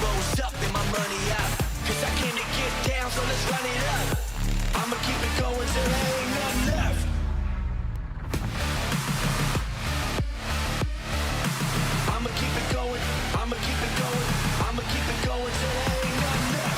rose up and my money out. Cause I came to get down, so let's run it up. I'ma keep it going till there ain't nothing left. I'ma keep it going, I'ma keep it going, I'ma keep it going till there ain't nothing left.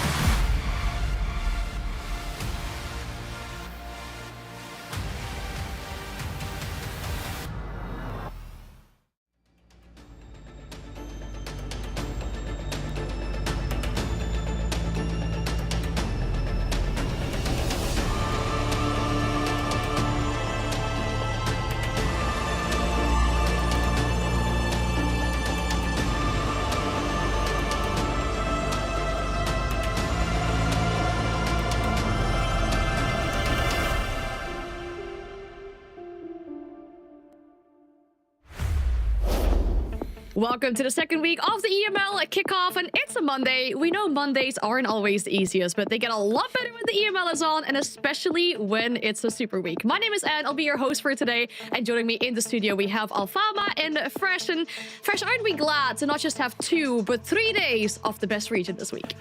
Welcome to the second week of the EML Kickoff, and it's a Monday. We know Mondays aren't always the easiest, but they get a lot better when the EML is on, and especially when it's a super week. My name is Anne, I'll be your host for today, and joining me in the studio we have Alfama and Fresh. And Fresh, aren't we glad to not just have 2, but 3 days of the best region this week?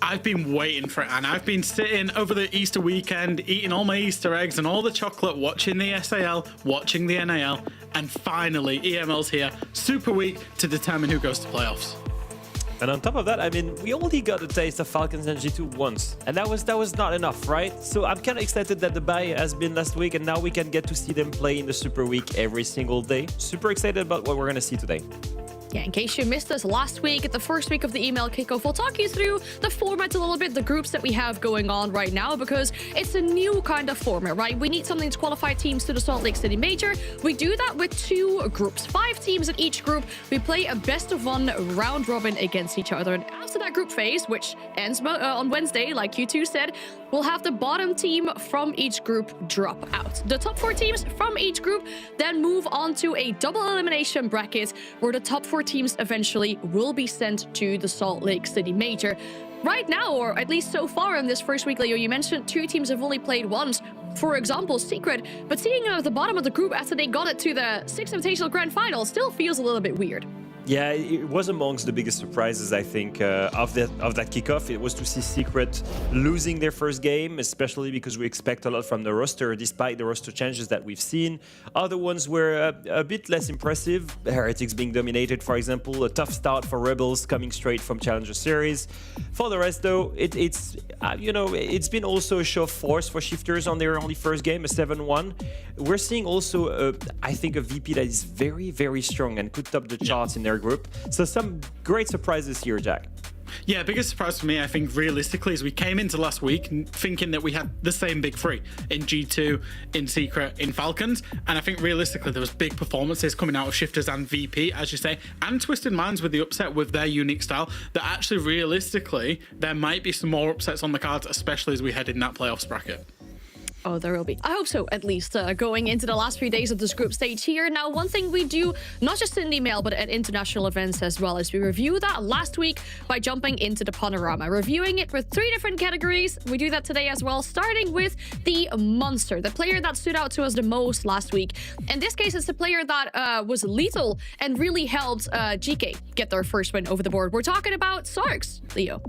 I've been waiting for it, and I've been sitting over the Easter weekend, eating all my Easter eggs and all the chocolate, watching the SAL, watching the NAL, and finally, EML's here, super week, to determine who goes to playoffs. And on top of that, I mean, we only got a taste of Falcons and G2 once, and that was not enough, right? So I'm kind of excited that the bye has been last week, and now we can get to see them play in the Super Week every single day. Super excited about what we're going to see today. Yeah, in case you missed us last week, the first week of the EML Kickoff, we'll talk you through the format a little bit, the groups that we have going on right now, because it's a new kind of format, right? We need something to qualify teams to the Salt Lake City Major. We do that with 2 groups, 5 teams in each group. We play a best-of-1 round robin against each other. And after that group phase, which ends on Wednesday, like Q2 said, we'll have the bottom team from each group drop out. The top 4 teams from each group then move on to a double elimination bracket where the top 4 teams eventually will be sent to the Salt Lake City Major. Right now, or at least so far in this first week, Leo, you mentioned 2 teams have only played once. For example, Secret, but seeing them at the bottom of the group after they got it to the 6th Invitational Grand Final still feels a little bit weird. Yeah, it was amongst the biggest surprises, I think, of that kickoff. It was to see Secret losing their first game, especially because we expect a lot from the roster, despite the roster changes that we've seen. Other ones were a bit less impressive. Heretics being dominated, for example, a tough start for Rebels coming straight from Challenger Series. For the rest, though, it's been also a show of force for Shifters on their only first game, a 7-1. We're seeing also, I think, a VP that is very, very strong and could top the charts in their group. So some great surprises here, Jack. Yeah, biggest surprise for me, I think, realistically, is we came into last week thinking that we had the same big 3 in G2, in Secret, in Falcons. And I think realistically, there was big performances coming out of Shifters and VP, as you say, and Twisted Minds with the upset with their unique style, that actually, realistically, there might be some more upsets on the cards, especially as we head in that playoffs bracket. Oh, there will be. I hope so, at least, going into the last few days of this group stage here. Now, one thing we do, not just in the email, but at international events as well, is we review that last week by jumping into the panorama, reviewing it with 3 different categories. We do that today as well, starting with the monster, the player that stood out to us the most last week. In this case, it's the player that was lethal and really helped GK get their first win over the board. We're talking about Sarks, Leo.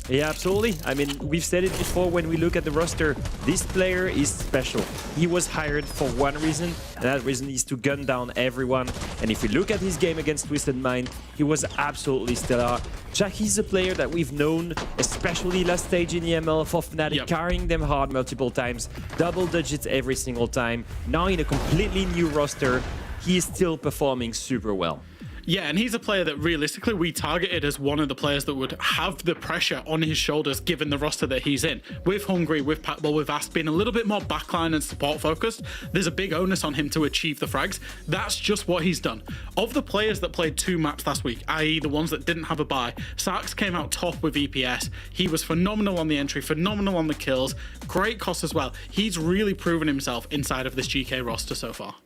Yeah, absolutely. I mean, we've said it before when we look at the roster. This player is special. He was hired for one reason, and that reason is to gun down everyone. And if we look at his game against Twisted Mind, he was absolutely stellar. Jack, he's a player that we've known, especially last stage in EML for Fnatic, carrying them hard multiple times, double digits every single time. Now in a completely new roster, he is still performing super well. Yeah, and he's a player that realistically we targeted as one of the players that would have the pressure on his shoulders given the roster that he's in. With Hungry, with Patball, with Asp being a little bit more backline and support focused, there's a big onus on him to achieve the frags. That's just what he's done. Of the players that played 2 maps last week, i.e. the ones that didn't have a bye, Sarks came out top with EPS. He was phenomenal on the entry, phenomenal on the kills, great cost as well. He's really proven himself inside of this GK roster so far.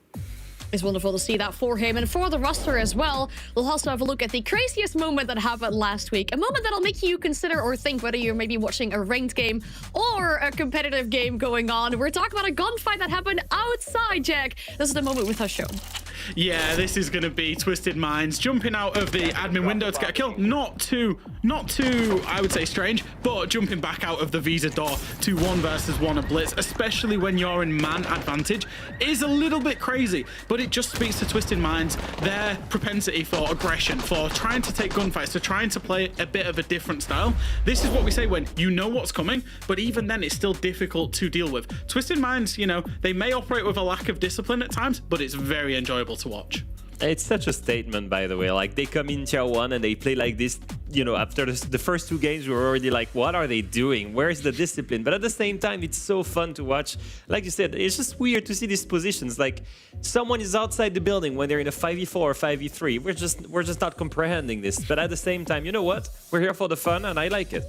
It's wonderful to see that for him and for the roster as well. We'll also have a look at the craziest moment that happened last week. A moment that'll make you consider or think whether you're maybe watching a ranked game or a competitive game going on. We're talking about a gunfight that happened outside, Jack. This is the moment with our show. Yeah, this is going to be Twisted Minds jumping out of the admin window to get a kill. Not too, I would say, strange, but jumping back out of the Visa door to 1 versus 1 at Blitz, especially when you're in man advantage, is a little bit crazy, but it just speaks to Twisted Minds, their propensity for aggression, for trying to take gunfights, to trying to play a bit of a different style. This is what we say when you know what's coming, but even then it's still difficult to deal with. Twisted Minds, you know, they may operate with a lack of discipline at times, but it's very enjoyable to watch. It's such a statement, by the way. Like, they come in tier 1 and they play like this, you know, after the first 2 games, we were already like, what are they doing? Where's the discipline? But at the same time, it's so fun to watch. Like you said, it's just weird to see these positions. Like, someone is outside the building when they're in a 5v4 or 5v3. We're just not comprehending this. But at the same time, you know what? We're here for the fun, and I like it.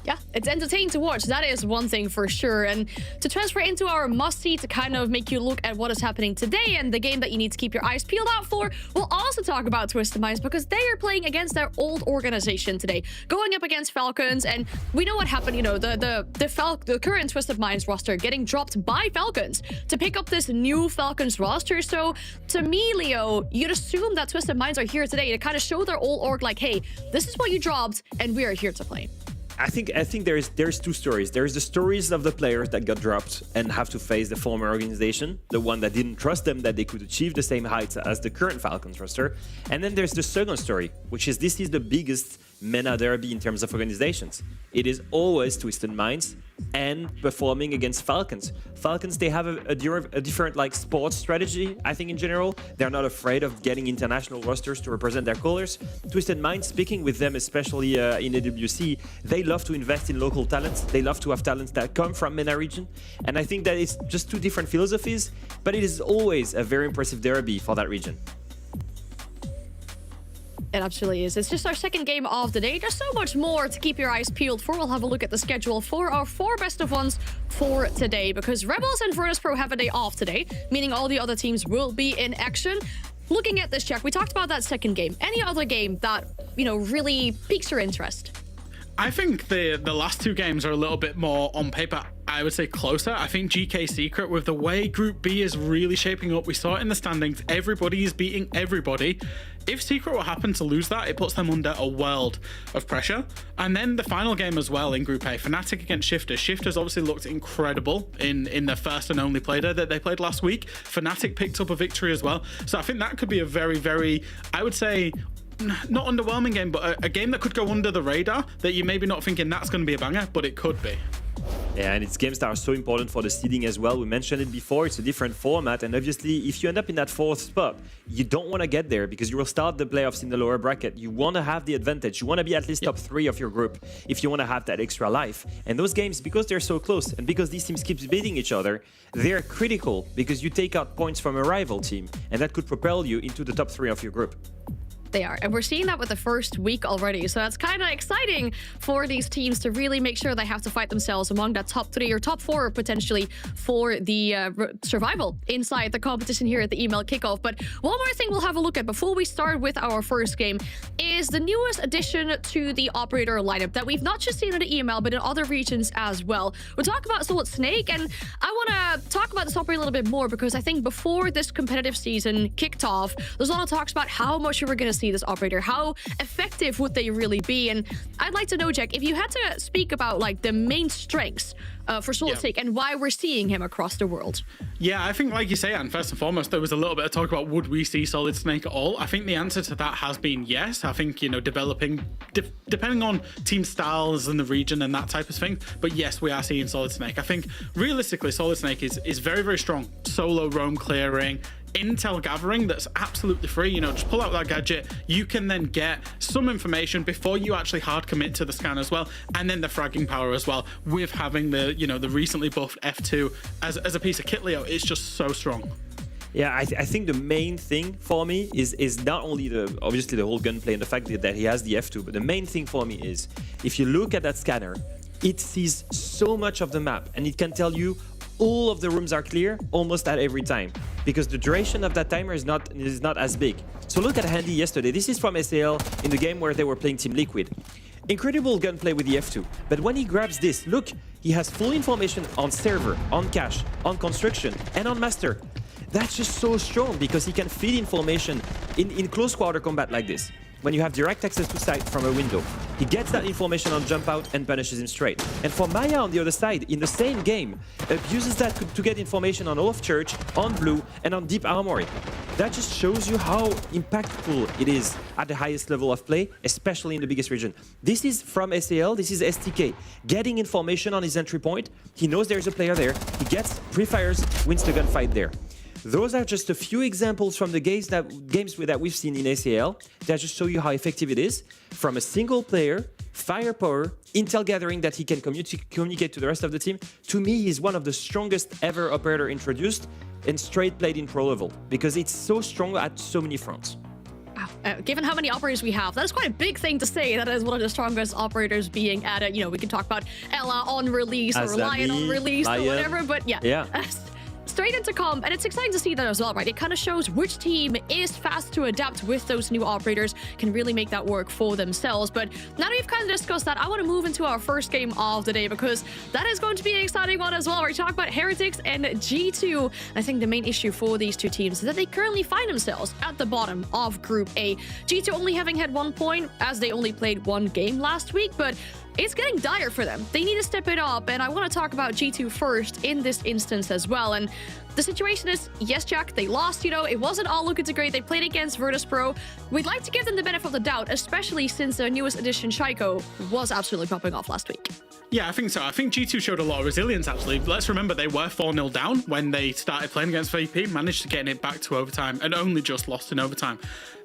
Yeah, it's entertaining to watch. That is one thing for sure. And to transfer into our must-see to kind of make you look at what is happening today and the game that you need to keep your eyes peeled out for, we'll also talk about Twisted Minds because they are playing against their old organization today, going up against Falcons. And we know what happened, you know, the current Twisted Minds roster getting dropped by Falcons to pick up this new Falcons roster. So to me, Leo, you'd assume that Twisted Minds are here today to kind of show their old org like, hey, this is what you dropped and we are here to play. I think there's 2 stories. There's the stories of the players that got dropped and have to face the former organization, the one that didn't trust them that they could achieve the same heights as the current Falcons roster. And then there's the second story, which is this is the biggest MENA derby in terms of organizations. It is always Twisted Minds and performing against Falcons. Falcons, they have a different like sports strategy, I think, in general. They're not afraid of getting international rosters to represent their colors. Twisted Minds, speaking with them, especially in AWC, they love to invest in local talents. They love to have talents that come from MENA region. And I think that it's just 2 different philosophies, but it is always a very impressive derby for that region. It absolutely is. It's just our second game of the day. There's so much more to keep your eyes peeled for. We'll have a look at the schedule for our 4 best of ones for today because Rebels and Virtus.pro have a day off today, meaning all the other teams will be in action. Looking at this check, we talked about that second game. Any other game that, you know, really piques your interest? I think the last 2 games are a little bit more on paper, I would say, closer. I think GK Secret, with the way Group B is really shaping up, we saw it in the standings, everybody is beating everybody. If Secret will happen to lose that, it puts them under a world of pressure. And then the final game as well in Group A, Fnatic against Shifters. Shifters obviously looked incredible in their first and only play that they played last week. Fnatic picked up a victory as well. So I think that could be a very, very, I would say, not underwhelming game, but a game that could go under the radar, that you maybe not thinking that's going to be a banger, but it could be. Yeah, and it's games that are so important for the seeding as well. We mentioned it before, it's a different format, and obviously if you end up in that 4th spot, you don't want to get there because you will start the playoffs in the lower bracket. You want to have the advantage. You want to be at least top 3 of your group if you want to have that extra life. And those games, because they're so close and because these teams keep beating each other, they're critical because you take out points from a rival team, and that could propel you into the top 3 of your group. They are. And we're seeing that with the first week already. So that's kind of exciting for these teams to really make sure they have to fight themselves among that top 3 or top 4 potentially for the survival inside the competition here at the EML Kickoff. But one more thing we'll have a look at before we start with our first game is the newest addition to the operator lineup that we've not just seen in the EML, but in other regions as well. We'll talk about Solid Snake, and I want to talk about this operator a little bit more because I think before this competitive season kicked off, there's a lot of talks about how much you were going to see this operator, how effective would they really be? And I'd like to know, Jack, if you had to speak about like the main strengths for Solid Snake and why we're seeing him across the world. Yeah, I think like you say, and first and foremost, there was a little bit of talk about would we see Solid Snake at all. I think the answer to that has been yes. I think, you know, developing, depending on team styles and the region and that type of thing. But yes, we are seeing Solid Snake. I think realistically, Solid Snake is very, very strong. Solo roam clearing, intel gathering that's absolutely free. You know, just pull out that gadget, you can then get some information before you actually hard commit to the scan as well, and then the fragging power as well with having the, you know, the recently buffed F2 as a piece of kit. Leo, it's just so strong. Yeah, I think the main thing for me is not only obviously the whole gunplay and the fact that he has the F2, but the main thing for me is if you look at that scanner, it sees so much of the map and it can tell you all of the rooms are clear almost at every time because the duration of that timer is not as big. So look at Handy yesterday. This is from SAL in the game where they were playing Team Liquid. Incredible gunplay with the F2, but when he grabs this, look, he has full information on server, on cache, on construction, and on master. That's just so strong because he can feed information in close quarter combat like this. When you have direct access to site from a window, he gets that information on jump out and punishes him straight. And for Maya on the other side, in the same game, abuses that to get information on Olaf Church, on Blue, and on Deep Armory. That just shows you how impactful it is at the highest level of play, especially in the biggest region. This is from SAL, this is STK. Getting information on his entry point, he knows there's a player there, he gets pre-fires, wins the gunfight there. Those are just a few examples from the games that we've seen in ACL that just show you how effective it is from a single player, firepower, intel gathering that he can communicate to the rest of the team. To me, he's one of the strongest ever operator introduced and straight played in pro level because it's so strong at so many fronts. Given how many operators we have, that is quite a big thing to say. That is one of the strongest operators being at it. You know, we can talk about Ella on release or Lion on release or whatever, but yeah. Straight into comp, and it's exciting to see that as well, right? It kind of shows which team is fast to adapt with those new operators, can really make that work for themselves. But now that we've kind of discussed that, I want to move into our first game of the day because that is going to be an exciting one as well. We're talking about Heretics and G2. I think the main issue for these two teams is that they currently find themselves at the bottom of Group A. G2 only having had 1 point as they only played 1 game last week, but it's getting dire for them. They need to step it up, and I want to talk about G2 first in this instance as well. And the situation is, yes, Jack, they lost, you know, it wasn't all looking too great. They played against Virtus Pro. We'd like to give them the benefit of the doubt, especially since their newest addition, Shaiko, was absolutely popping off last week. Yeah, I think so. I think G2 showed a lot of resilience, actually. Let's remember they were 4-0 down when they started playing against VP, managed to get it back to overtime, and only just lost in overtime.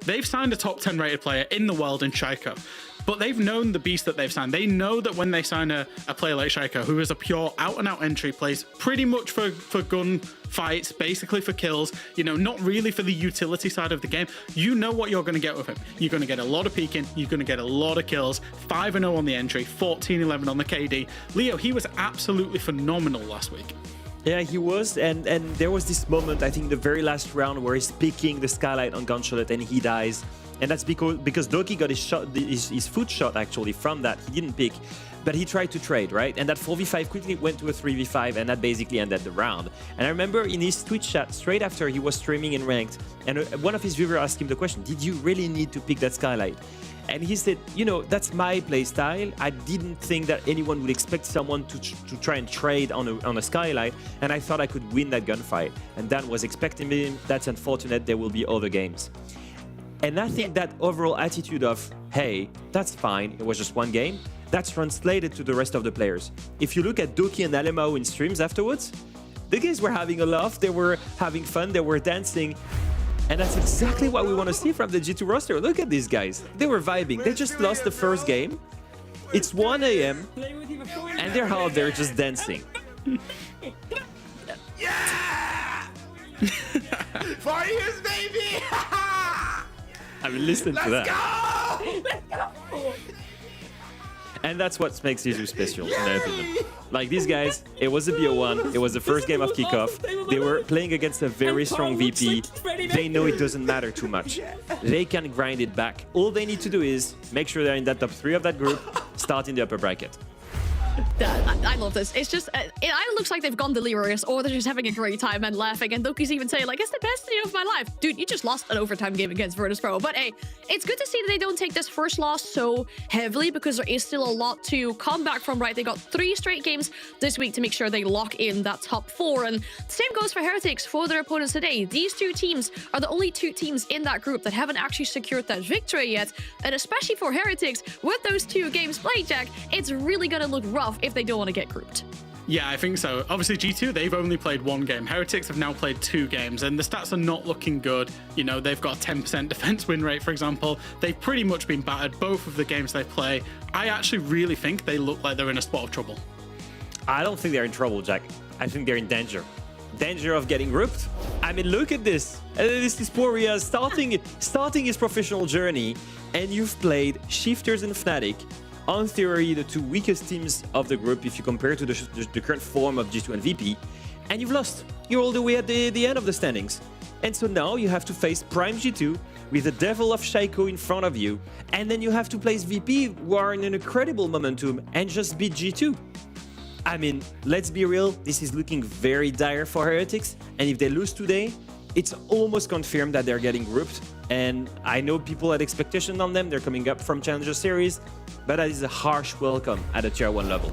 They've signed a top 10 rated player in the world in Shaiko. But they've known the beast that they've signed. They know that when they sign a player like Shaiko, who is a pure out-and-out entry, plays pretty much for gun fights, basically for kills, you know, not really for the utility side of the game, you know what you're going to get with him. You're going to get a lot of peeking, you're going to get a lot of kills, 5-0 on the entry, 14-11 on the KD. Leo, he was absolutely phenomenal last week. Yeah, he was, and there was this moment, I think the very last round, where he's picking the skylight on Gunshot and he dies. And that's because Doki got his foot shot actually from that. He didn't pick, but he tried to trade, right? And that 4v5 quickly went to a 3v5, and that basically ended the round. And I remember in his Twitch chat, straight after he was streaming in Ranked, and one of his viewers asked him the question, did you really need to pick that skylight? And he said, you know, that's my playstyle. I didn't think that anyone would expect someone to try and trade on a skylight, and I thought I could win that gunfight. And Dan was expecting me. That's unfortunate. There will be other games. And I think that overall attitude of, hey, that's fine, it was just 1 game, that's translated to the rest of the players. If you look at Doki and Alemao in streams afterwards, the guys were having a laugh, they were having fun, they were dancing. And that's exactly what we want to see from the G2 roster. Look at these guys. They were vibing. They just lost the first game. It's 1 a.m. and they're out there just dancing. Yeah! 4 years, baby! I mean, listen to that. Let's go! And that's what makes G2 special, in my opinion. Like, these guys, it was a BO1, it was the first game of Kickoff. They were playing against a very strong VP. They know it doesn't matter too much. They can grind it back. All they need to do is make sure they're in that top 3 of that group, start in the upper bracket. I love this. It's just, it either looks like they've gone delirious or they're just having a great time and laughing. And Doki's even saying, like, it's the best day of my life. Dude, you just lost an overtime game against Virtus Pro. But hey, it's good to see that they don't take this first loss so heavily because there is still a lot to come back from, right? They got 3 straight games this week to make sure they lock in that top 4. And the same goes for Heretics for their opponents today. These 2 teams are the only 2 teams in that group that haven't actually secured that victory yet. And especially for Heretics, with those 2 games played, Jack, it's really going to look rough if they don't want to get grouped. Yeah, I think so. Obviously, G2, they've only played 1 game. Heretics have now played 2 games, and the stats are not looking good. You know, they've got a 10% defense win rate, for example. They've pretty much been battered both of the games they play. I actually really think they look like they're in a spot of trouble. I don't think they're in trouble, Jack. I think they're in danger. Danger of getting grouped. I mean, look at this. This is poor Ria starting his professional journey, and you've played Shifters and Fnatic. On theory, the 2 weakest teams of the group if you compare to the current form of G2 and VP, and you've lost. You're all the way at the end of the standings. And so now you have to face Prime G2 with the devil of Shaiko in front of you, and then you have to place VP, who are in an incredible momentum, and just beat G2. I mean, let's be real, this is looking very dire for Heretics, and if they lose today, it's almost confirmed that they're getting grouped. And I know people had expectation on them. They're coming up from Challenger Series, but that is a harsh welcome at a Tier 1 level.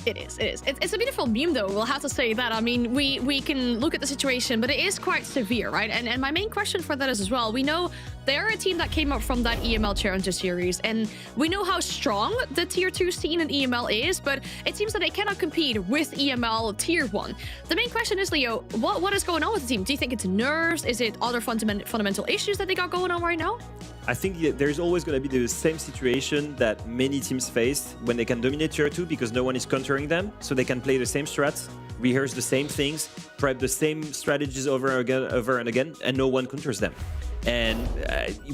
It is. It's a beautiful meme, though. We'll have to say that. I mean, we can look at the situation, but it is quite severe, right? And my main question for that is as well, we know they're a team that came up from that EML Challenger Series, and we know how strong the Tier 2 scene in EML is, but it seems that they cannot compete with EML Tier 1. The main question is, Leo, what is going on with the team? Do you think it's nerves? Is it other fundamental issues that they got going on right now? I think there's always going to be the same situation that many teams face when they can dominate Tier 2 because no one is countering them, so they can play the same strats, rehearse the same things, prep the same strategies over and again, and no one counters them. And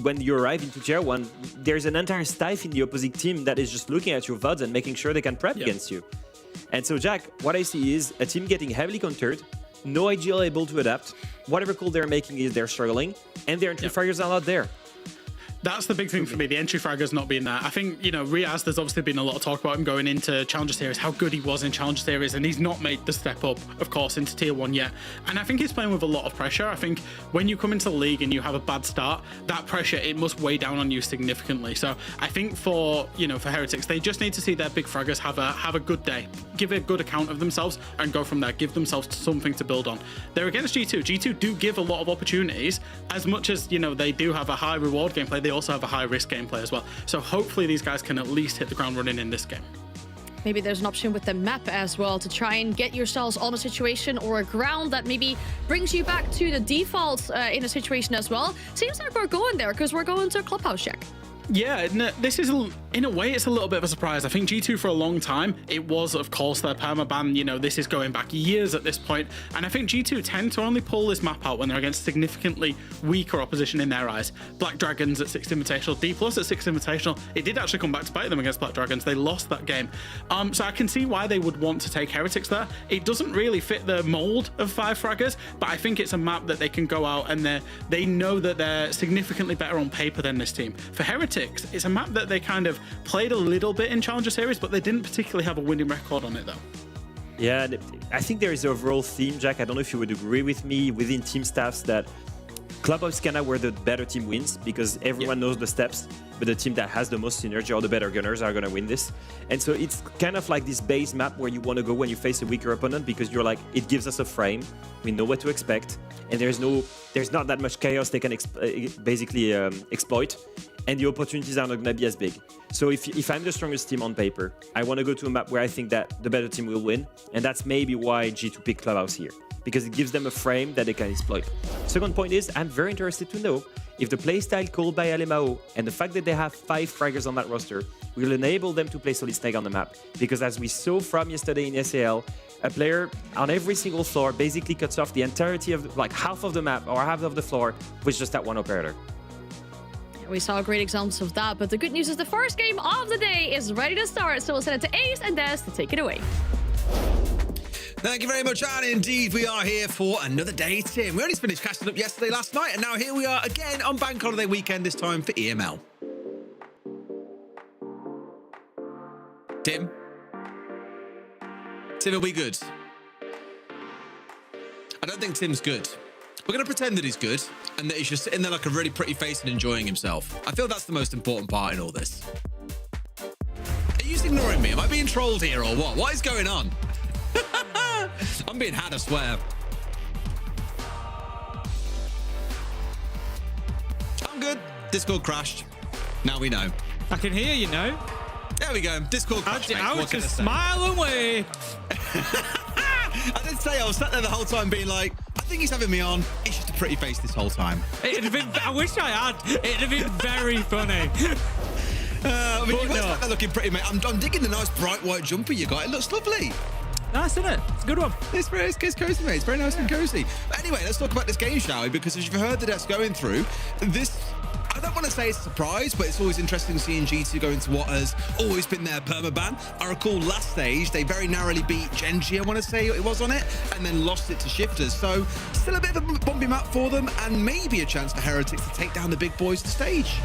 when you arrive into Tier 1, there's an entire staff in the opposite team that is just looking at your VODs and making sure they can prep against you. And so, Jack, what I see is a team getting heavily countered, no IGL able to adapt, whatever call they're making is they're struggling, and their entry fraggers are not there. That's the big thing for me, the entry fraggers not being there. I think, you know, Riaz, there's obviously been a lot of talk about him going into Challenger Series, how good he was in Challenger Series, and he's not made the step up, of course, into Tier 1 yet. And I think he's playing with a lot of pressure. I think when you come into the league and you have a bad start, that pressure, it must weigh down on you significantly. So I think for Heretics, they just need to see their big fraggers have a good day, give a good account of themselves, and go from there, give themselves something to build on. They're against G2. G2 do give a lot of opportunities, as much as, you know, they do have a high reward gameplay, they also have a high risk gameplay as well. So hopefully these guys can at least hit the ground running in this game. Maybe there's an option with the map as well to try and get yourselves on a situation or a ground that maybe brings you back to the defaults in a situation as well. Seems like we're going there because we're going to a clubhouse check. Yeah, this is, in a way, it's a little bit of a surprise. I think G2 for a long time, it was, of course, their permaban. You know, this is going back years at this point. And I think G2 tend to only pull this map out when they're against significantly weaker opposition in their eyes. Black Dragons at 6th Invitational, D+ at 6th Invitational. It did actually come back to bite them against Black Dragons. They lost that game. So I can see why they would want to take Heretics there. It doesn't really fit the mold of 5 fraggers, but I think it's a map that they can go out and they know that they're significantly better on paper than this team. For Heretics, it's a map that they kind of played a little bit in Challenger Series, but they didn't particularly have a winning record on it, though. Yeah, I think there is an overall theme, Jack. I don't know if you would agree with me within team staffs that Clubhouse kind of where the better team wins because everyone knows the steps, but the team that has the most synergy or the better gunners are going to win this. And so it's kind of like this base map where you want to go when you face a weaker opponent because you're like, it gives us a frame, we know what to expect, and there's not that much chaos they can basically exploit, and the opportunities are not going to be as big. So if I'm the strongest team on paper, I want to go to a map where I think that the better team will win, and that's maybe why G2 picked Clubhouse here, because it gives them a frame that they can exploit. Second point is, I'm very interested to know if the playstyle called by Alemao and the fact that they have 5 fraggers on that roster will enable them to play Solid Snake on the map. Because as we saw from yesterday in SAL, a player on every single floor basically cuts off the entirety of, like half of the map or half of the floor with just that one operator. We saw great examples of that, but the good news is the first game of the day is ready to start, so we'll send it to Ace and Des to take it away. Thank you very much, and indeed we are here for another day, Tim. We only finished casting up yesterday, last night, and now here we are again on Bank Holiday weekend, this time for EML. Tim? Tim, are we good? I don't think Tim's good. We're going to pretend that he's good and that he's just sitting there like a really pretty face and enjoying himself. I feel that's the most important part in all this. Are you just ignoring me? Am I being trolled here or what? What is going on? I'm being had, I swear. I'm good. Discord crashed. Now we know. I can hear you now. There we go. Discord crashed. I was just smiling away. I did say I was sat there the whole time being like, I think he's having me on. He's just a pretty face this whole time. It'd have been, I wish I had. It'd have been very funny. I mean, you were sat there looking pretty, mate. I'm digging the nice bright white jumper you got. It looks lovely. Nice, isn't it? It's a good one. It's cozy, mate. It's very nice and cozy. But anyway, let's talk about this game, shall we? Because as you've heard that that's going through, this, I don't want to say it's a surprise, but it's always interesting seeing G2 go into what has always been their permaban. I recall last stage, they very narrowly beat Genji, I want to say it was on it, and then lost it to Shifters. So still a bit of a bumpy map for them, and maybe a chance for Heretics to take down the big boys to stage.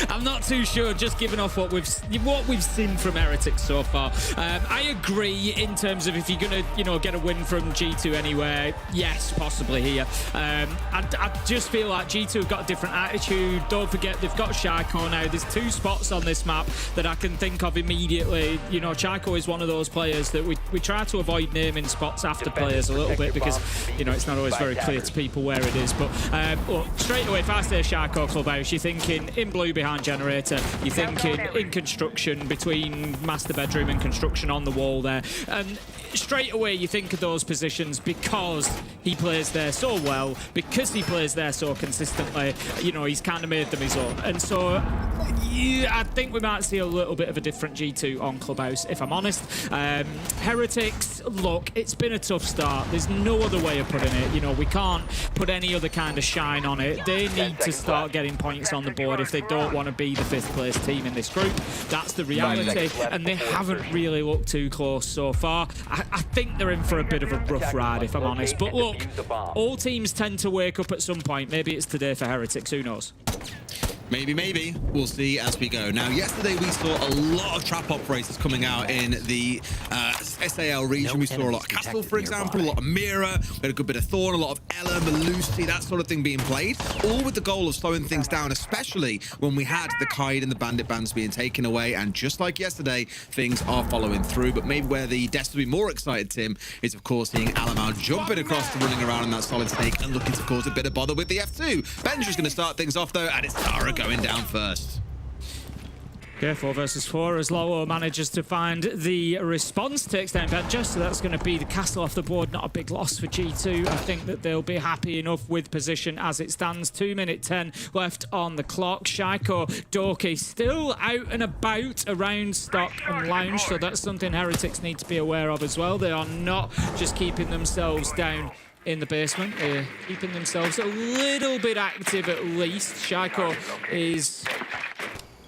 I'm not too sure, just given off what we've seen from Heretics so far. I agree in terms of if you're going to, get a win from G2 anywhere, yes, possibly here. I just feel like G2 have got a different attitude. Don't forget, they've got Shaiko now. There's 2 spots on this map that I can think of immediately. Shaiko is one of those players that we try to avoid naming spots after players a little bit because, it's not always very clear to people where it is. But look, straight away, if I say Shaiko Clubhouse, you're thinking in blue behind generator, you're thinking in construction between master bedroom and construction on the wall there. And straight away, you think of those positions because he plays there so well, because he plays there so consistently, he's kind of made them his own. And so, I think we might see a little bit of a different G2 on Clubhouse, if I'm honest. Heretics, look, it's been a tough start. There's no other way of putting it. We can't put any other kind of shine on it. They need to start getting points on the board if they don't want to be the 5th place team in this group. That's the reality, and they haven't really looked too close so far. I think they're in for a bit of a rough ride, if I'm honest. But look, all teams tend to wake up at some point. Maybe it's today for Heretics, who knows? Maybe. We'll see as we go. Now, yesterday we saw a lot of trap operators coming out in the SAL region. We saw a lot of Castle, for example, a lot of Mira. We had a good bit of Thorn, a lot of Ella, Melusi, that sort of thing being played, all with the goal of slowing things down, especially when we had the Kaid and the Bandit bans being taken away. And just like yesterday, things are following through. But maybe where the Deaths will be more excited, Tim, is of course seeing Alamau jumping across the running around in that solid snake and looking to cause a bit of bother with the F2. Benja's going to start things off though, and it's Tara going down first. Okay, 4 versus 4 as Lolo manages to find the response, takes down Benja, so that's going to be the castle off the board. Not a big loss for G2. I think that they'll be happy enough with position as it stands. 2:10 left on the clock. Shaiko, Doki still out and about around stock and lounge, so that's something Heretics need to be aware of as well. They are not just keeping themselves down in the basement, they're keeping themselves a little bit active at least. Shaiko is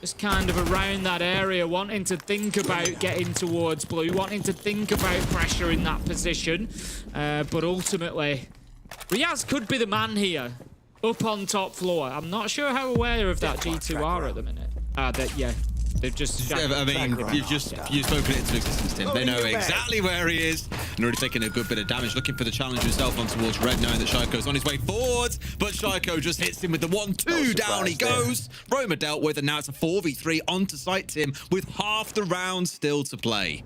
just kind of around that area, wanting to think about getting towards blue, wanting to think about pressure in that position. But ultimately, Riaz could be the man here, up on top floor. I'm not sure how aware of that G2 are at the minute. Yeah. They've just... Yeah, I mean, you've spoken it into existence, Tim. They know exactly where he is and already taking a good bit of damage. Looking for the challenge himself on towards red, knowing that Shaiko's on his way forwards. But Shaiko just hits him with the 1-2. Down he goes. Roma dealt with, and now it's a 4v3 onto site, Tim, with half the round still to play.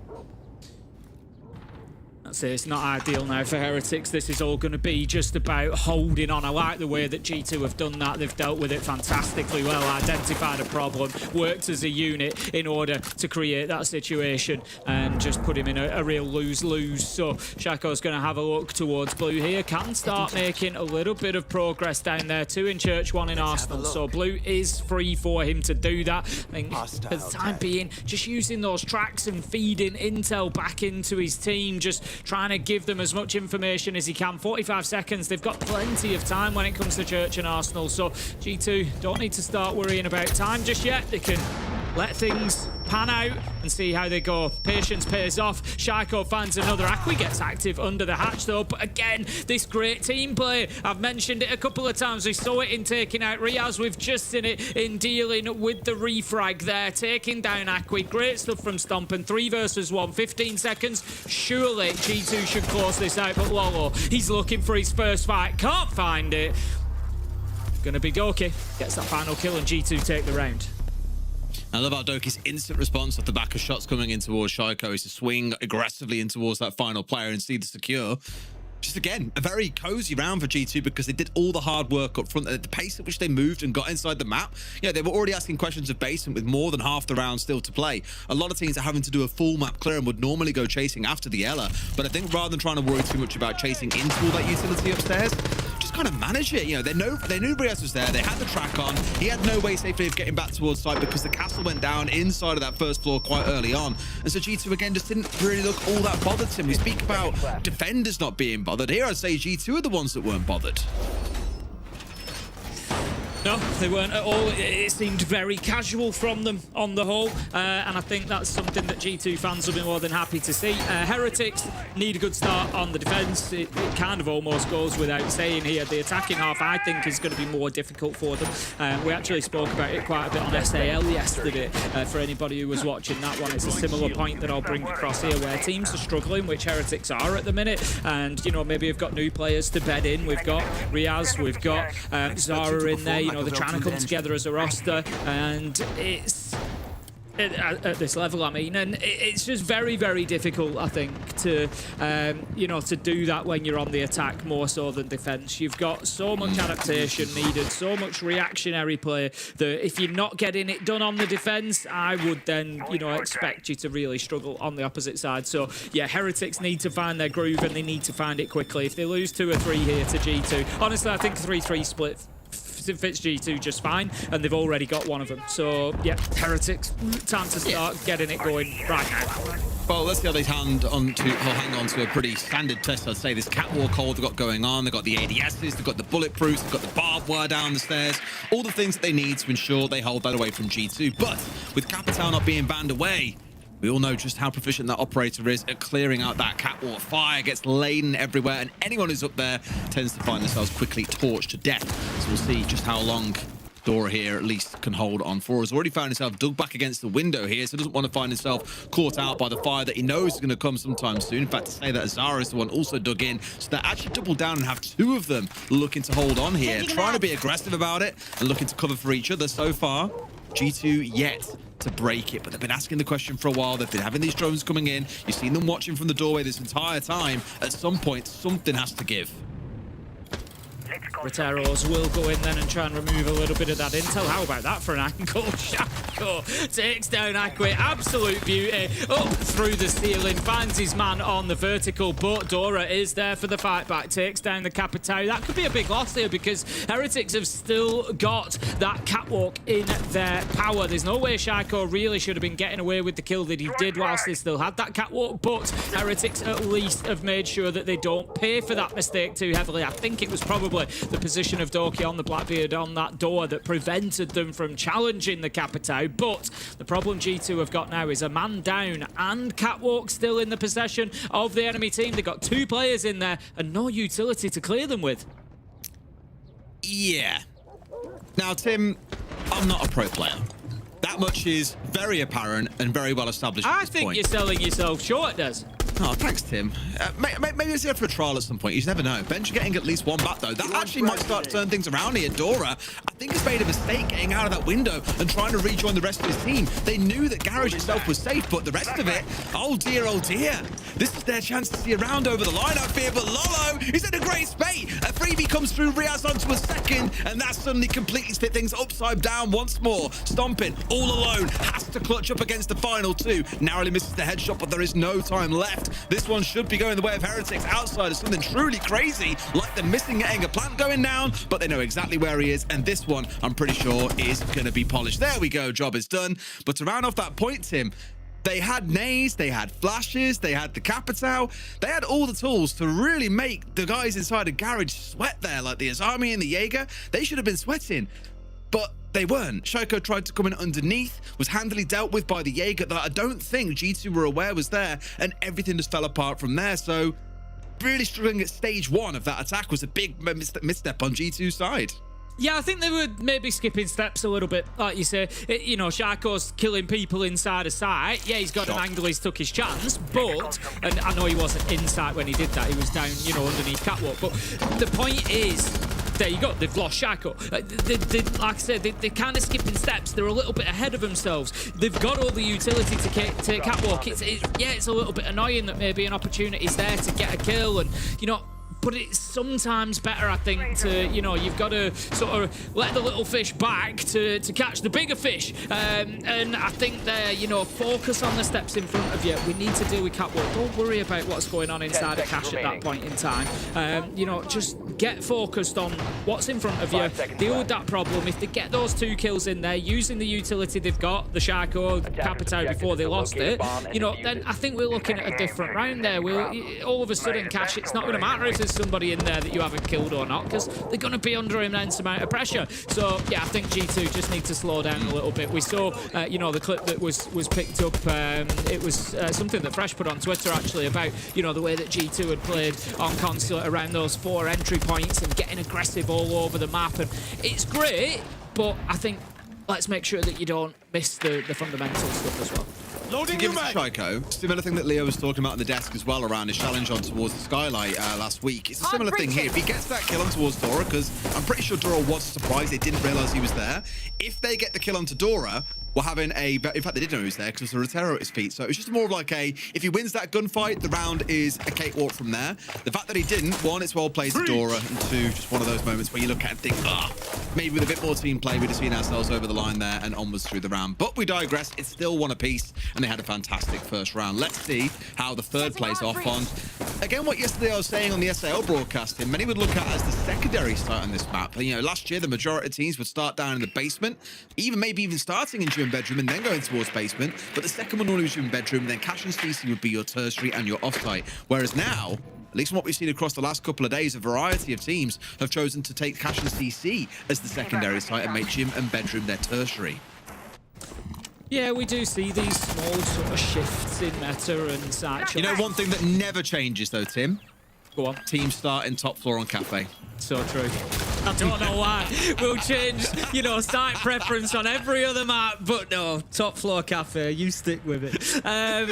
It's not ideal now for Heretics. This is all going to be just about holding on. I like the way that G2 have done that. They've dealt with it fantastically well, identified a problem, worked as a unit in order to create that situation and just put him in a real lose-lose. So Shaco's going to have a look towards blue here. Can start making a little bit of progress down there. 2 in Church, 1 in Arsenal. So blue is free for him to do that. I think for the time being, just using those tracks and feeding intel back into his team, just trying to give them as much information as he can. 45 seconds. They've got plenty of time when it comes to Church and Arsenal. So G2 don't need to start worrying about time just yet. They can let things pan out and see how they go. Patience pays off. Shaiko finds another. Akwi gets active under the hatch though. But again, this great team play. I've mentioned it a couple of times. We saw it in taking out Riaz. We've just seen it in dealing with the refrag there. Taking down Akwi. Great stuff from Stompen. 3 versus 1. 15 seconds. Surely G2 should close this out. But Lolo, he's looking for his first fight. Can't find it. Gonna be Doki. Gets that final kill and G2 take the round. I love how Doki's instant response off the back of shots coming in towards Shaiko is to swing aggressively in towards that final player and see the secure. Just again, a very cozy round for G2 because they did all the hard work up front. At the pace at which they moved and got inside the map, yeah, they were already asking questions of basement with more than half the round still to play. A lot of teams are having to do a full map clear and would normally go chasing after the Ella. But I think rather than trying to worry too much about chasing into all that utility upstairs, just kind of manage it. You know, they knew Brias was there. They had the track on. He had no way safely of getting back towards site because the castle went down inside of that first floor quite early on. And so G2 again just didn't really look all that bothered to him. We speak about defenders not being bothered. Here I'd say G2 are the ones that weren't bothered. No, they weren't at all. It seemed very casual from them on the whole, and I think that's something that G2 fans will be more than happy to see. Heretics need a good start on the defense. It kind of almost goes without saying here. The attacking half, I think, is going to be more difficult for them. We actually spoke about it quite a bit on SAL yesterday. For anybody who was watching that one, it's a similar point that I'll bring across here, where teams are struggling, which Heretics are at the minute, and maybe we've got new players to bed in. We've got Riaz, we've got Zara in there. They're trying to come together as a roster, and it's at this level, I mean, and it's just very, very difficult, I think, to to do that when you're on the attack more so than defense. You've got so much adaptation needed, so much reactionary play, that if you're not getting it done on the defense, I would then expect you to really struggle on the opposite side. So yeah, Heretics need to find their groove, and they need to find it quickly. If they lose 2 or 3 here to G2, honestly, I think 3-3 split fits G2 just fine, and they've already got one of them. So yeah, Heretics, time to start getting it going right now. Well, let's see how they hang on to a pretty standard test, I'd say. This catwalk hold they've got going on. They've got the ADSs, they've got the bulletproofs, they've got the barbed wire down the stairs. All the things that they need to ensure they hold that away from G2. But with Capital not being banned away, we all know just how proficient that operator is at clearing out that catwalk. Fire gets laden everywhere, and anyone who's up there tends to find themselves quickly torched to death. So we'll see just how long Dora here at least can hold on for. Has already found himself dug back against the window here, so doesn't want to find himself caught out by the fire that he knows is going to come sometime soon. In fact, to say that Zara is the one also dug in, so they actually double down and have 2 of them looking to hold on here, trying to be aggressive about it and looking to cover for each other. So far, G2 yet to break it, but they've been asking the question for a while. They've been having these drones coming in. You've seen them watching from the doorway this entire time. At some point, something has to give. Roteros will go in then and try and remove a little bit of that intel. How about that for an angle? Shako takes down Akwe. Absolute beauty. Up through the ceiling. Finds his man on the vertical, but Dora is there for the fight back. Takes down the Capitao. That could be a big loss here, because Heretics have still got that catwalk in their power. There's no way Shako really should have been getting away with the kill that he did whilst they still had that catwalk, but Heretics at least have made sure that they don't pay for that mistake too heavily. I think it was probably the position of Doki on the Blackbeard on that door that prevented them from challenging the Capitao. But the problem G2 have got now is a man down and catwalk still in the possession of the enemy team. They've got 2 players in there and no utility to clear them with. Yeah. Now, Tim, I'm not a pro player. That much is very apparent and very well established at this point. I think you're selling yourself short, Des. Oh, thanks, Tim. Maybe it's here for a trial at some point. You just never know. Bench getting at least 1 back, though. That actually might start to turn things around here. Dora, I think, has made a mistake getting out of that window and trying to rejoin the rest of his team. They knew that Garage itself was safe, but the rest of it, oh dear, oh dear. This is their chance to see a round over the line up here, but Lolo is in a great spate. A freebie comes through, Riaz onto a second, and that suddenly completely split things upside down once more. Stomping, all alone, has to clutch up against the final 2. Narrowly misses the headshot, but there is no time left. This one should be going the way of Heretics outside of something truly crazy, like the missing getting a plant going down, but they know exactly where he is, and this one, I'm pretty sure, is going to be polished. There we go, job is done. But to round off that point, Tim, they had nades, they had flashes, they had the Capitao, they had all the tools to really make the guys inside of Garage sweat there, like the Azami and the Jaeger. They should have been sweating, but they weren't. Shoko tried to come in underneath, was handily dealt with by the Jaeger that I don't think G2 were aware was there, and everything just fell apart from there. So really struggling at stage 1 of that attack was a big misstep on G2's side. Yeah, I think they were maybe skipping steps a little bit, like you say. Shako's killing people inside of sight. Yeah, he's got an angle, he's took his chance, but, and I know he wasn't in sight when he did that, he was down, underneath catwalk, but the point is, there you go, they've lost Shako. Like I said, they're kind of skipping steps. They're a little bit ahead of themselves. They've got all the utility to take catwalk. It's a little bit annoying that maybe an opportunity is there to get a kill, and, but it's sometimes better, I think, to, you've got to sort of let the little fish back to catch the bigger fish. And I think they're, focus on the steps in front of you. We need to deal with catwalk. Don't worry about what's going on inside of Cash at that point in time. Just get focused on what's in front of you, deal with that problem. If they get those 2 kills in there, using the utility they've got, the Shaco, Capitao before they lost it, you know, then I think we're looking at a different round there. All of a sudden, Cash, it's not going to matter if there's somebody in there that you haven't killed or not, because they're going to be under an immense amount of pressure. So, yeah, I think G2 just need to slow down a little bit. We saw, you know, the clip that was picked up. It was something that Fresh put on Twitter, actually, about, you know, the way that G2 had played on console around those 4 entry points and getting aggressive all over the map. And it's great, but I think let's make sure that you don't miss the fundamental stuff as well. To give it to Shaiko, similar thing that Leo was talking about on the desk as well around his challenge on towards the Skylight last week. It's a similar thing here. If he gets that kill on towards Dora, because I'm pretty sure Dora was surprised they didn't realize he was there. If they get the kill onto Dora, we're having a... In fact, they didn't know he was there because there was a Rotero at his feet. So it was just more of like a... If he wins that gunfight, the round is a cakewalk from there. The fact that he didn't, 1, it's well played to Dora, and 2, just one of those moments where you look at it and think, maybe with a bit more team play, we'd have seen ourselves over the line there and onwards through the round. But we digress. It's still 1 apiece, and they had a fantastic first round. Let's see how the third plays off on... Again, what yesterday I was saying on the SAO broadcasting, many would look at as the secondary site on this map. You know, last year, the majority of teams would start down in the basement, maybe even starting in gym bedroom and then going towards basement. But the second one normally was gym bedroom, then Cash and CC would be your tertiary and your off-site. Whereas now, at least from what we've seen across the last couple of days, a variety of teams have chosen to take Cash and CC as the secondary site and make gym and bedroom their tertiary. Yeah, we do see these small sort of shifts in meta and such. You know, one thing that never changes though, Tim? Go on. Team start in top floor on Cafe. So true. I don't know why. We'll change, you know, site preference on every other map, but no, top floor cafe, you stick with it.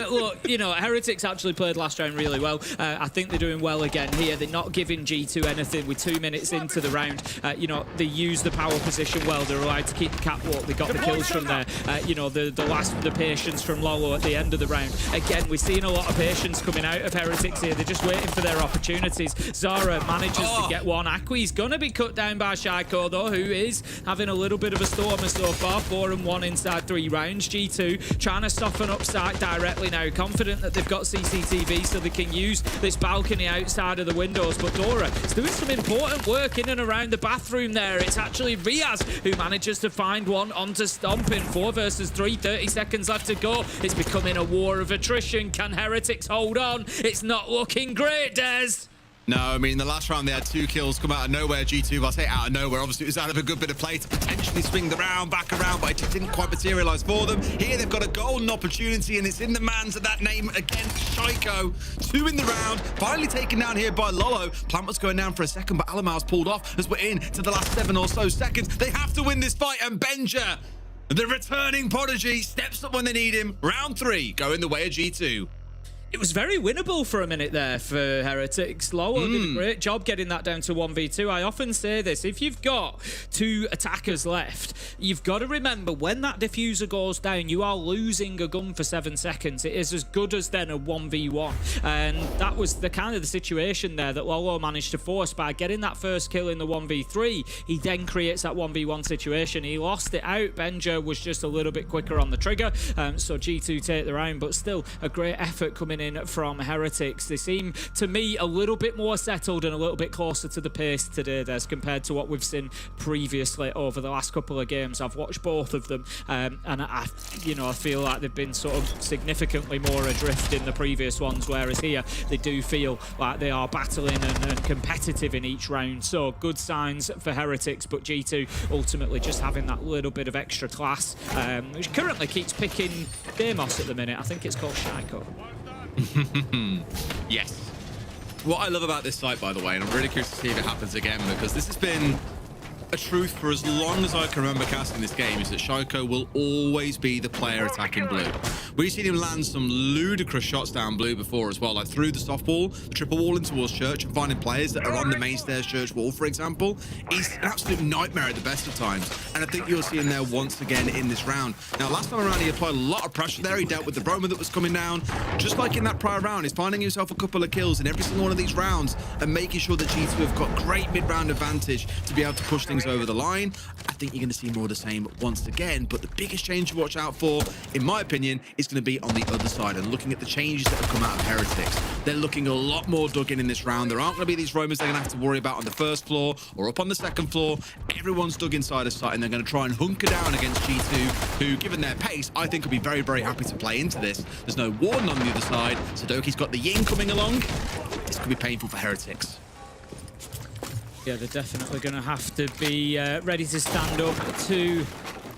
Look, you know, Heretics actually played last round really well. I think they're doing well again here. They're not giving G2 anything with 2 minutes into the round. You know, they use the power position well. They're allowed to keep the catwalk. They got the kills from there. You know, the patience from Lolo at the end of the round. Again, we're seeing a lot of patience coming out of Heretics here. They're just waiting for their opportunities. Zara manages to get one. Aki's gonna be cut down by Shaiko though, who is having a little bit of a stormer so far. 4 and 1 inside 3 rounds. G2 trying to soften up site directly now, confident that they've got CCTV so they can use this balcony outside of the windows. But Dora is doing some important work in and around the bathroom there. It's actually Riaz who manages to find one onto Stomping. 4 versus 3, 30 seconds left to go. It's becoming a war of attrition. Can Heretics hold on? It's not looking great, Des. No, I mean, the last round they had 2 kills come out of nowhere, G2. I say out of nowhere, obviously it was out of a good bit of play to potentially swing the round back around, but it just didn't quite materialise for them. Here they've got a golden opportunity, and it's in the man's of that name again, Shaiko. 2 in the round, finally taken down here by Lolo. Plant was going down for a second, but Alamar's pulled off as we're in to the last 7 or so seconds. They have to win this fight, and Benja, the returning prodigy, steps up when they need him. Round 3, going the way of G2. It was very winnable for a minute there for Heretics. Lolo did a great job getting that down to 1v2. I often say this, if you've got 2 attackers left, you've got to remember when that diffuser goes down, you are losing a gun for 7 seconds. It is as good as then a 1v1. And that was the kind of the situation there that Lolo managed to force by getting that first kill in the 1v3. He then creates that 1v1 situation. He lost it out. Benja was just a little bit quicker on the trigger. So G2 take the round, but still a great effort coming in from Heretics. They seem to me a little bit more settled and a little bit closer to the pace today as compared to what we've seen previously over the last couple of games. I've watched both of them and I feel like they've been sort of significantly more adrift in the previous ones, whereas here they do feel like they are battling and competitive in each round. So good signs for Heretics, but G2 ultimately just having that little bit of extra class, which currently keeps picking Demos at the minute. I think it's called Shaiko. Yes. What I love about this site, by the way, and I'm really curious to see if it happens again, because this has been a truth for as long as I can remember casting this game, is that Shaiko will always be the player attacking blue. We've seen him land some ludicrous shots down blue before as well, like through the softball, the triple wall in towards Church, and finding players that are on the main stairs Church wall, for example. He's an absolute nightmare at the best of times, and I think you'll see him there once again in this round. Now, last time around, he applied a lot of pressure there. He dealt with the Roma that was coming down. Just like in that prior round, he's finding himself a couple of kills in every single one of these rounds and making sure that G2 have got great mid-round advantage to be able to push things things over the line. I think you're going to see more of the same once again, but the biggest change to watch out for, in my opinion, is going to be on the other side. And looking at the changes that have come out of Heretics, they're looking a lot more dug in this round. There aren't going to be these roamers they're going to have to worry about on the first floor or up on the second floor. Everyone's dug inside a site, and they're going to try and hunker down against G2, who, given their pace, I think will be very, very happy to play into this. There's no Warden on the other side. Sadoki's got the Yin coming along. This could be painful for Heretics. Yeah, they're definitely going to have to be ready to stand up to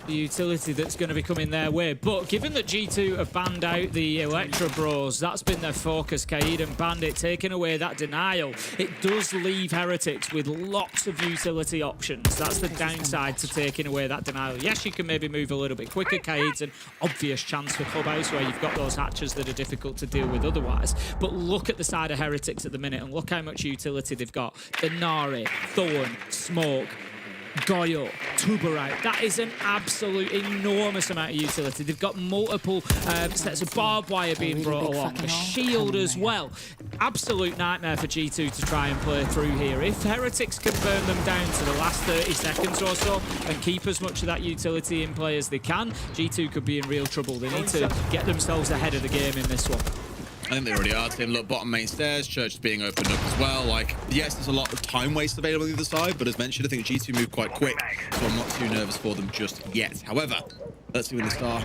the utility that's going to be coming their way. But given that G2 have banned out the Electro Bros, that's been their focus, Kaid and Bandit, taking away that denial. It does leave Heretics with lots of utility options. That's the downside to taking away that denial. Yes, you can maybe move a little bit quicker, Kaid's an obvious chance for Clubhouse where you've got those hatches that are difficult to deal with otherwise. But look at the side of Heretics at the minute and look how much utility they've got. Inari, Thorn, Smoke, Goyo, Tuberite. That is an absolute enormous amount of utility. They've got multiple sets of barbed wire being brought along. The shield as well. Absolute nightmare for G2 to try and play through here. If Heretics can burn them down to the last 30 seconds or so and keep as much of that utility in play as they can, G2 could be in real trouble. They need to get themselves ahead of the game in this one. I think they already are, Tim. Look, bottom main stairs, church is being opened up as well. Like, yes, there's a lot of time waste available on the other side, but as mentioned, I think G2 move quite quick, so I'm not too nervous for them just yet. However, let's see when they start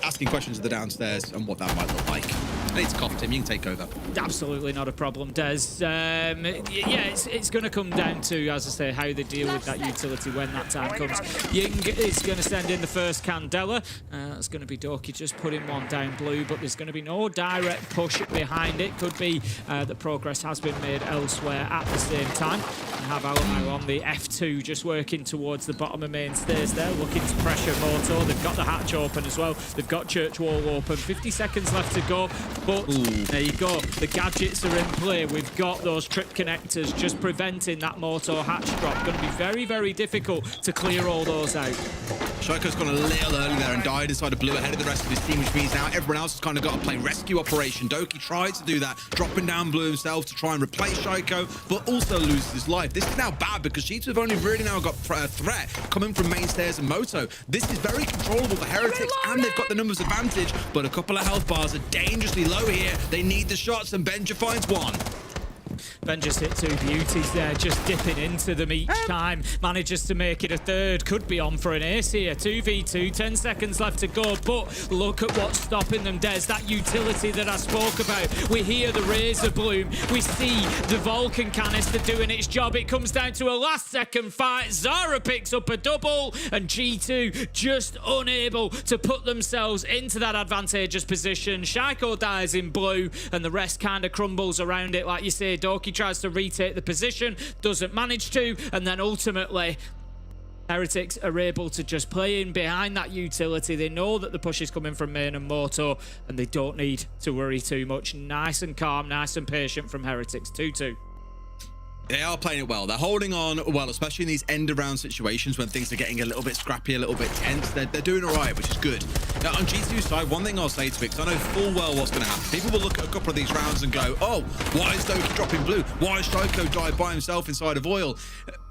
asking questions of the downstairs and what that might look like. I need to cough, Tim. You can take over. Absolutely not a problem, Des. Yeah, it's going to come down to, as I say, how they deal with that utility when that time comes. Ying is going to send in the first Candela. That's going to be Doki just putting one down blue, but there's going to be no direct push behind it. Could be that progress has been made elsewhere at the same time. And have Alamau on the F2 just working towards the bottom of main stairs there, looking to pressure Moto. They've got the hatch open as well. They've got church wall open. 50 seconds left to go. But there you go. The gadgets are in play. We've got those trip connectors just preventing that Moto hatch drop. Going to be very, very difficult to clear all those out. Shoiko's gone a little early there and died inside of blue ahead of the rest of his team, which means now everyone else has kind of got to play rescue operation. Doki tried to do that, dropping down blue himself to try and replace Shoiko, but also loses his life. This is now bad because G2 have only really now got a threat coming from main stairs and Moto. This is very controllable for Heretics, and they've got the numbers advantage, but a couple of health bars are dangerously low here. They need the shots, and Benja finds one. Ben just hit two beauties there, just dipping into them each time. Manages to make it a third. Could be on for an ace here. 2v2, 10 seconds left to go. But look at what's stopping them, Des. That utility that I spoke about. We hear the Razor Bloom. We see the Vulcan canister doing its job. It comes down to a last second fight. Zara picks up a double, and G2 just unable to put themselves into that advantageous position. Shaiko dies in blue, and the rest kind of crumbles around it. Like you say, Doki tries to retake the position, doesn't manage to, and then ultimately Heretics are able to just play in behind that utility. They know that the push is coming from main and Moto, and they don't need to worry too much. Nice and calm, nice and patient from Heretics. 2-2. They are playing it well. They're holding on well, especially in these end-of-round situations when things are getting a little bit scrappy, a little bit tense. They're doing all right, which is good. Now, on G2's side, one thing I'll say to it, because I know full well what's going to happen. People will look at a couple of these rounds and go, oh, why is Doki dropping blue? Why is Shoiko died by himself inside of oil?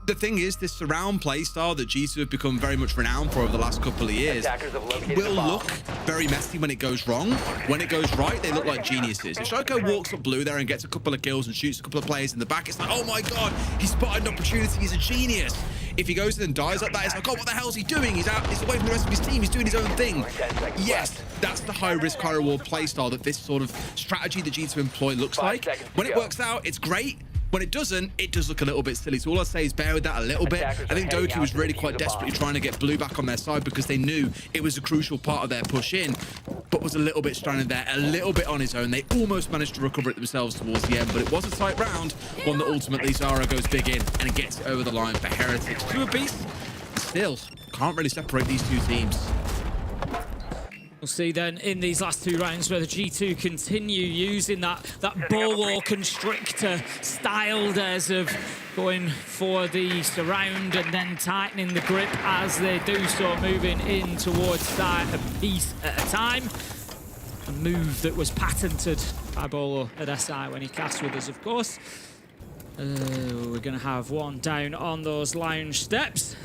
The thing is, this surround play style that G2 have become very much renowned for over the last couple of years, it will look very messy when it goes wrong. When it goes right, they look like geniuses. If Shoiko walks up blue there and gets a couple of kills and shoots a couple of players in the back, it's like, oh my god, he spotted an opportunity, he's a genius. If he goes in and dies like that, it's like, oh, what the hell is he doing? He's out, he's away from the rest of his team, he's doing his own thing. Yes, that's the high risk, high reward play style that this sort of strategy that G2 employ looks like. When it works out, it's great. When it doesn't, it does look a little bit silly. So all I'd say is bear with that a little bit. I think Doki was really quite desperately trying to get blue back on their side because they knew it was a crucial part of their push in, but was a little bit stranded there, a little bit on his own. They almost managed to recover it themselves towards the end, but it was a tight round, one that ultimately Zara goes big in and gets it over the line for Heretics. To a beast, still can't really separate these two teams. We'll see then in these last two rounds whether G2 continue using that Bolo Constrictor style, Des, of going for the surround and then tightening the grip as they do so, moving in towards side a piece at a time. A move that was patented by Bolo at SI when he cast with us, of course. We're going to have one down on those lounge steps.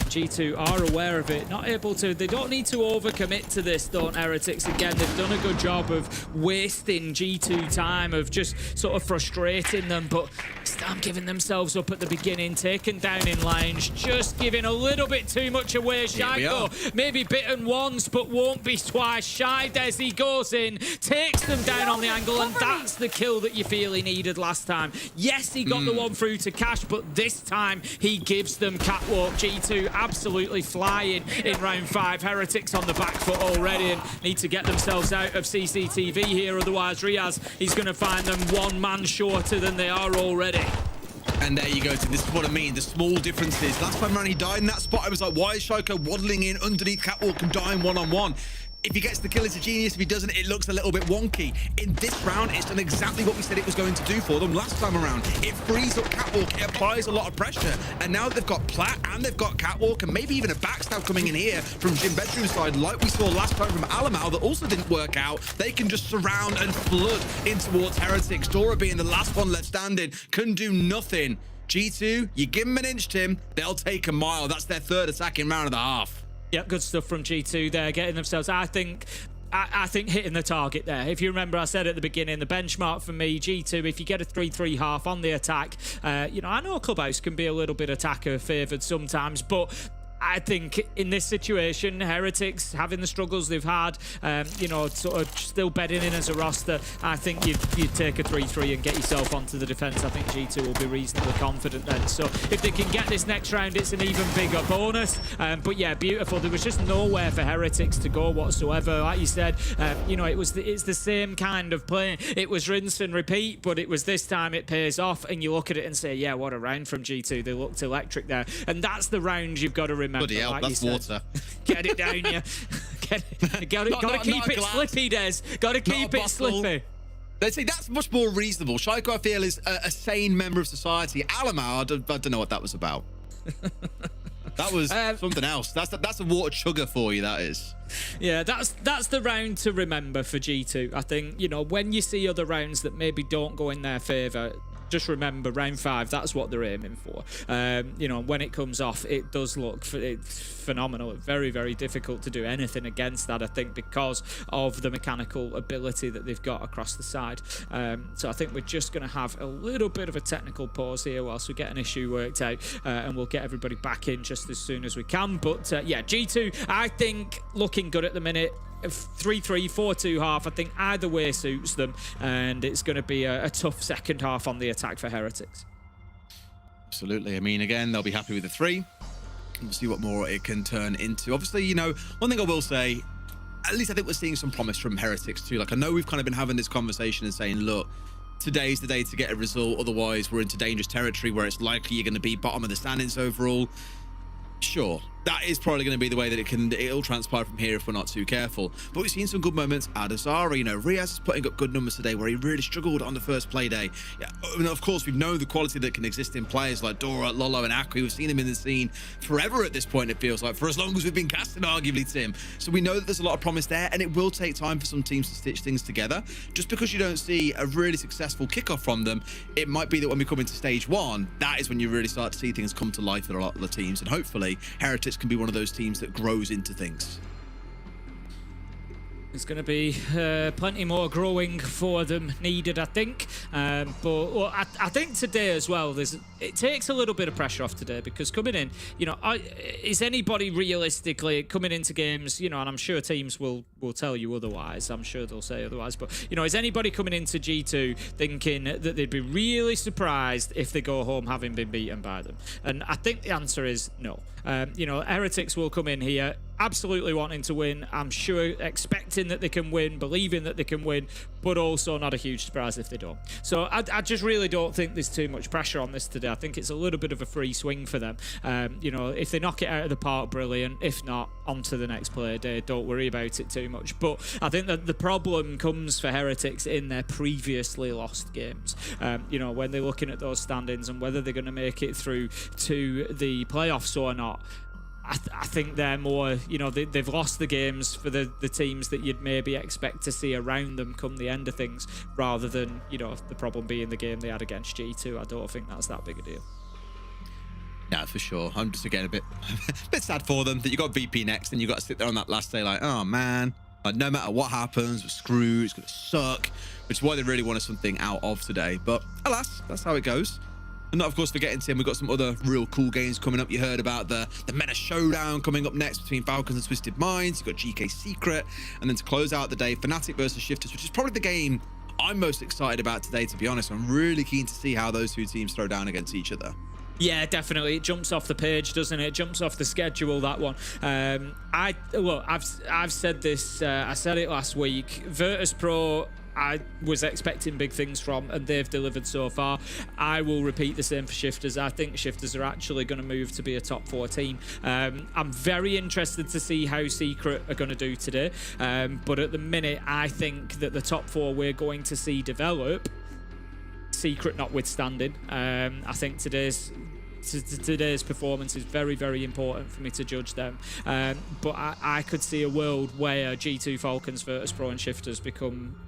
G2 are aware of it, not able to. They don't need to overcommit to this, don't Heretics? Again, they've done a good job of wasting G2 time, of just sort of frustrating them, but Stam giving themselves up at the beginning, taken down in lounge, just giving a little bit too much away. Shaiko maybe bitten once, but won't be twice. Shy Desi goes in, takes them down on the angle, and that's the kill that you feel he needed last time. Yes, he got the one through to Cash, but this time he gives them catwalk. G2 absolutely flying in round 5. Heretics on the back foot already and need to get themselves out of CCTV here. Otherwise, Riaz, he's going to find them one man shorter than they are already. And there you go, Tim. This is what I mean, the small differences. Last time around he died in that spot, I was like, why is Shaiko waddling in underneath catwalk and dying one-on-one? If he gets the kill, it's a genius. If he doesn't, it looks a little bit wonky. In this round, it's done exactly what we said it was going to do for them last time around. It frees up catwalk, it applies a lot of pressure. And now they've got Plat and they've got catwalk and maybe even a backstab coming in here from Jim Bedroom's side, like we saw last time from Alamau that also didn't work out. They can just surround and flood in towards Heretics. Dora being the last one left standing, can do nothing. G2, you give them an inch, Tim, they'll take a mile. That's their third attacking round of the half. Yep, good stuff from G2 there, getting themselves, I think hitting the target there. If you remember, I said at the beginning, the benchmark for me, G2, if you get a 3-3 half on the attack, you know, I know Clubhouse can be a little bit attacker favoured sometimes, but I think in this situation, Heretics having the struggles they've had, you know, sort of still bedding in as a roster, I think you'd take a 3-3 and get yourself onto the defence. I think G2 will be reasonably confident then. So if they can get this next round, it's an even bigger bonus. But yeah, beautiful. There was just nowhere for Heretics to go whatsoever. Like you said, you know, it's the same kind of play. It was rinse and repeat, but it was this time it pays off, and you look at it and say, yeah, what a round from G2. They looked electric there. And that's the round you've got to remember. Bloody hell, like that's water. Get it down, yeah. Got to keep it slippy, Des. Got to keep it slippy. They say that's much more reasonable. Shaiko, I feel, is a sane member of society. Alamau, I don't know what that was about. That was something else. That's a water chugger for you, that is. Yeah, that's the round to remember for G2. I think, you know, when you see other rounds that maybe don't go in their favour, just remember round 5, that's what they're aiming for. You know, when it comes off, it does look phenomenal. Very, very difficult to do anything against that, I think, because of the mechanical ability that they've got across the side. So I think we're just going to have a little bit of a technical pause here whilst we get an issue worked out, and we'll get everybody back in just as soon as we can. But yeah, G2, I think, looking good at the minute. 3-3, 4-2 half, I think either way suits them, and it's going to be a tough second half on the attack for Heretics. Absolutely. I mean, again, they'll be happy with the 3. We'll see what more it can turn into. Obviously, you know, one thing I will say, at least I think we're seeing some promise from Heretics too. Like, I know we've kind of been having this conversation and saying, look, today's the day to get a result, otherwise we're into dangerous territory where it's likely you're going to be bottom of the standings overall. Sure, that is probably going to be the way that it'll transpire from here if we're not too careful. But we've seen some good moments out of Zara. You know, Riaz is putting up good numbers today where he really struggled on the first play day. Yeah, and of course, we've known the quality that can exist in players like Dora, Lolo, and Akri. We've seen them in the scene forever at this point, it feels like, for as long as we've been casting, arguably, Tim. So we know that there's a lot of promise there, and it will take time for some teams to stitch things together. Just because you don't see a really successful kickoff from them, it might be that when we come into stage 1, that is when you really start to see things come to life for a lot of the teams. And hopefully, Heretics can be one of those teams that grows into things. There's going to be plenty more growing for them needed, I think. But well, I think today as well, it takes a little bit of pressure off today, because coming in, you know, is anybody realistically coming into games, you know, and I'm sure teams will tell you otherwise. I'm sure they'll say otherwise. But, you know, is anybody coming into G2 thinking that they'd be really surprised if they go home having been beaten by them? And I think the answer is no. You know, Heretics will come in here absolutely wanting to win. I'm sure expecting that they can win, believing that they can win, but also not a huge surprise if they don't. So I just really don't think there's too much pressure on this today. I think it's a little bit of a free swing for them. You know, if they knock it out of the park, brilliant. If not, on to the next play day. Don't worry about it too much. But I think that the problem comes for Heretics in their previously lost games. You know, when they're looking at those standings and whether they're going to make it through to the playoffs or not. I think they're more, you know, they've lost the games for the teams that you'd maybe expect to see around them come the end of things, rather than, you know, the problem being the game they had against G2. I don't think that's that big a deal. Yeah, for sure. I'm just again a bit sad for them that you got VP next and you got to sit there on that last day like, oh man, like no matter what happens, we're screwed, it's gonna suck, which is why they really wanted something out of today. But alas, that's how it goes. And not, of course, forgetting, Tim, we've got some other real cool games coming up. You heard about the Meta Showdown coming up next between Falcons and Twisted Minds. You've got GK Secret. And then to close out the day, Fnatic versus Shifters, which is probably the game I'm most excited about today, to be honest. I'm really keen to see how those two teams throw down against each other. Yeah, definitely. It jumps off the page, doesn't it? It jumps off the schedule, that one. I've said this, I said it last week. Virtus Pro, I was expecting big things from, and they've delivered so far. I will repeat the same for Shifters. I think Shifters are actually going to move to be a top 4 team. I'm very interested to see how Secret are going to do today. But at the minute, I think that the top 4 we're going to see develop, Secret notwithstanding, I think today's performance is very, very important for me to judge them. But I could see a world where G2, Falcons, Virtus Pro and Shifters become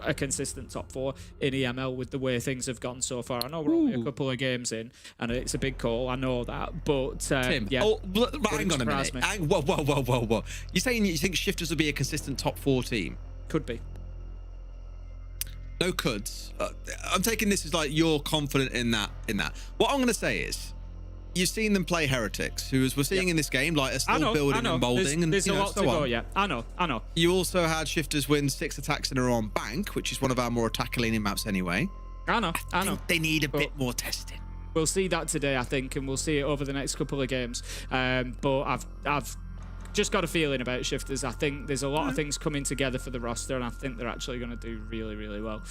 a consistent top 4 in EML with the way things have gone so far. I know we're only a couple of games in and it's a big call, I know that, but Tim, yeah. Hang on a minute. Whoa. You're saying you think Shifters will be a consistent top 4 team? Could be. No coulds. I'm taking this as like you're confident in that. What I'm going to say is, you've seen them play Heretics, who, as we're seeing in this game, like are still building and molding. There's a lot to go. Yeah, I know. You also had Shifters win 6 attacks in a row on Bank, which is one of our more attack-leaning maps anyway. I know. They need a bit more testing. We'll see that today, I think, and we'll see it over the next couple of games. But I've just got a feeling about Shifters. I think there's a lot of things coming together for the roster, and I think they're actually going to do really, really well.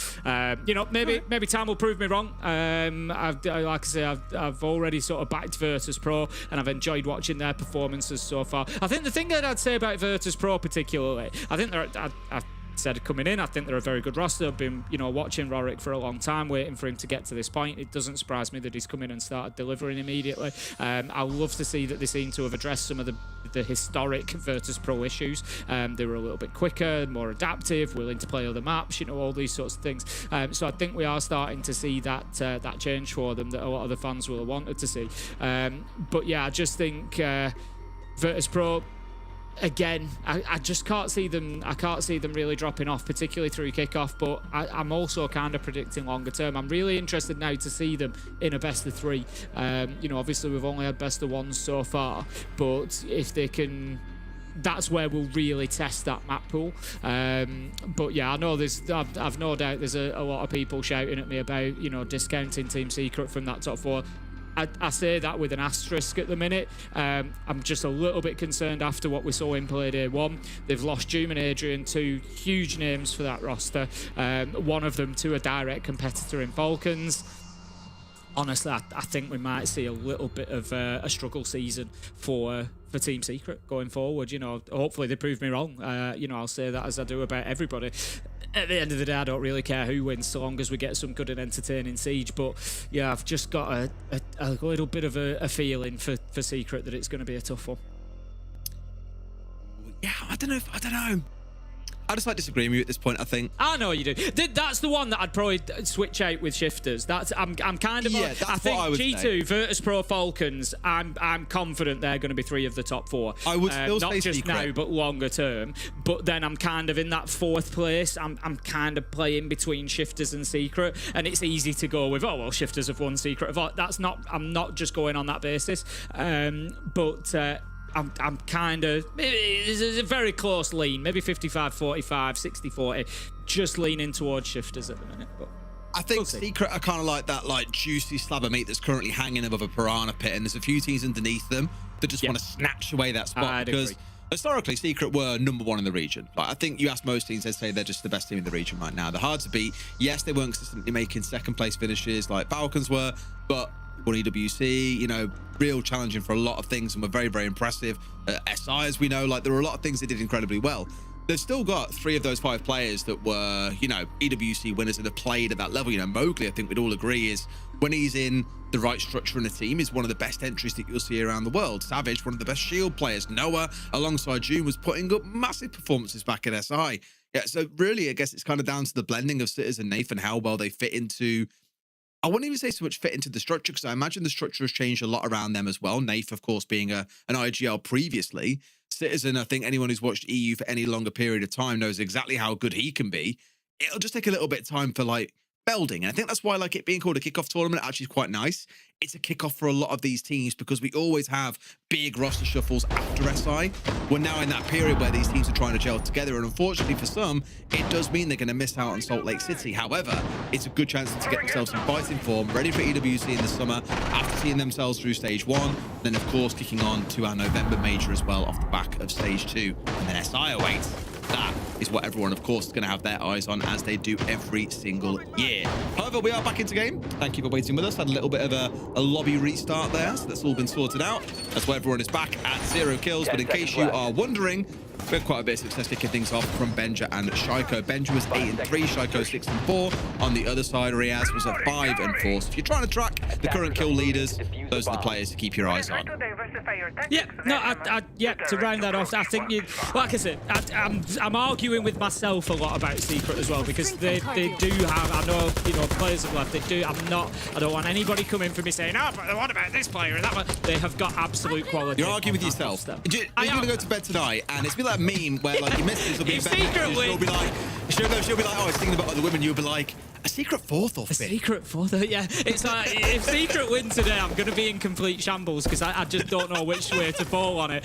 You know, maybe time will prove me wrong. Like I say, I've already sort of backed Virtus Pro, and I've enjoyed watching their performances so far. I think the thing that I'd say about Virtus Pro particularly, I think I've said coming in, I think they're a very good roster. I've been, you know, watching Rorik for a long time, waiting for him to get to this point. It doesn't surprise me that he's come in and started delivering immediately. I love to see that they seem to have addressed some of the historic Virtus Pro issues. They were a little bit quicker, more adaptive, willing to play other maps, you know, all these sorts of things. So I think we are starting to see that change for them that a lot of the fans will have wanted to see. But yeah, I just think Virtus Pro, again, I just can't see them. I can't see them really dropping off, particularly through Kickoff. But I'm also kind of predicting longer term. I'm really interested now to see them in a best of 3. You know, obviously we've only had best of 1s so far, but if they can, that's where we'll really test that map pool. But yeah, I know I've no doubt there's a lot of people shouting at me about, you know, discounting Team Secret from that top 4. I say that with an asterisk at the minute. I'm just a little bit concerned after what we saw in play day 1. They've lost Doom and Adrian, 2 huge names for that roster. One of them to a direct competitor in Falcons. Honestly, I think we might see a little bit of a struggle season for Team Secret going forward. You know, hopefully they prove me wrong. You know, I'll say that as I do about everybody. At the end of the day, I don't really care who wins so long as we get some good and entertaining Siege. But yeah, I've just got a little bit of a feeling for Secret that it's going to be a tough one. Yeah, I don't know. I just like disagreeing with you at this point, I think. I know you do. That's the one that I'd probably switch out with Shifters. I'm kind of... Yeah, that's I think what I would G2, say. Virtus Pro, Falcons, I'm confident they're going to be 3 of the top 4. I would still not say just Secret. now, but longer term. But then I'm kind of in that 4th place. I'm kind of playing between Shifters and Secret, and it's easy to go with, oh, well, Shifters have won, Secret have... That's not... I'm not just going on that basis. I'm kind of... It's a very close lean. Maybe 55-45, 60-40. Just leaning towards Shifters at the minute. But I think Secret are kind of like that juicy slab of meat that's currently hanging above a piranha pit, and there's a few teams underneath them that just want to snatch away that spot. I'd because agree. Historically, Secret were number 1 in the region. Like, I think you ask most teams, they'd say they're just the best team in the region right now. They're hard to beat. Yes, they weren't consistently making 2nd place finishes like Falcons were, but won EWC, you know, real challenging for a lot of things, and were very, very impressive. SI, as we know, like there were a lot of things they did incredibly well. they've still got 3 of those 5 players that were, you know, EWC winners that have played at that level. You know, Mowgli, I think we'd all agree, is when he's in the right structure in a team, is one of the best entries that you'll see around the world. Savage, one of the best Shield players. Noah, alongside June, was putting up massive performances back at SI. Yeah, so really, I guess it's kind of down to the blending of Sitters and Nath and how well they fit into, I wouldn't even say so much fit into the structure, because I imagine the structure has changed a lot around them as well. Nath, of course, being an IGL previously. Citizen, I think anyone who's watched EU for any longer period of time knows exactly how good he can be. It'll just take a little bit of time for like melding, and I think that's why like it being called a kickoff tournament actually is quite nice. It's a kickoff for a lot of these teams because we always have big roster shuffles after SI. We're now in that period where these teams are trying to gel together, and unfortunately for some, it does mean they're going to miss out on Salt Lake City. However, it's a good chance to get themselves in fighting form, ready for EWC in the summer after seeing themselves through stage 1, then of course kicking on to our November major as well off the back of stage 2, and then SI awaits. That is what everyone, of course, is going to have their eyes on, as they do every single year. However, we are back into game. Thank you for waiting with us. Had a little bit of a lobby restart there, so that's all been sorted out. That's why everyone is back at 0 kills. But in case you are wondering, we had quite a bit of success kicking things off from Benja and Shaiko. Benja was 8 and 3, Shaiko 6 and 4. On the other side, Riaz was at 5 and 4. So if you're trying to track the current kill leaders, those are the players to keep your eyes on. Yeah, no, yeah, to round that off, I think you, like I said, I'm arguing with myself a lot about Secret as well, because they do have, I know, you know, players have left, they do, I don't want anybody coming for me saying, oh, but what about this player and that one? They have got absolute quality. You're arguing with yourself. Are you going to go to bed tonight, and it's be like a meme where like your missus will be in bed, she'll be like, oh, I was thinking about other women, you'll be like, a secret fourth or fifth. A secret fourth, yeah. It's like, if Secret wins today, I'm going to be in complete shambles, because I just don't know which way to fall on it.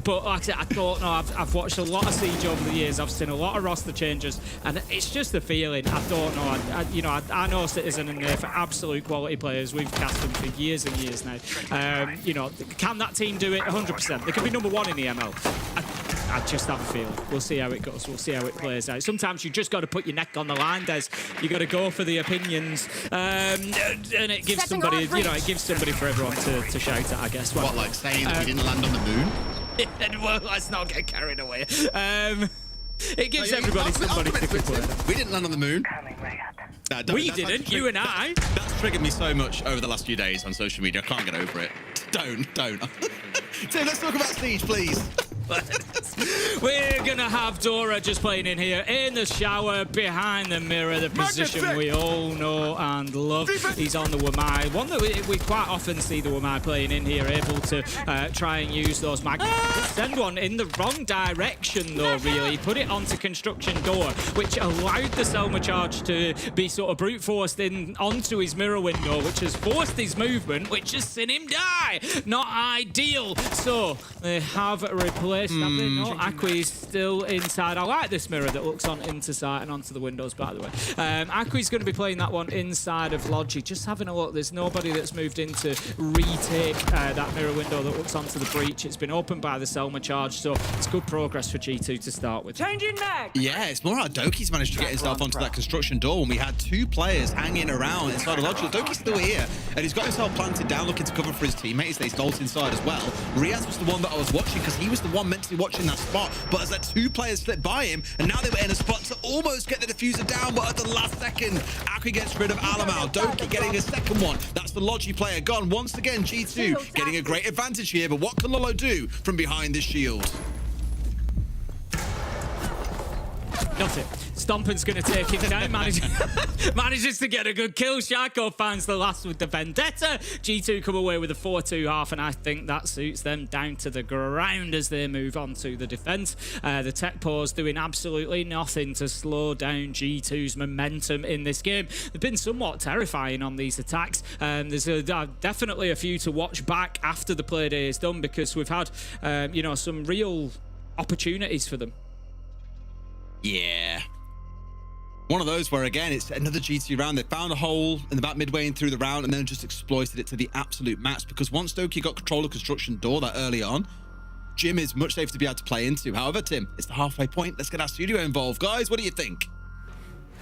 But like I said, I don't know. I've watched a lot of Siege over the years. I've seen a lot of roster changes, and it's just a feeling. I don't know. I know Citizen and Nath are absolute quality players. We've cast them for years and years now. You know, can that team do it? 100%. They could be number 1 in EML. I just have a feeling. We'll see how it goes. We'll see how it plays out. Sometimes you just got to put your neck on the line, Des. You got to go for the opinions, and it gives somebody, you know, it gives somebody for everyone to shout at, I guess. What, like saying that we didn't land on the moon? Well, let's not get carried away. It gives everybody somebody to complain. We didn't land on the moon. We didn't, you and I. That's triggered me so much over the last few days on social media. I can't get over it. Don't. Tim, let's talk about Siege, please. We're gonna have Dora just playing in here in the shower, behind the mirror, the position we all know and love. He's on the Wamai, one that we quite often see the Wamai playing in here, able to try and use those mag. Send one in the wrong direction though, really. Put it onto construction door, which allowed the Selma charge to be sort of brute forced in onto his mirror window, which has forced his movement, which has seen him die. Not ideal. So they have replaced. Have they not? Aki's still inside. I like this mirror that looks on into sight and onto the windows, by the way. Aki's going to be playing that one inside of Logi. Just having a look, there's nobody that's moved in to retake that mirror window that looks onto the breach. It's been opened by the Selma charge, so it's good progress for G2 to start with. Changing neck! Yeah, it's more how Doki's managed to get himself onto that construction door when we had 2 players hanging around inside of Logi. Doki's still here, and he's got himself planted down looking to cover for his teammates. They stole inside as well. Riaz was the one that I was watching, because he was the one meant to be watching that spot, but as that 2 players slipped by him, and now they were in a spot to almost get the diffuser down, but at the last second, Aki gets rid of Alamal. Doki getting a second one. That's the Logi player gone. Once again, G2 getting a great advantage here, but what can Lolo do from behind this shield? Nothing. Stompin's going to take him down. Manages to get a good kill. Shaiko finds the last with the Vendetta. G2 come away with a 4-2 half, and I think that suits them down to the ground as they move on to the defense. The tech pause doing absolutely nothing to slow down G2's momentum in this game. They've been somewhat terrifying on these attacks. There's definitely a few to watch back after the play day is done, because we've had you know, some real opportunities for them. Yeah. One of those where, again, it's another G2 round. They found a hole in about midway in through the round and then just exploited it to the absolute max, because once Doki got control of construction door that early on, Jim is much safer to be able to play into. However, Tim, it's the halfway point. Let's get our studio involved. Guys, what do you think?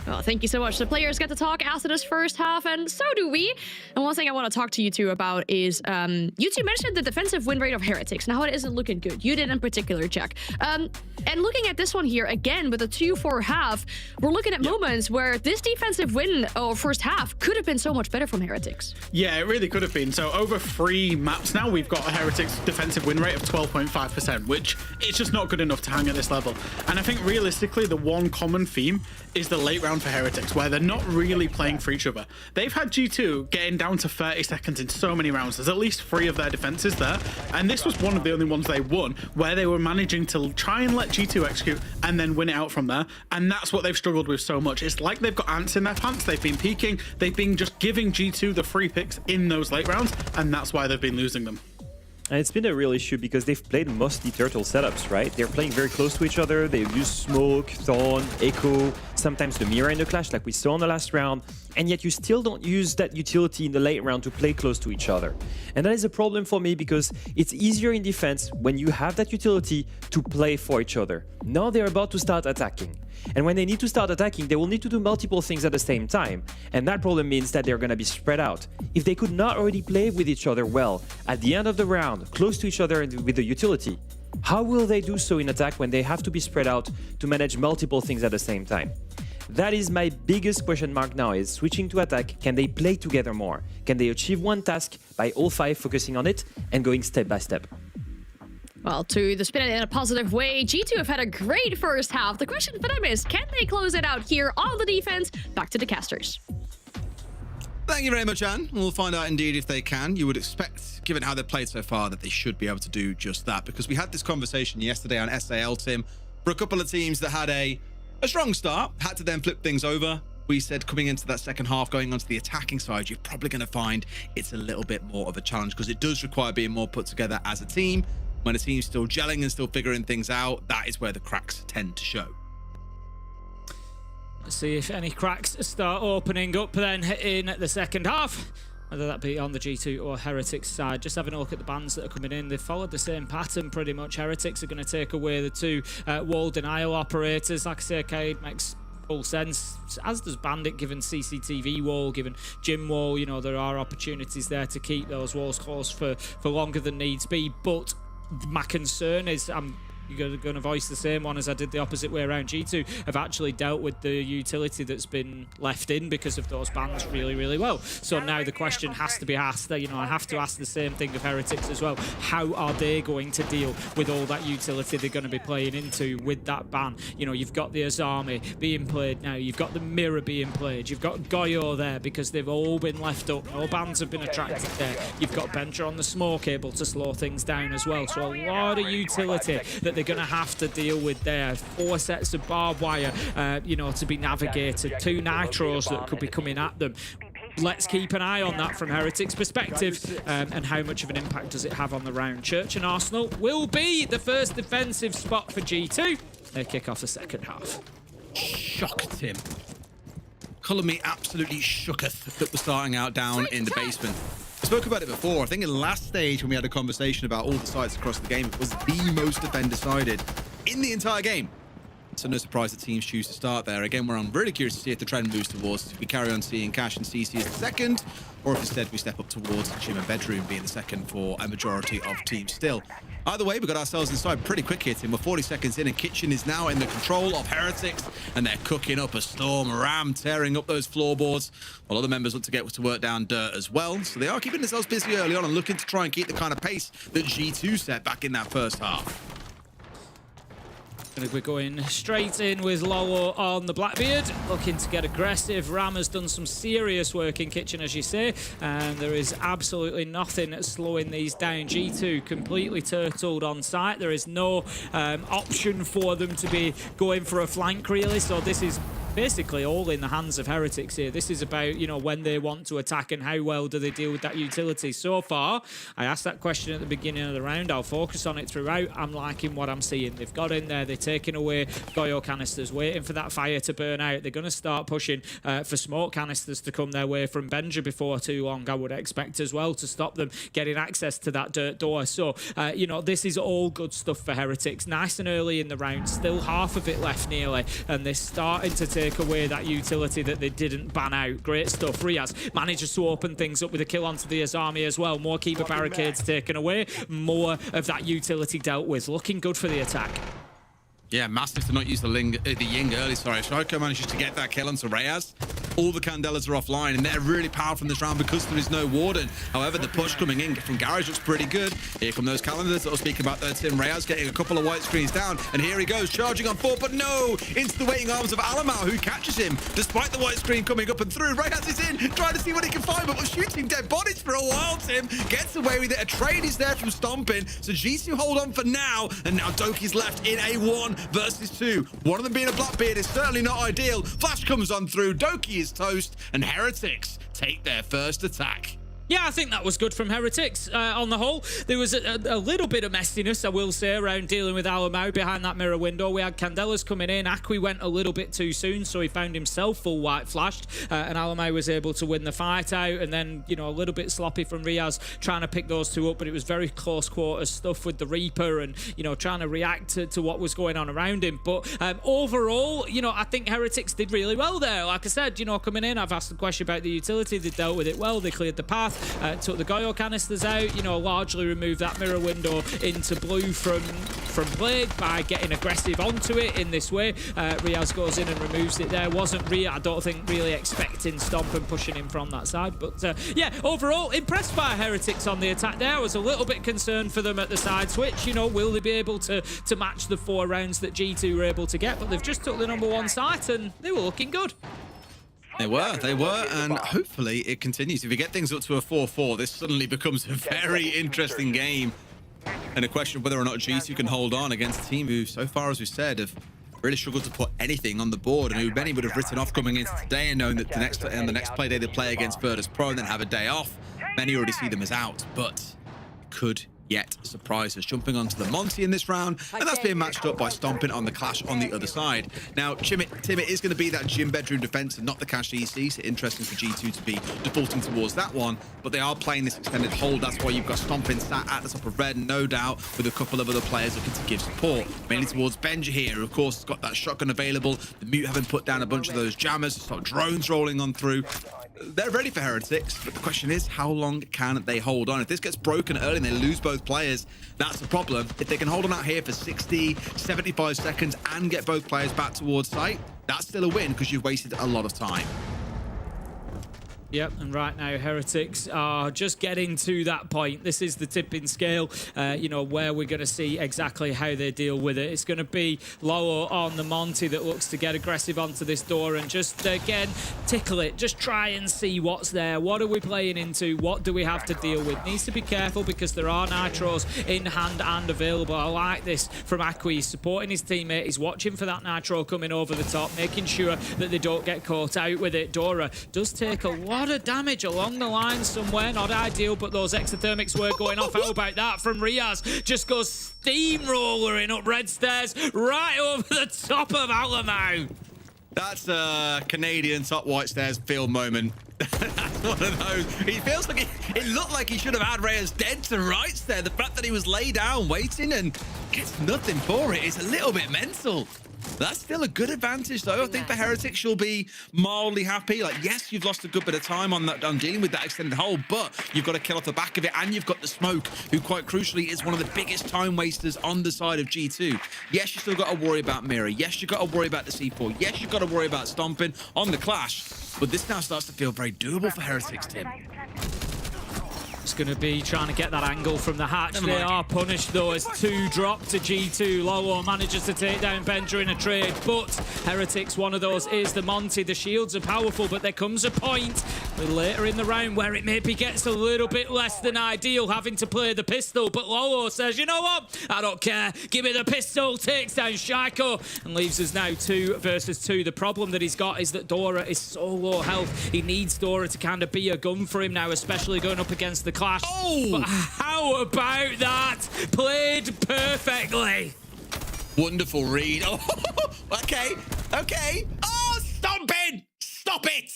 Well, thank you so much. The players get to talk after this first half, and so do we. And one thing I want to talk to you two about is, you two mentioned the defensive win rate of Heretics and how it isn't looking good. You did in particular, Jack. And looking at this one here, again, with a 2-4 half, we're looking at moments where this defensive win or first half could have been so much better from Heretics. Yeah, it really could have been. So over 3 maps now, we've got a Heretics defensive win rate of 12.5%, which is just not good enough to hang at this level. And I think realistically, the one common theme is the late round for Heretics, where they're not really playing for each other. They've had G2 getting down to 30 seconds in so many rounds. There's at least 3 of their defenses there. And this was one of the only ones they won, where they were managing to try and let G2 execute and then win it out from there. And that's what they've struggled with so much. It's like they've got ants in their pants. They've been peaking. They've been just giving G2 the free picks in those late rounds. And that's why they've been losing them. And it's been a real issue because they've played mostly turtle setups, right? They're playing very close to each other. They've used smoke, thorn, echo, sometimes the mirror in the clash like we saw in the last round. And yet you still don't use that utility in the late round to play close to each other. And that is a problem for me because it's easier in defense when you have that utility to play for each other. Now they're about to start attacking. And when they need to start attacking, they will need to do multiple things at the same time. And that problem means that they're going to be spread out. If they could not already play with each other well at the end of the round, close to each other with the utility, how will they do so in attack when they have to be spread out to manage multiple things at the same time? That is my biggest question mark now, is switching to attack. Can they play together more? Can they achieve one task by all 5 focusing on it and going step by step? Well, to spin it in a positive way, G2 have had a great first half. The question for them is, can they close it out here on the defense? Back to the casters. Thank you very much, Anne. We'll find out indeed if they can. You would expect, given how they've played so far, that they should be able to do just that, because we had this conversation yesterday on SAL, Tim, for a couple of teams that had a strong start, had to then flip things over. We said coming into that second half, going onto the attacking side, you're probably going to find it's a little bit more of a challenge because it does require being more put together as a team. When a team's still gelling and still figuring things out, that is where the cracks tend to show. Let's see if any cracks start opening up then in the second half, whether that be on the G2 or Heretics side. Just having a look at the bans that are coming in, they've followed the same pattern pretty much. Heretics are going to take away the 2 wall denial operators. Like I say, Arcade makes full sense, as does Bandit, given CCTV wall, given gym wall. You know, there are opportunities there to keep those walls closed for longer than needs be. But my concern is you're going to voice the same one as I did the opposite way around. G2 have actually dealt with the utility that's been left in because of those bans really, really well. So now the question has to be asked, you know, I have to ask the same thing of Heretics as well. How are they going to deal with all that utility they're going to be playing into with that ban? You know, you've got the Azami being played now, you've got the Mirror being played, you've got Goyo there because they've all been left up, no bans have been attracted there. You've got Bencher on the smoke able to slow things down as well. So a lot of utility that they're going to have to deal with there. 4 sets of barbed wire, you know, to be navigated. 2 nitros that could be coming at them. Let's keep an eye on that from Heretics' perspective, and how much of an impact does it have on the round. Church and Arsenal will be the first defensive spot for G2. They kick off the second half. Shocked him. Colour me absolutely shooketh that we're starting out down in the basement. I spoke about it before. I think in the last stage when we had a conversation about all the sites across the game, it was the most defender-sided in the entire game. So no surprise that teams choose to start there. Again, I'm really curious to see if the trend moves towards, if we carry on seeing Cash and CC as the second, or if instead we step up towards Gym and Bedroom being the second for a majority of teams still. Either way, we got ourselves inside pretty quick here, Tim. We're 40 seconds in, and Kitchen is now in the control of Heretics, and they're cooking up a storm. Ram tearing up those floorboards, while other members look to get to work down dirt as well. So they are keeping themselves busy early on and looking to try and keep the kind of pace that G2 set back in that first half. We're going straight in with Lolo on the Blackbeard, looking to get aggressive. Ram has done some serious work in Kitchen, as you say, and there is absolutely nothing slowing these down. G2 completely turtled on site. There is no option for them to be going for a flank, really, so this is basically all in the hands of Heretics here. This is about, you know, when they want to attack and how well do they deal with that utility. So far, I asked that question at the beginning of the round. I'll focus on it throughout. I'm liking what I'm seeing. They've got in there. They're taking away Goyo canisters, waiting for that fire to burn out. They're going to start pushing for smoke canisters to come their way from Benja before too long, I would expect as well, to stop them getting access to that dirt door. So, you know, this is all good stuff for Heretics. Nice and early in the round. Still half of it left nearly, and they're starting to take take away that utility that they didn't ban out. Great stuff. Riaz manages to open things up with a kill onto the Azami as well. More keeper barricades taken away. More of that utility dealt with. Looking good for the attack. Yeah, massive to not use the Ying early. Sorry, Shiko manages to get that kill onto Reyes. All the Candelas are offline, and they're really powerful in this round because there is no Warden. However, the push coming in from Garage looks pretty good. Here come those calendars that will speak about their Tim Reyes getting a couple of white screens down, and here he goes, charging on 4, but no! Into the waiting arms of Alamau, who catches him, despite the white screen coming up and through. Reyes is in, trying to see what he can find, but was shooting dead bodies for a while, Tim. Gets away with it. A trade is there from Stomping, so G2 hold on for now, and now Doki's left in a 1 versus 2. One of them being a Blackbeard is certainly not ideal. Flash comes on through, Doki is toast, and Heretics take their first attack. Yeah, I think that was good from Heretics. On the whole, there was a little bit of messiness, I will say, around dealing with Alamau behind that mirror window. We had Candelas coming in. Akwi went a little bit too soon, so he found himself full white flashed, and Alamau was able to win the fight out. And then, you know, a little bit sloppy from Riaz trying to pick those two up, but it was very close quarters stuff with the Reaper and, you know, trying to react to what was going on around him. But overall, you know, I think Heretics did really well there. Like I said, you know, coming in, I've asked the question about the utility. They dealt with it well. They cleared the path. Took the Goyo canisters out, you know, largely removed that mirror window into blue from Blade by getting aggressive onto it in this way. Riaz goes in and removes it there. Wasn't I don't think really expecting Stomp and pushing him from that side. But yeah, overall, impressed by Heretics on the attack there. I was a little bit concerned for them at the side switch. You know, will they be able to match the 4 rounds that G2 were able to get? But they've just took the #1 site and they were looking good. They were, and hopefully it continues. If you get things up to a 4-4, this suddenly becomes a very interesting game. And a question of whether or not G2 can hold on against a team who, so far as we said, have really struggled to put anything on the board, and who many would have written off coming into today and knowing that the next play day they play against Virtus Pro and then have a day off. Many already see them as out, but could yet surprise us, jumping onto the Monty in this round, and that's being matched up by Stomping on the Clash on the other side. Now, Tim, it is going to be that gym bedroom defense and not the Cash EC, so interesting for G2 to be defaulting towards that one, but they are playing this extended hold. That's why you've got Stomping sat at the top of red, no doubt, with a couple of other players looking to give support, mainly towards Benja here, who of course has got that shotgun available, the Mute having put down a bunch of those jammers, stop drones rolling on through. They're ready for Heretics, but the question is, how long can they hold on? If this gets broken early and they lose both players, that's the problem. If they can hold on out here for 60, 75 seconds and get both players back towards site, that's still a win because you've wasted a lot of time. Yep, and right now Heretics are just getting to that point. This is the tipping scale, you know, where we're going to see exactly how they deal with it. It's going to be Lolo on the Monty that looks to get aggressive onto this door and just, again, tickle it. Just try and see what's there. What are we playing into? What do we have to deal with? Needs to be careful because there are nitros in hand and available. I like this from Akwi. He's supporting his teammate. He's watching for that nitro coming over the top, making sure that they don't get caught out with it. Dora does take a lot of damage along the line somewhere. Not ideal, but those exothermics were going off. How about that from Riaz? Just goes steamrolling up red stairs right over the top of Alamau. That's a Canadian top white stairs field moment. That's one of those. He feels like it looked like he should have had Reyes dead to rights there. The fact that he was laid down waiting and gets nothing for it is a little bit mental. That's still a good advantage, though. I think for Heretics, you'll be mildly happy. Like, yes, you've lost a good bit of time on dealing with that extended hold, but you've got to kill off the back of it, and you've got the Smoke, who quite crucially is one of the biggest time wasters on the side of G2. Yes, you still got to worry about Mirror. Yes, you've got to worry about the C4. Yes, you've got to worry about Stomping on the Clash. But this now starts to feel very doable for Heretics, Tim. It's going to be trying to get that angle from the hatch. They are punished, though, as 2 drop to G2. Lolo manages to take down Benja in a trade, but Heretics, one of those is the Monty. The shields are powerful, but there comes a point later in the round where it maybe gets a little bit less than ideal, having to play the pistol, but Lolo says, you know what? I don't care. Give me the pistol. Takes down Shiko and leaves us now 2 versus 2. The problem that he's got is that Dora is so low health. He needs Dora to kind of be a gun for him now, especially going up against the Clash. Oh! But how about that? Played perfectly. Wonderful read. Oh, okay. Oh, Stomping! Stop it!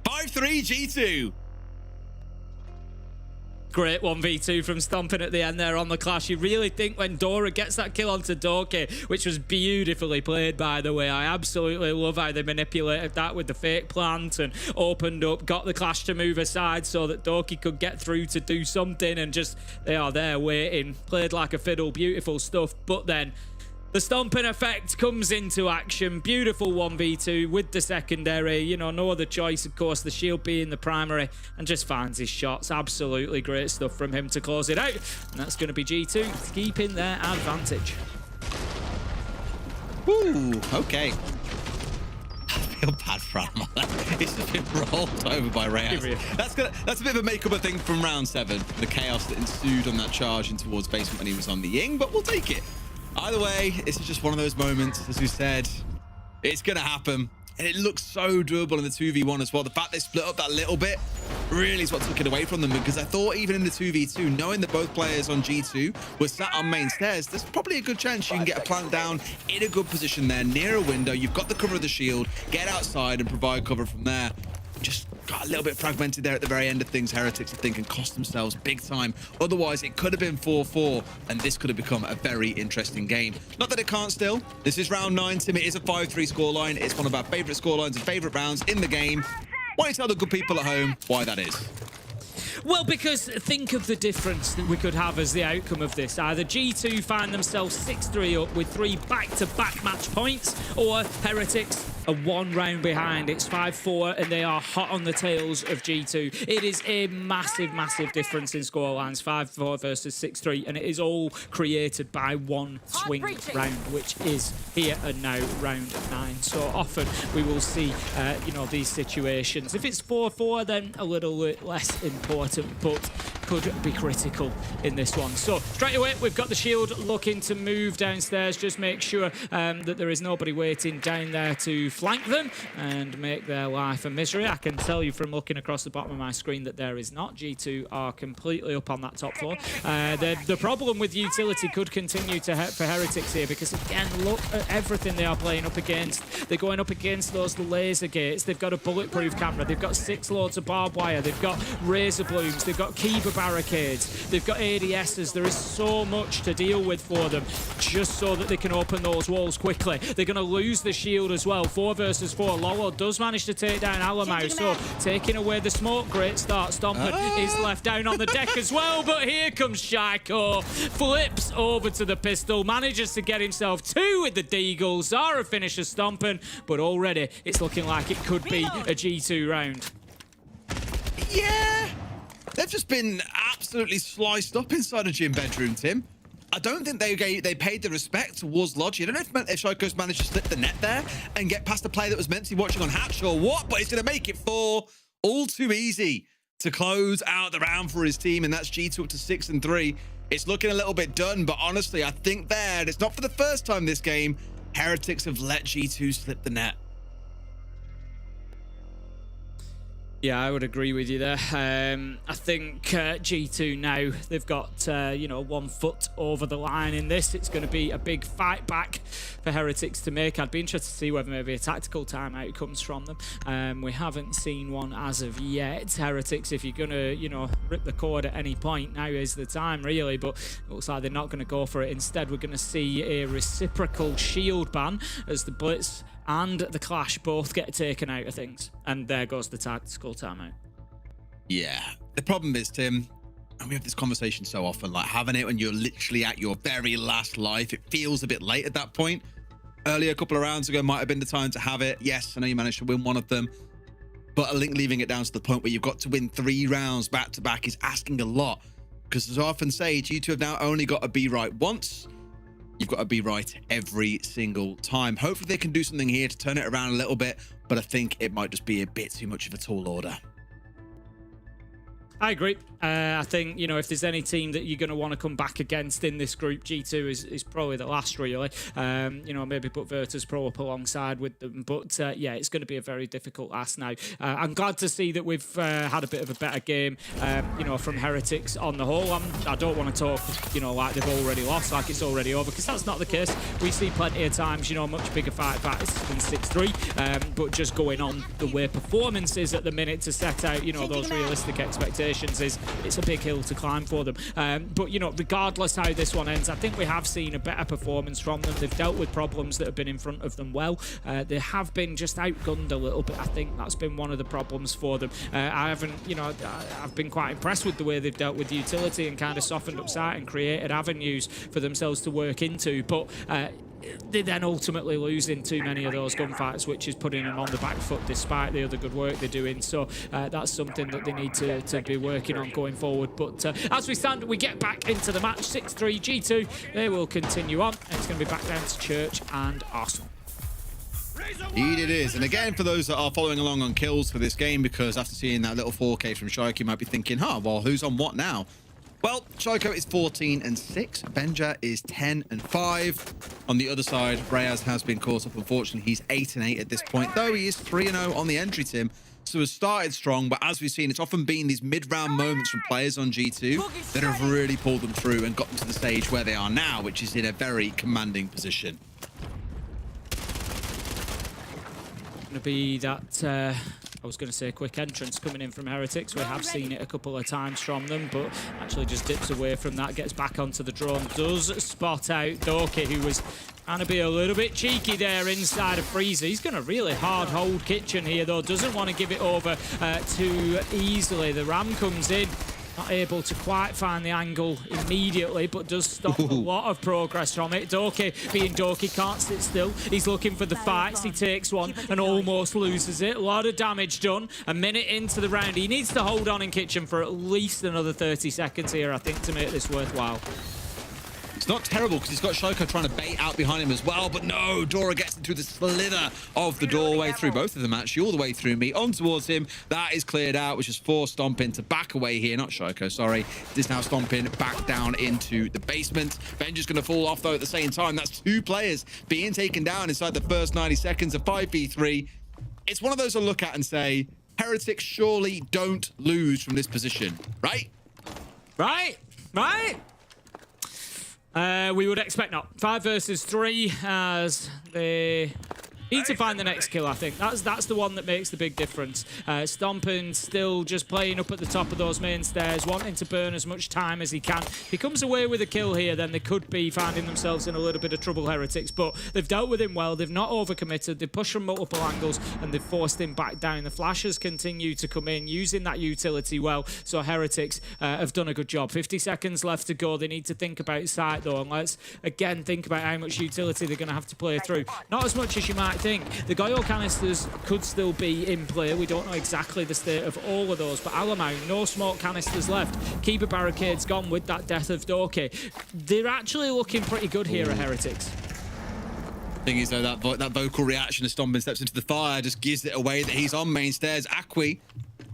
5-3 G2. Great 1v2 from Stomping at the end there on the clash. You really think when Dora gets that kill onto Doki, which was beautifully played, by the way. I absolutely love how they manipulated that with the fake plant and opened up, got the clash to move aside so that Doki could get through to do something, and just they are there waiting. Played like a fiddle, beautiful stuff. But then the Stomping effect comes into action. Beautiful 1v2 with the secondary. You know, no other choice, of course, the shield being the primary, and just finds his shots. Absolutely great stuff from him to close it out. And that's going to be G2 keeping their advantage. Ooh, okay. I feel bad for Animal. He's just been rolled over by Reyes. That's a bit of a make-up thing from round 7. The chaos that ensued on that charge in towards basement when he was on the Ying, but we'll take it. Either way, this is just one of those moments, as we said, it's going to happen. And it looks so doable in the 2v1 as well. The fact they split up that little bit really is what took it away from them, because I thought even in the 2v2, knowing that both players on G2 were sat on main stairs, there's probably a good chance you can get a plant down in a good position there, near a window. You've got the cover of the shield, get outside and provide cover from there. Just got a little bit fragmented there at the very end of things. Heretics, I think, and cost themselves big time. Otherwise, it could have been 4-4, and this could have become a very interesting game. Not that it can't still. This is round 9, Tim. It is a 5-3 scoreline. It's one of our favorite scorelines and favorite rounds in the game. Why don't you tell the good people at home why that is? Well, because think of the difference that we could have as the outcome of this. Either G2 find themselves 6-3 up with 3 back-to-back match points, or Heretics are 1 round behind. It's 5-4, and they are hot on the tails of G2. It is a massive, massive difference in scorelines, 5-4 versus 6-3, and it is all created by 1 swing round, which is here and now round 9. So often we will see, you know, these situations. If it's 4-4, then a little bit less important, but could be critical in this one. So straight away, we've got the shield looking to move downstairs. Just make sure that there is nobody waiting down there to flank them and make their life a misery. I can tell you from looking across the bottom of my screen that there is not. G2 are completely up on that top floor. The problem with utility could continue for Heretics here, because again, look at everything they are playing up against. They're going up against those laser gates. They've got a bulletproof camera. They've got 6 loads of barbed wire. They've got razor blooms. They've got Kiba barricades. They've got ADSs. There is so much to deal with for them, just so that they can open those walls quickly. They're going to lose the shield as well. 4 versus 4. Lolo does manage to take down Alamau, so taking away the smoke. Great start. Stompin is left down on the deck as well, but here comes Shaiko. Flips over to the pistol, manages to get himself 2 with the Deagle. Zara finishes Stompin, but already it's looking like it could be a G2 round. Yeah, they've just been absolutely sliced up inside a gym bedroom, Tim. I don't think they paid the respect towards Logi. I don't know if Shaiko's managed to slip the net there and get past the play that was meant to be watching on Hatch or what, but he's going to make it 4. All too easy to close out the round for his team, and that's G2 up to 6-3. It's looking a little bit done, but honestly, I think that it's not for the first time this game. Heretics have let G2 slip the net. Yeah, I would agree with you there. I think G2 now, they've got, you know, 1 foot over the line in this. It's going to be a big fight back for Heretics to make. I'd be interested to see whether maybe a tactical timeout comes from them. We haven't seen one as of yet. Heretics, if you're going to, you know, rip the cord at any point, now is the time, really. But it looks like they're not going to go for it. Instead, we're going to see a reciprocal shield ban as the Blitz and the Clash both get taken out of things. And there goes the tactical timeout. Yeah. The problem is, Tim, and we have this conversation so often, like having it when you're literally at your very last life, it feels a bit late at that point. Earlier, a couple of rounds ago, might have been the time to have it. Yes, I know you managed to win one of them, but leaving it down to the point where you've got to win 3 rounds back to back is asking a lot. Because as I often say, you two have now only got to be right once. You've got to be right every single time. Hopefully they can do something here to turn it around a little bit, but I think it might just be a bit too much of a tall order. I agree. I think, you know, if there's any team that you're going to want to come back against in this group, G2 is probably the last, really. You know, maybe put Virtus Pro up alongside with them. But, yeah, it's going to be a very difficult ask now. I'm glad to see that we've had a bit of a better game, you know, from Heretics on the whole. I don't want to talk, you know, like they've already lost, like it's already over, because that's not the case. We see plenty of times, you know, much bigger fight backs than 6-3, but just going on the way performance is at the minute to set out, you know, those realistic expectations. conditions is it's a big hill to climb for them. But, you know, regardless how this one ends, I think we have seen a better performance from them. They've dealt with problems that have been in front of them well. They have been just outgunned a little bit. I think that's been one of the problems for them. I haven't, you know, I've been quite impressed with the way they've dealt with utility and kind of softened up site and created avenues for themselves to work into. But they then ultimately losing too many of those gunfights, which is putting them on the back foot despite the other good work they're doing. So that's something that they need to be working on going forward. But as we stand, we get back into the match. 6-3 G2. They will continue on. And it's going to be back down to Church and Arsenal. Indeed it is. And again, for those that are following along on kills for this game, because after seeing that little 4K from Shike, you might be thinking, well, who's on what now? Well, Shiko is 14-6. Benja is 10-5. On the other side, Reyes has been caught up. Unfortunately, he's 8-8 at this point, though he is 3-0 on the entry, Tim. So has started strong, but as we've seen, it's often been these mid-round moments from players on G2 that have really pulled them through and gotten to the stage where they are now, which is in a very commanding position. Going to be that I was going to say quick entrance coming in from Heretics. We have seen it a couple of times from them, but actually just dips away from that, gets back onto the drone, does spot out Doki, who was trying to be a little bit cheeky there inside of Freezer. He's going to really hard hold Kitchen here, though, doesn't want to give it over too easily. The Ram comes in. Not able to quite find the angle immediately, but does stop a lot of progress from it. Doki, being Doki, can't sit still. He's looking for the fights. He takes one and almost loses it. A lot of damage done. A minute into the round. He needs to hold on in Kitchen for at least another 30 seconds here, I think, to make this worthwhile. It's not terrible because he's got Shoko trying to bait out behind him as well, but no, Dora gets into the slither of the doorway through both of them, actually, all the way through me, on towards him. That is cleared out, which is forced Stomping to back away here. Not Shoko, sorry. This is now Stomping back down into the basement. Benja's going to fall off, though, at the same time. That's two players being taken down inside the first 90 seconds of 5v3. It's one of those I look at and say, Heretics surely don't lose from this position, right? Right? We would expect not. 5 versus 3 as they need to find the next kill, I think. That's the one that makes the big difference. Stomping still just playing up at the top of those main stairs, wanting to burn as much time as he can. If he comes away with a kill here, then they could be finding themselves in a little bit of trouble, Heretics, but they've dealt with him well. They've not overcommitted. They've pushed from multiple angles, and they've forced him back down. The flashes continue to come in, using that utility well, so Heretics have done a good job. 50 seconds left to go. They need to think about sight, though, and let's, again, think about how much utility they're going to have to play through. Not as much as you might think. The Goyo canisters could still be in play. We don't know exactly the state of all of those, but Alamau, no smoke canisters left. Keeper barricades gone with that death of Doki. They're actually looking pretty good here at Heretics. Thing is, though, that vocal reaction as Stomping steps into the fire just gives it away that he's on main stairs. Akwi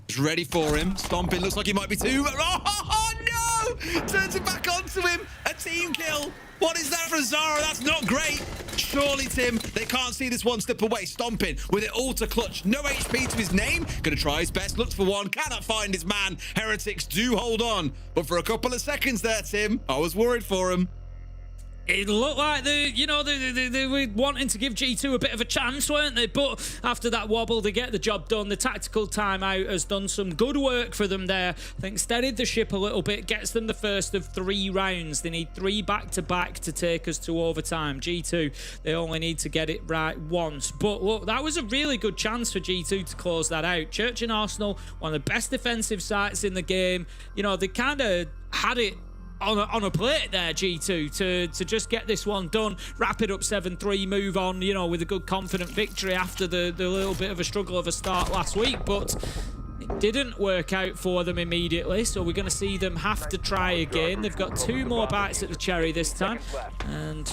is ready for him. Stomping looks like he might be too. Oh, no! Turns it back onto him. A team kill. What is that for Zara? That's not great. Surely, Tim, they can't see this one step away. Stomping with it all to clutch. No HP to his name. Gonna try his best. Looks for one. Cannot find his man. Heretics do hold on. But for a couple of seconds there, Tim, I was worried for him. It looked like they were wanting to give G2 a bit of a chance, weren't they? But after that wobble, they get the job done. The tactical timeout has done some good work for them there. I think steadied the ship a little bit, gets them the first of 3 rounds. They need 3 back-to-back to take us to overtime. G2, they only need to get it right once. But look, that was a really good chance for G2 to close that out. Church and Arsenal, one of the best defensive sites in the game. You know, they kind of had it on a plate there, G2, to just get this one done, wrap it up 7-3, move on, you know, with a good confident victory after the little bit of a struggle of a start last week. But it didn't work out for them immediately, so we're going to see them have to try again. They've got 2 more bites at the cherry this time, and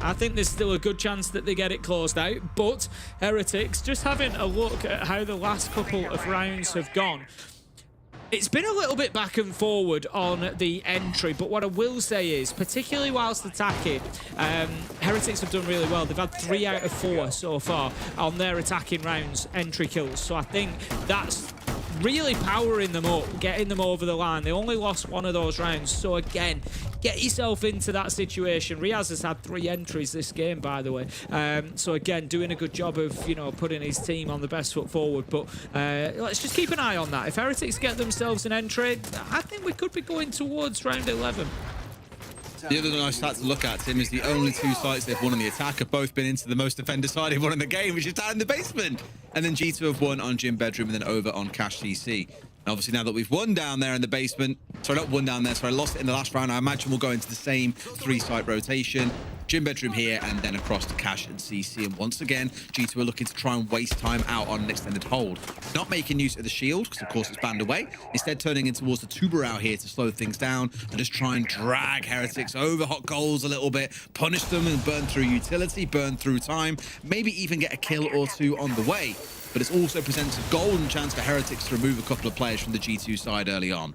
I think there's still a good chance that they get it closed out. But Heretics, just having a look at how the last couple of rounds have gone, it's been a little bit back and forward on the entry, but what I will say is, particularly whilst attacking, Heretics have done really well. They've had 3 out of 4 so far on their attacking rounds, entry kills. So I think that's really powering them up, getting them over the line. They only lost one of those rounds. So again, get yourself into that situation. Riaz has had 3 entries this game, by the way. So again, doing a good job of, you know, putting his team on the best foot forward. But let's just keep an eye on that. If Heretics get themselves an entry, I think we could be going towards round 11. The other nice stat to look at, Tim, is the only 2 sites they've won on the attack have both been into the most defender-sided one in the game, which is down in the basement. And then G2 have won on Gym Bedroom and then over on Cash CC. And obviously, now that we've won down there in the basement, sorry, not won down there, sorry, lost it in the last round, I imagine we'll go into the same 3-site rotation. Gym Bedroom here and then across to Cash and CC. And once again, G2 are looking to try and waste time out on an extended hold. Not making use of the shield, because of course it's banned away. Instead turning in towards the tuber out here to slow things down and just try and drag Heretics over hot goals a little bit, punish them and burn through utility, burn through time, maybe even get a kill or 2 on the way. But it also presents a golden chance for Heretics to remove a couple of players from the G2 side early on.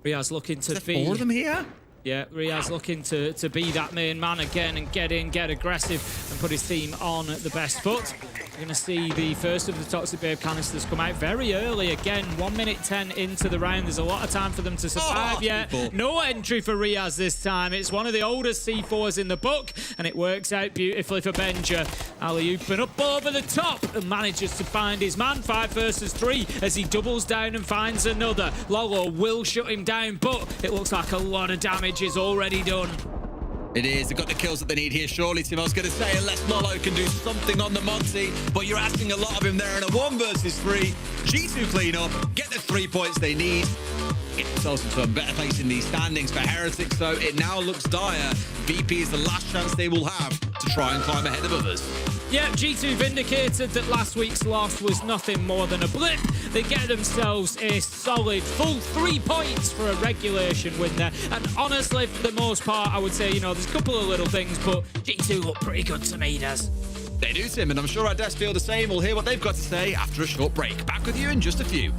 Riaz looking to be... 4 of them here? Yeah, Riaz looking to be that main man again and get in, get aggressive and put his team on the best foot. We're going to see the first of the Toxic Babe canisters come out very early. Again, 1 minute 10 into the round. There's a lot of time for them to survive yet. No entry for Riaz this time. It's one of the oldest C4s in the book, and it works out beautifully for Benja. Alley-ooping up over the top and manages to find his man. 5 versus 3 as he doubles down and finds another. Lolo will shut him down, but it looks like a lot of damage is already done. It is. They've got the kills that they need here, surely, Tim. I was going to say, unless Lolo can do something on the Monty, but you're asking a lot of him there in a 1 versus 3. G2 clean up, get the 3 points they need, get themselves into a better place in these standings. For Heretics, though, it now looks dire. VP is the last chance they will have to try and climb ahead of others. Yeah, G2 vindicated that last week's loss was nothing more than a blip. They get themselves a solid full 3 points for a regulation win there. And honestly, for the most part, I would say, you know, there's a couple of little things, but G2 look pretty good to me, Des. They do, Tim, and I'm sure our devs feel the same. We'll hear what they've got to say after a short break. Back with you in just a few.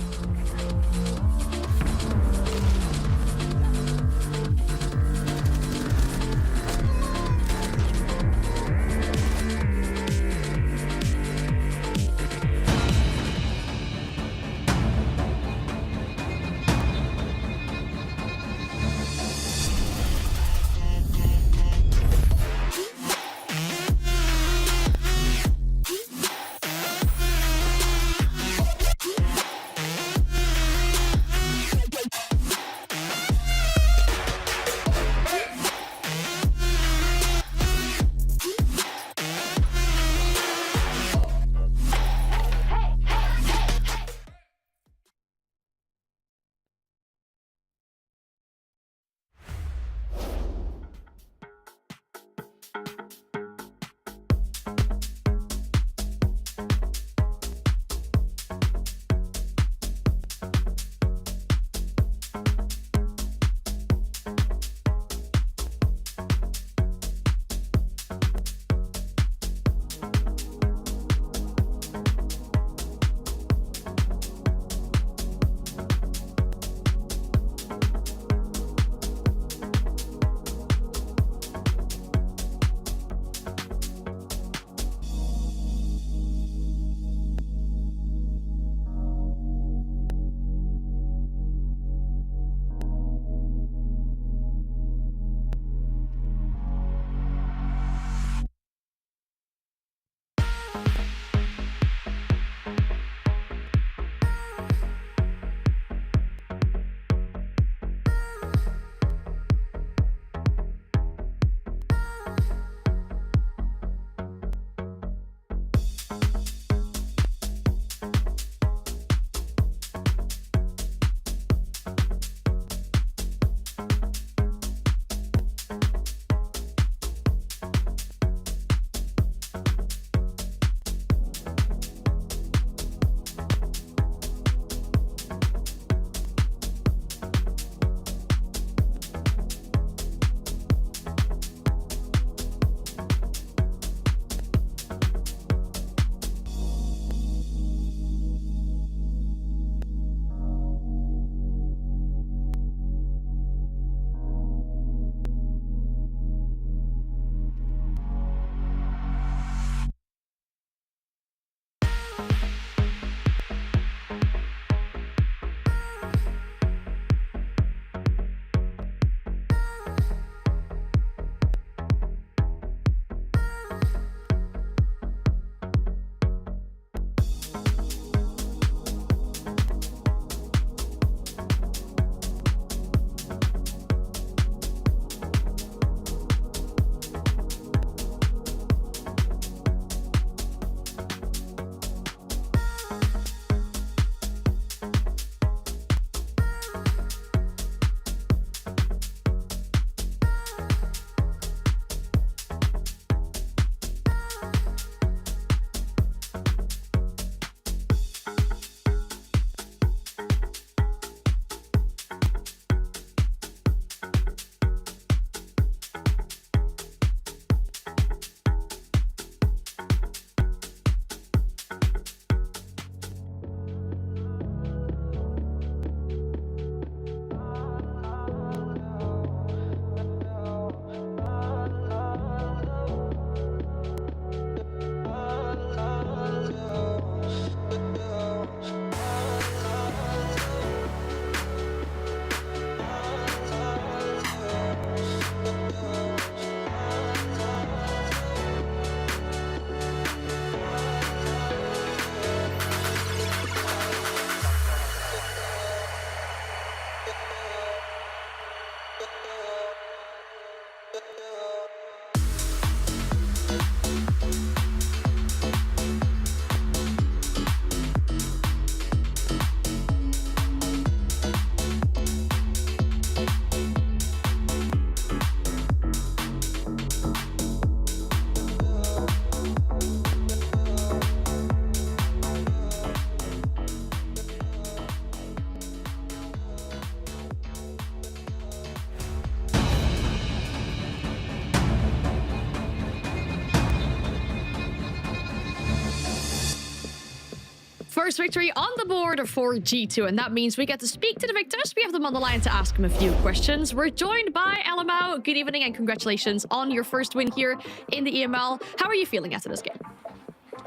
First victory on the board for G2, and that means we get to speak to the victors. We have them on the line to ask them a few questions. We're joined by LMAO. Good evening and congratulations on your first win here in the EML. How are you feeling after this game?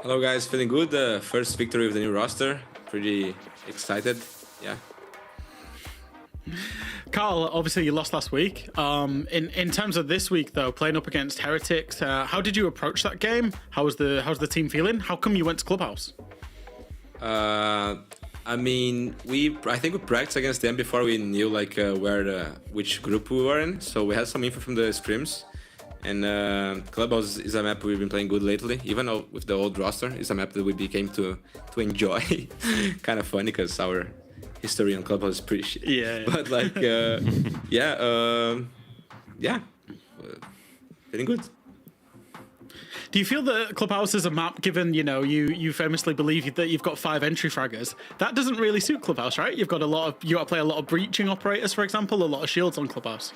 Hello guys, feeling good. First victory with the new roster. Pretty excited. Yeah. Carl, obviously you lost last week. In terms of this week though, playing up against Heretics, how did you approach that game? How's the team feeling? How come you went to Clubhouse? I mean, I think we practiced against them before we knew like which group we were in. So we had some info from the scrims. And Clubhouse is a map we've been playing good lately, even though with the old roster. It's a map that we became to enjoy. Kind of funny because our history on Clubhouse is pretty shit. Yeah. But like, feeling good. Do you feel that Clubhouse is a map, given, you famously believe that you've got 5 entry fraggers? That doesn't really suit Clubhouse, right? You got to play a lot of breaching operators, for example, a lot of shields on Clubhouse.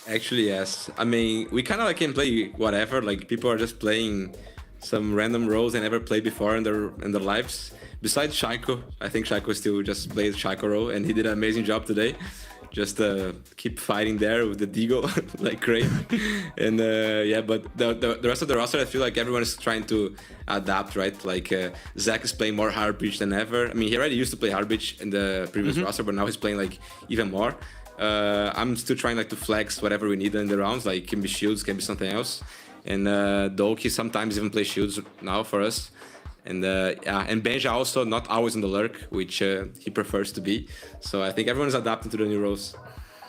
Actually, yes. I mean, we kind of like can play whatever. Like people are just playing some random roles they never played before in their lives. Besides Shaiko, I think Shaiko still just plays Shaiko role, and he did an amazing job today. Just keep fighting there with the Deagle like crazy. And but the rest of the roster, I feel like everyone is trying to adapt, right? Like Zach is playing more hard breach than ever. I mean, he already used to play hard breach in the previous roster, but now he's playing like even more. I'm still trying like to flex whatever we need in the rounds, like can be shields, can be something else. And Doki sometimes even plays shields now for us. And and Benja also not always in the lurk, which he prefers to be. So I think everyone's adapting to the new roles.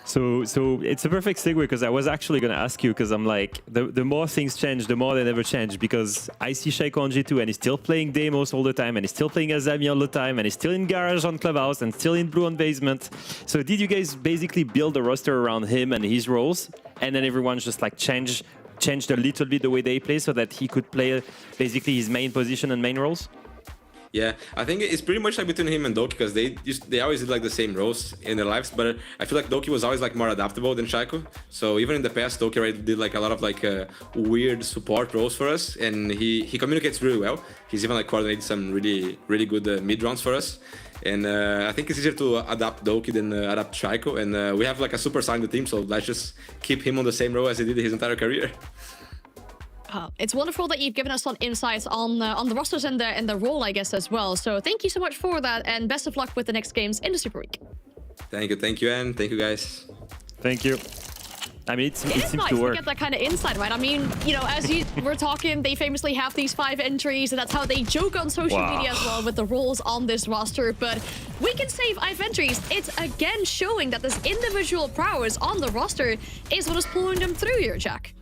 So it's a perfect segue because I was actually going to ask you, because I'm like, the more things change, the more they never change, because I see Shaiko on G2 and he's still playing Demos all the time, and he's still playing Azami all the time, and he's still in Garage on Clubhouse and still in Blue on Basement. So did you guys basically build a roster around him and his roles, and then everyone's just like changed a little bit the way they play so that he could play basically his main position and main roles? Yeah, I think it's pretty much like between him and Doki, because they always did like the same roles in their lives, but I feel like Doki was always like more adaptable than Shaiko. So even in the past, Doki already did like a lot of like weird support roles for us, and he communicates really well. He's even like coordinated some really good mid rounds for us. And I think it's easier to adapt Doki than adapt Shaiko, and we have like a superstar in the team, so let's just keep him on the same role as he did his entire career. It's wonderful that you've given us some insights on the rosters and the role, I guess, as well. So thank you so much for that, and best of luck with the next games in the Super Week. Thank you, and thank you, guys. Thank you. I mean, it seems nice to work. To get that kind of insight, right? I mean, as you were talking, they famously have these 5 entries, and that's how they joke on social media as well with the roles on this roster. But we can say 5 entries. It's again showing that this individual prowess on the roster is what is pulling them through here, Jack.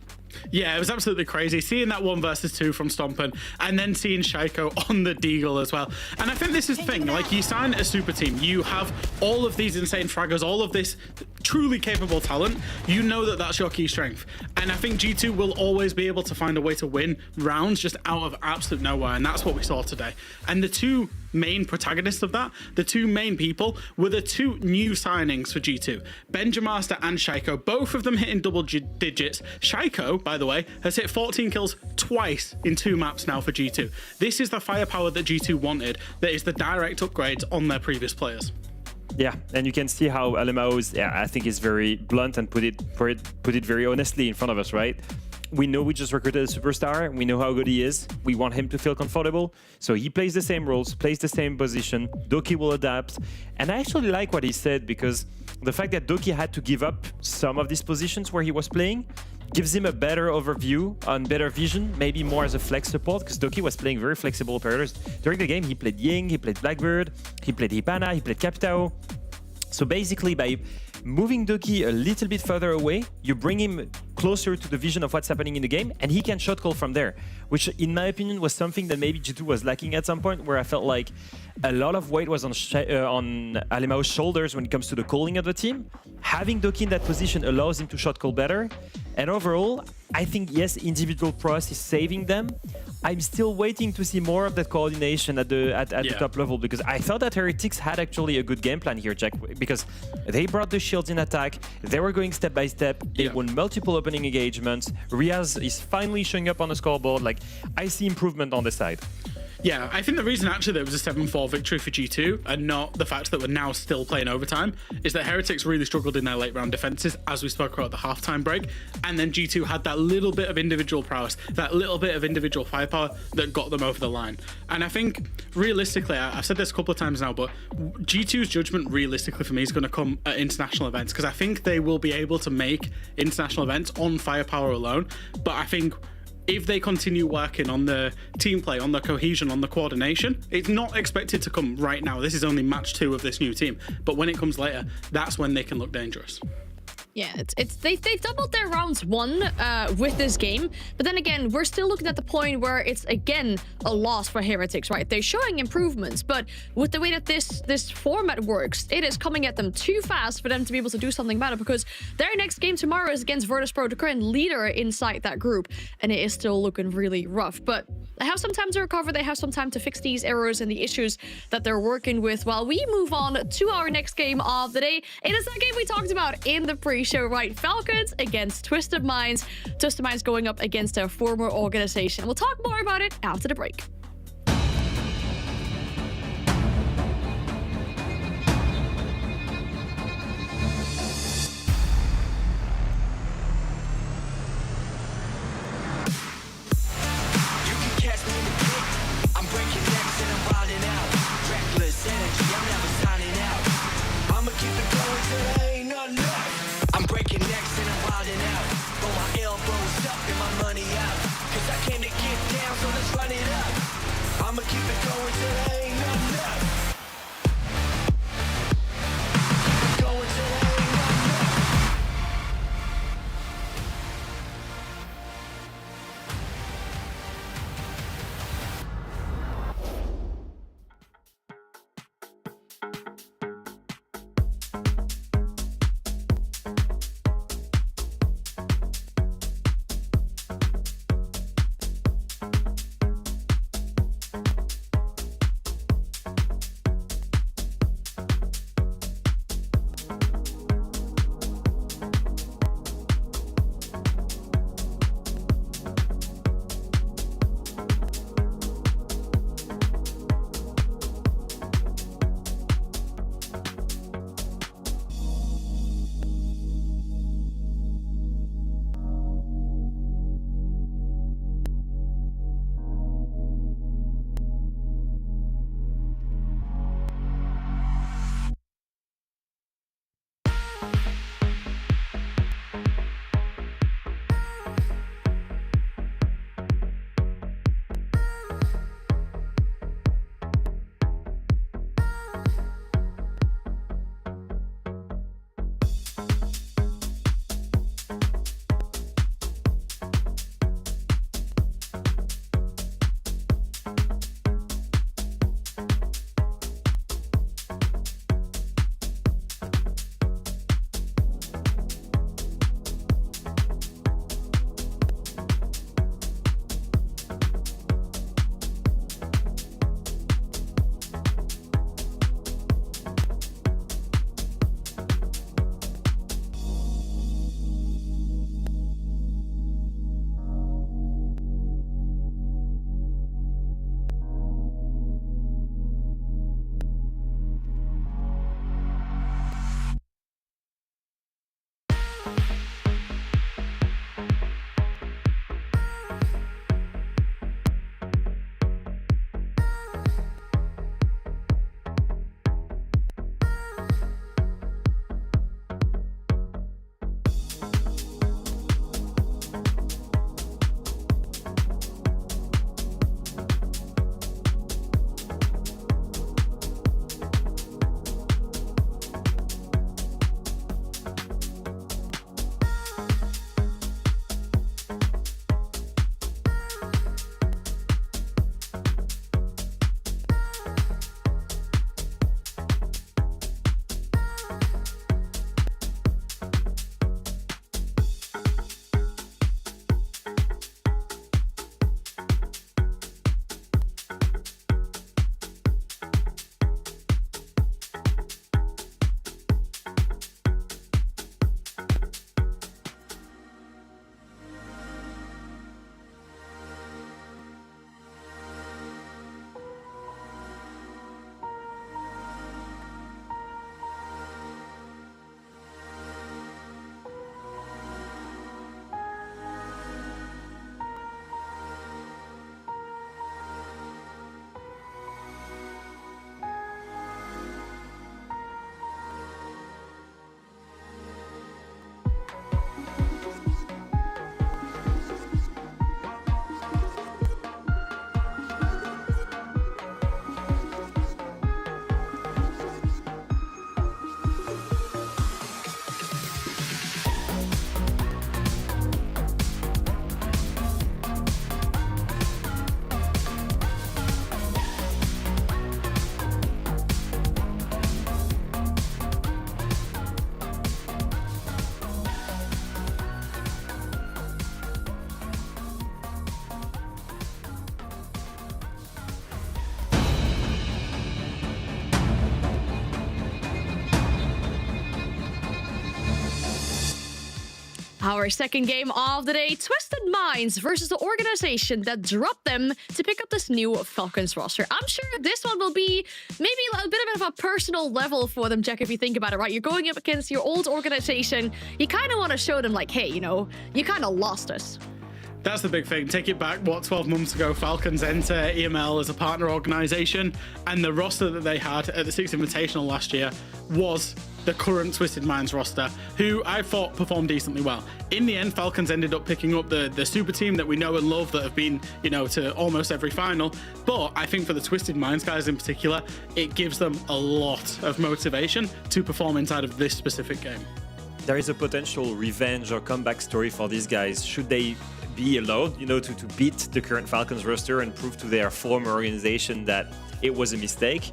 Yeah, it was absolutely crazy seeing that 1 versus 2 from Stompin, and then seeing Shaiko on the Deagle as well. And I think this is the thing, like, you sign a super team, you have all of these insane fraggers, all of this truly capable talent, you know that that's your key strength. And I think G2 will always be able to find a way to win rounds just out of absolute nowhere, and that's what we saw today. And the 2 main protagonists of that, the 2 main people, were the 2 new signings for G2, Benjamaster and Shaiko, both of them hitting double digits. Shaiko, by the way, has hit 14 kills twice in 2 maps now for G2. This is the firepower that G2 wanted, that is the direct upgrades on their previous players. Yeah, and you can see how LMAO is, I think is very blunt and put it very honestly in front of us, right? We know we just recruited a superstar. We know how good he is. We want him to feel comfortable. So he plays the same roles, plays the same position. Doki will adapt. And I actually like what he said, because the fact that Doki had to give up some of these positions where he was playing gives him a better overview and better vision, maybe more as a flex support, because Doki was playing very flexible operators. During the game, he played Ying, he played Blackbird, he played Hipana, he played Capitao. So basically, by moving Doki a little bit further away, you bring him closer to the vision of what's happening in the game, and he can shot call from there, which in my opinion was something that maybe G2 was lacking at some point, where I felt like a lot of weight was on LMAO's shoulders when it comes to the calling of the team. Having Doki in that position allows him to shot call better, and overall, I think, yes, individual prowess is saving them. I'm still waiting to see more of that coordination at the top level, because I thought that Heretics had actually a good game plan here, Jack, because they brought the shields in attack, they were going step by step, they won multiple opening engagements, Riaz is finally showing up on the scoreboard. Like, I see improvement on the side. Yeah, I think the reason actually there was a 7-4 victory for G2 and not the fact that we're now still playing overtime is that Heretics really struggled in their late round defenses, as we spoke about at the halftime break. And then G2 had that little bit of individual prowess, that little bit of individual firepower that got them over the line. And I think realistically, I've said this a couple of times now, but G2's judgment realistically for me is going to come at international events, because I think they will be able to make international events on firepower alone. But I think if they continue working on the team play, on the cohesion, on the coordination, it's not expected to come right now. This is only match 2 of this new team. But when it comes later, that's when they can look dangerous. Yeah, they doubled their rounds won with this game, but then again, we're still looking at the point where it's again a loss for Heretics, right? They're showing improvements, but with the way that this format works, it is coming at them too fast for them to be able to do something about it, because their next game tomorrow is against Virtus Pro, the current leader inside that group, and it is still looking really rough. But they have some time to recover, they have some time to fix these errors and the issues that they're working with while we move on to our next game of the day. It is that game we talked about in the pre-show, right? Falcons against Twisted Minds. Twisted Minds going up against their former organization. We'll talk more about it after the break. Run it up. Our second game of the day, Twisted Minds versus the organization that dropped them to pick up this new Falcons roster. I'm sure this one will be maybe a bit of a personal level for them, Jack, if you think about it, right? You're going up against your old organization. You kind of want to show them like, hey, you know, you kind of lost us. That's the big thing. Take it back, 12 months ago, Falcons enter EML as a partner organization, and the roster that they had at the Six Invitational last year was the current Twisted Minds roster, who I thought performed decently well. In the end, Falcons ended up picking up the super team that we know and love, that have been, you know, to almost every final. But I think for the Twisted Minds guys in particular, it gives them a lot of motivation to perform inside of this specific game. There is a potential revenge or comeback story for these guys should they be allowed, you know, to beat the current Falcons roster and prove to their former organization that it was a mistake.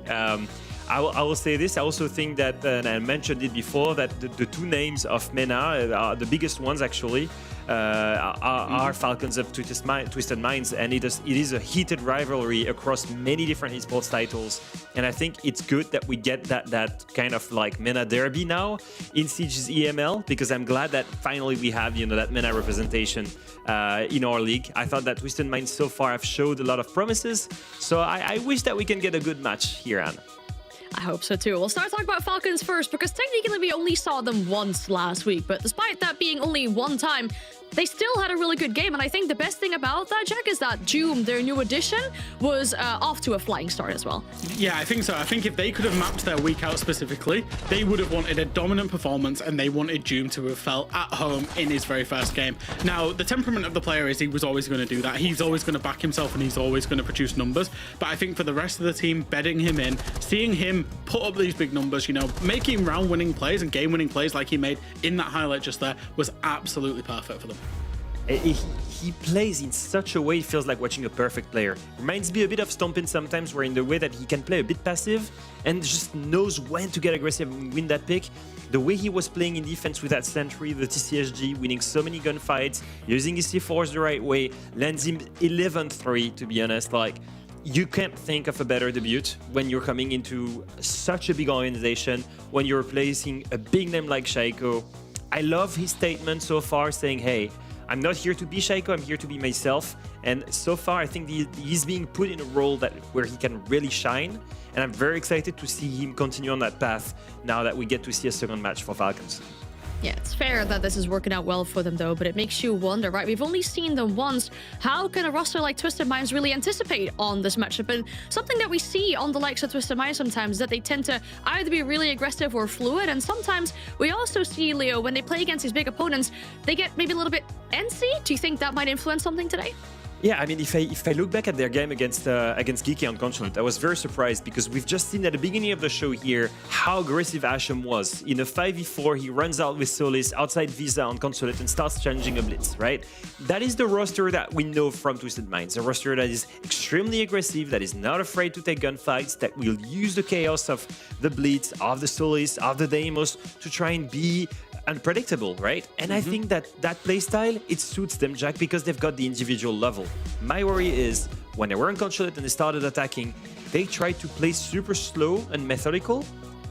I will say this. I also think that, and I mentioned it before, that the two names of MENA are the biggest ones actually. Are Falcons of Twisted Minds, and it is a heated rivalry across many different esports titles. And I think it's good that we get that kind of like MENA derby now in Siege's EML, because I'm glad that finally we have, you know, that MENA representation in our league. I thought that Twisted Minds so far have showed a lot of promises, so I wish that we can get a good match here, Anna. I hope so too. We'll start talking about Falcons first, because technically we only saw them once last week, but despite that being only one time, they still had a really good game. And I think the best thing about that, Jack, is that Joom, their new addition, was off to a flying start as well. Yeah, I think so. I think if they could have mapped their week out specifically, they would have wanted a dominant performance, and they wanted Joom to have felt at home in his very first game. Now, the temperament of the player is he was always going to do that. He's always going to back himself, and he's always going to produce numbers. But I think for the rest of the team, bedding him in, seeing him put up these big numbers, you know, making round-winning plays and game-winning plays like he made in that highlight just there, was absolutely perfect for them. He plays in such a way it feels like watching a perfect player. Reminds me a bit of Stompin sometimes, where in the way that he can play a bit passive and just knows when to get aggressive and win that pick. The way he was playing in defense with that sentry, the TCSG, winning so many gunfights, using his C4s the right way, lands him 11-3, to be honest. Like, you can't think of a better debut when you're coming into such a big organization, when you're replacing a big name like Shaiko. I love his statement so far, saying, hey, I'm not here to be Shaiko, I'm here to be myself. And so far, I think he's being put in a role where he can really shine. And I'm very excited to see him continue on that path now that we get to see a second match for Falcons. Yeah, it's fair that this is working out well for them, though, but it makes you wonder, right? We've only seen them once. How can a roster like Twisted Minds really anticipate on this matchup? And something that we see on the likes of Twisted Minds sometimes is that they tend to either be really aggressive or fluid, and sometimes we also see, Leo, when they play against these big opponents, they get maybe a little bit antsy. Do you think that might influence something today? Yeah, I mean, if I look back at their game against Geeky on Consulate, I was very surprised, because we've just seen at the beginning of the show here how aggressive Ashem was. In a 5v4, he runs out with Solis outside Visa on Consulate and starts challenging a blitz, right? That is the roster that we know from Twisted Minds, a roster that is extremely aggressive, that is not afraid to take gunfights, that will use the chaos of the blitz, of the Solis, of the Deimos to try and be unpredictable, right? And I think that playstyle, it suits them, Jack, because they've got the individual level. My worry is when they were in Consulate and they started attacking, they tried to play super slow and methodical,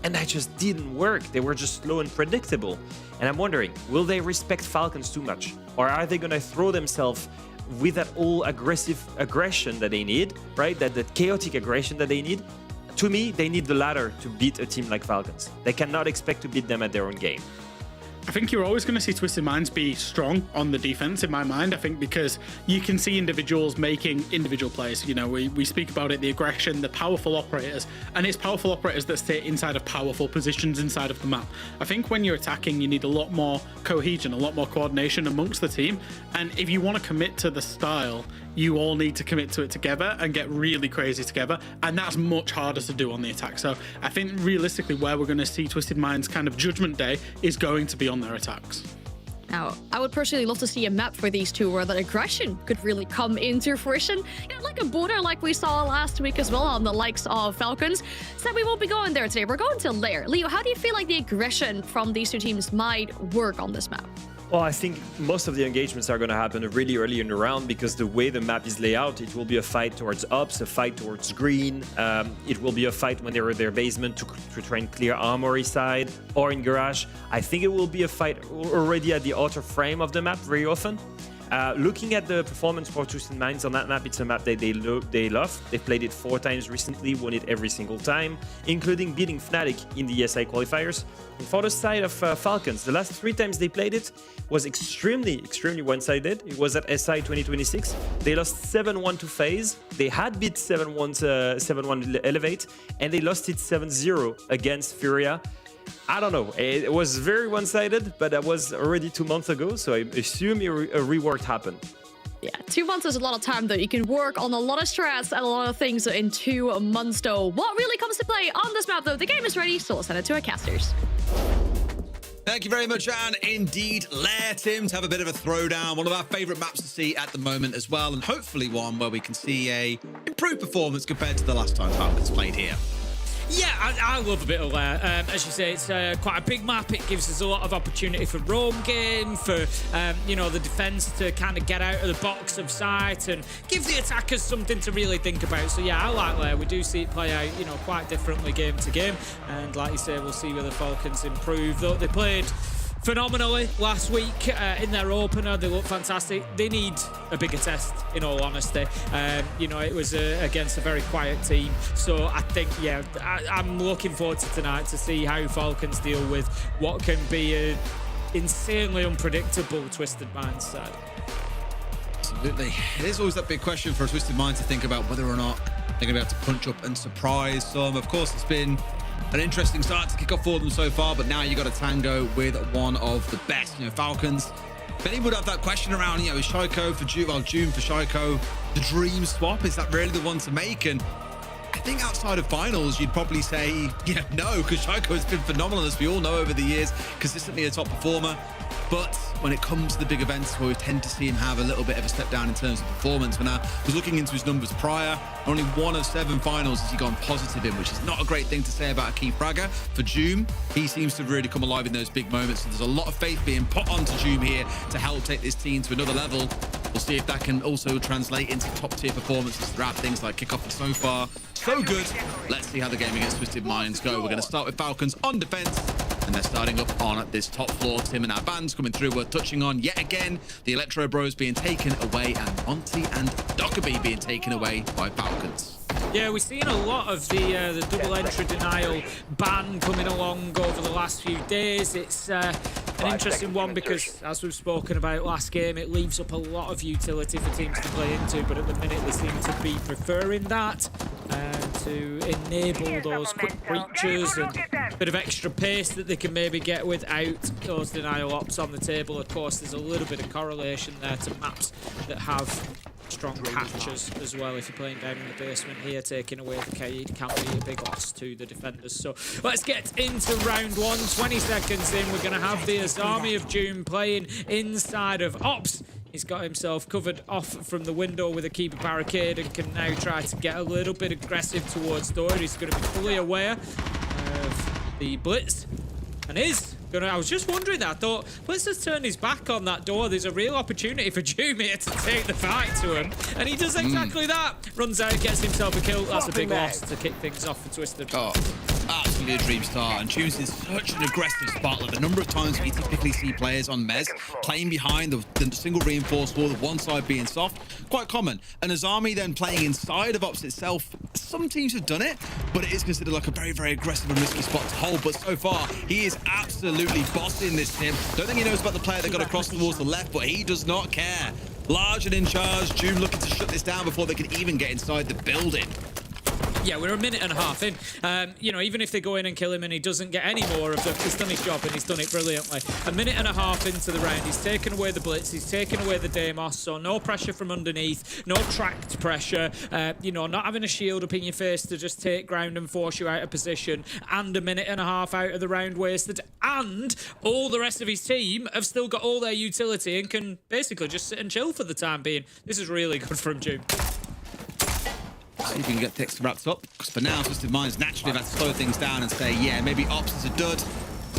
and that just didn't work. They were just slow and predictable. And I'm wondering, will they respect Falcons too much? Or are they going to throw themselves with that all aggression that they need, right? That chaotic aggression that they need? To me, they need the latter to beat a team like Falcons. They cannot expect to beat them at their own game. I think you're always going to see Twisted Minds be strong on the defense, in my mind. I think because you can see individuals making individual plays. You know, we speak about it, the aggression, the powerful operators, and it's powerful operators that sit inside of powerful positions inside of the map. I think when you're attacking, you need a lot more cohesion, a lot more coordination amongst the team. And if you want to commit to the style, you all need to commit to it together and get really crazy together, and that's much harder to do on the attack. So I think realistically where we're going to see Twisted Minds kind of judgment day is going to be on their attacks. Now, I would personally love to see a map for these two where that aggression could really come into fruition. You know, like a border like we saw last week as well on the likes of Falcons. So we won't be going there today. We're going to Lair. Leo, how do you feel like the aggression from these two teams might work on this map? Well, I think most of the engagements are going to happen really early in the round because the way the map is laid out, it will be a fight towards Ops, a fight towards Green. It will be a fight when they're in their basement to try and clear Armory side or in Garage. I think it will be a fight already at the outer frame of the map very often. Looking at the performance for Twisted Minds on that map, it's a map that they love. They've played it 4 times recently, won it every single time, including beating Fnatic in the SI qualifiers. And for the side of Falcons, the last 3 times they played it was extremely one-sided. It was at SI 2026. They lost 7-1 to FaZe. They had beat 7-1 Elevate, and they lost it 7-0 against Furia. I don't know. It was very one-sided, but that was already 2 months ago, so I assume a rework happened. Yeah, 2 months is a lot of time, though. You can work on a lot of strats and a lot of things in 2 months, though. What really comes to play on this map, though? The game is ready, so let's send it to our casters. Thank you very much, and indeed, let him have a bit of a throwdown. One of our favorite maps to see at the moment as well, and hopefully one where we can see a improved performance compared to the last time Falcons played here. Yeah, I love a bit of Lair. As you say, it's quite a big map. It gives us a lot of opportunity for roam game, for the defense to kind of get out of the box of sight and give the attackers something to really think about. So yeah, I like Lair. We do see it play out, quite differently game to game. And like you say, we'll see where the Falcons improve. Though they played phenomenally last week in their opener. They look fantastic. They need a bigger test, in all honesty. It was against a very quiet team. So I think, yeah, I'm looking forward to tonight to see how Falcons deal with what can be an insanely unpredictable Twisted Minds side. Absolutely. It is always that big question for a Twisted Mind to think about whether or not they're going to be able to punch up and surprise some. Of course, it's been an interesting start to kick off for them so far, but now you got a tango with one of the best, Falcons. Many would have that question around, is Shaiko for June, June for Shaiko the dream swap? Is that really the one to make? And I think outside of finals, you'd probably say, no, because Shaiko has been phenomenal, as we all know over the years, consistently a top performer. But when it comes to the big events where we tend to see him have a little bit of a step down in terms of performance, when I was looking into his numbers prior, only 1 of 7 finals has he gone positive in, which is not a great thing to say about a key fragger. For Joom, he seems to really come alive in those big moments. So there's a lot of faith being put onto Joom here to help take this team to another level. We'll see if that can also translate into top-tier performances throughout things like Kickoff. And so far, so good. Let's see how the game against Twisted Minds go. We're going to start with Falcons on defense. And they're starting up on this top floor. Tim and our bands coming through. We're touching on yet again the Electro Bros being taken away and Monty and Dockerby being taken away by Falcons. Yeah, we've seen a lot of the double entry denial ban coming along over the last few days. It's an interesting one because, as we've spoken about last game, it leaves up a lot of utility for teams to play into, but at the minute they seem to be preferring that to enable those quick breaches and a bit of extra pace that they can maybe get without those denial ops on the table. Of course, there's a little bit of correlation there to maps that have strong catches as well. If you're playing down in the basement here, taking away the Kaid can be a big loss to the defenders. So let's get into round 1. 20 seconds in, we're going to have the Azami of June playing inside of Ops. He's got himself covered off from the window with a keeper barricade and can now try to get a little bit aggressive towards door. He's going to be fully aware of the blitz and is gonna. I was just wondering that. I thought, let's just turn his back on that door. There's a real opportunity for Joom here to take the fight to him. And he does exactly that. Runs out, gets himself a kill. That's a big loss to kick things off for Twisted. Oh, absolutely a dream start. And Joom's in such an aggressive spot. Like the number of times we typically see players on Mez playing behind the single reinforced wall, the one side being soft, quite common. And Azami then playing inside of Ops itself. Some teams have done it, but it is considered like a very, very aggressive and risky spot to hold. But so far, he is absolutely bossing this team. Don't think he knows about the player that got across towards the left, but he does not care. Large and in charge. Joom looking to shut this down before they can even get inside the building. Yeah, we're a minute and a half in. Even if they go in and kill him and he doesn't get any more of them, he's done his job and he's done it brilliantly. A minute and a half into the round, he's taken away the blitz, he's taken away the Deimos, so no pressure from underneath, no tracked pressure, not having a shield up in your face to just take ground and force you out of position, and a minute and a half out of the round wasted, and all the rest of his team have still got all their utility and can basically just sit and chill for the time being. This is really good from Joom. See if we can get things wrapped up, because for now, Twisted Minds naturally have had to slow things down and say, yeah, maybe Ops is a dud,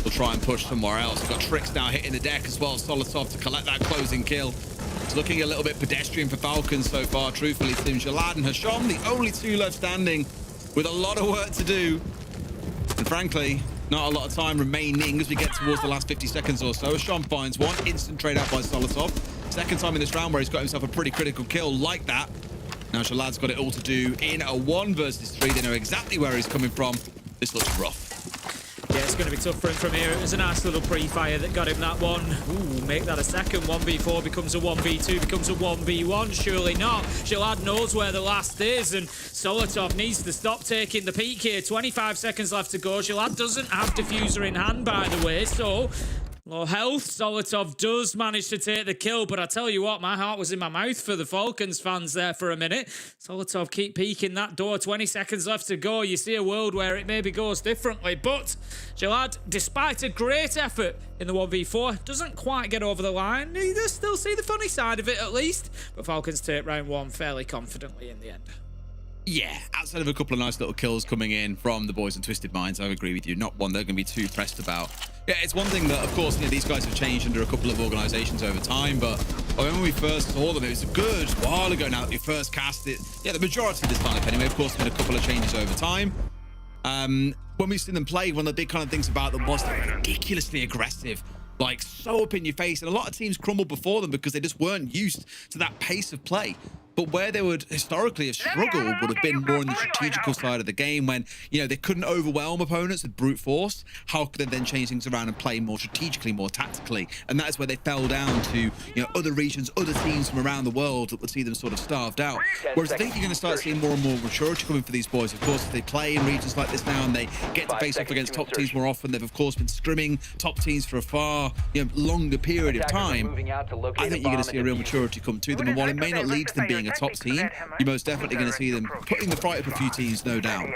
but will try and push somewhere else. We've got Tricks now hitting the deck as well. Solotov to collect that closing kill. It's looking a little bit pedestrian for Falcons so far, truthfully. Tim Jalad and Hasham, the only two left standing with a lot of work to do. And frankly, not a lot of time remaining as we get towards the last 50 seconds or so. Hasham finds one, instant trade out by Solotov. Second time in this round where he's got himself a pretty critical kill like that. Now Shalad's got it all to do in a 1 versus 3. They know exactly where he's coming from. This looks rough. Yeah, it's going to be tough for him from here. It was a nice little pre-fire that got him that one. Ooh, make that a second. 1v4 becomes a 1v2, becomes a 1v1. Surely not. Shalad knows where the last is, and Solotov needs to stop taking the peak here. 25 seconds left to go. Shalad doesn't have diffuser in hand, by the way, so low health. Solotov does manage to take the kill, but I tell you what, my heart was in my mouth for the Falcons fans there for a minute. Solotov keep peeking that door. 20 seconds left to go. You see a world where it maybe goes differently, but Jalad, despite a great effort in the 1v4, doesn't quite get over the line. He does still see the funny side of it at least, but Falcons take round 1 fairly confidently in the end. Yeah, outside of a couple of nice little kills coming in from the boys in Twisted Minds, I agree with you. Not one they're going to be too pressed about. Yeah, it's one thing that, of course, these guys have changed under a couple of organizations over time, but when we first saw them, it was a good while ago now that we first cast it. Yeah, the majority of this lineup anyway. Of course, there's been a couple of changes over time. When we've seen them play, one of the big kind of things about them was they're ridiculously aggressive. Like, so up in your face. And a lot of teams crumbled before them because they just weren't used to that pace of play. But where they would historically have struggled would have been more on the strategical side of the game when, you know, they couldn't overwhelm opponents with brute force. How could they then change things around and play more strategically, more tactically? And that's where they fell down to, you know, other regions, other teams from around the world that would see them sort of starved out. Whereas I think you're going to start seeing more and more maturity coming for these boys. Of course, if they play in regions like this now and they get to face off against top teams more often, they've of course been scrimming top teams for a far, you know, longer period of time. I think you're going to see a real maturity come to them. And while it may not lead to them being a top team, you're most definitely going to see them putting the fight up a few teams, no doubt.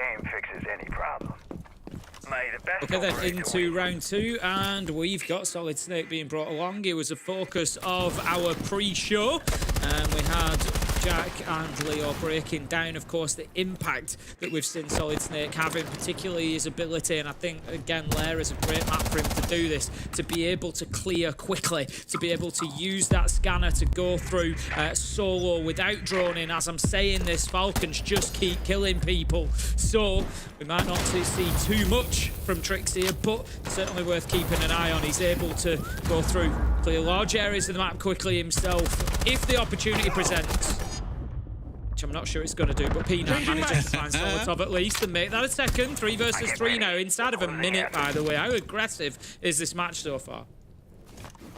Okay, then into round 2, and we've got Solid Snake being brought along. It was a focus of our pre-show, and we had Jack and Leo breaking down, of course, the impact that we've seen Solid Snake having, particularly his ability. And I think, again, Lair is a great map for him to do this, to be able to clear quickly, to be able to use that scanner to go through solo without droning. As I'm saying this, Falcons just keep killing people. So we might not see too much from Tricks here, but certainly worth keeping an eye on. He's able to go through, clear large areas of the map quickly himself if the opportunity presents. I'm not sure it's going to do, but P9 manages to find Solotov at least and make that a second. 3 versus 3 now, inside of a minute, by the way. How aggressive is this match so far?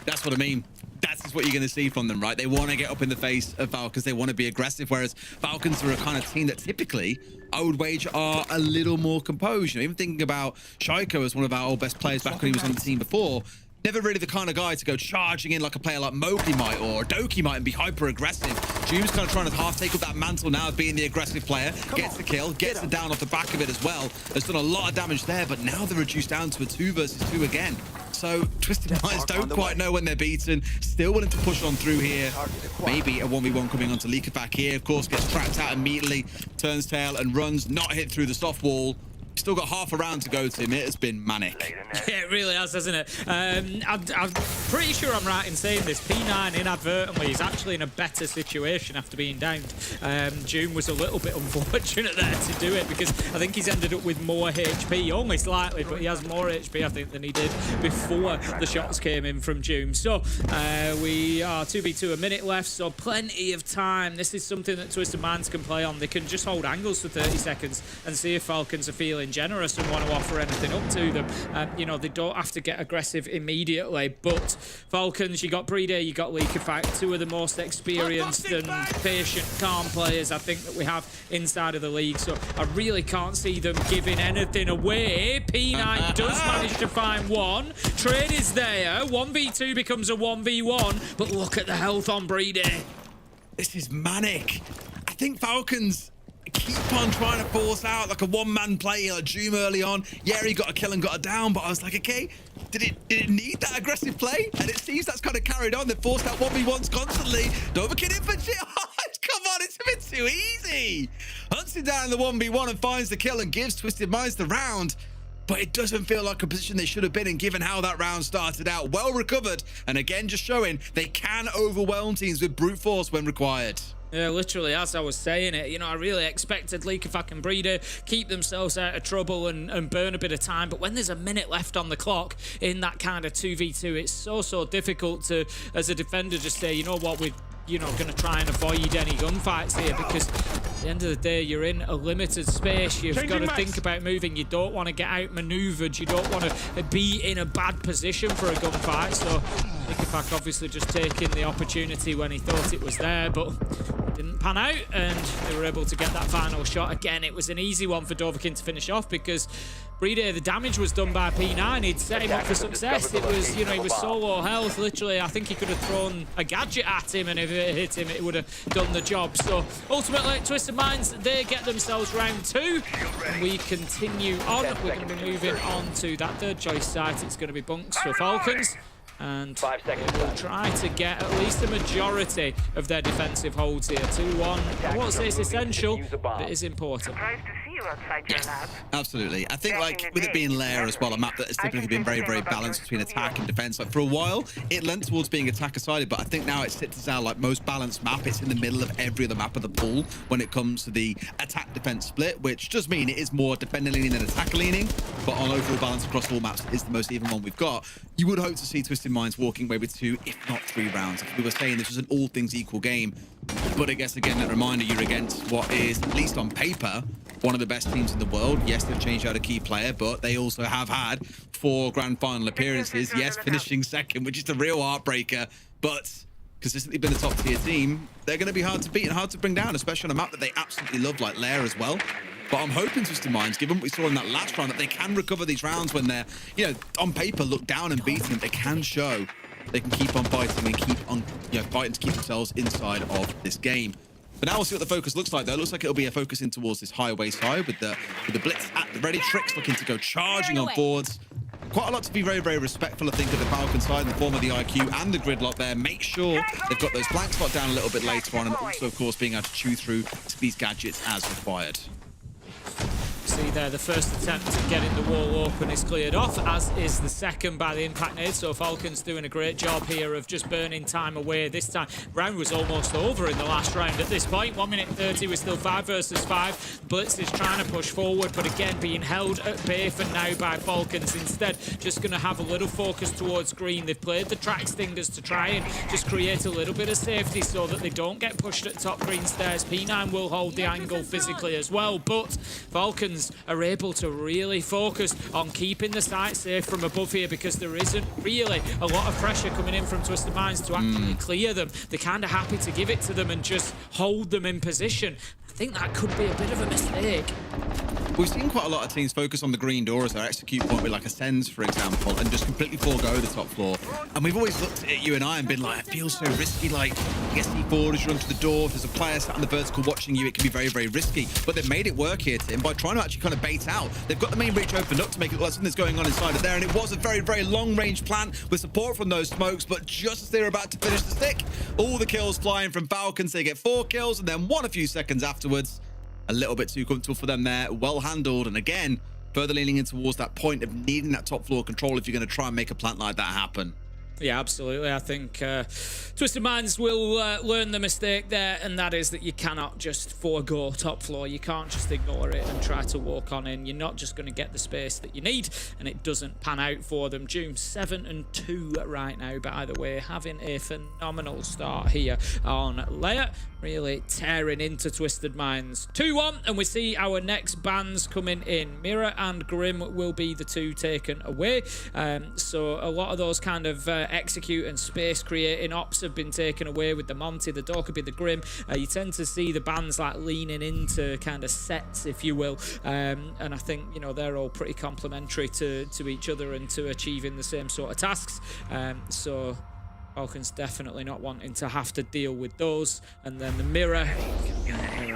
That's what I mean. That's just what you're going to see from them, right? They want to get up in the face of Falcons. They want to be aggressive, whereas Falcons are a kind of team that typically, I would wager, are a little more composed. You know, even thinking about Shaiko as one of our old best players back when he was on the team before, never really the kind of guy to go charging in like a player like Mowgli might or Doki might and be hyper aggressive. June's kind of trying to half take up that mantle now of being the aggressive player. Gets the kill, gets the down off the back of it as well. Has done a lot of damage there, but now they're reduced down to a 2 versus 2 again. So Twisted Minds don't quite know when they're beaten. Still willing to push on through here. Maybe a 1v1 coming onto Leakerback here. Of course, gets trapped out immediately. Turns tail and runs, not hit through the soft wall. Still got half a round to go, Tim. It has been manic. Yeah, it really has, hasn't it? I'm pretty sure I'm right in saying this. P9 inadvertently is actually in a better situation after being downed. June was a little bit unfortunate there to do it because I think he's ended up with more HP, only slightly, but he has more HP, I think, than he did before the shots came in from June. So we are 2v2, a minute left, so plenty of time. This is something that Twisted Minds can play on. They can just hold angles for 30 seconds and see if Falcons are feeling generous and want to offer anything up to them. You know, they don't have to get aggressive immediately, but Falcons, you got Breeder, you got Leakerfact, 2 of the most experienced and patient, calm players I think that we have inside of the league, so I really can't see them giving anything away. P9 does manage to find one. Trade is there. 1v2 becomes a 1v1, but look at the health on Breeder. This is manic. I think Falcons keep on trying to force out like a one-man play like Doom early on. Yeah, he got a kill and got a down, but I was like, okay, did it need that aggressive play? And it seems that's kind of carried on. They've forced out 1v1s constantly. Doverkid infantry. Come on, it's a bit too easy. Hunts him down in the 1v1 and finds the kill and gives Twisted Minds the round. but it doesn't feel like a position they should have been in given how that round started out. Well recovered, and again, just showing they can overwhelm teams with brute force when required. Yeah, literally, as I was saying it, I really expected Kickoff and Breeder keep themselves out of trouble and burn a bit of time. But when there's a minute left on the clock in that kind of 2v2, it's so difficult to, as a defender, just say, you know what, we're going to try and avoid any gunfights here, because at the end of the day, you're in a limited space. You've got to think about moving. You don't want to get outmaneuvered. You don't want to be in a bad position for a gunfight. So Kickoff obviously just taking the opportunity when he thought it was there, but it didn't pan out, and they were able to get that final shot. Again, it was an easy one for Dovahkiin to finish off, because Breeder, the damage was done by P9. He'd set him up for success. It was, he was so low health. Literally, I think he could have thrown a gadget at him, and if it hit him, it would have done the job. So ultimately, Twisted Minds, they get themselves round 2, and we continue on. We're going to be moving on to that third choice site. It's going to be bunks for Falcons, and we'll try to get at least a majority of their defensive holds here. 2-1. I won't say it's essential, but it is important. Absolutely. I think, with it being Lair as well, a map that has typically been very balanced between attack and defense. For a while, it lent towards being attacker-sided, but I think now it sits as our most balanced map. It's in the middle of every other map of the pool when it comes to the attack-defense split, which does mean it is more defender-leaning than attacker-leaning, but on overall balance across all maps, it is the most even one we've got. You would hope to see Twisted Minds walking away with 2, if not 3 rounds. If we were saying this was an all things equal game, but I guess, again, that reminder, you're against what is, at least on paper, one of the best teams in the world. Yes, they've changed out a key player, but they also have had 4 grand final appearances. Yes, finishing second, which is the real heartbreaker, but consistently been a top tier team. They're going to be hard to beat and hard to bring down, especially on a map that they absolutely love, like Lair as well. But I'm hoping, Twisted Minds, given what we saw in that last round, that they can recover these rounds when they're, on paper, look down and beaten. They can show they can keep on fighting and keep on, fighting to keep themselves inside of this game. But now we'll see what the focus looks like, though. It looks like it'll be a focus in towards this highway side with the blitz at the ready. Tricks looking to go charging on boards. Quite a lot to be very respectful, I think, of the Falcon side in the form of the IQ and the gridlock there. Make sure they've got those flanks locked down a little bit later on, and also, of course, being able to chew through these gadgets as required. See there, the first attempt at getting the wall open is cleared off, as is the second by the impact nade. So Falcons doing a great job here of just burning time away. This time, round was almost over in the last round at this point. 1 minute 30, we're still 5 versus 5. Blitz is trying to push forward, but again, being held at bay for now by Falcons. Instead, just going to have a little focus towards green. They've played the track stingers to try and just create a little bit of safety so that they don't get pushed at top green stairs. P9 will hold the angle physically as well, but Falcons are able to really focus on keeping the site safe from above here, because there isn't really a lot of pressure coming in from Twisted Minds to actually clear them. They're kind of happy to give it to them and just hold them in position. I think that could be a bit of a mistake. We've seen quite a lot of teams focus on the green door as their execute point with like Ascends, for example, and just completely forego the top floor. And we've always looked at you and I and been like, it feels so risky, like you get C4 as you run to the door, if there's a player sat on the vertical watching you, it can be very risky. But they've made it work here, Tim, by trying to actually kind of bait out. They've got the main breach opened up to make it look like something's going on inside of there, and it was a very long range plant with support from those smokes, but just as they were about to finish the stick, all the kills flying from Falcons. They get 4 kills and then 1 a few seconds afterwards. A little bit too comfortable for them there. Well handled, and again, further leaning in towards that point of needing that top floor control if you're going to try and make a plant like that happen. Yeah, absolutely. I think Twisted Minds will learn the mistake there, and that is that you cannot just forego top floor. You can't just ignore it and try to walk on in. You're not just going to get the space that you need, and it doesn't pan out for them. Doom 7-2 right now, by the way, having a phenomenal start here on Lair, really tearing into Twisted Minds. 2-1, and we see our next bans coming in. Mirror and Grim will be the 2 taken away. So a lot of those kind of execute and space creating ops have been taken away with the Monty. The door could be the Grim. You tend to see the bands like leaning into kind of sets, if you will, and I think they're all pretty complementary to each other and to achieving the same sort of tasks. So Falcons definitely not wanting to have to deal with those. And then the Mirror,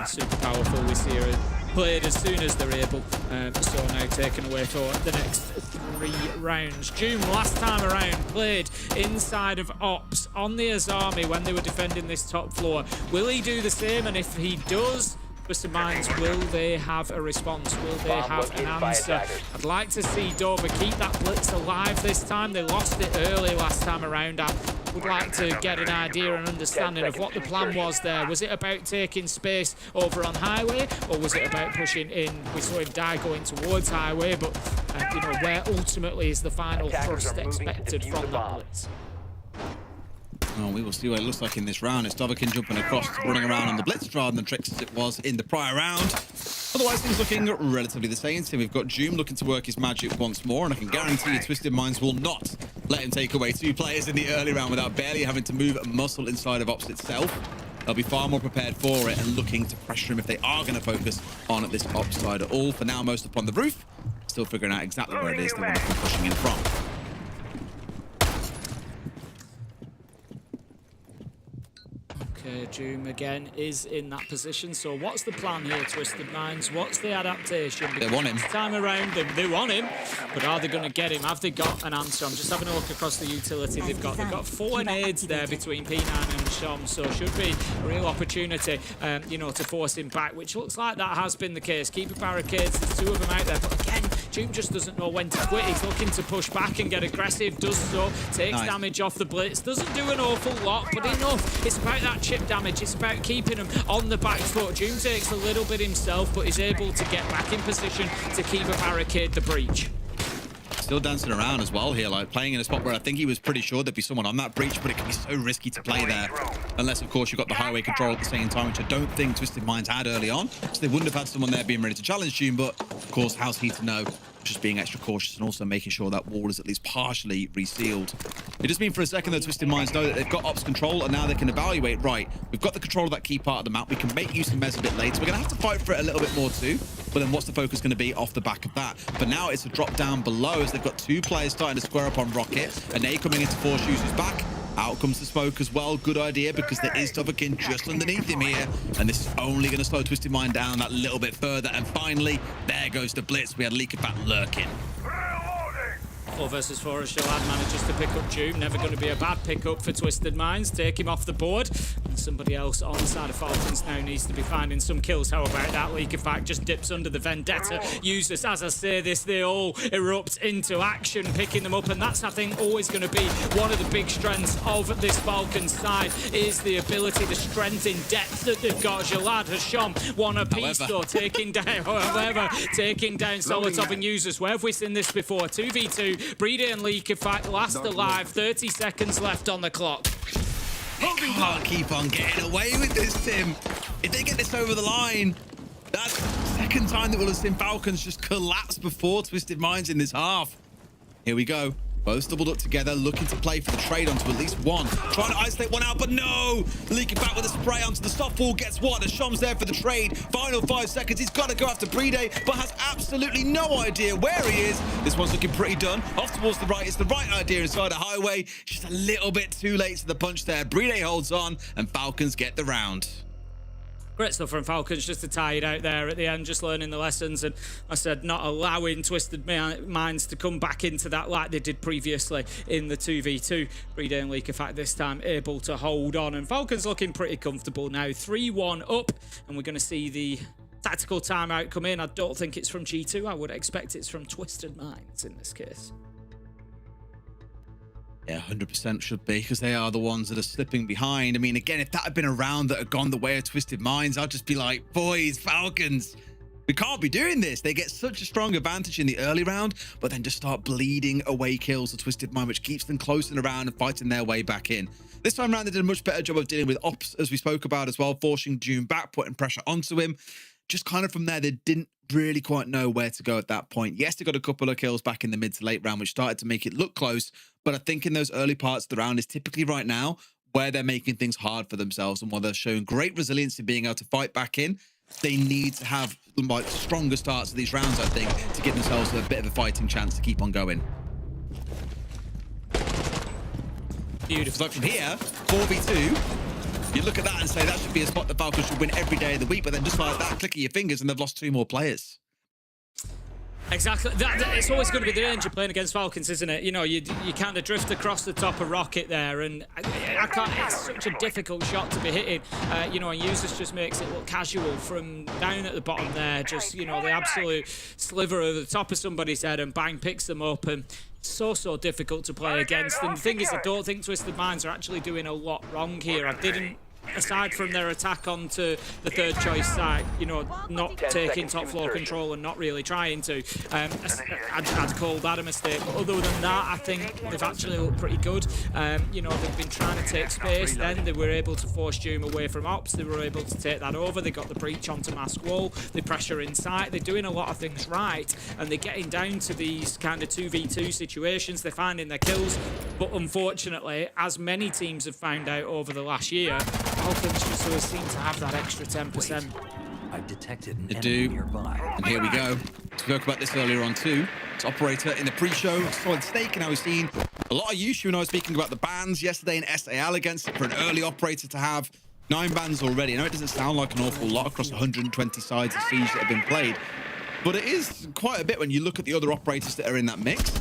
super powerful. We see her played as soon as they're able. So now taken away for the next 3 rounds. Doom last time around played inside of Ops on the Azami when they were defending this top floor. Will he do the same? And if he does, Twisted Minds, will they have a response? Will they have an answer? I'd like to see Dover keep that blitz alive this time. They lost it early last time around. I would like to get an idea and understanding of what the plan was there. Was it about taking space over on Highway, or was it about pushing in? We saw him die going towards Highway, but you know, where ultimately is the final thrust expected from that blitz? Well, we will see what it looks like in this round. It's Doverkin jumping across, running around on the blitz rather than tricks as it was in the prior round. Otherwise, things looking relatively the same. So we've got Doom looking to work his magic once more, and I can guarantee you Twisted Minds will not let him take away 2 players in the early round without barely having to move a muscle inside of Ops itself. They'll be far more prepared for it and looking to pressure him if they are going to focus on this Ops side at all. For now, most up on the roof, still figuring out exactly where it is they want to be pushing in from. Doom again is in that position. So what's the plan here, Twisted Minds? What's the adaptation? They want him. This time around, they want him, but are they going to get him? Have they got an answer? I'm just having a look across the utility they've got. They've got 4 nades there between P9 and Shom, so should be a real opportunity, you know, to force him back, which looks like that has been the case. Keeper barricades, there's 2 of them out there, but again, Doom just doesn't know when to quit. He's looking to push back and get aggressive, does so, takes damage off the blitz, doesn't do an awful lot, but enough. It's about that chip damage, it's about keeping him on the back foot. Doom takes a little bit himself, but is able to get back in position to keep a barricade the breach. Still dancing around as well here, like playing in a spot where I think he was pretty sure there'd be someone on that breach, but it can be so risky to play there. Unless, of course, you've got the highway control at the same time, which I don't think Twisted Minds had early on. So they wouldn't have had someone there being ready to challenge Doom, but of course, how's he to know? Just being extra cautious and also making sure that wall is at least partially resealed. It just means for a second that Twisted Minds know that they've got Ops control and now they can evaluate, right, we've got the control of that key part of the map. We can make use of Mez a bit later. We're going to have to fight for it a little bit more too. But then what's the focus going to be off the back of that? But now it's a drop down below as they've got 2 players starting to square up on Rocket. And they coming into Force Users back. Out comes the smoke as well. Good idea because there is Doverkin just underneath him here. And this is only going to slow Twisted Mind down that little bit further. And finally, there goes the blitz. We had Leakerfat lurking. 4 versus 4 as Shalad manages to pick up Doom. Never going to be a bad pickup for Twisted Minds. Take him off the board. And somebody else on the side of Falcons now needs to be finding some kills. How about that? Leak of fact just dips under the Vendetta. Users, as I say this, they all erupt into action, picking them up. And that's, I think, always going to be one of the big strengths of this Falcons side is the ability, the strength in depth that they've got. Shalad has shone 1 apiece, though, taking down, taking down Solotov and Users. Where have we seen this before? 2v2. Breeder and Leak, in fact, last alive. 30 seconds left on the clock. They can't keep on getting away with this, Tim. If they get this over the line, that's the second time that we'll have seen Falcons just collapse before Twisted Minds in this half. Here we go. Both doubled up together, looking to play for the trade onto at least one. Trying to isolate one out, but no! Leaking back with a spray onto the stop wall, gets one. As Shom's there for the trade. Final 5 seconds. He's got to go after Brede, but has absolutely no idea where he is. This one's looking pretty done. Off towards the right. It's the right idea inside a highway. Just a little bit too late to the punch there. Brede holds on, and Falcons get the round. Great stuff from Falcons just to tie it out there at the end, just learning the lessons and, I said, not allowing Twisted Minds to come back into that like they did previously in the 2v2. Brede and Leak, in fact, this time able to hold on. And Falcons looking pretty comfortable now, 3-1 up. And we're going to see the tactical timeout come in. I don't think it's from G2. I would expect it's from Twisted Minds in this case. Yeah, 100% should be, because they are the ones that are slipping behind. I mean, again, if that had been a round that had gone the way of Twisted Minds, I'd just be like, boys, Falcons, we can't be doing this. They get such a strong advantage in the early round, but then just start bleeding away kills to Twisted Mind, which keeps them closing around and fighting their way back in. This time around, they did a much better job of dealing with Ops, as we spoke about as well, forcing Doom back, putting pressure onto him. Just kind of from there, they didn't really quite know where to go at that point. Yes, they got a couple of kills back in the mid to late round, which started to make it look close. But I think in those early parts of the round is typically right now where they're making things hard for themselves. And while they're showing great resilience in being able to fight back in, they need to have like stronger starts to these rounds, I think, to give themselves a bit of a fighting chance to keep on going. Beautiful. So from here, 4v2, you look at that and say that should be a spot that Falcons should win every day of the week, but then just like that, click of your fingers and they've lost 2 more players. Exactly. It's always going to be the danger playing against Falcons, isn't it? You know, you kind of drift across the top of Rocket there, and I can't. It's such a difficult shot to be hitting. You know, and Users just makes it look casual from down at the bottom there. Just, you know, the absolute sliver over the top of somebody's head, and bang, picks them up. And so difficult to play against. And the thing is, I don't think Twisted Minds are actually doing a lot wrong here. I didn't. Aside from their attack onto the third choice side, you know, not taking top floor control and not really trying to, I'd call that a mistake. But other than that, I think they've actually looked pretty good. You know, they've been trying to take space, then they were able to force Doom away from Ops, they were able to take that over, they got the breach onto Mask Wall, they pressure inside, they're doing a lot of things right, and they're getting down to these kind of 2v2 situations, they're finding their kills, but unfortunately, as many teams have found out over the last year, Falcons just always seem to have that extra 10%. I've detected an They enemy do. nearby. And here we go. We spoke about this earlier on too. It's Operator in the pre-show, Solid Snake, and I was seeing a lot of use. You and I was speaking about the bans yesterday in SAL against it for an early Operator to have 9 bans already. I know it doesn't sound like an awful lot across 120 sides of Siege that have been played, but it is quite a bit when you look at the other Operators that are in that mix.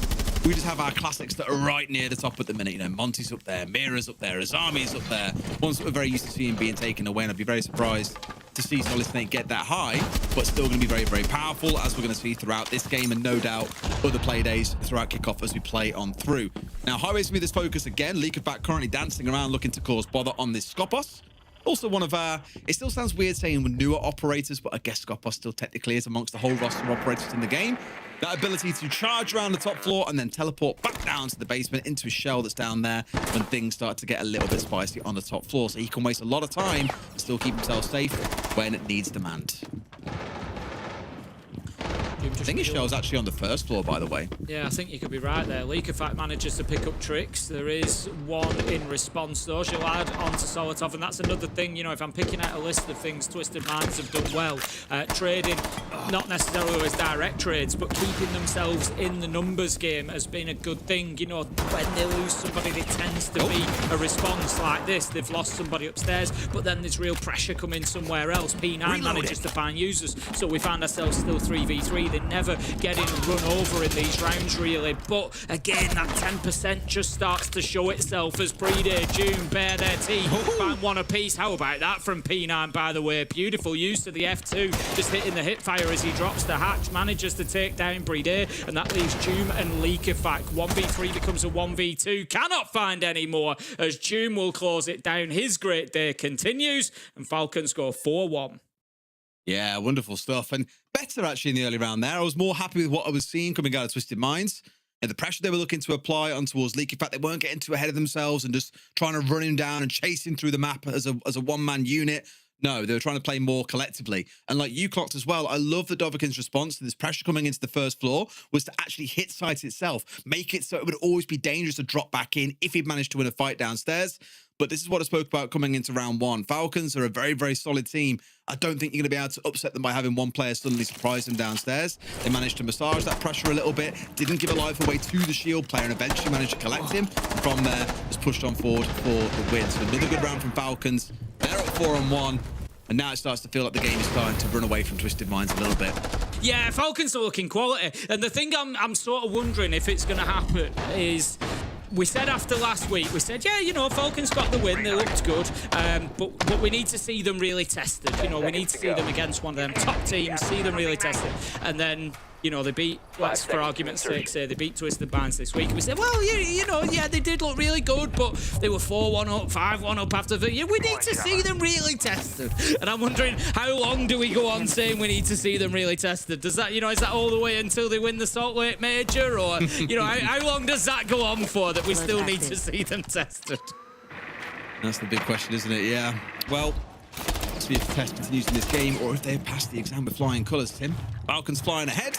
We just have our classics that are right near the top at the minute. You know, Monty's up there, Mira's up there, Azami's up there. Ones that we're very used to seeing being taken away, and I'd be very surprised to see Solid Snake get that high, but still going to be very, very powerful, as we're going to see throughout this game, and no doubt other play days throughout Kickoff as we play on through. Now, Highway's with this focus again. Leak of Back currently dancing around, looking to cause bother on this Skopos. Also one of our, it still sounds weird saying newer Operators, but I guess Skopos still technically is amongst the whole roster of Operators in the game. That ability to charge around the top floor and then teleport back down to the basement into a shell that's down there when things start to get a little bit spicy on the top floor. So he can waste a lot of time and still keep himself safe when it needs demand. I think his shell's actually on the first floor, by the way. Yeah, I think you could be right there. Leak of Fact manages to pick up tricks. There is one in response, though. She'll add onto Solotov, and that's another thing, you know, if I'm picking out a list of things Twisted Minds have done well, trading, not necessarily always direct trades, but keeping themselves in the numbers game has been a good thing. You know, when they lose somebody, there tends to be a response like this. They've lost somebody upstairs, but then there's real pressure coming somewhere else. P9 manages to find users, so we find ourselves still 3v3. They never get in and run over in these rounds, really. But again, that 10% just starts to show itself as Pre-Day, June, bare their teeth. Find one apiece. How about that from P9, by the way? Beautiful use of the F2, just hitting the hip fire as he drops the hatch, manages to take down Pre-Day, and that leaves Doom and Leak of Fact. 1v3 becomes a 1v2. Cannot find any more, as Doom will close it down. His great day continues, and Falcons go 4-1. Yeah, wonderful stuff. And better actually in the early round there. I was more happy with what I was seeing coming out of Twisted Minds. And the pressure they were looking to apply on towards Leak. In fact, they weren't getting too ahead of themselves and just trying to run him down and chase him through the map as a one-man unit. No, they were trying to play more collectively. And like you clocked as well, I love the Dovahkiin's response to this pressure coming into the first floor was to actually hit site itself, make it so it would always be dangerous to drop back in if he'd managed to win a fight downstairs. But this is what I spoke about coming into round one. Falcons are a very, very solid team. I don't think you're going to be able to upset them by having one player suddenly surprise them downstairs. They managed to massage that pressure a little bit, didn't give a life away to the shield player, and eventually managed to collect him. And from there, was pushed on forward for the win. So another good round from Falcons. They're up 4-1. And now it starts to feel like the game is starting to run away from Twisted Minds a little bit. Yeah, Falcons are looking quality. And the thing I'm sort of wondering if it's going to happen is, we said after last week, we said, yeah, you know, Falcons got the win, they looked good, but we need to see them really tested. You know, we need to see them against one of them top teams, see them really tested. And then, you know, they beat, let's for argument's sake say, they beat Twisted Minds this week. We said, well, you know, yeah, they did look really good, but they were 4-1 up, 5-1 up after the, yeah, we need to see them really tested. And I'm wondering, how long do we go on saying we need to see them really tested? Does that, you know, is that all the way until they win the Salt Lake Major? Or, you know, how long does that go on for that we still need to see them tested? That's the big question, isn't it? Yeah. Well, let's see if the test continues in this game or if they've passed the exam with flying colours, Tim. Falcons flying ahead.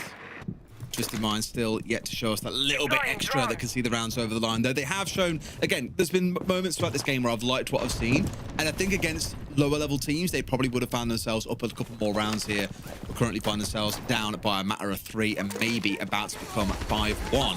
Twisted Minds still yet to show us that little bit extra that can see the rounds over the line, though they have shown, again, there's been moments throughout this game where I've liked what I've seen, and I think against lower level teams, they probably would have found themselves up a couple more rounds here, but currently find themselves down by a matter of 3 and maybe about to become 5-1.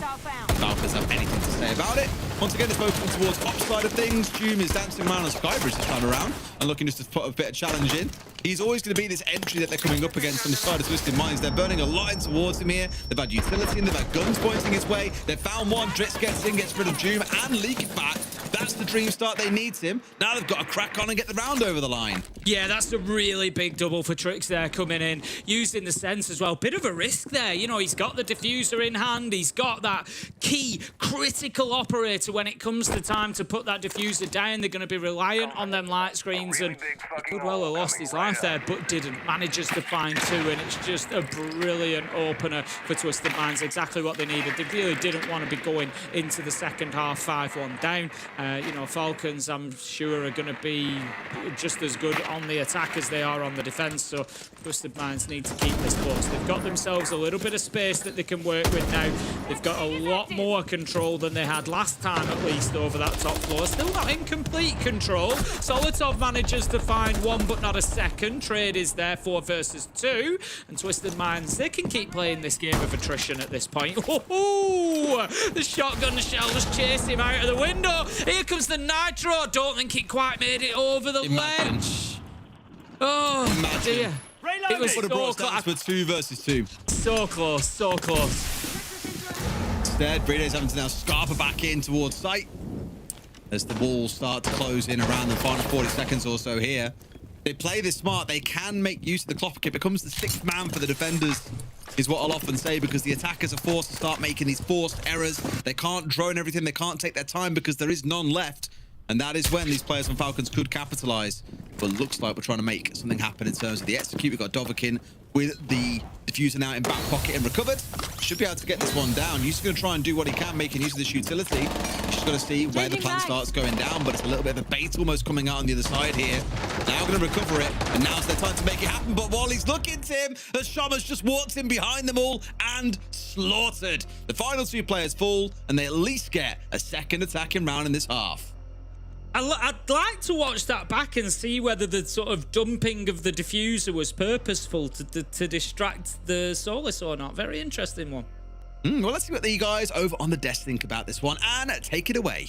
Falcons have anything to say about it. Once again, it's focusing towards upside of things. Doom is dancing around on Skybridge this time around and looking just to put a bit of challenge in. He's always going to be this entry that they're coming up against on the side of Twisted Minds. They're burning a line towards him here. They've had utility and they've had guns pointing his way. They've found one. Dritz gets in, gets rid of Doom and Leak it back. That's the dream start they need, Tim. Now they've got to crack on and get the round over the line. Yeah, that's a really big double for Trix there coming in, using the sense as well. Bit of a risk there. You know, he's got the diffuser in hand. He's got that key critical operator when it comes to time to put that diffuser down. They're going to be reliant on them light screens, and he could well have lost his life there, but didn't. Manages to find two, and it's just a brilliant opener for Twisted Minds. Exactly what they needed. They really didn't want to be going into the second half 5-1 down. You know, Falcons, I'm sure, are going to be just as good on the attack as they are on the defense, so Twisted Minds need to keep this close. They've got themselves a little bit of space that they can work with now. They've got a lot more control than they had last time, at least, over that top floor. Still not in complete control. Solitov manages to find one, but not a second. Trade is there, 4 versus 2, and Twisted Minds, they can keep playing this game of attrition at this point. Oh, the shotgun shells chase him out of the window. Here comes the nitro. Don't think it quite made it over the ledge. Oh, dear. It was Would have brought us down to a 2 versus 2. so close, so close. Instead, Breedo's having to now scarper back in towards site as the walls start to close in around the final 40 seconds or so here. They play this smart. They can make use of the clock. It becomes the 6th man for the defenders, is what I'll often say, because the attackers are forced to start making these forced errors. They can't drone everything. They can't take their time because there is none left. And that is when these players from Falcons could capitalize. But looks like we're trying to make something happen in terms of the execute. We've got Dovahkiin with the diffuser now in back pocket and recovered. Should be able to get this one down. He's going to try and do what he can, making use of this utility. He's just got to see where the plan starts going down, but it's a little bit of a bait almost coming out on the other side here. Now going to recover it, and now's their time to make it happen. But while he's looking, Tim, as Shamas just walks in behind them all and slaughtered. The final 2 players fall, and they at least get a second attacking round in this half. I'd like to watch that back and see whether the sort of dumping of the diffuser was purposeful to distract the Solis or not. Very interesting one. Well, let's see what the guys over on the desk think about this one, and take it away.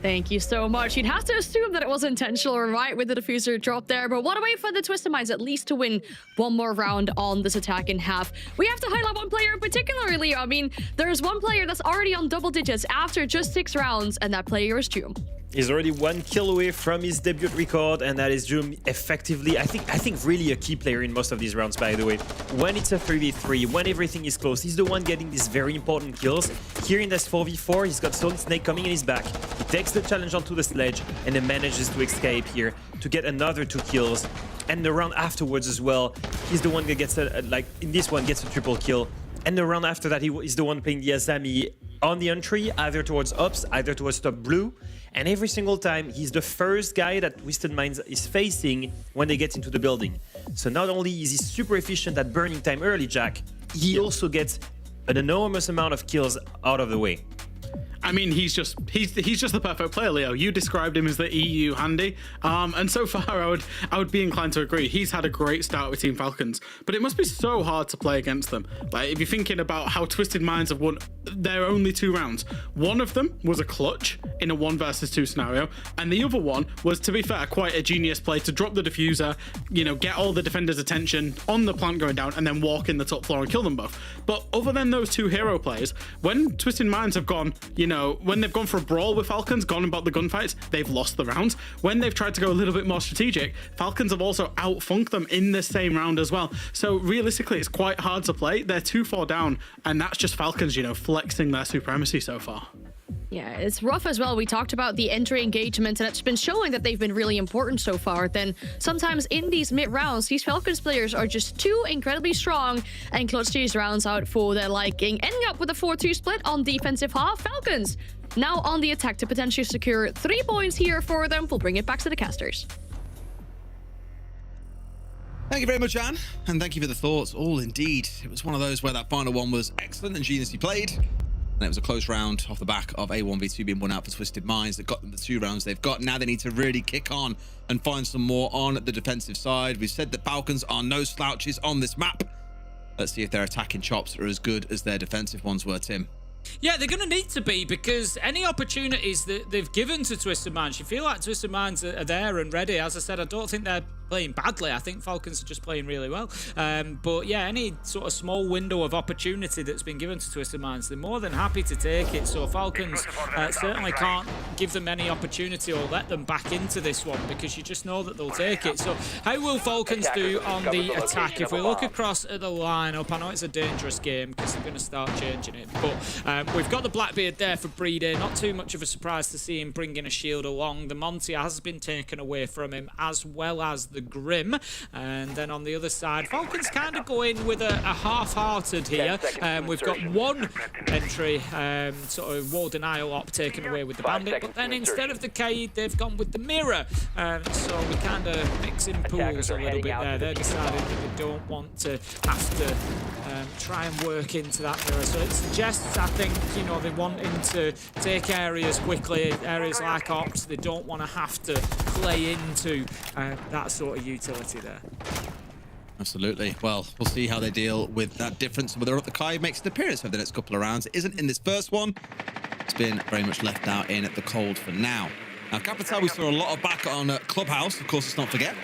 Thank you so much. You'd have to assume that it was intentional, right, with the diffuser drop there, but what a way for the Twisted Minds at least to win one more round on this attack in half. We have to highlight one player particularly. I mean, there's one player that's already on double digits after just 6 rounds, and that player is Joom. He's already 1 kill away from his debut record, and that is Joom effectively, I think really a key player in most of these rounds, by the way. When it's a 3v3, when everything is close, he's the one getting these very important kills. Here in this 4v4, he's got Solid Snake coming in his back. He takes the challenge onto the sledge and then manages to escape here to get another 2 kills. And the round afterwards as well, he's the one that gets in this one gets a triple kill. And the round after that, he's the one playing the Azami on the entry, either towards Ops, either towards top blue. And every single time, he's the first guy that Twisted Minds is facing when they get into the building. So not only is he super efficient at burning time early, Jack, he also gets an enormous amount of kills out of the way. I mean, he's just the perfect player, Leo. You described him as the EU handy, and so far I would be inclined to agree. He's had a great start with Team Falcons, but it must be so hard to play against them. Like, if you're thinking about how Twisted Minds have won their only 2 rounds, one of them was a clutch in a 1 versus 2 scenario, and the other one was, to be fair, quite a genius play to drop the diffuser, you know, get all the defenders' attention on the plant going down, and then walk in the top floor and kill them both. But other than those 2 hero plays, when Twisted Minds have gone, you know, when they've gone for a brawl with Falcons, gone about the gunfights, they've lost the rounds. When they've tried to go a little bit more strategic, Falcons have also outfunked them in the same round as well. So realistically, it's quite hard to play. They're 2-4 down, and that's just Falcons, you know, flexing their supremacy so far. Yeah, it's rough as well. We talked about the entry engagement, and it's been showing that they've been really important so far. Then sometimes in these mid-rounds, these Falcons players are just too incredibly strong and clutch these rounds out for their liking, ending up with a 4-2 split on defensive half. Falcons now on the attack to potentially secure 3 points here for them. We'll bring it back to the casters. Thank you very much, Anne, and thank you for the thoughts. All indeed. It was one of those where that final one was excellent and geniusly played. And it was a close round off the back of a 1v2 being won out for Twisted Minds that got them the 2 rounds they've got. Now they need to really kick on and find some more on the defensive side. We've said that Falcons are no slouches on this map. Let's see if their attacking chops are as good as their defensive ones were, Tim. Yeah, they're going to need to be, because any opportunities that they've given to Twisted Minds, you feel like Twisted Minds are there and ready. As I said, I don't think they're playing badly. I think Falcons are just playing really well. But yeah, any sort of small window of opportunity that's been given to Twisted Minds, they're more than happy to take it. So Falcons certainly can't give them any opportunity or let them back into this one, because you just know that they'll take it. So how will Falcons do on the attack? If we look across at the lineup, I know it's a dangerous game because they're going to start changing it, but we've got the Blackbeard there for Breeder. Not too much of a surprise to see him bringing a shield along. The Monty has been taken away from him, as well as the Grim. And then on the other side, Falcons kind of go in with a half-hearted here. We've got one entry, sort of War Denial op taken away with the Bandit, but then instead of the Kaid, they've gone with the Mirror. So we kind of mix in pools a little bit there. They're deciding that they don't want to have to try and work into that Mirror. So it suggests, I think, you know, they're wanting to take areas quickly, areas like Ops. They don't want to have to play into that sort of utility there. Absolutely. Well, we'll see how they deal with that difference. Whether or not the Kai makes an appearance over the next couple of rounds. It isn't in this first one. It's been very much left out in the cold for now. Now, Capital, we saw a lot of back on Clubhouse. Of course, let's not forget.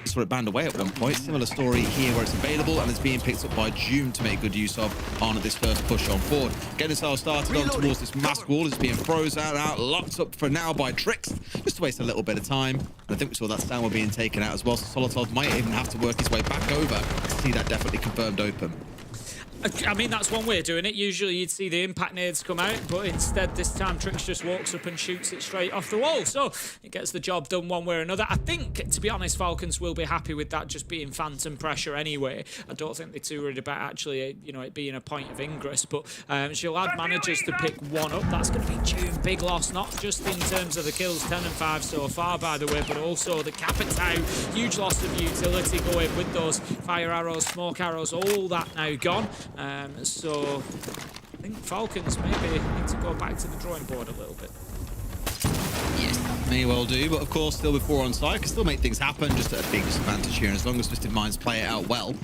We saw it banned away at one point. Similar story here where it's available and it's being picked up by June to make good use of on this first push on forward. Getting ourselves started on towards this mask wall. It's being frozen out, locked up for now by Tricks, just to waste a little bit of time. And I think we saw that Stanwell being taken out as well, so Solotov might even have to work his way back over to see that definitely confirmed open. I mean, that's one way of doing it. Usually you'd see the impact nades come out, but instead this time Trix just walks up and shoots it straight off the wall. So it gets the job done one way or another. I think, to be honest, Falcons will be happy with that just being phantom pressure anyway. I don't think they're too worried about actually, you know, it being a point of ingress. But she'll add managers to pick one up. That's going to be June. Big loss, not just in terms of the kills, 10 and 5 so far, by the way, but also the Capitao. Huge loss of utility going with those fire arrows, smoke arrows, all that now gone. So I think Falcons maybe need to go back to the drawing board a little bit. Yes, may well do, but of course still before on side can still make things happen, just at a big disadvantage here, and as long as Twisted Minds play it out well,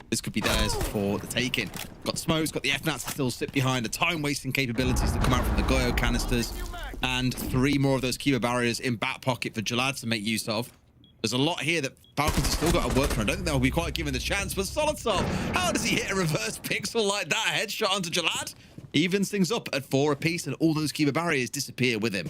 this could be theirs for the taking. Got the smokes, got the Fnats to still sit behind, the time-wasting capabilities that come out from the Goyo canisters, and 3 more of those Kiva barriers in back pocket for Jalad to make use of. There's a lot here that Falcons have still got to work for. I don't think they'll be quite given the chance, but Solotov, how does he hit a reverse pixel like that? Headshot onto Jalad. Evens things up at 4 apiece, and all those Kiva barriers disappear with him.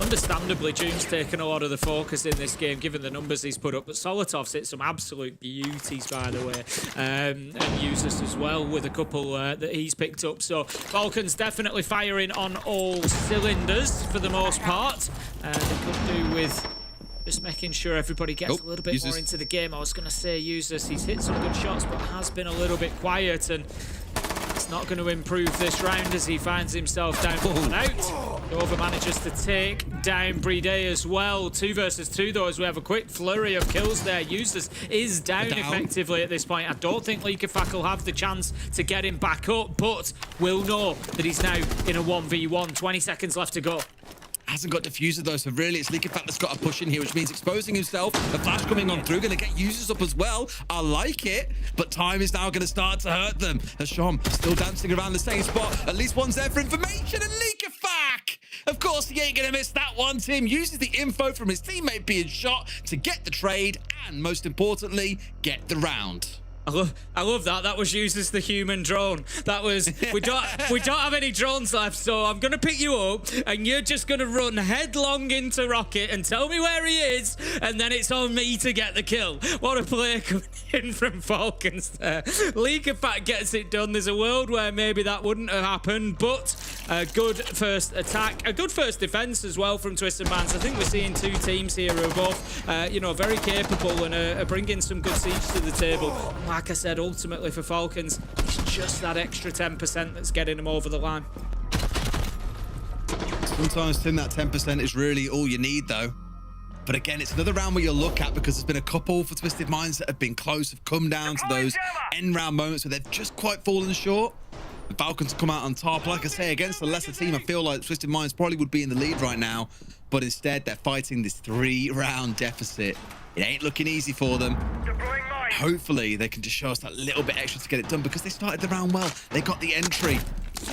Understandably, June's taken a lot of the focus in this game, given the numbers he's put up. But Solotov's hit some absolute beauties, by the way, and uses as well with a couple that he's picked up. So Falcons definitely firing on all cylinders for the most part. They could do with just making sure everybody gets a little bit more into the game. I was going to say Users, he's hit some good shots, but has been a little bit quiet, and it's not going to improve this round as he finds himself down and out. Dover manages to take down Brede as well. 2 versus 2 though, as we have a quick flurry of kills there. Users is down effectively at this point. I don't think Leakafak will have the chance to get him back up, but we'll know that he's now in a 1v1. 20 seconds left to go. Hasn't got diffuser though, so really it's Leakafak that's got a push in here, which means exposing himself. The flash coming on through, going to get users up as well. I like it, but time is now going to start to hurt them. As Shom still dancing around the same spot. At least one's there for information, and Leakafak! Of course, he ain't going to miss that one. Tim uses the info from his teammate being shot to get the trade, and most importantly, get the round. I love that. That was used as the human drone. That was we don't have any drones left, so I'm gonna pick you up and you're just gonna run headlong into Rocket and tell me where he is, and then it's on me to get the kill. What a play coming in from Falcons there. Leakafak gets it done. There's a world where maybe that wouldn't have happened, but a good first attack, a good first defense as well from Twisted Minds. I think we're seeing 2 teams here who are both, you know, very capable and are bringing some good siege to the table. Like I said, ultimately for Falcons, it's just that extra 10% that's getting them over the line. Sometimes, Tim, that 10% is really all you need, though. But again, it's another round where you'll look at, because there's been a couple for Twisted Minds that have been close, have come down to those end round moments where they've just quite fallen short. The Falcons come out on top. Like I say, against the lesser team, I feel like Twisted Minds probably would be in the lead right now. But instead, they're fighting this 3-round deficit. It ain't looking easy for them. Hopefully, they can just show us that little bit extra to get it done, because they started the round well. They got the entry.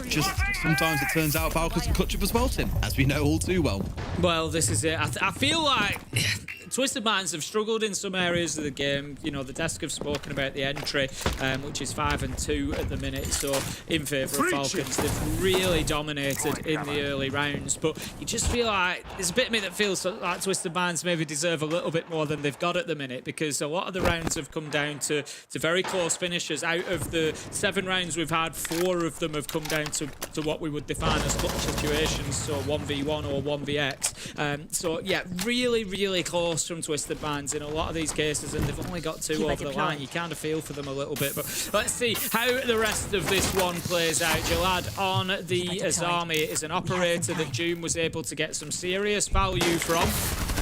Just sometimes it turns out Falcons can clutch up as well, Tim, as we know all too well. Well, this is it. I feel like Twisted Minds have struggled in some areas of the game. You know, the desk have spoken about the entry, which is 5-2 at the minute, so in favour of Falcons. They've really dominated in the early rounds, but you just feel like there's a bit of me that feels like Twisted Minds maybe deserve a little bit more than they've got at the minute, because a lot of the rounds have come down to very close finishes. Out of the 7 rounds we've had, 4 of them have come down to what we would define as clutch situations, so 1v1 or 1vx. So yeah, really close from Twisted Minds in a lot of these cases, and they've only got 2 over the line. You kind of feel for them a little bit, but let's see how the rest of this one plays out. Jalad on the Azami is an operator that Doom was able to get some serious value from,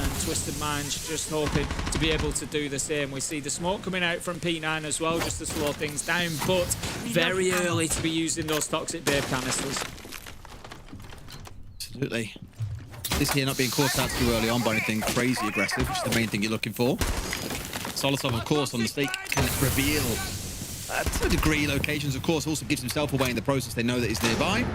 and Twisted Minds just hoping to be able to do the same. We see the smoke coming out from P9 as well, just to slow things down, but very early to be using those toxic babe canisters. Absolutely. This here not being caught out too early on by anything crazy aggressive, which is the main thing you're looking for. Solotov, of course, on the stake can reveal to a degree locations, of course, also gives himself away in the process. They know that he's nearby.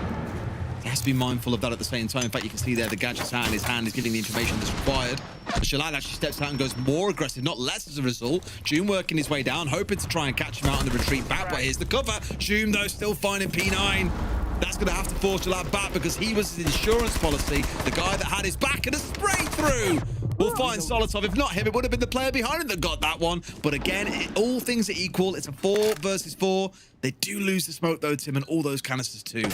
He has to be mindful of that at the same time. In fact, you can see there the gadget's out in his hand is giving the information that's required. But Shalad actually steps out and goes more aggressive, not less as a result. June working his way down, hoping to try and catch him out on the retreat back, but here's the cover. June, though, still finding P9. That's going to have to force Jalad back because he was his insurance policy, the guy that had his back and a spray through. We'll find Solotov. If not him, it would have been the player behind him that got that one. But again, all things are equal. It's a 4 versus 4. They do lose the smoke, though, Tim, and all those canisters, too.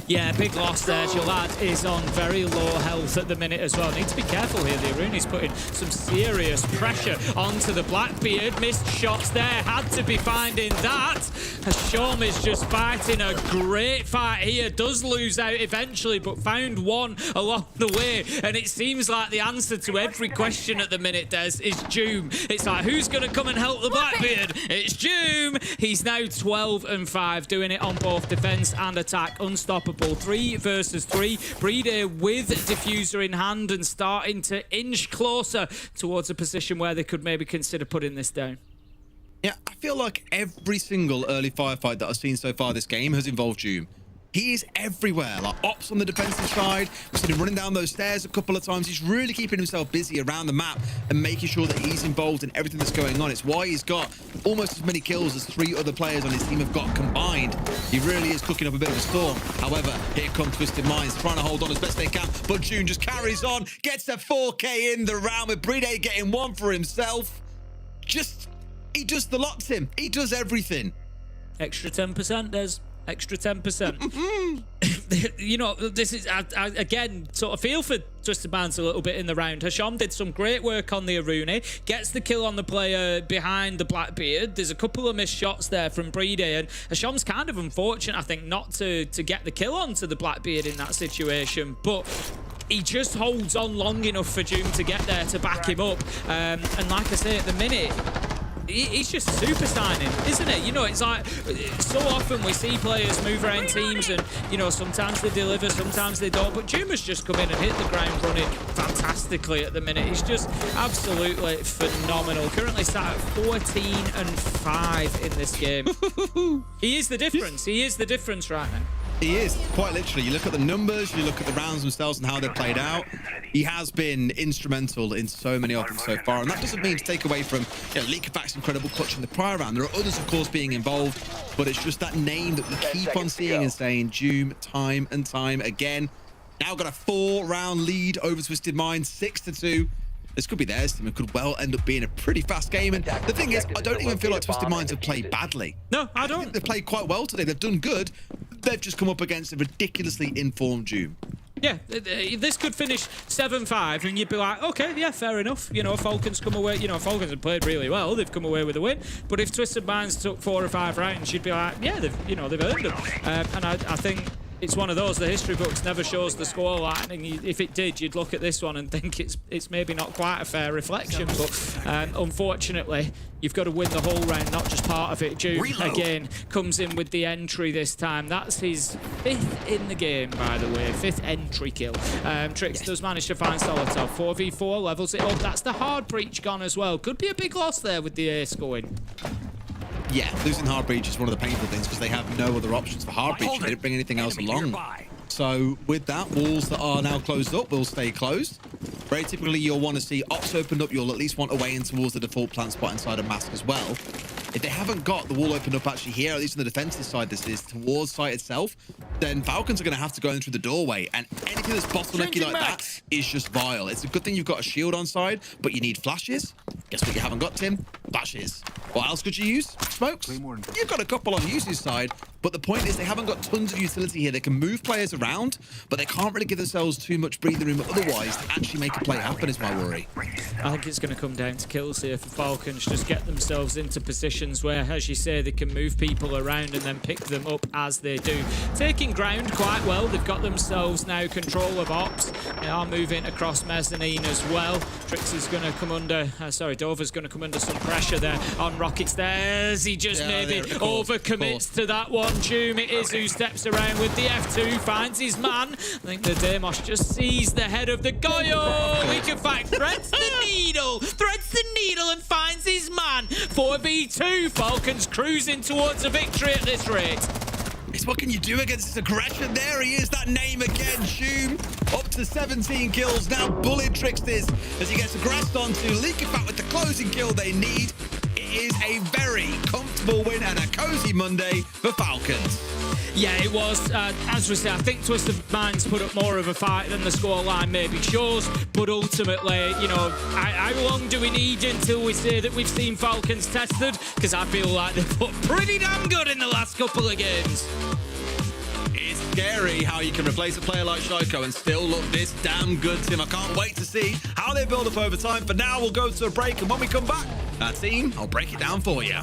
Yeah, big loss there. Jalad is on very low health at the minute as well. Need to be careful here. The Aruni's putting some serious pressure onto the Blackbeard. Missed shots there. Had to be finding that. Hasham is just fighting a great fight here. Does lose out eventually, but found one along the way. And it seems like the answer to every question at the minute, Des, is Doom. It's like, who's going to come and help the Blackbeard? It's Doom. He's now 12-5, doing it on both defense and attack. Unstoppable. 3 versus 3. Breeder with diffuser in hand and starting to inch closer towards a position where they could maybe consider putting this down. Yeah, I feel like every single early firefight that I've seen so far this game has involved Doom. He is everywhere, like ops on the defensive side. We've seen him running down those stairs a couple of times. He's really keeping himself busy around the map and making sure that he's involved in everything that's going on. It's why he's got almost as many kills as 3 other players on his team have got combined. He really is cooking up a bit of a storm. However, here come Twisted Minds trying to hold on as best they can, but June just carries on, gets a 4K in the round with Bride getting 1 for himself. He does the lot, Tim. He does everything. Extra 10%, Des. Extra 10%. You know, this is, I again, sort of feel for Twisted Minds a little bit in the round. Hasham did some great work on the Aruni, gets the kill on the player behind the Blackbeard. There's a couple of missed shots there from Bride, and Hasham's kind of unfortunate, I think, not to get the kill onto the Blackbeard in that situation, but he just holds on long enough for Doom to get there to back him up. And like I say, at the minute, he's just super signing, isn't it? You know, it's like so often we see players move around teams and, you know, sometimes they deliver, sometimes they don't. But Juma's just come in and hit the ground running fantastically at the minute. He's just absolutely phenomenal. Currently sat at 14-5 in this game. He is the difference. He is the difference right now. He is, quite literally. You look at the numbers, you look at the rounds themselves and how they're played out. He has been instrumental in so many of them so far. And that doesn't mean to take away from, you know, Leakafac's incredible clutch in the prior round. There are others, of course, being involved. But it's just that name that we keep on seeing and saying, Doom, time and time again. Now got a 4-round lead over Twisted Minds, 6-2. This could be theirs, Tim. It could well end up being a pretty fast game. And the thing is, I don't even feel like Twisted Minds have played badly. No, I don't. I think they've played quite well today. They've done good. They've just come up against a ridiculously informed Doom. Yeah, this could finish 7-5, and you'd be like, okay, yeah, fair enough. You know, Falcons come away. You know, Falcons have played really well. They've come away with a win. But if Twisted Minds took 4 or 5 rounds, you'd be like, yeah, they've earned them. And I think it's one of those, the history books never shows the scoreline, and if it did, you'd look at this one and think it's maybe not quite a fair reflection, but unfortunately, you've got to win the whole round, not just part of it. Doom, again, comes in with the entry this time. That's his 5th in the game, by the way, 5th entry kill. Trix does manage to find Solotov. 4v4, levels it up. That's the hard breach gone as well. Could be a big loss there with the ace going. Yeah, losing hard breach is one of the painful things because they have no other options for hard breach. They didn't bring anything else along. So with that, walls that are now closed up will stay closed. Very typically, you'll want to see ops opened up. You'll at least want a way in towards the default plant spot inside of Mask as well. If they haven't got the wall opened up actually here, at least on the defensive side, this is towards site itself, then Falcons are going to have to go in through the doorway. And anything that's bottlenecky like that is just vile. It's a good thing you've got a shield on side, but you need flashes. Guess what you haven't got, Tim? Flashes. What else could you use? Smokes? You've got a couple on Yuzu's side, but the point is they haven't got tons of utility here. They can move players around, but they can't really give themselves too much breathing room otherwise to actually make a play happen is my worry. I think it's going to come down to kills here for Falcons. Just get themselves into positions where, as you say, they can move people around and then pick them up as they do. Taking ground quite well. They've got themselves now control of ops. They are moving across mezzanine as well. Trix is going to come under, Dover's going to come under some pressure there on Rockets there as he just maybe overcommits to that one. Doom it is who steps around with the F2, finds his man. I think the Demos just sees the head of the Goyo. He in fact threads the needle and finds his man. 4v2, Falcons cruising towards a victory at this rate. It's what can you do against this aggression? There he is, that name again, Shoom. Up to 17 kills, now bullied Tricksters as he gets aggressed onto Leakifat with the closing kill they need. It is a very comfortable win and a cozy Monday for Falcons. Yeah, it was. As we say, I think Twisted Minds put up more of a fight than the scoreline maybe shows. But ultimately, you know, how long do we need until we say that we've seen Falcons tested? Because I feel like they've put pretty damn good in the last couple of games. It's scary how you can replace a player like Shaiko and still look this damn good, Tim. I can't wait to see how they build up over time. For now, we'll go to a break, and when we come back, team, I'll break it down for you.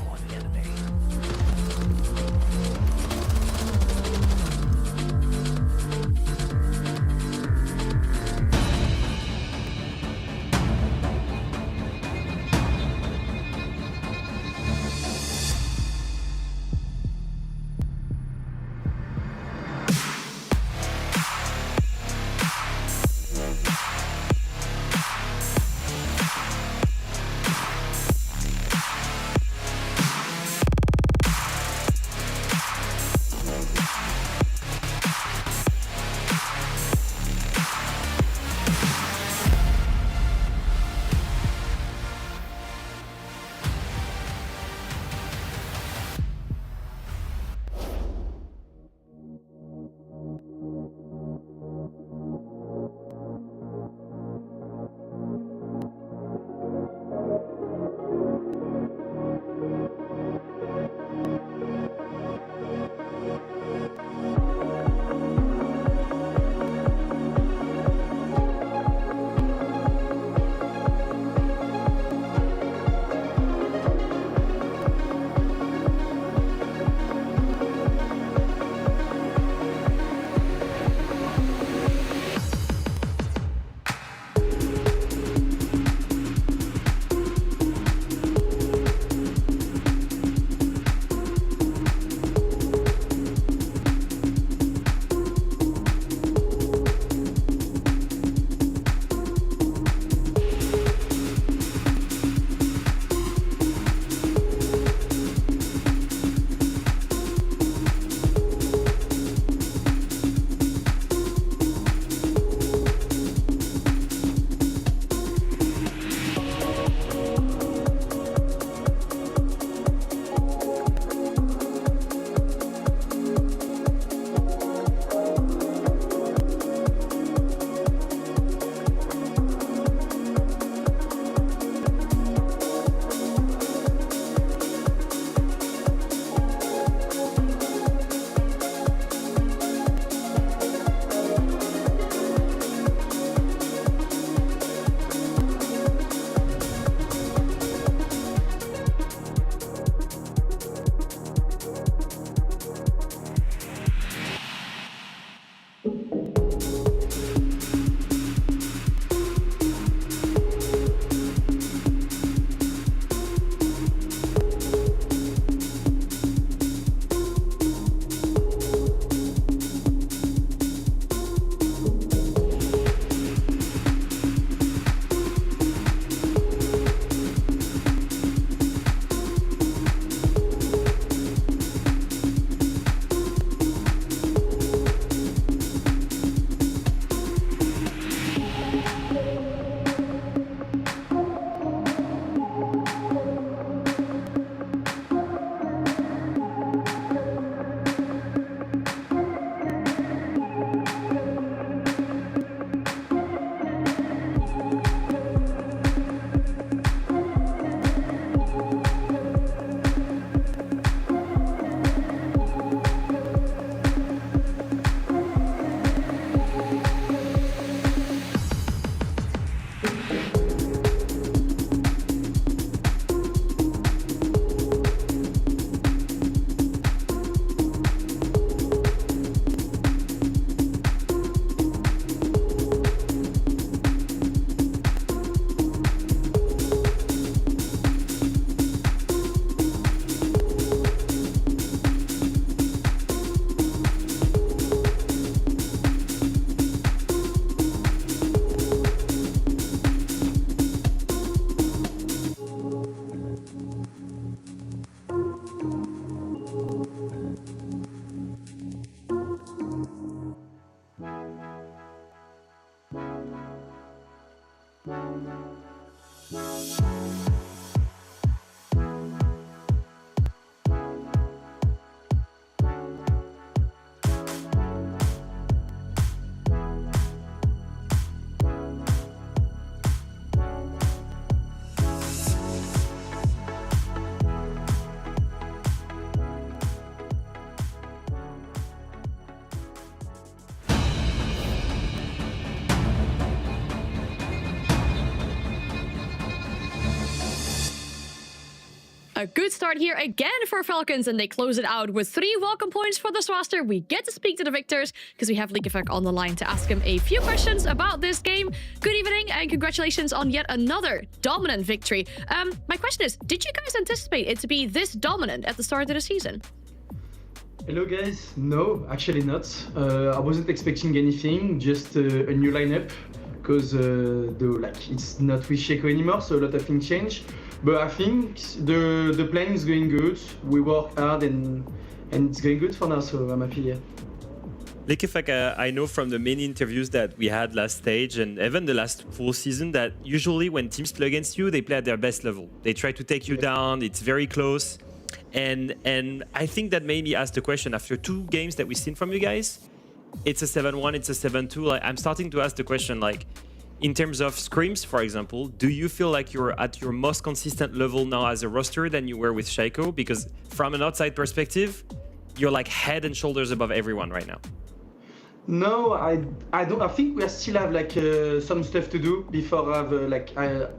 A good start here again for Falcons, and they close it out with 3 welcome points for this roster. We get to speak to the victors because we have Kickoff on the line to ask him a few questions about this game. Good evening and congratulations on yet another dominant victory. My question is, did you guys anticipate it to be this dominant at the start of the season? Hello guys, no, actually not. I wasn't expecting anything, just a new lineup, because it's not with Shaco anymore, so a lot of things change. But I think the plan is going good. We work hard and it's going good for now, so I'm happy. Yeah. Kickoff, I know from the many interviews that we had last stage and even the last full season that usually when teams play against you, they play at their best level. They try to take you down. It's very close. And I think that made me ask the question after 2 games that we've seen from you guys. It's a 7-1, it's a 7-2. Like, I'm starting to ask the question, like, in terms of scrims, for example, do you feel like you're at your most consistent level now as a roster than you were with Shaco? Because from an outside perspective, you're like head and shoulders above everyone right now. No, I don't. I think we still have some stuff to do before I have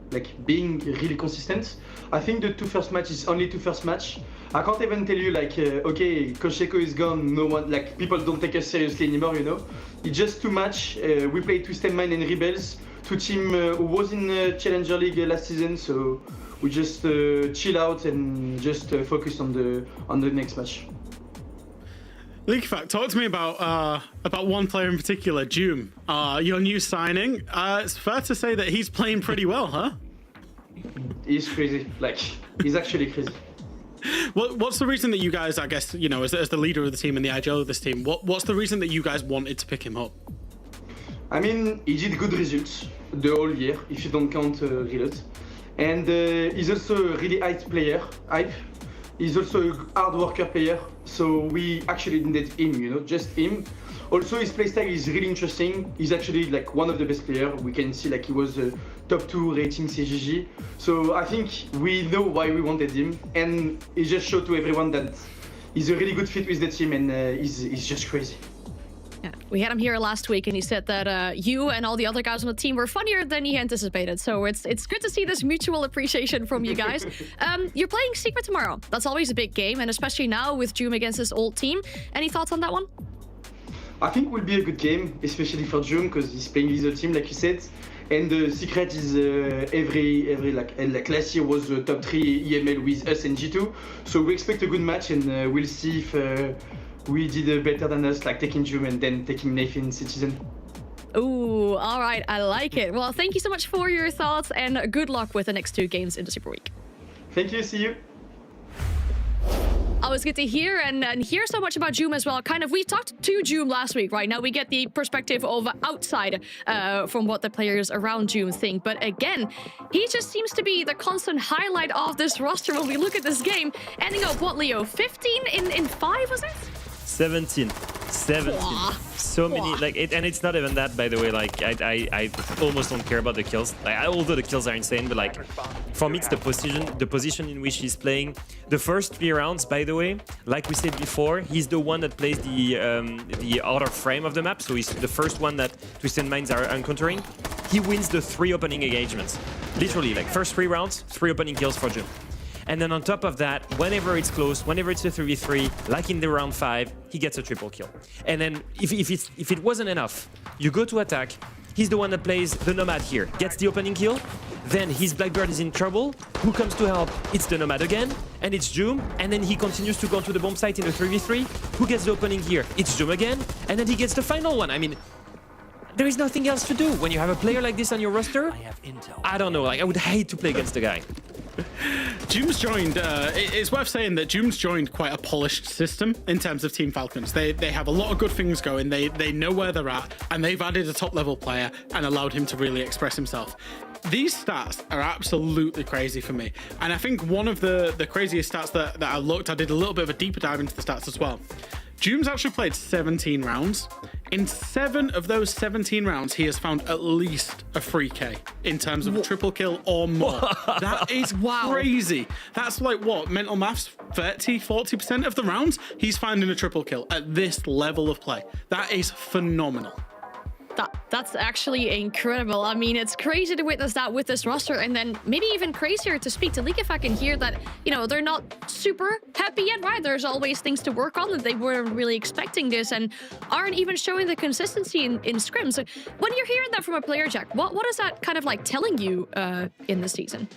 being really consistent. I think the 2 first matches is only 2 first match. I can't even tell you okay, Kosheko is gone. No one people don't take us seriously anymore. You know, it's just too much. We played Twisted Mind and Rebels, 2 teams who was in the Challenger League last season. So we just chill out and just focus on the next match. Kickoff, talk to me about one player in particular, Doom. Your new signing. It's fair to say that he's playing pretty well, huh? He's crazy. He's actually crazy. What's the reason that you guys, I guess, you know, as the leader of the team and the IGL of this team, what's the reason that you guys wanted to pick him up? I mean, he did good results the whole year, if you don't count reloads. And he's also a really hype player. He's also a hard worker player, so we actually needed him, you know, just him. Also, his playstyle is really interesting. He's actually one of the best players. We can see he was a top 2 rating CGG. So I think we know why we wanted him, and he just showed to everyone that he's a really good fit with the team, and he's just crazy. Yeah, we had him here last week, and he said that you and all the other guys on the team were funnier than he anticipated. So it's good to see this mutual appreciation from you guys. You're playing Secret tomorrow. That's always a big game, and especially now with Doom against his old team. Any thoughts on that one? I think it will be a good game, especially for Doom, because he's playing his old team, like you said. And the Secret is last year was top 3 EML with us and G2. So we expect a good match, and we'll see if we did better than us, taking Doom and then taking Nathan Citizen. Ooh, all right, I like it. Well, thank you so much for your thoughts, and good luck with the next 2 games in the Super Week. Thank you, see you. Always good to hear and hear so much about Joom as well. We talked to Joom last week, right? Now we get the perspective of outside from what the players around Joom think. But again, he just seems to be the constant highlight of this roster when we look at this game. Ending up, what, Leo? 15 in 5, was it? 17. So many, and it's not even that, by the way. I almost don't care about the kills. Although the kills are insane, but for me, it's the position in which he's playing. The first 3 rounds, by the way, like we said before, he's the one that plays the outer frame of the map. So he's the first one that Twisted Minds are encountering. He wins the 3 opening engagements. Literally, first 3 rounds, 3 opening kills for Jim. And then on top of that, whenever it's close, whenever it's a 3v3, like in the round 5, he gets a triple kill. And then if it wasn't enough, you go to attack, he's the one that plays the Nomad here, gets the opening kill, then his Blackbird is in trouble, who comes to help? It's the Nomad again, and it's Joom, and then he continues to go to the bomb site in the 3v3, who gets the opening here? It's Joom again, and then he gets the final one. I mean, there is nothing else to do when you have a player like this on your roster. I don't know, I would hate to play against the guy. Doom's joined, it's worth saying that Doom's joined quite a polished system in terms of Team Falcons. They have a lot of good things going, they know where they're at, and they've added a top level player and allowed him to really express himself. These stats are absolutely crazy for me. And I think one of the craziest stats that I looked, I did a little bit of a deeper dive into the stats as well. Doom's actually played 17 rounds. In 7 of those 17 rounds, he has found at least a 3K in terms of a triple kill or more. That is crazy. That's what, mental maths, 40% of the rounds, he's finding a triple kill at this level of play. That is phenomenal. That's actually incredible. I mean, it's crazy to witness that with this roster, and then maybe even crazier to speak to Kickoff and hear that, you know, they're not super happy yet, right? There's always things to work on, that they weren't really expecting this and aren't even showing the consistency in scrims. So when you're hearing that from a player, Jack, what is that kind of like telling you in the season?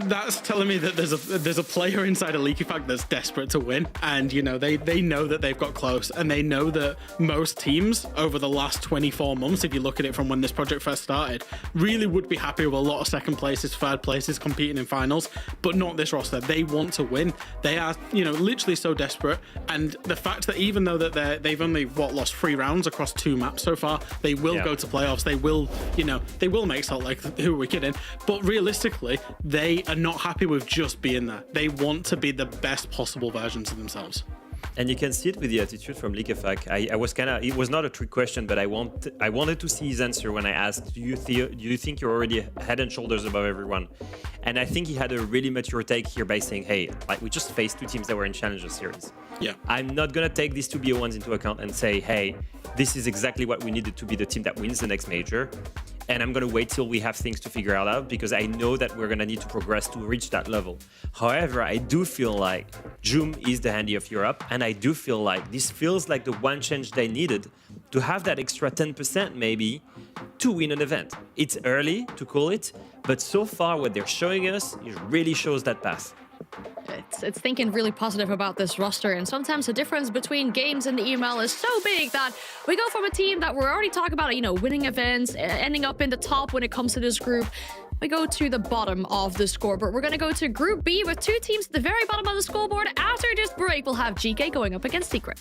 That's telling me that there's a player inside of Leaky Fact that's desperate to win, and you know they know that they've got close, and they know that most teams over the last 24 months, if you look at it from when this project first started, really would be happy with a lot of second places, third places, competing in finals, but not this roster. They want to win. They are, you know, literally so desperate, and the fact that even though that they've only lost 3 rounds across 2 maps so far, they will go to playoffs. They will, you know, they will make Salt Lake. Who are we kidding? But realistically, they are not happy with just being there. They want to be the best possible versions of themselves. And you can see it with the attitude from Kickoff. I was kind of, it was not a trick question, but I wanted to see his answer when I asked, do you think you're already head and shoulders above everyone? And I think he had a really mature take here by saying, hey, like we just faced 2 teams that were in Challenger Series. Yeah. I'm not going to take these 2 BO1s into account and say, hey, this is exactly what we needed to be the team that wins the next major. And I'm going to wait till we have things to figure out because I know that we're going to need to progress to reach that level. However, I do feel like Joom is the handy of Europe, and I do feel like this feels like the one change they needed to have that extra 10% maybe to win an event. It's early to call it, but so far what they're showing us, it really shows that path. It's thinking really positive about this roster, and sometimes the difference between games and the EML is so big that we go from a team that we're already talking about, you know, winning events, ending up in the top when it comes to this group. We go to the bottom of the scoreboard. We're going to go to Group B with 2 teams at the very bottom of the scoreboard. After this break, we'll have GK going up against Secret.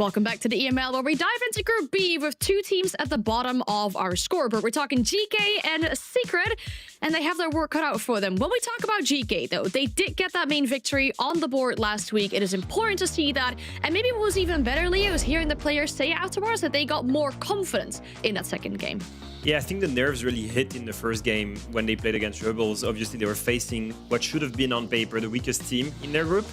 Welcome back to the EML, where we dive into Group B with two teams at the bottom of our scoreboard. We're talking GK and Secret, and they have their work cut out for them. When we talk about GK, though, they did get that main victory on the board last week. It is important to see that, and maybe what was even better, Leo, is hearing the players say afterwards that they got more confidence in that second game. Yeah, I think the nerves really hit in the first game when they played against Rebels. Obviously, they were facing what should have been on paper the weakest team in their group.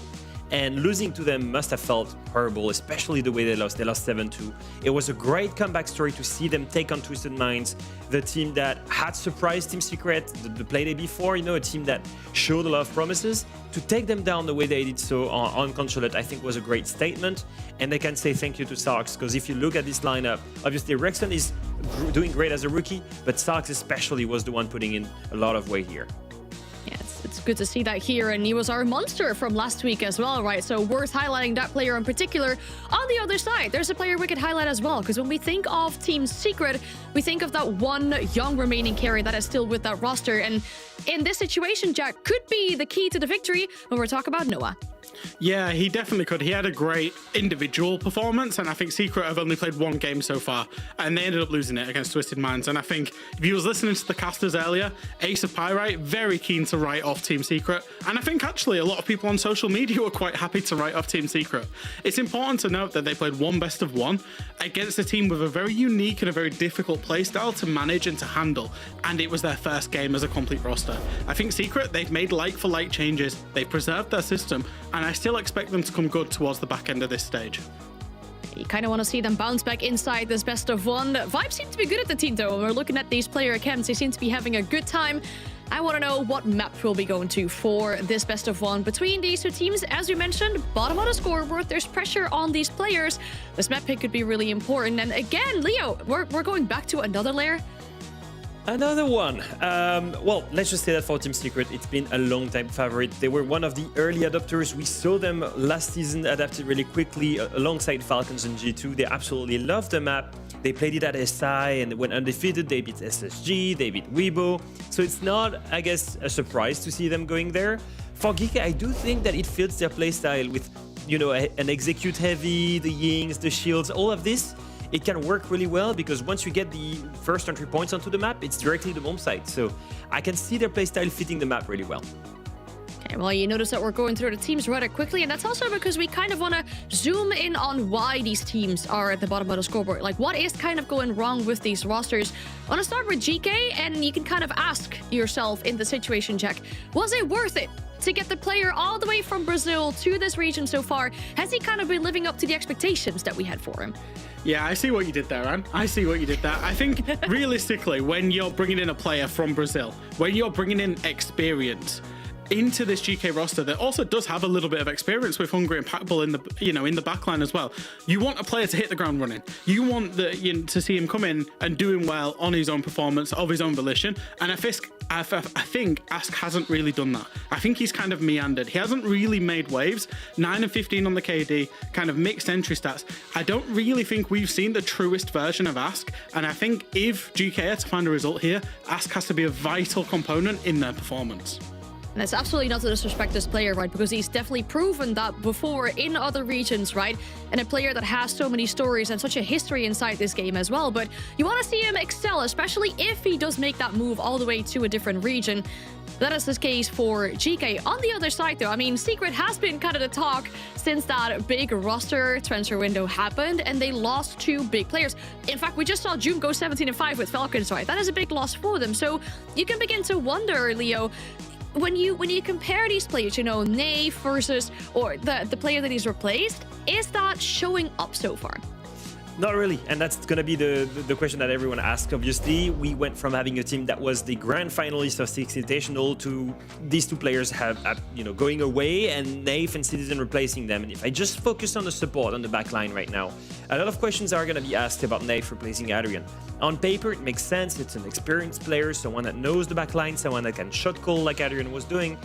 And losing to them must have felt horrible, especially the way they lost. They lost 7-2. It was a great comeback story to see them take on Twisted Minds, the team that had surprised Team Secret the play day before, you know, a team that showed a lot of promises. To take them down the way they did so on Consulate, I think was a great statement. And they can say thank you to Sarks, because if you look at this lineup, obviously Rexon is doing great as a rookie, but Sarks especially was the one putting in a lot of weight here. Yeah, it's good to see that here, and he was our monster from last week as well, right? So worth highlighting that player in particular. On the other side, there's a player we could highlight as well, because when we think of Team Secret, we think of that one young remaining carry that is still with that roster, and in this situation, Jack could be the key to the victory when we're talking about Noah. Yeah, he definitely could. He had a great individual performance, and I think Secret have only played one game so far, and they ended up losing it against Twisted Minds. And I think if you was listening to the casters earlier, Ace of Pyrite, very keen to write off Team Secret. And I think actually a lot of people on social media were quite happy to write off Team Secret. It's important to note that they played one best of one against a team with a very unique and a very difficult playstyle to manage and to handle. And it was their first game as a complete roster. I think Secret, they've made like-for-like changes, they've preserved their system, and I still expect them to come good towards the back end of this stage. You kind of want to see them bounce back inside this best of one. Vibes seem to be good at the team, though. When we're looking at these player accounts, they seem to be having a good time. I want to know what map we'll be going to for this best of one between these two teams. As we mentioned, bottom of the scoreboard, there's pressure on these players. This map pick could be really important. And again, Leo, we're going back to another layer. Another one. Well, let's just say that for Team Secret, it's been a long time favorite. They were one of the early adopters. We saw them last season adapted really quickly alongside Falcons and G2. They absolutely loved the map. They played it at SI and went undefeated. They beat SSG, they beat Weibo. So it's not, I guess, a surprise to see them going there. For Geeka, I do think that it fits their playstyle with, you know, an execute heavy, the Yings, the shields, all of this. It can work really well because once you get the first entry points onto the map, it's directly the bomb site. So I can see their playstyle fitting the map really well. Okay, well, you notice that we're going through the teams rather quickly, and that's also because we kind of want to zoom in on why these teams are at the bottom of the scoreboard. Like, what is kind of going wrong with these rosters? I want to start with GK, and you can kind of ask yourself in the situation, Jack, was it worth it to get the player all the way from Brazil to this region so far? Has he kind of been living up to the expectations that we had for him? Yeah, I see what you did there, Anne. I see what you did there. I think realistically, when you're bringing in a player from Brazil, when you're bringing in experience into this GK roster that also does have a little bit of experience with Hungry and Packball in the, you know, in the backline as well, you want a player to hit the ground running. You want to see him come in and doing well on his own performance, of his own volition. And I think Ask hasn't really done that. I think he's kind of meandered. He hasn't really made waves. 9 and 15 on the KD, kind of mixed entry stats. I don't really think we've seen the truest version of Ask. And I think if GK are to find a result here, Ask has to be a vital component in their performance. And it's absolutely not to disrespect this player, right? Because he's definitely proven that before in other regions, right? And a player that has so many stories and such a history inside this game as well. But you want to see him excel, especially if he does make that move all the way to a different region. That is the case for GK. On the other side, though, I mean, Secret has been kind of the talk since that big roster transfer window happened, and they lost two big players. In fact, we just saw June go 17-5 with Falcons, right? That is a big loss for them. So you can begin to wonder, Leo, when you compare these players, you know, Nave versus or the player that he's replaced, is that showing up so far? Not really, and that's gonna be the question that everyone asks. Obviously, we went from having a team that was the grand finalist of Six Invitational to these two players going away, and Nave and Citizen replacing them. And if I just focus on the support on the back line right now, a lot of questions are gonna be asked about Nave replacing Adrian. On paper, it makes sense. It's an experienced player, someone that knows the back line, someone that can shot call like Adrian was doing.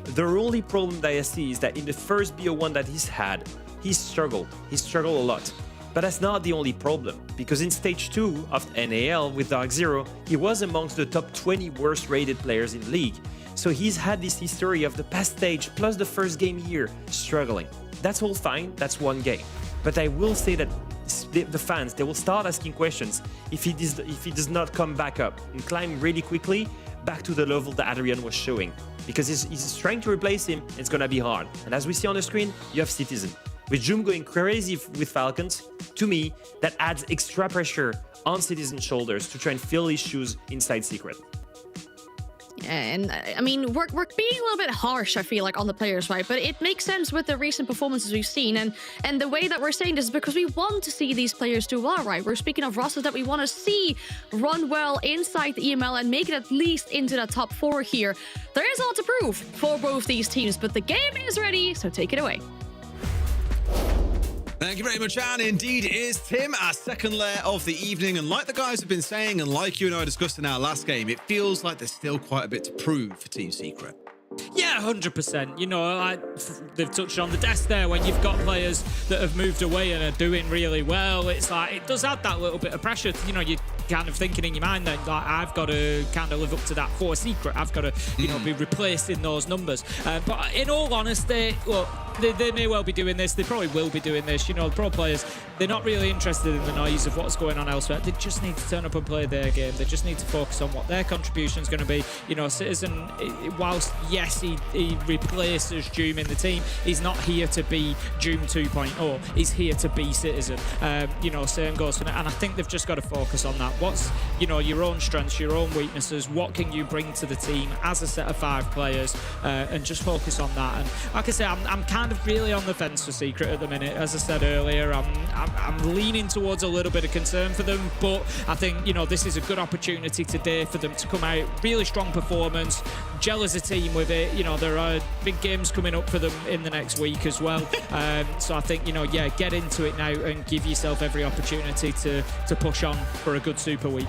The only problem that I see is that in the first BO1 that he's had, he struggled. He struggled a lot. But that's not the only problem, because in stage 2 of NAL with Dark Zero, he was amongst the top 20 worst rated players in the league. So he's had this history of the past stage plus the first game here struggling. That's all fine, that's one game. But I will say that the fans, they will start asking questions if he does not come back up and climb really quickly back to the level that Adrian was showing. Because he's trying to replace him, it's going to be hard. And as we see on the screen, you have Citizen. With Jum going crazy with Falcons, to me, that adds extra pressure on Citizen's shoulders to try and fill his shoes inside Secret. And I mean, we're being a little bit harsh, I feel like, on the players, right? But it makes sense with the recent performances we've seen. And the way that we're saying this is because we want to see these players do well, right? We're speaking of rosters that we want to see run well inside the EML and make it at least into the top 4 here. There is a lot to prove for both these teams, but the game is ready, so take it away. Thank you very much, and indeed it is Tim, our second layer of the evening. And like the guys have been saying, and like you and I discussed in our last game, it feels like there's still quite a bit to prove for Team Secret. Yeah, 100%. You know, they've touched on the desk there. When you've got players that have moved away and are doing really well, it's like it does add that little bit of pressure. You know, you're kind of thinking in your mind that like, I've got to kind of live up to that for Secret. I've got to, you know, be replacing those numbers. But in all honesty, look, they may well be doing this. They probably will be doing this. You know, the pro players, they're not really interested in the noise of what's going on elsewhere. They just need to turn up and play their game. They just need to focus on what their contribution is going to be. You know, Citizen, whilst yes, he replaces Doom in the team, he's not here to be Doom 2.0. He's here to be Citizen. You know, same goes for that. And I think they've just got to focus on that. What's, you know, your own strengths, your own weaknesses? What can you bring to the team as a set of 5 players? And just focus on that. And like I say, I'm kind of really on the fence for Secret at the minute. As I said earlier, I'm leaning towards a little bit of concern for them, but I think, you know, this is a good opportunity today for them to come out, really strong performance, gel as a team with it. You know, there are big games coming up for them in the next week as well. So I think, you know, yeah, get into it now and give yourself every opportunity to push on for a good Super Week.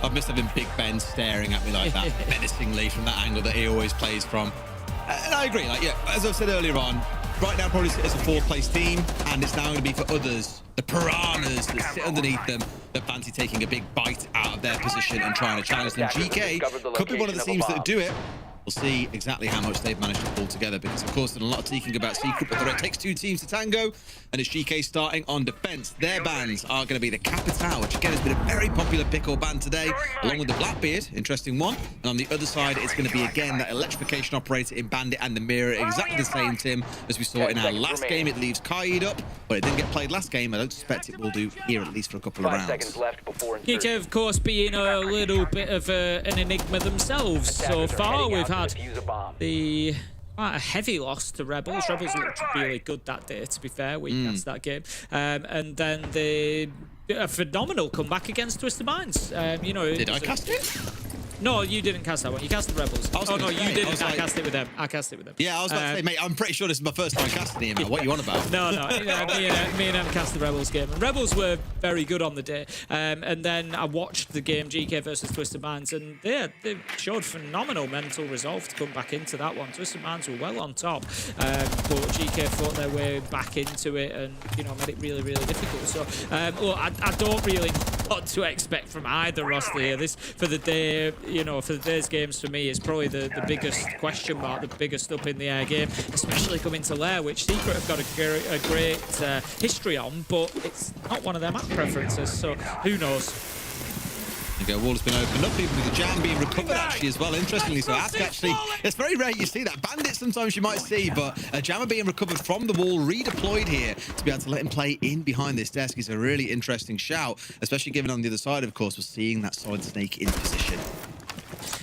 I've missed having Big Ben staring at me like that menacingly from that angle that he always plays from. And I agree, like, yeah, as I've said earlier on, right now probably sit as a 4th place team, and it's now going to be for others, the piranhas that sit underneath them, that fancy taking a big bite out of their position and trying to challenge them. GK could be one of the teams that do it. We'll see exactly how much they've managed to pull together, because of course there's a lot of teaking about Secret, but it takes 2 teams to tango, and it's GK starting on defense. Their bans are going to be the Capital, which again has been a very popular pick or ban today, along with the Blackbeard, interesting one. And on the other side, it's going to be again that electrification operator in Bandit and the Mirror, exactly the same, Tim, as we saw in our last game. It leaves Kaid up, but it didn't get played last game. I don't suspect it will do here, at least for a couple of rounds. GK, of course, being a little bit of an enigma themselves so far. We've had quite a heavy loss to Rebels. Rebels looked really good that day, to be fair. We cast that game. And then a phenomenal comeback against Twisted Minds. You know, did I cast it? No, you didn't cast that one. You cast the Rebels. Oh, no, you didn't. I cast it with them. I cast it with them. Yeah, I was about to say, mate, I'm pretty sure this is my first time casting the EML. What are you on about? No. Me and Em cast the Rebels game. And Rebels were very good on the day. And then I watched the game, GK versus Twisted Minds, and they showed phenomenal mental resolve to come back into that one. Twisted Minds were well on top, but GK fought their way back into it and, you know, made it really, really difficult. So, look, I don't really know what to expect from either roster here. This, for the day, you know, for today's games, for me, is probably the biggest question mark, the biggest up in the air game, especially coming to Lair, which Secret have got a great history on, but it's not one of their map preferences, so who knows? There you go, wall has been opened up, even with the jam being recovered actually as well, interestingly. So Ask actually, it's very rare you see that. Bandit sometimes you might see, but a jammer being recovered from the wall, redeployed here to be able to let him play in behind this desk is a really interesting shout, especially given on the other side, of course, we're seeing that Solid Snake in position.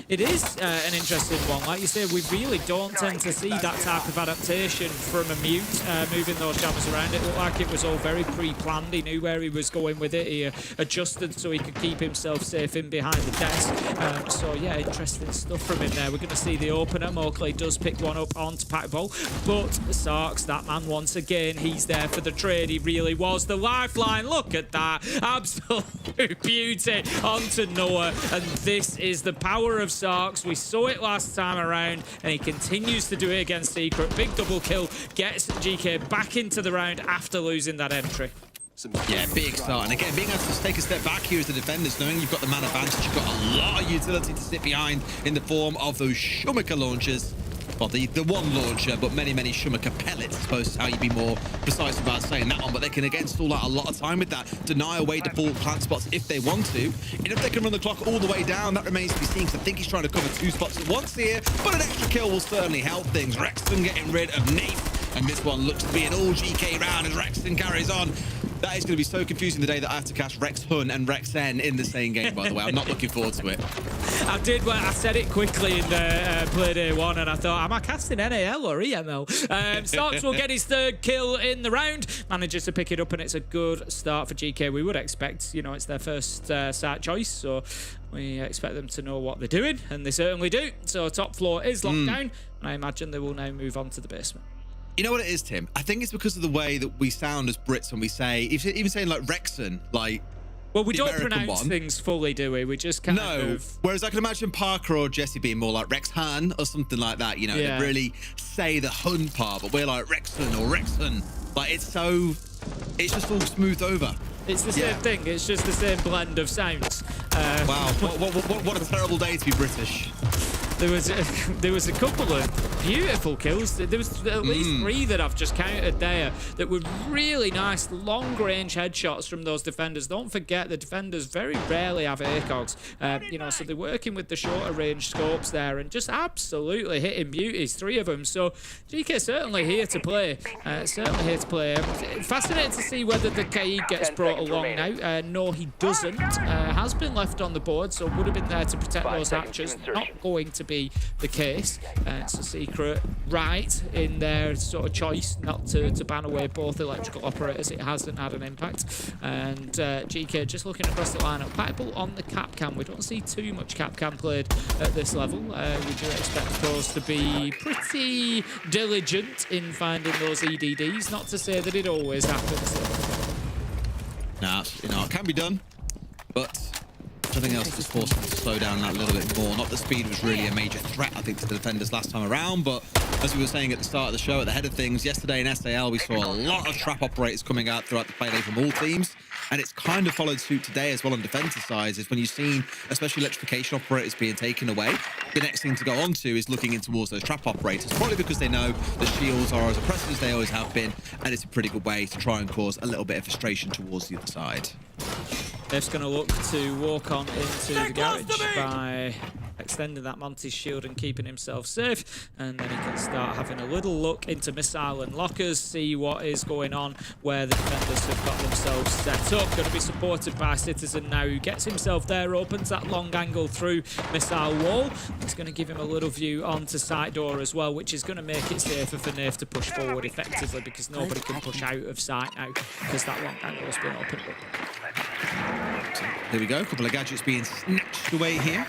It is an interesting one. Like you say, we really don't tend to see that type of adaptation from a mute, moving those jammers around. It looked like it was all very pre-planned. He knew where he was going with it. He adjusted so he could keep himself safe in behind the desk. So, yeah, interesting stuff from him there. We're going to see the opener. Mowgli does pick one up onto Packball, but Sarks, that man, once again, he's there for the trade. He really was the lifeline. Look at that. Absolute beauty onto Noah. And this is the power of Sarks. We saw it last time around, and he continues to do it against Secret. Big double kill, gets GK back into the round after losing that entry. Yeah, big start. And again, being able to take a step back here as the defenders, knowing you've got the man advantage, you've got a lot of utility to sit behind in the form of those Shumika launchers. well, the one launcher, but many Shumaka pellets, I suppose is how you'd be more precise about saying that one. But they can again stall out a lot of time with that, deny away default plant spots if they want to. And if they can run the clock all the way down, that remains to be seen, because I think he's trying to cover 2 spots at once here, but an extra kill will certainly help things. Rexton getting rid of Nath, and this one looks to be an all GK round as Rexton carries on. That is going to be so confusing the day that I have to cast Rex Hun and Rex N in the same game, by the way. I'm not looking forward to it. I did. Well, I said it quickly in the play day 1, and I thought, am I casting NAL or EML? Sox will get his 3rd kill in the round. Manages to pick it up, and it's a good start for GK. We would expect, you know, it's their first site choice, so we expect them to know what they're doing, and they certainly do. So top floor is locked down, and I imagine they will now move on to the basement. You know what it is, Tim? I think it's because of the way that we sound as Brits when we say, even saying like Rexon, like. Well, we don't American pronounce one. things fully, do we? We just kind of. Whereas I can imagine Parker or Jesse being more like Rex Han or something like that, you know, Yeah. they really say the Hun part, but we're like Rexon or Rexon. Like, it's just all smoothed over. It's the same thing. It's just the same blend of sounds. Wow, what a terrible day to be British. There was a couple of beautiful kills. There was at least 3 that I've just counted there that were really nice long-range headshots from those defenders. Don't forget, the defenders very rarely have ACOGs, you know, so they're working with the shorter range scopes there and just absolutely hitting beauties, 3 of them. So GK certainly here to play. Fascinating to see whether the Kaid gets brought along now. No, he doesn't. Has been left on the board, so would have been there to protect those hatches. Not going to be the case. It's a secret right in their sort of choice not to ban away both electrical operators. It hasn't had an impact. And GK just looking across the lineup. Pipeable on the Capcam. We don't see too much Capcam played at this level. We do expect those to be pretty diligent in finding those EDDs. Not to say that it always happens. Nah, you know, it can be done, but something else just forced them to slow down that little bit more. Not that speed was really a major threat, I think, to the defenders last time around, but as we were saying at the start of the show, at the head of things, yesterday in SAL, we saw a lot of trap operators coming out throughout the play day from all teams, and it's kind of followed suit today as well on defensive sides. Is when you've seen, especially electrification operators being taken away, the next thing to go on to is looking in towards those trap operators, probably because they know the shields are as oppressive as they always have been, and it's a pretty good way to try and cause a little bit of frustration towards the other side. Dev's going to look to walk on into the garage by extending that Monty's shield and keeping himself safe, and then he can start having a little look into missile and lockers, see what is going on where the defenders have got themselves set up. Going to be supported by Citizen now, who gets himself there, opens that long angle through missile wall. It's going to give him a little view onto side door as well, which is going to make it safer for Nath to push forward effectively, because nobody can push out of sight now because that long angle's been opened up. So, there we go, a couple of gadgets being snatched away here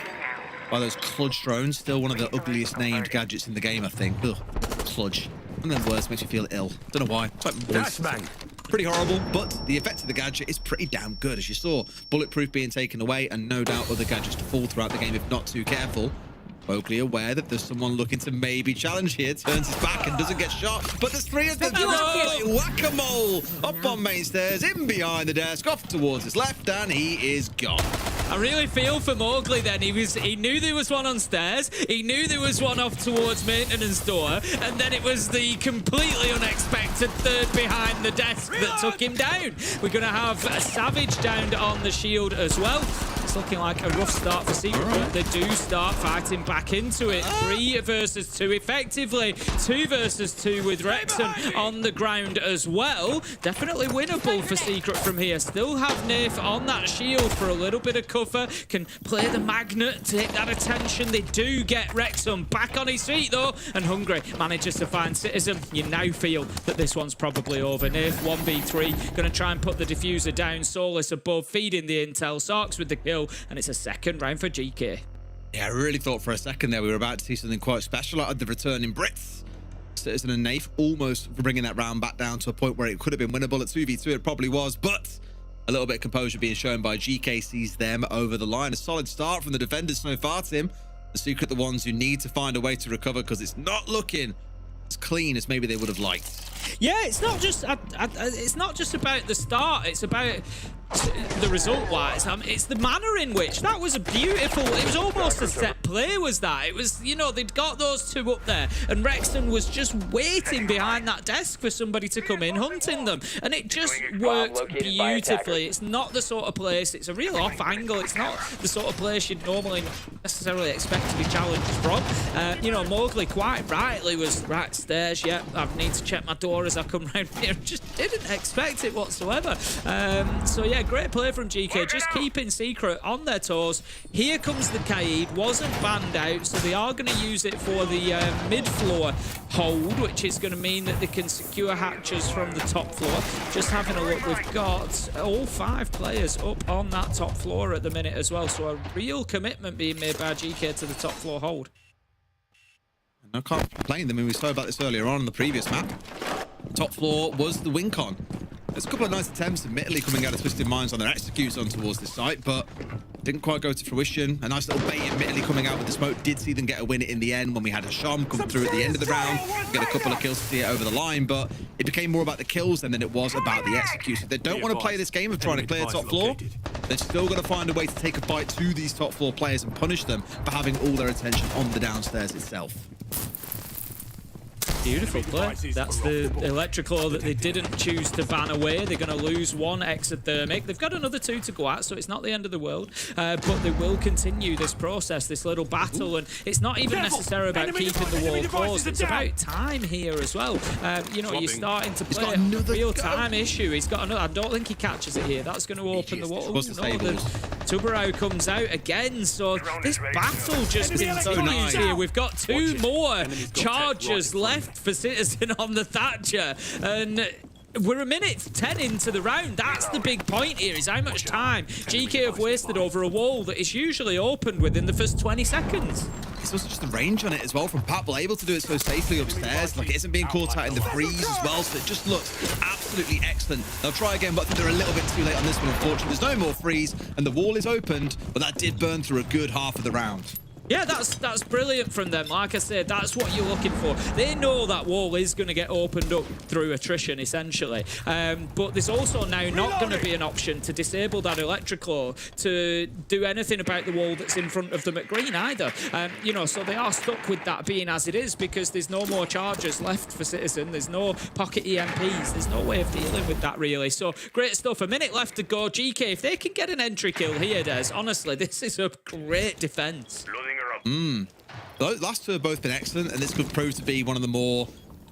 by those Kludge drones. Still one of the ugliest named gadgets in the game, I think. Ugh, Kludge. And then words makes me feel ill. Don't know why. It's like voice. Pretty horrible, but the effect of the gadget is pretty damn good, as you saw. Bulletproof being taken away, and no doubt other gadgets to fall throughout the game if not too careful. Oakley aware that there's someone looking to maybe challenge here, turns his back and doesn't get shot, but there's 3 of them just play whack-a-mole up on main stairs, in behind the desk, off towards his left, and he is gone. I really feel for Mowgli then. He knew there was one on stairs, he knew there was one off towards maintenance door, and then it was the completely unexpected 3rd behind the desk that took him down. We're going to have a Savage down on the shield as well. It's looking like a rough start for Secret, but they do start fighting back into it. 3 versus 2 effectively. 2 versus 2 with Rexon on the ground as well. Definitely winnable for Secret from here. Still have Nath on that shield for a little bit of cover. Can play the magnet, take that attention. They do get Rexon back on his feet though, and Hungry manages to find Citizen. You now feel that this one's probably over. Nath 1v3, gonna try and put the diffuser down. Solus above, feeding the intel. Sox with the kill, and it's a 2nd round for GK. Yeah, I really thought for a second there we were about to see something quite special out of the returning Brits. Citizen and Nath almost bringing that round back down to a point where it could have been winnable. At 2v2 it probably was, but a little bit of composure being shown by GK sees them over the line. A solid start from the defenders so far, Tim. The Secret, the ones who need to find a way to recover, because it's not looking as clean as maybe they would have liked. Yeah, it's not just about the start. It's about the result-wise. It's the manner in which that was a beautiful. It was almost a set play. Was that? It was. You know, they'd got those two up there, and Rexton was just waiting behind that desk for somebody to come in hunting them, and it just worked beautifully. It's not the sort of place. It's a real off angle. It's not the sort of place you'd normally not necessarily expect to be challenged from. You know, Mowgli quite rightly was right stairs. Yeah, I need to check my door as I come round here. Just didn't expect it whatsoever. So yeah, great play from GK. Just keeping Secret on their toes. Here comes the Kaid. Wasn't banned out, so they are going to use it for the mid-floor hold, which is going to mean that they can secure hatches from the top floor. Just having a look, we've got all 5 players up on that top floor at the minute as well, so a real commitment being made by GK to the top floor hold. I can't complain. I mean, we spoke about this earlier on the previous map. Top floor was the win con. There's a couple of nice attempts, admittedly, coming out of Twisted Minds on their executes on towards this site, but didn't quite go to fruition. A nice little bait, admittedly, coming out with the smoke. Did see them get a win in the end when we had a Sham come through at the end of the round, get a couple of kills to see it over the line, but it became more about the kills than it was about the executes. If they don't want to play this game of trying to clear top floor, they're still going to find a way to take a bite to these top floor players and punish them for having all their attention on the downstairs itself. Beautiful play. That's the electrical that they didn't choose to ban away. They're going to lose 1 exothermic. They've got another 2 to go at, so it's not the end of the world. But they will continue this process, this little battle. And it's not even necessarily about keeping the wall closed. It's about time here as well. You know, you're starting to play a real-time issue. He's got another. I don't think he catches it here. That's going to open the wall. Tubarao comes out again. So this battle just continues here. We've got 2 more chargers left for Citizen on the Thatcher, and we're a minute 10 into the round. That's the big point here, is how much time GK have wasted over a wall that is usually opened within the first 20 seconds. It's also just the range on it as well from Patbull, able to do it so safely upstairs. Like, it isn't being caught out in the freeze as well, so it just looks absolutely excellent. They'll try again, but I think they're a little bit too late on this one, unfortunately. There's no more freeze, and the wall is opened, but that did burn through a good half of the round. Yeah, that's brilliant from them. Like I said, that's what you're looking for. They know that wall is going to get opened up through attrition, essentially. But there's also now not going to be an option to disable that electrical to do anything about the wall that's in front of them at green either. You know, so they are stuck with that being as it is because there's no more charges left for Citizen. There's no pocket EMPs. There's no way of dealing with that, really. So great stuff. A minute left to go. GK, if they can get an entry kill here, Des, honestly, this is a great defense. Those last 2 have both been excellent, and this could prove to be one of the more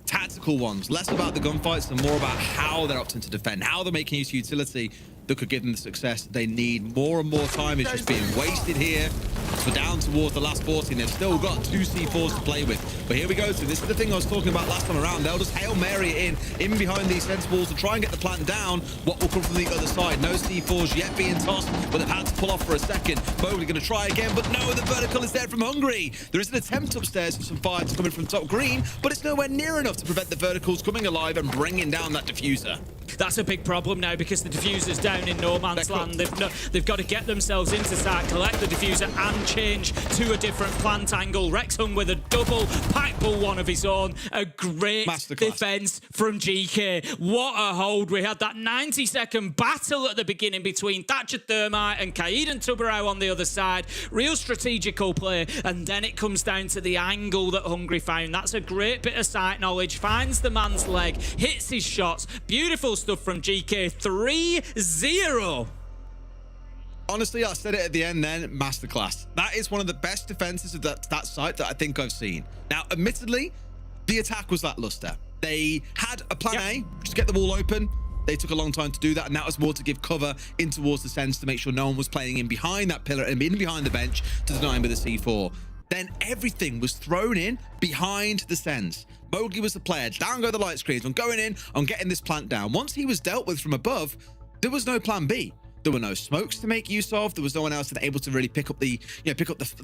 tactical ones. Less about the gunfights and more about how they're opting to defend, how they're making use of utility that could give them the success they need. More and more time is just being wasted here. So down towards the last 14, they've still got 2 C4s to play with. But here we go. So this is the thing I was talking about last time around. They'll just Hail Mary it in behind these fence walls to try and get the plant down. What will come from the other side? No C4s yet being tossed, but they've had to pull off for a second. Mowgli going to try again, but no, the vertical is there from Hungry. There is an attempt upstairs for some fire to coming from top green, but it's nowhere near enough to prevent the verticals coming alive and bringing down that diffuser. That's a big problem now because the diffuser's down in no man's land. They've got to get themselves into site, collect the diffuser and change to a different plant angle. Rex Hung with a double pack bull one of his own. A great defense from GK. What a hold. We had that 90-second battle at the beginning between Thatcher Thermite and Kaid and Tubarao on the other side. Real strategical play. And then it comes down to the angle that Hungry found. That's a great bit of sight knowledge. Finds the man's leg, hits his shots. Beautiful stuff from GK. 3-0. Honestly, I said it at the end then, masterclass. That is one of the best defenses of that site that I think I've seen. Now, admittedly, the attack was lackluster. They had a plan A, just to get the wall open. They took a long time to do that, and that was more to give cover in towards the Sens to make sure no one was playing in behind that pillar and in behind the bench to deny him with a C4. Then everything was thrown in behind the Sens. Mowgli was the player. Down go the light screens. I'm going in, I'm getting this plant down. Once he was dealt with from above, there was no plan B. There were no smokes to make use of. There was no one else able to really pick up the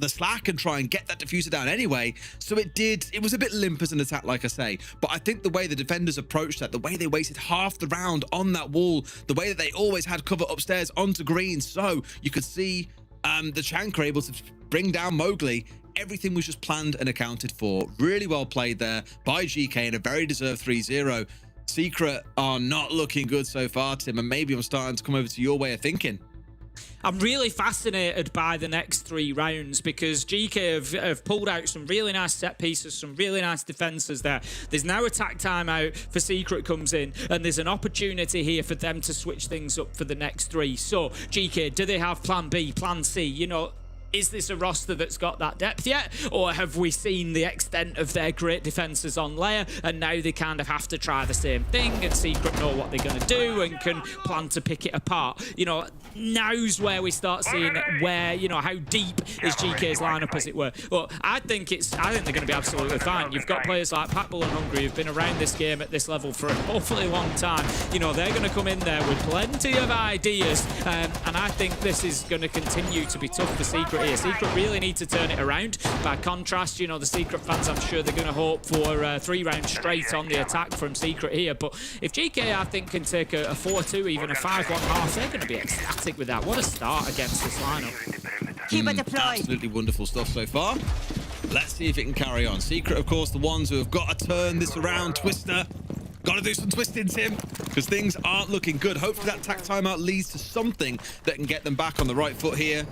slack and try and get that diffuser down anyway. So it was a bit limp as an attack, like I say. But I think the way the defenders approached that, the way they wasted half the round on that wall, the way that they always had cover upstairs onto green, so you could see the Chanker able to bring down Mowgli. Everything was just planned and accounted for. Really well played there by GK in a very deserved 3-0. Secret are not looking good so far, Tim, and maybe I'm starting to come over to your way of thinking. I'm really fascinated by the next 3 rounds because GK have pulled out some really nice set pieces, some really nice defenses there. There's now attack timeout for Secret comes in, and there's an opportunity here for them to switch things up for the next 3. So, GK, do they have plan B, plan C? You know, is this a roster that's got that depth yet? Or have we seen the extent of their great defenses on layer and now they kind of have to try the same thing and Secret know what they're going to do and can plan to pick it apart? You know, now's where we start seeing where, you know, how deep is GK's lineup, as it were. But I think they're going to be absolutely fine. You've got players like Patbull and Hungry who've been around this game at this level for an awfully long time. You know, they're going to come in there with plenty of ideas. And I think this is going to continue to be tough for Secret here. Secret really need to turn it around. By contrast, you know, the Secret fans, I'm sure they're going to hope for 3 rounds straight on the attack from Secret here. But if GK, I think, can take a 4-2, even a 5-1 half, they're going to be ecstatic with that. What a start against this lineup. Keep it deployed. Absolutely wonderful stuff so far. Let's see if it can carry on. Secret, of course, the ones who have got to turn this around. Twister, got to do some twisting, Tim, because things aren't looking good. Hopefully that attack timeout leads to something that can get them back on the right foot here.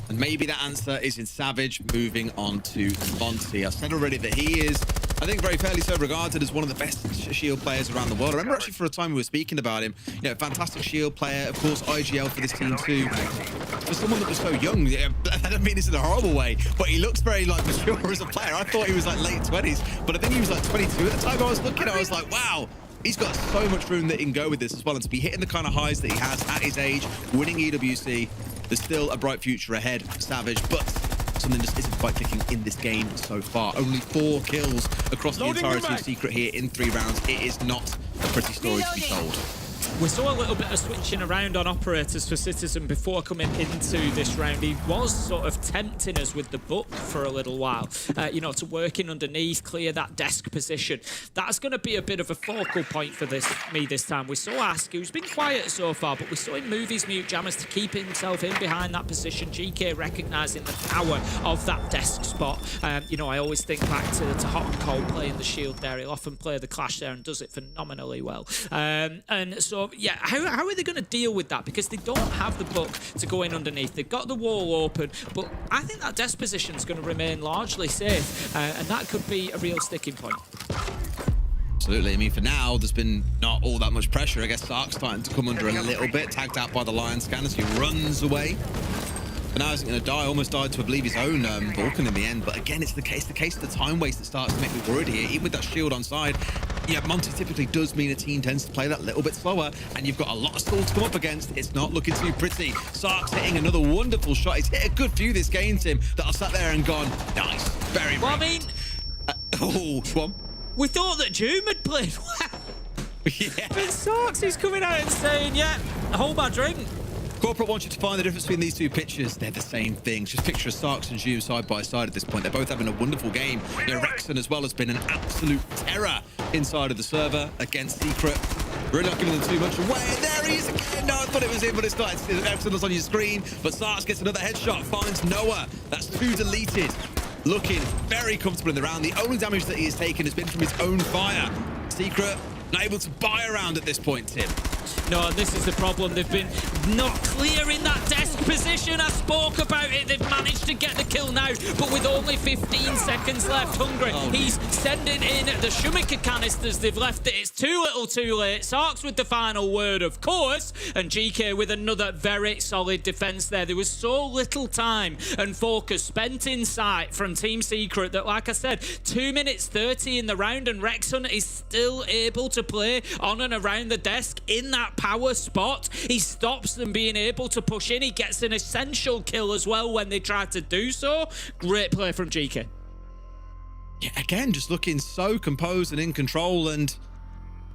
And maybe that answer is in Savage moving on to Monty. I've said already that he is, I think, very fairly so regarded as one of the best Shield players around the world. I remember actually for a time we were speaking about him. You know, fantastic Shield player, of course, IGL for this team too. For someone that was so young, I don't mean this in a horrible way, but he looks very like mature as a player. I thought he was like late 20s, but I think he was like 22 at the time I was looking. I was like, wow. He's got so much room that he can go with this as well, and to be hitting the kind of highs that he has at his age, winning EWC, there's still a bright future ahead for Savage, but something just isn't quite clicking in this game so far. Only 4 kills across the entirety of Secret here in 3 rounds. It is not a pretty story to be told. We saw a little bit of switching around on operators for Citizen before coming into this round. He was sort of tempting us with the book for a little while, you know, to work in underneath, clear that desk position. That's going to be a bit of a focal point for this time. We saw Ask, who's been quiet so far, but we saw him move his mute jammers to keep himself in behind that position. GK recognising the power of that desk spot. You know, I always think back to Hot and Cold playing the Shield there. He'll often play the Clash there and does it phenomenally well. And so, yeah, how are they going to deal with that? Because they don't have the book to go in underneath. They've got the wall open, but I think that desk position is going to remain largely safe, and that could be a real sticking point. Absolutely. I mean, for now, there's been not all that much pressure. I guess Sark's starting to come under a little bit, tagged out by the Lion Scanners. He runs away. But now isn't going to die. Almost died to, I believe, his own Vulcan in the end. But again, it's the case of the time waste that starts to make me worried here. Even with that shield on side, yeah, Monty typically does mean a team tends to play that little bit slower, and you've got a lot of stall to come up against. It's not looking too pretty. Sark's hitting another wonderful shot. He's hit a good few this game, Tim, that I've sat there and gone, nice, very well, I mean, oh, come on. We thought that Doom had played well. Yeah. But Sarks is coming out and saying, yeah, hold my drink. Corporate wants you to find the difference between these two pictures. They're the same thing. Just picture Sarks and Zoom side by side at this point. They're both having a wonderful game. You know, Rexon as well has been an absolute terror inside of the server against Secret. Really not giving them too much away. And there he is again. No, I thought it was him, but it's not. Rexon was on your screen. But Sarks gets another headshot, finds Noah. That's 2 deleted. Looking very comfortable in the round. The only damage that he has taken has been from his own fire. Secret not able to buy around at this point, Tim. No, this is the problem. They've been not clear in that desk position. I spoke about it. They've managed to get the kill now, but with only 15 seconds left. Hungry, he's sending in the Shumiker canisters. They've left it. It's too little too late. Sarks with the final word, of course, and GK with another very solid defense there. There was so little time and focus spent in sight from Team Secret that, like I said, 2 minutes 30 in the round, and Rexon is still able to play on and around the desk in that power spot. He stops them being able to push in. He gets an essential kill as well when they try to do so. Great play from GK. Yeah, again, just looking so composed and in control, and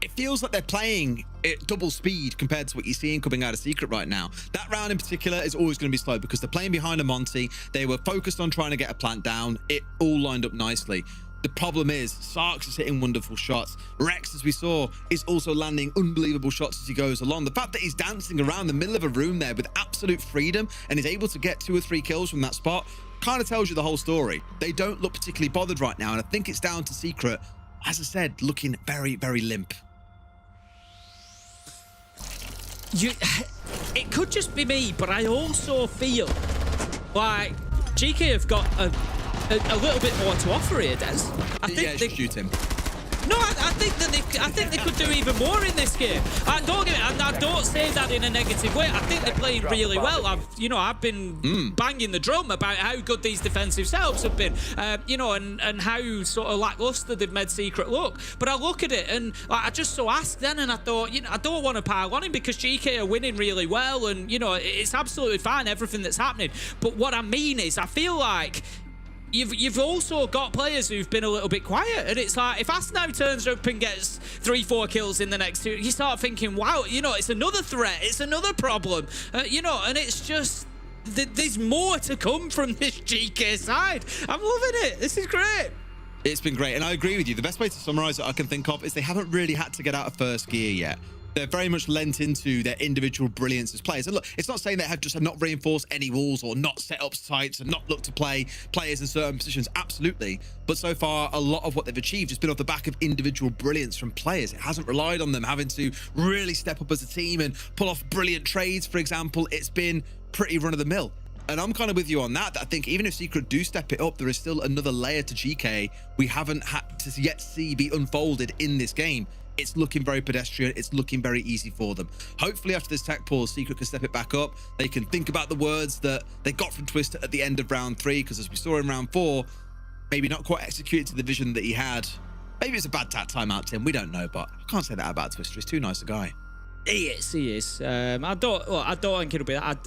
it feels like they're playing at double speed compared to what you're seeing coming out of Secret right now. That round in particular is always going to be slow because they're playing behind a Monty. They were focused on trying to get a plant down. It all lined up nicely. The problem is, Sarks is hitting wonderful shots. Rex, as we saw, is also landing unbelievable shots as he goes along. The fact that he's dancing around the middle of a room there with absolute freedom and is able to get 2 or 3 kills from that spot kind of tells you the whole story. They don't look particularly bothered right now, and I think it's down to Secret as I said, looking very, very limp. It could just be me, but I also feel like GK have got a little bit more to offer here, Des. I think they shoot him. No, I think they could do even more in this game. I don't say that in a negative way. I think they're playing really well. I've been banging the drum about how good these defensive setups have been, and how sort of lackluster they've made Secret look. But I look at it and I just so asked then, and I thought, I don't want to pile on him because GK are winning really well, and it's absolutely fine everything that's happening. But what I mean is, I feel like You've also got players who've been a little bit quiet, and it's like if Ast now turns up and gets 3-4 kills in the next 2, you start thinking, wow, it's another threat, it's another problem, and it's just there's more to come from this GK side. I'm loving it. This is great. It's been great, and I agree with you. The best way to summarize it I can think of is they haven't really had to get out of first gear yet. They're very much lent into their individual brilliance as players. And look, it's not saying they have just not reinforced any walls or not set up sites and not looked to play players in certain positions. Absolutely. But so far, a lot of what they've achieved has been off the back of individual brilliance from players. It hasn't relied on them having to really step up as a team and pull off brilliant trades, for example. It's been pretty run-of-the-mill. And I'm kind of with you on that. I think even if Secret do step it up, there is still another layer to GK we haven't had to yet see be unfolded in this game. It's looking very pedestrian. It's looking very easy for them. Hopefully after this tech pause, Secret can step it back up. They can think about the words that they got from Twister at the end of round 3, because as we saw in round 4, maybe not quite executed to the vision that he had. Maybe it's a bad timeout, Tim. We don't know, but I can't say that about Twister. He's too nice a guy. He is. I don't think it'll be that.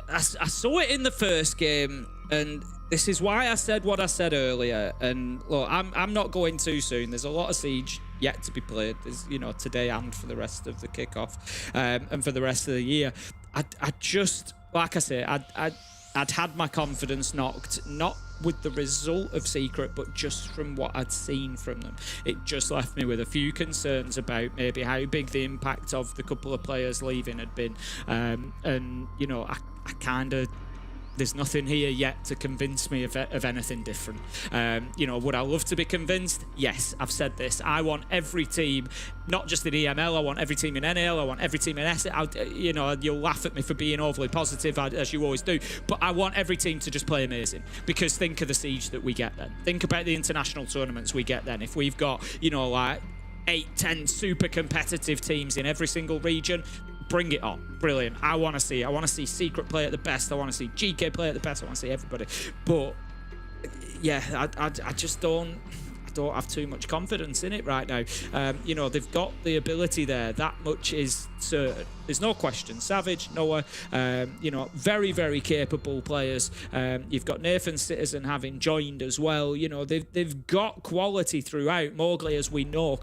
I saw it in the first game, and this is why I said what I said earlier. And look, I'm not going too soon. There's a lot of Siege yet to be played. There's today and for the rest of the kickoff, and for the rest of the year. I just, like I say, I'd had my confidence knocked, not with the result of Secret, but just from what I'd seen from them. It just left me with a few concerns about maybe how big the impact of the couple of players leaving had been. And I kind of, there's nothing here yet to convince me of anything different. Would I love to be convinced? Yes, I've said this. I want every team, not just in EML, I want every team in NL, I want every team in S. You'll laugh at me for being overly positive, as you always do, but I want every team to just play amazing, because think of the Siege that we get then. Think about the international tournaments we get then. If we've got, 8-10 super competitive teams in every single region, bring it on. Brilliant. I want to see Secret play at the best. I want to see GK play at the best. I want to see everybody. But yeah, I just don't have too much confidence in it right now. They've got the ability there. That much is certain. There's no question. Savage, Noah, very, very capable players. You've got Nathan Citizen having joined as well. They've got quality throughout. Mowgli, as we know,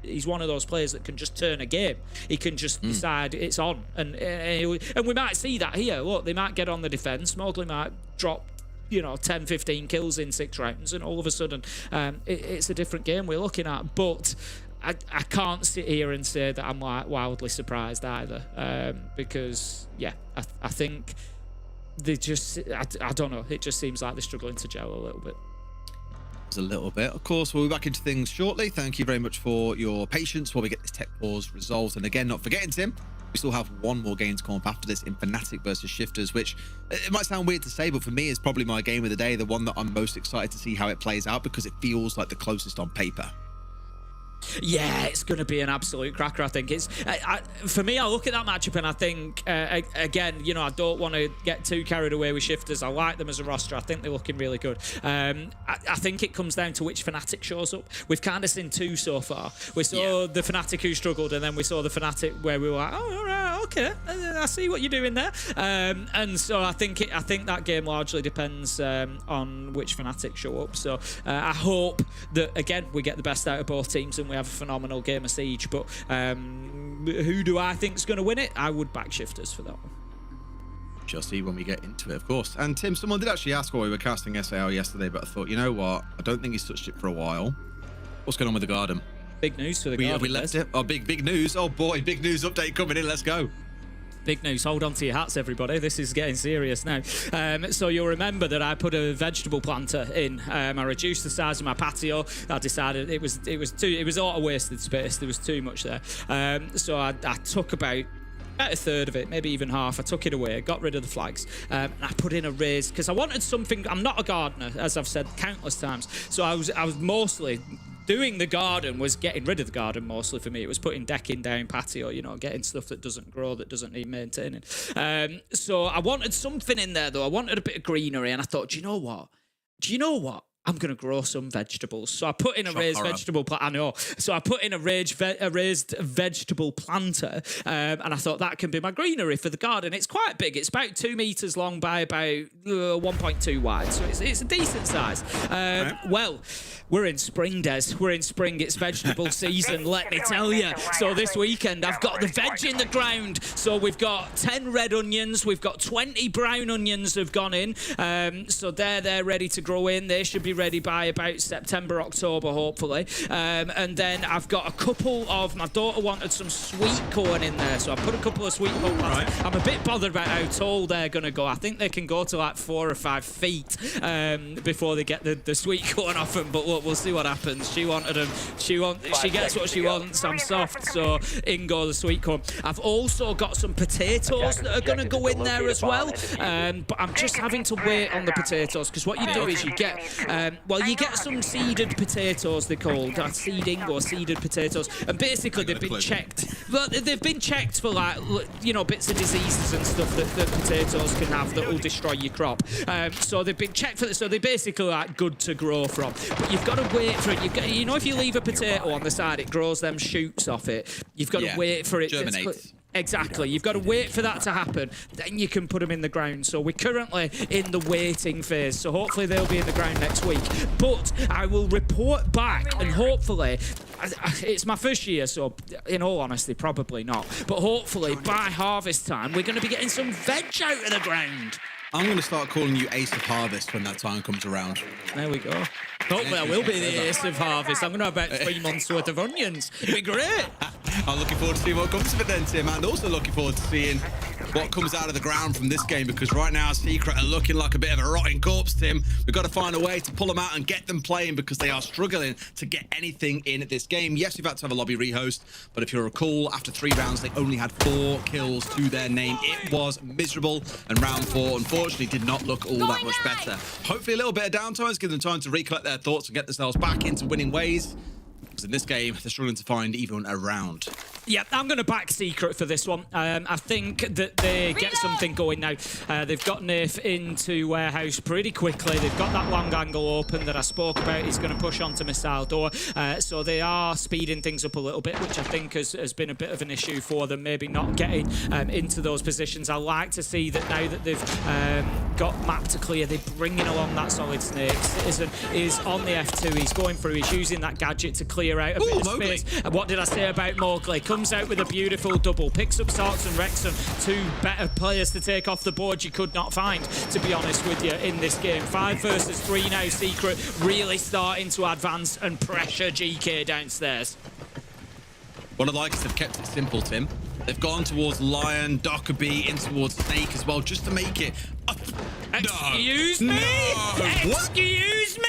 he's one of those players that can just turn a game. He can just decide it's on. And we might see that here. Look, they might get on the defense. Mowgli might drop 10, 15 kills in 6 rounds, and all of a sudden it's a different game we're looking at. But I can't sit here and say that I'm wildly surprised either, because I think they just, I don't know, it just seems like they're struggling to gel a little bit. A little bit. Of course, we'll be back into things shortly. Thank you very much for your patience while we get this tech pause resolved. And again, not forgetting, Tim, we still have one more game to come up after this in Fnatic versus Shifters, which it might sound weird to say, but for me, is probably my game of the day, the one that I'm most excited to see how it plays out, because it feels like the closest on paper. Yeah, it's going to be an absolute cracker, I think. For me, I look at that matchup and I think, again, I don't want to get too carried away with Shifters. I like them as a roster. I think they're looking really good. I think it comes down to which Fnatic shows up. We've kind of seen 2 so far. We saw the Fnatic who struggled, and then we saw the Fnatic where we were like, oh, all right, okay, I see what you're doing there. And so I think that game largely depends on which Fnatic show up. So I hope that, again, we get the best out of both teams and we have a phenomenal game of Siege. But who do I think is going to win it? I would back Shifters for that one. Shall see when we get into it, of course. And Tim, someone did actually ask while we were casting SAL yesterday, but I thought, you know what? I don't think he's touched it for a while. What's going on with the Garden? Big news for the Garden. We left it. Oh, big news. Oh boy, big news update coming in. Let's go. Big news. Hold on to your hats, everybody. This is getting serious now. So you'll remember that I put a vegetable planter in. I reduced the size of my patio. I decided it was a lot of wasted space. There was too much there. So I took about a third of it, maybe even half. I took it away, got rid of the flags, and I put in a raised, because I wanted something. I'm not a gardener, as I've said countless times. So I was mostly doing the garden, was getting rid of the garden mostly for me. It was putting decking down, patio, you know, getting stuff that doesn't grow, that doesn't need maintaining. So I wanted something in there, though. I wanted a bit of greenery, and I thought, do you know what? I'm going to grow some vegetables. So I put in a raised vegetable plant. I know. So I put in a raised vegetable planter, and I thought that can be my greenery for the garden. It's quite big. It's about 2 meters long by about 1.2 wide. So it's a decent size. Well, we're in spring, Des. We're in spring. It's vegetable season, let me tell you. So this weekend, I've got the veg in the ground. So we've got 10 red onions. We've got 20 brown onions have gone in. So they're ready to grow in. They should be ready by about September, October, hopefully. And then I've got a couple of, my daughter wanted some sweet corn in there, so I put a couple of sweet corn plants. I'm a bit bothered about how tall they're going to go. I think they can go to like 4 or 5 feet before they get the sweet corn off them, but we'll see what happens. She wanted them. She gets what she wants. I'm soft, so in go the sweet corn. I've also got some potatoes that are going to go in there as well, but I'm just having to wait on the potatoes, because what you do is you get you get some seeded potatoes, they're called, seeding or seeded potatoes, and basically they've been checked. But they've been checked for, like, you know, bits of diseases and stuff that potatoes can have that will destroy your crop. So they've been checked for this, so they're basically like good to grow from. But you've got to wait for it. You know, if you leave a potato on the side, it grows them shoots off it. You've got to wait for it. Germinates. Exactly. You've got to wait for that to happen. Then you can put them in the ground. So we're currently in the waiting phase. So hopefully they'll be in the ground next week. But I will report back, and hopefully, it's my first year, so in all honesty, probably not. But hopefully by harvest time, we're going to be getting some veg out of the ground. I'm going to start calling you Ace of Harvest when that time comes around. There we go. Hopefully I will be the Ace of Harvest. I'm going to have about 3 months worth of onions. It'll be great. I'm looking forward to seeing what comes of it then, Tim, and also looking forward to seeing what comes out of the ground from this game, because right now Secret are looking like a bit of a rotting corpse, Tim. We've got to find a way to pull them out and get them playing, because they are struggling to get anything in at this game. Yes, we've had to have a lobby rehost, but if you recall, after 3 rounds, they only had 4 kills to their name. It was miserable, and round 4, unfortunately, did not look all that much better. Hopefully a little bit of downtime has given them time to recollect their thoughts and get themselves back into winning ways. Because in this game, they're struggling to find even a round. Yeah, I'm going to back Secret for this one. I think that they get something going now. They've got Nath into warehouse pretty quickly. They've got that long angle open that I spoke about. He's going to push onto missile door. So they are speeding things up a little bit, which I think has been a bit of an issue for them, maybe not getting into those positions. I like to see that now that they've got map to clear, they're bringing along that solid snake. Citizen is on the F2. He's going through. He's using that gadget to clear out a bit of space. And what did I say about Mowgli? Comes out with a beautiful double. Picks up Sarks and Wrexham. 2 better players to take off the board you could not find, to be honest with you, in this game. 5 versus 3 now. Secret really starting to advance and pressure GK downstairs. What I like is they've kept it simple, Tim. They've gone towards Lion, Dockerby, in towards Snake as well, just to make it... Excuse me? No. Excuse me?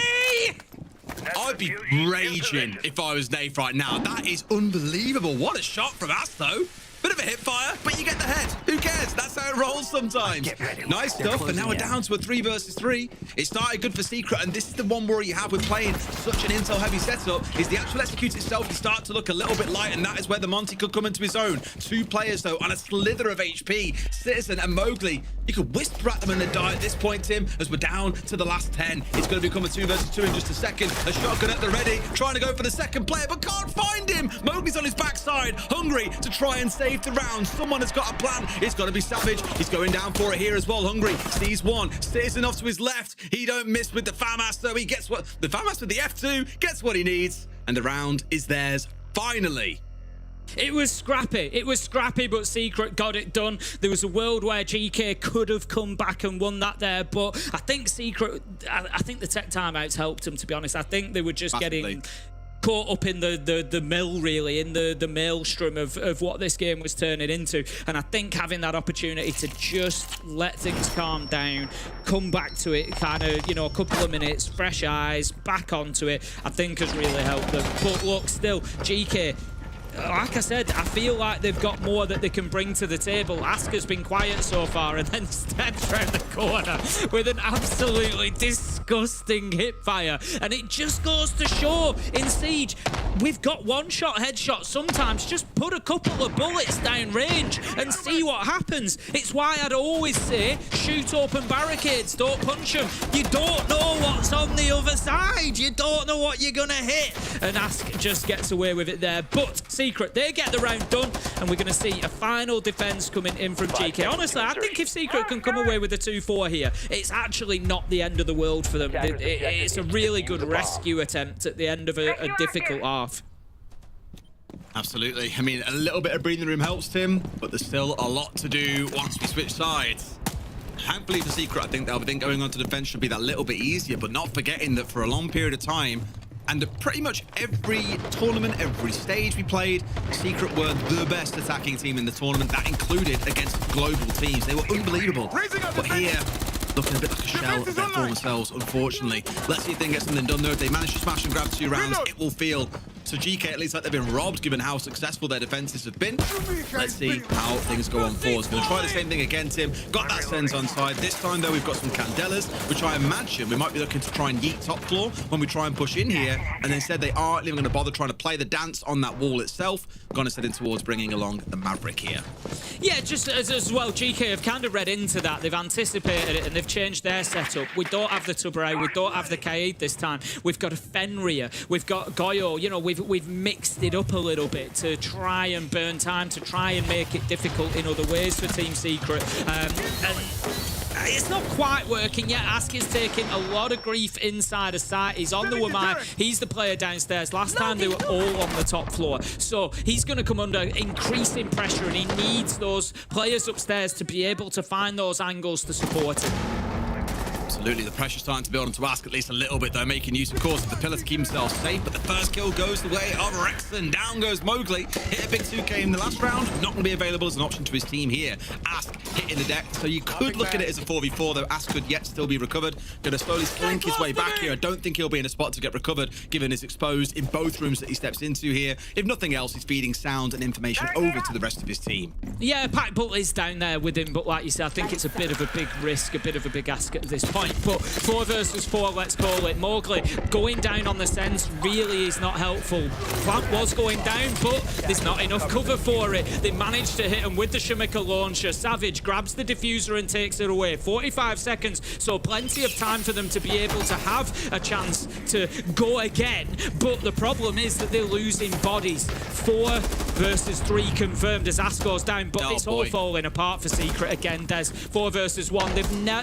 I'd be raging if I was Nath right now. That is unbelievable. What a shot from us, though. Bit of a hip fire, but you get the head. Who cares? That's how it rolls sometimes. Nice stuff, and now we're down to a 3 versus 3. It started good for Secret, and this is the one worry you have with playing such an intel-heavy setup, is the actual execute itself can start to look a little bit light, and that is where the Monty could come into his own. 2 players, though, on a slither of HP. Citizen and Mowgli, you could whisper at them and they die at this point, Tim, as we're down to the last 10. It's going to become a 2 versus 2 in just a second. A shotgun at the ready, trying to go for the second player, but can't find him. Mowgli's on his backside, hungry to try and save the round. Someone has got a plan. It's got to be Savage. He's going down for it here as well. Hungry sees one. Citizen off to his left. He don't miss with the FAMAS, so he gets what the FAMAS with the F2 gets what he needs, and the round is theirs finally. It was scrappy, but Secret got it done. There was a world where GK could have come back and won that there, but I think Secret, I think the tech timeouts helped them, to be honest. I think they were just getting... caught up in the mill, really, in the maelstrom of what this game was turning into. And I think having that opportunity to just let things calm down, come back to it, kind of, you know, a couple of minutes, fresh eyes, back onto it, I think has really helped them. But look, still, GK, like I said, I feel like they've got more that they can bring to the table. Asuka's been quiet so far and then steps round the corner with an absolutely disgusting hipfire. And it just goes to show in Siege, we've got one-shot headshots. Sometimes just put a couple of bullets down range and see what happens. It's why I'd always say, shoot open barricades, don't punch them. You don't know what's on the other side. You don't know what you're going to hit. And Ask just gets away with it there. But Secret, they get the round done, and we're going to see a final defense coming in from GK. Honestly, I think if Secret can come away with a 2-4 here, it's actually not the end of the world for them. It's a really good rescue attempt at the end of a difficult half. Absolutely. I mean, a little bit of breathing room helps, Tim, but there's still a lot to do once we switch sides. Thankfully for Secret, I think going on to defense should be that little bit easier, but not forgetting that for a long period of time, and pretty much every tournament, every stage we played, Secret were the best attacking team in the tournament. That included against global teams. They were unbelievable. But here, looking a bit like a shell of their former selves, unfortunately. Let's see if they can get something done, though. If they manage to smash and grab 2 rounds, it will feel, to GK at least, like they've been robbed, given how successful their defenses have been. Let's see how things go on forwards. Going to try the same thing again, Tim. Got that Sen's on side. This time, though, we've got some Candelas, which I imagine we might be looking to try and yeet top floor when we try and push in here. And instead, they aren't even going to bother trying to play the dance on that wall itself. Going to set in towards bringing along the Maverick here. Yeah, just as well, GK have kind of read into that. They've anticipated it and they've changed their setup. We don't have the Tuberai, we don't have the Kaid this time. We've got a Fenrir, we've got Goyo. You know, we've mixed it up a little bit to try and burn time, to try and make it difficult in other ways for Team Secret. And it's not quite working yet. Ask is taking a lot of grief inside a site. He's on the Wamai. He's the player downstairs. Last time they were all on the top floor. So he's going to come under increasing pressure, and he needs those players upstairs to be able to find those angles to support him. Absolutely, the pressure's starting to build onto Ask at least a little bit, though, making use, of course, of the pillar to keep himself safe. But the first kill goes the way of Rexon. Down goes Mowgli. Hit a big 2K in the last round. Not going to be available as an option to his team here. Ask hitting the deck, so you could look at it as a 4v4, though Ask could yet still be recovered. Going to slowly slink his way back here. I don't think he'll be in a spot to get recovered, given he's exposed in both rooms that he steps into here. If nothing else, he's feeding sound and information over to the rest of his team. Yeah, Pack Bull is down there with him, but like you said, I think it's a bit of a big risk, a bit of a big ask at this point. But 4 versus 4, let's call it. Mowgli going down on the Sense really is not helpful. Plant was going down, but there's not enough cover for it. They managed to hit him with the Shimika launcher. Savage grabs the diffuser and takes it away. 45 seconds, so plenty of time for them to be able to have a chance to go again. But the problem is that they're losing bodies. 4 versus 3 confirmed as Ask goes down, but it's all falling apart for Secret again, Des. 4 versus 1.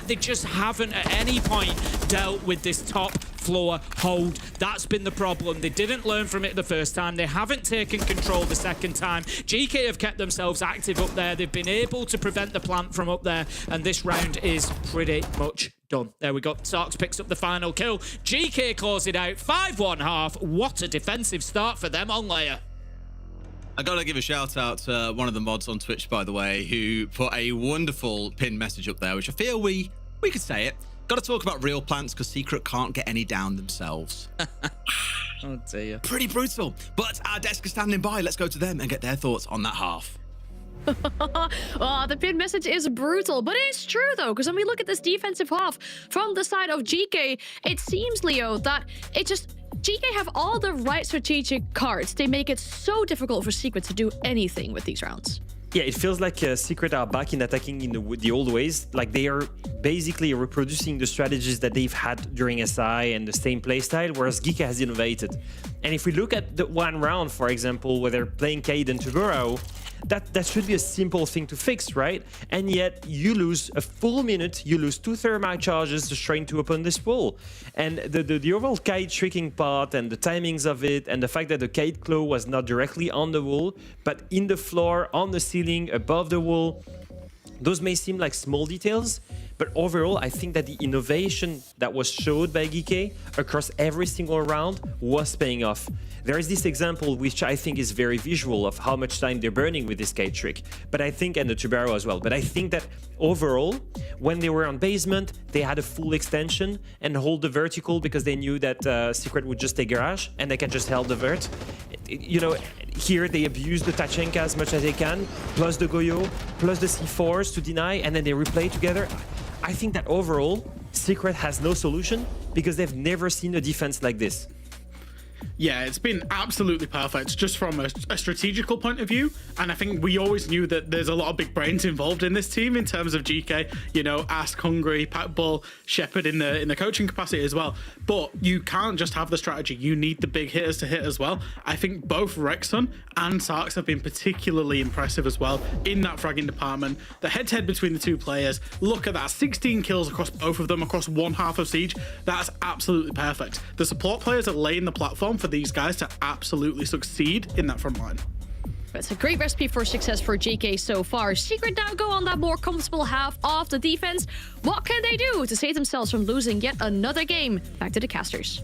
They just haven't at any point dealt with this top floor hold. That's been the problem. They didn't learn from it the first time. They haven't taken control the second time. GK have kept themselves active up there. They've been able to prevent the plant from up there, and this round is pretty much done. There we go. Sarks picks up the final kill. GK close it out. 5-1 half. What a defensive start for them on layer. I gotta give a shout out to one of the mods on Twitch, by the way, who put a wonderful pinned message up there, which I feel we could say it. Got to talk about real plants because Secret can't get any down themselves. Oh dear. Pretty brutal. But our desk is standing by. Let's go to them and get their thoughts on that half. Oh, the pin message is brutal, but it's true though, because when we look at this defensive half from the side of GK, it seems, Leo, that GK have all the right strategic cards. They make it so difficult for Secret to do anything with these rounds. Yeah, it feels like Secret are back in attacking in the old ways. Like they are basically reproducing the strategies that they've had during SI and the same playstyle, whereas Geeka has innovated. And if we look at the one round, for example, where they're playing Kaid and Tugurao, that should be a simple thing to fix, right? And yet you lose a full minute, you lose 2 thermite charges just trying to open this wall. And the overall Kaid tricking part and the timings of it and the fact that the Kaid claw was not directly on the wall, but in the floor, on the ceiling, above the wall, Those may seem like small details, but overall, I think that the innovation that was showed by Geeky across every single round was paying off. There is this example which I think is very visual of how much time they're burning with this kite trick, but I think, and the Tubero as well, but I think that overall, when they were on basement, they had a full extension and hold the vertical because they knew that Secret would just take garage and they can just hold the vert. You know, here they abuse the Tachenka as much as they can, plus the Goyo, plus the C4s to deny, and then they replay together. I think that overall, Secret has no solution because they've never seen a defense like this. Yeah, it's been absolutely perfect just from a strategical point of view. And I think we always knew that there's a lot of big brains involved in this team in terms of GK, you know, Ask, Hungry, Packball, Shepard in the coaching capacity as well. But you can't just have the strategy. You need the big hitters to hit as well. I think both Rexon and Sarks have been particularly impressive as well in that fragging department. The head-to-head between the two players, look at that, 16 kills across both of them across one half of Siege. That's absolutely perfect. The support players are laying the platform for these guys to absolutely succeed in that front line. It's a great recipe for success for GK so far. Secret now go on that more comfortable half of the defense. What can they do to save themselves from losing yet another game? Back to the casters.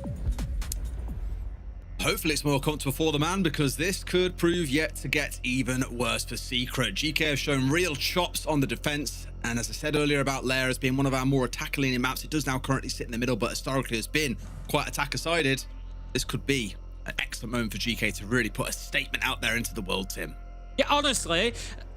Hopefully it's more comfortable for the man, because this could prove yet to get even worse for Secret. GK have shown real chops on the defense, and as I said earlier about Lair as being one of our more attack-leaning maps, it does now currently sit in the middle, but historically has been quite attacker-sided. This could be an excellent moment for GK to really put a statement out there into the world, Tim. Yeah, honestly,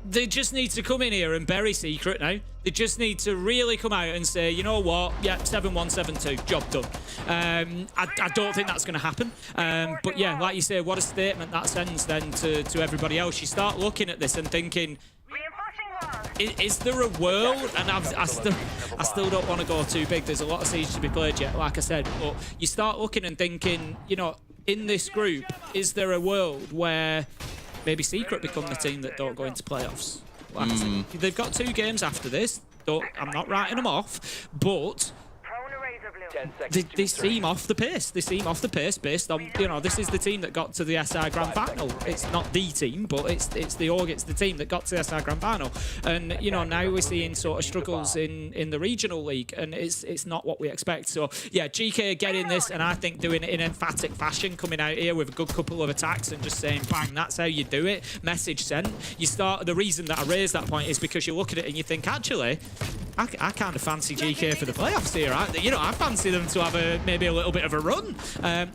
they just need to come in here and bury Secret now. They just need to really come out and say, you know what, yeah, 7-1, 7-2, job done. I don't think that's going to happen. But yeah, like you say, what a statement that sends then to everybody else. You start looking at this and thinking, is there a world? And I still don't want to go too big. There's a lot of Siege to be played yet, like I said. But you start looking and thinking, you know, in this group, is there a world where maybe Secret become the team that don't go into playoffs? Like I said, they've got 2 games after this. I'm not writing them off, but they seem off the pace. They seem off the pace based on, you know, this is the team that got to the SI Grand Final. It's not the team, but it's the team that got to the SI Grand Final. And, you know, now we're seeing sort of struggles in the regional league, and it's not what we expect. So, yeah, GK are getting this, and I think doing it in emphatic fashion, coming out here with a good couple of attacks and just saying, bang, that's how you do it. Message sent. The reason that I raised that point is because you look at it and you think, actually, I kind of fancy GK for the playoffs here. I fancy them to have maybe a little bit of a run.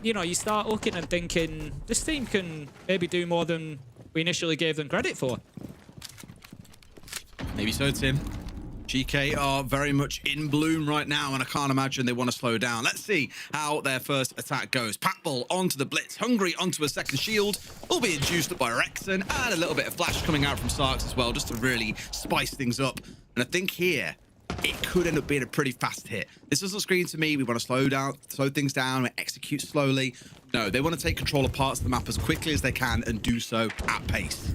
You know, you start looking and thinking, this team can maybe do more than we initially gave them credit for. Maybe so, Tim. GK are very much in bloom right now, and I can't imagine they want to slow down. Let's see how their first attack goes. Packball onto the blitz, Hungry onto a second shield, all being juiced up by Rexon, and a little bit of flash coming out from Sarks as well, just to really spice things up. And I think here, it could end up being a pretty fast hit. This doesn't scream to me, we want to slow things down, and execute slowly. No, they want to take control of parts of the map as quickly as they can and do so at pace.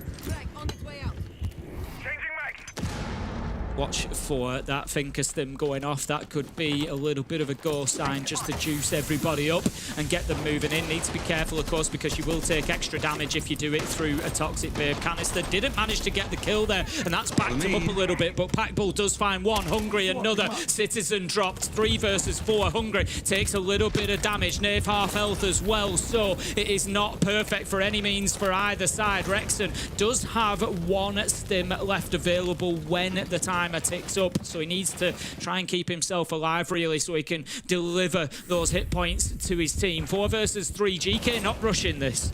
Watch for that Thinkerstim going off. That could be a little bit of a go sign just to juice everybody up and get them moving in. Need to be careful, of course, because you will take extra damage if you do it through a Toxic Babe canister. Didn't manage to get the kill there, and that's backed him up a little bit, but Packball does find one. Hungry, another. Citizen dropped. 3 versus 4. Hungry takes a little bit of damage. Knave half health as well, so it is not perfect for any means for either side. Rexon does have 1 stim left available when the timer ticks up, so he needs to try and keep himself alive, really, so he can deliver those hit points to his team. 4 versus 3. GK not rushing this.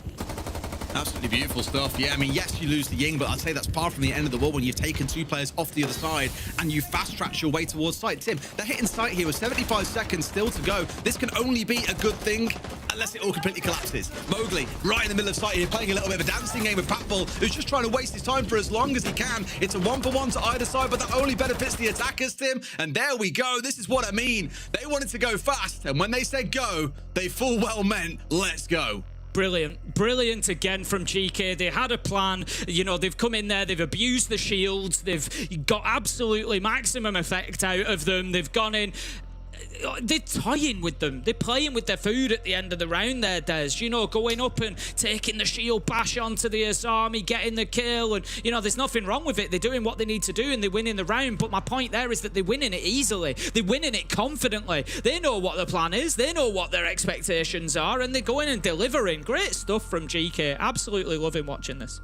Absolutely beautiful stuff. Yeah, I mean, yes, you lose the Ying, but I'd say that's far from the end of the world when you've taken 2 players off the other side and you fast-tracked your way towards site. Tim, they're hitting site here with 75 seconds still to go. This can only be a good thing unless it all completely collapses. Mowgli, right in the middle of site here, playing a little bit of a dancing game with Packball, who's just trying to waste his time for as long as he can. It's a 1-for-1 to either side, but that only benefits the attackers, Tim. And there we go. This is what I mean. They wanted to go fast, and when they said go, they full well meant, let's go. Brilliant again from GK. They had a plan. You know, they've come in there, they've abused the shields, they've got absolutely maximum effect out of them. They've gone in. they're toying with them. They're playing with their food at the end of the round there, Des. You know, going up and taking the shield bash onto the Asami, getting the kill. And, you know, there's nothing wrong with it. They're doing what they need to do and they're winning the round. But my point there is that they're winning it easily. They're winning it confidently. They know what the plan is. They know what their expectations are. And they're going and delivering. Great stuff from GK. Absolutely loving watching this.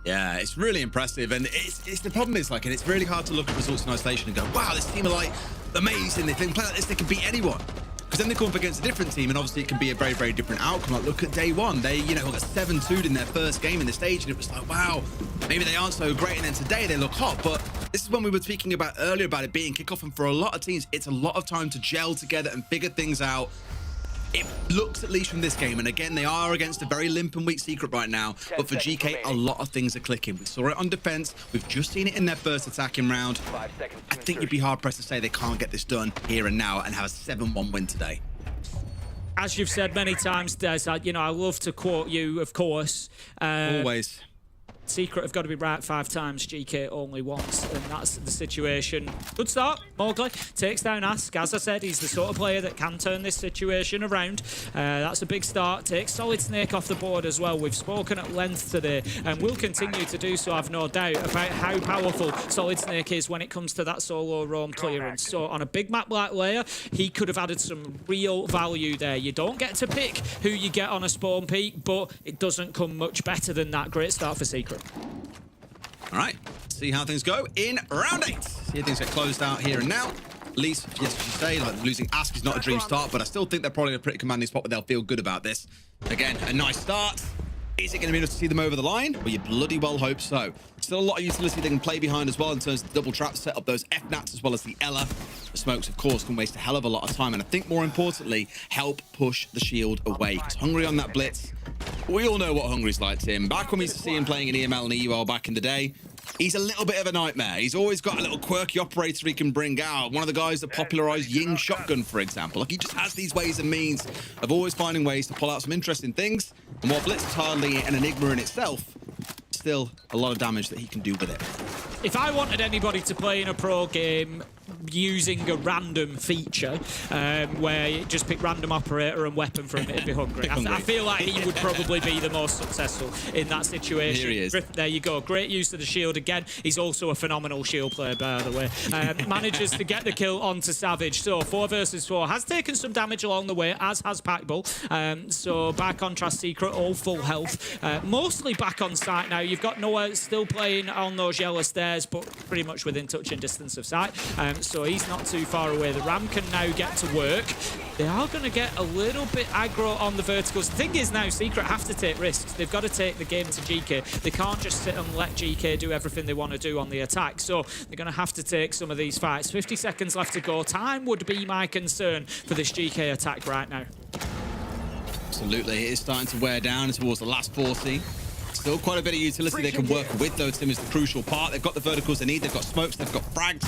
Yeah, it's really impressive, and it's the problem is, like, and it's really hard to look at results in isolation and go, wow, this team are like amazing. If they can play like this, they can beat anyone. Because then they come up against a different team, and obviously it can be a very, very different outcome. Like, look at day one. They, you know, got 7-2'd in their first game in the stage, and it was like, wow, maybe they aren't so great. And then today they look hot. But this is when we were speaking about earlier about it being kickoff, and for a lot of teams, it's a lot of time to gel together and figure things out. It looks, at least from this game, and again, they are against a very limp and weak Secret right now, but for GK, a lot of things are clicking. We saw it on defense. We've just seen it in their first attacking round. I think you'd be hard-pressed to say they can't get this done here and now and have a 7-1 win today. As you've said many times, Des, you know, I love to quote you, of course. Always. Secret have got to be right 5 times, GK only once, and that's the situation. Good start. Mowgli takes down Ask. As I said, he's the sort of player that can turn this situation around. That's a big start. Takes Solid Snake off the board as well. We've spoken at length today, and we'll continue to do so, I've no doubt, about how powerful Solid Snake is when it comes to that solo roam clearance. So on a big map like Layer, he could have added some real value there. You don't get to pick who you get on a spawn peak, but it doesn't come much better than that. Great start for Secret. All right, see how things go in round 8. See how things get closed out here and now. At least, yes, as you say, like losing Ask is not a dream start, but I still think they're probably a pretty commanding spot where they'll feel good about this. Again, a nice start. Is it going to be enough to see them over the line? Well, you bloody well hope so. Still a lot of utility they can play behind as well in terms of the double traps, set up those Fnats as well as the Ella. The smokes, of course, can waste a hell of a lot of time, and I think more importantly, help push the shield away. Because Hungry on that blitz, we all know what Hungry's like, Tim. Back when we used to see him playing in EML and EUL back in the day, he's a little bit of a nightmare. He's always got a little quirky operator he can bring out. One of the guys that popularized Ying Shotgun, for example. Like, he just has these ways and means of always finding ways to pull out some interesting things. And while Blitz is hardly an enigma in itself, still a lot of damage that he can do with it. If I wanted anybody to play in a pro game using a random feature where you just pick random operator and weapon from it, it'd be Hungry. I feel like he would probably be the most successful in that situation. Here he is. There you go. Great use of the shield again. He's also a phenomenal shield player, by the way. Manages to get the kill onto Savage. So 4 versus 4. Has taken some damage along the way, as has Packbull. So by contrast, Secret, all full health. Mostly back on site now. You've got Noah still playing on those yellow stairs, but pretty much within touching distance of sight. So he's not too far away. The Ram can now get to work. They are going to get a little bit aggro on the verticals. The thing is now, Secret have to take risks. They've got to take the game to GK. They can't just sit and let GK do everything they want to do on the attack. So they're going to have to take some of these fights. 50 seconds left to go. Time would be my concern for this GK attack right now. Absolutely, it is starting to wear down towards the last 40. Still quite a bit of utility they can work with, though. Tim is the crucial part. They've got the verticals they need. They've got smokes. They've got frags.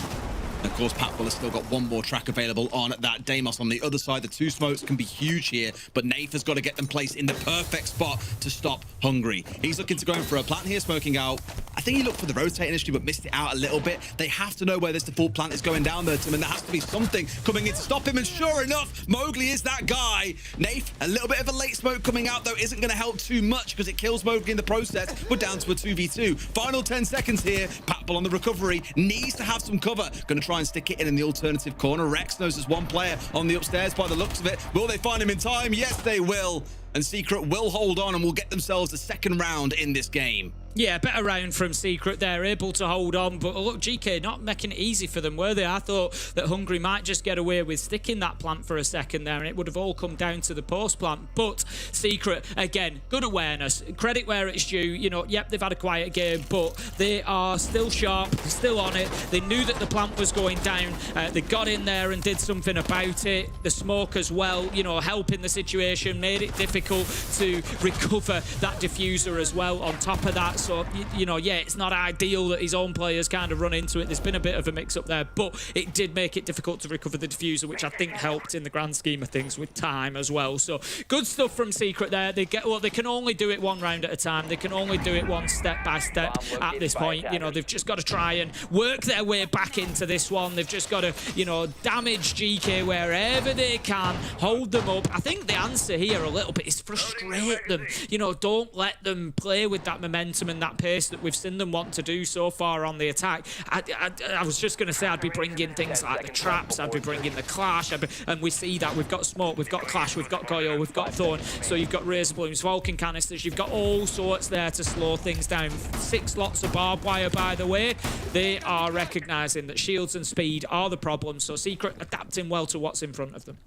And of course, Packbull has still got one more track available on that Deimos on the other side. The 2 smokes can be huge here, but Nath has got to get them placed in the perfect spot to stop Hungry. He's looking to go in for a plant here, smoking out. I think he looked for the rotate initially, but missed it out a little bit. They have to know where this default plant is going down there, Tim, and there has to be something coming in to stop him. And sure enough, Mowgli is that guy. Nath, a little bit of a late smoke coming out, though, isn't going to help too much because it kills Mowgli in the process. We're down to a 2v2. Final 10 seconds here. Packbull on the recovery. Needs to have some cover. Going to try and stick it in the alternative corner. Rex knows there's one player on the upstairs by the looks of it. Will they find him in time? Yes, they will. And Secret will hold on and will get themselves the second round in this game. Yeah, better round from Secret. They're able to hold on, but look, GK not making it easy for them, were they? I thought that Hungry might just get away with sticking that plant for a second there, and it would have all come down to the post plant. But Secret, again, good awareness. Credit where it's due. You know, yep, they've had a quiet game, but they are still sharp, still on it. They knew that the plant was going down. They got in there and did something about it. The smoke as well, you know, helping the situation, made it difficult difficult to recover that diffuser as well on top of that. So, you know, yeah, it's not ideal that his own players kind of run into it. There's been a bit of a mix-up there, but it did make it difficult to recover the diffuser, which I think helped in the grand scheme of things with time as well. So good stuff from Secret there. They can only do it one round at a time. They can only do it one step by step at this point. You know, they've just got to try and work their way back into this one. They've just got to, you know, damage GK wherever they can, hold them up. I think the answer here a little bit is frustrate them. You know, don't let them play with that momentum and that pace that we've seen them want to do so far on the attack. I was just going to say I'd be bringing things like the traps, I'd be bringing the clash, and we see that we've got smoke, we've got clash, we've got Goyo, we've got Thorn, so you've got Razor Blooms, Vulcan canisters, you've got all sorts there to slow things down. 6 lots of barbed wire, by the way. They are recognising that shields and speed are the problem, so Secret adapting well to what's in front of them.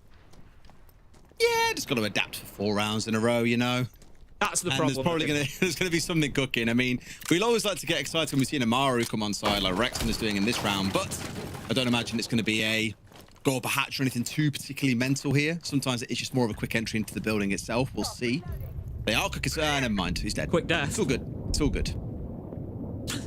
Yeah, just got to adapt for 4 rounds in a row, you know. That's the and problem. There's probably going to be something cooking. I mean, we'll always like to get excited when we see an Amaru come on side like Rexon is doing in this round, but I don't imagine it's going to be a go up a hatch or anything too particularly mental here. Sometimes it's just more of a quick entry into the building itself. We'll see. They are cooking. Never mind. He's dead. Quick death. It's all good. It's all good.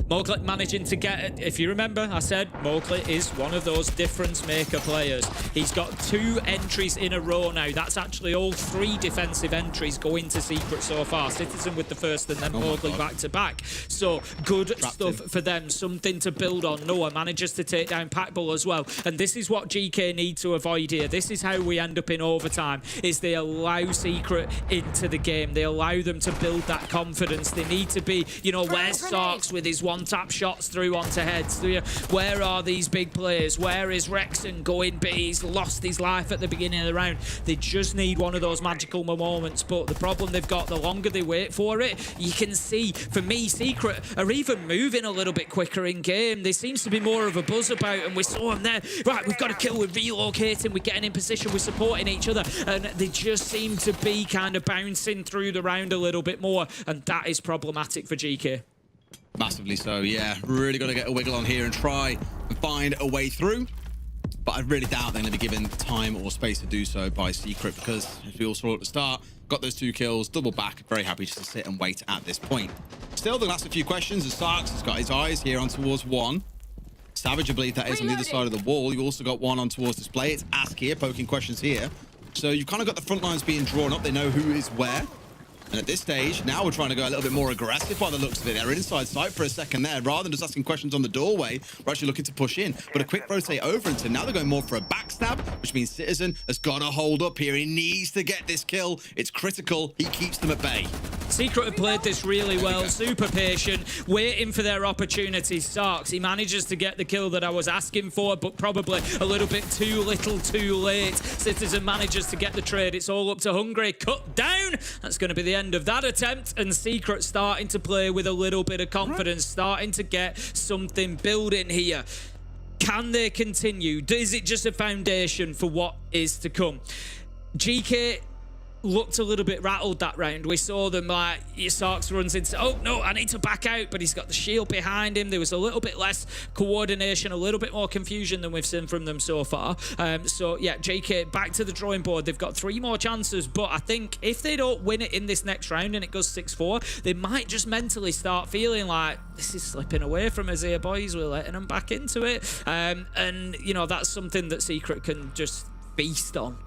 Mowgli managing to get it. If you remember, I said Mowgli is one of those difference maker players. He's got 2 entries in a row now. That's actually all 3 defensive entries going to Secret so far. Citizen with the first and then Mowgli back to back. So good stuff for them. Something to build on. Noah manages to take down Packbull as well. And this is what GK need to avoid here. This is how we end up in overtime, is they allow Secret into the game. They allow them to build that confidence. They need to be, you know, where's Sarks with his one-tap shots through onto heads? Where are these big players? Where is Rexon going? But he's lost his life at the beginning of the round. They just need one of those magical moments. But the problem they've got, the longer they wait for it, you can see, for me, Secret are even moving a little bit quicker in game. There seems to be more of a buzz about, and we saw them there. Right, we've got to kill, we're relocating, we're getting in position, we're supporting each other. And they just seem to be kind of bouncing through the round a little bit more. And that is problematic for GK. Massively so, yeah. Really got to get a wiggle on here and try and find a way through. But I really doubt they're going to be given time or space to do so by Secret, because as we all saw at the start, got those 2 kills, double back, very happy just to sit and wait at this point. Still, the last few questions, as Sarks has got his eyes here on towards 1. Savage, I believe that is on the other side of the wall. You also got 1 on towards display. It's Ask here, poking questions here. So you've kind of got the front lines being drawn up. They know who is where. And at this stage, now we're trying to go a little bit more aggressive by the looks of it. They're inside sight for a second there. Rather than just asking questions on the doorway, we're actually looking to push in. But a quick rotate over into now they're going more for a backstab, which means Citizen has got to hold up here. He needs to get this kill. It's critical. He keeps them at bay. Secret have played this really well, super patient, waiting for their opportunities. Sarks, he manages to get the kill that I was asking for, but probably a little bit too little, too late. Citizen manages to get the trade. It's all up to Hungry. Cut down. That's going to be the end of that attempt, and Secret starting to play with a little bit of confidence, starting to get something building here. Can they continue? Is it just a foundation for what is to come? GK looked a little bit rattled that round. We saw them like, Sarks runs into, oh no, I need to back out, but he's got the shield behind him. There was a little bit less coordination, a little bit more confusion than we've seen from them so far. So yeah, JK back to the drawing board. They've got 3 more chances, but I think if they don't win it in this next round and it goes 6-4, they might just mentally start feeling like this is slipping away from us here, boys. We're letting them back into it. And you know, that's something that Secret can just feast on.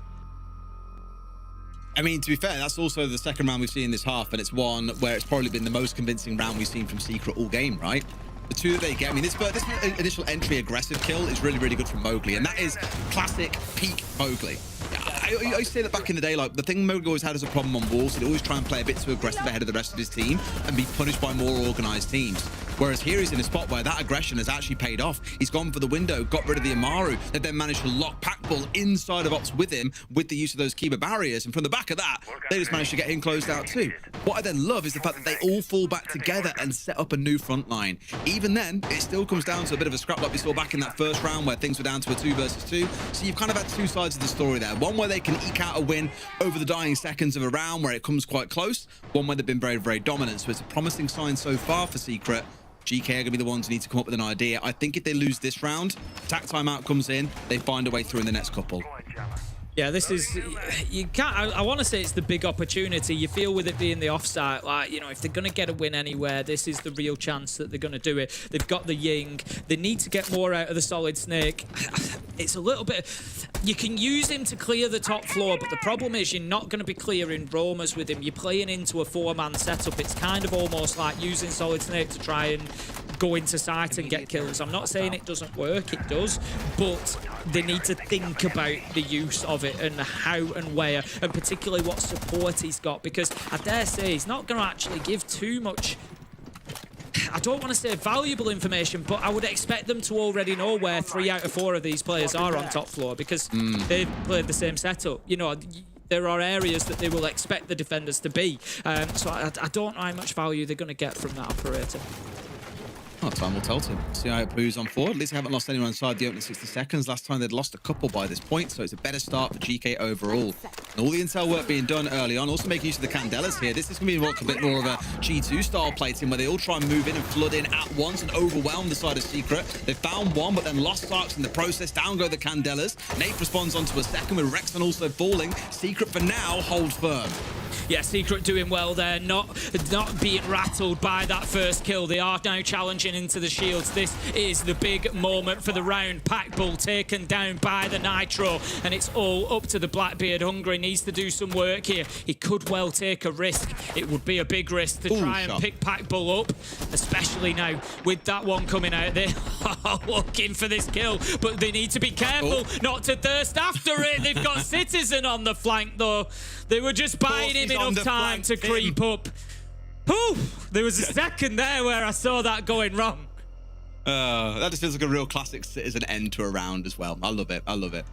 I mean, to be fair, that's also the second round we've seen in this half, and it's one where it's probably been the most convincing round we've seen from Secret all game, right? The 2 that they get, I mean, this initial entry aggressive kill is really, really good from Mowgli, and that is classic peak Mowgli. I used to say that back in the day, like, the thing Mowgli always had as a problem on walls, he'd always try and play a bit too aggressive ahead of the rest of his team and be punished by more organized teams. Whereas here he's in a spot where that aggression has actually paid off. He's gone for the window, got rid of the Amaru. They've then managed to lock Packbull inside of Ops with him with the use of those Kiba barriers. And from the back of that, they just managed to get him closed out too. What I then love is the fact that they all fall back together and set up a new front line. Even then, it still comes down to a bit of a scrap like we saw back in that first round where things were down to a 2 versus 2. So you've kind of had 2 sides of the story there. One where they can eke out a win over the dying seconds of a round where it comes quite close. One where they've been very, very dominant. So it's a promising sign so far for Secret. GK are going to be the ones who need to come up with an idea. I think if they lose this round, attack timeout comes in, they find a way through in the next couple. Yeah, this is, you can't, I want to say it's the big opportunity. You feel with it being the offside, like, you know, if they're going to get a win anywhere, this is the real chance that they're going to do it. They've got the Ying. They need to get more out of the Solid Snake. It's a little bit, you can use him to clear the top floor, but the problem is you're not going to be clearing roamers with him. You're playing into a 4-man setup. It's kind of almost like using Solid Snake to try and go into sight and get kills. I'm not saying it doesn't work, it does, but they need to think about the use of it and how and where, and particularly what support he's got, because I dare say he's not going to actually give too much, I don't want to say valuable information, but I would expect them to already know where 3 out of 4 of these players are on top floor, because they've played the same setup. You know, there are areas that they will expect the defenders to be. So I don't know how much value they're going to get from that operator. Well, time will tell, Tim. See how it moves on forward. At least they haven't lost anyone inside the opening 60 seconds. Last time they'd lost a couple by this point, so it's a better start for GK overall. And all the intel work being done early on, also making use of the Candelas here. This is going to be a bit more of a G2 style play team where they all try and move in and flood in at once and overwhelm the side of Secret. They found one, but then lost Sarks in the process. Down go the Candelas. Nate responds onto a second with Rexman also falling. Secret for now hold firm. Yeah, Secret doing well there, not being rattled by that first kill. They are now challenging into the shields. This is the big moment for the round. Packbull taken down by the Nitro, and it's all up to the Blackbeard. Hungry needs to do some work here. He could well take a risk. It would be a big risk to try and pick Packbull up, especially now with that one coming out. They are looking for this kill, but they need to be careful not to thirst after it. They've got Citizen on the flank, though. They were just buying him enough time to creep up. Whew, there was a second there where I saw that going wrong. That just feels like a real classic Citizen end to a round as well. I love it. I love it.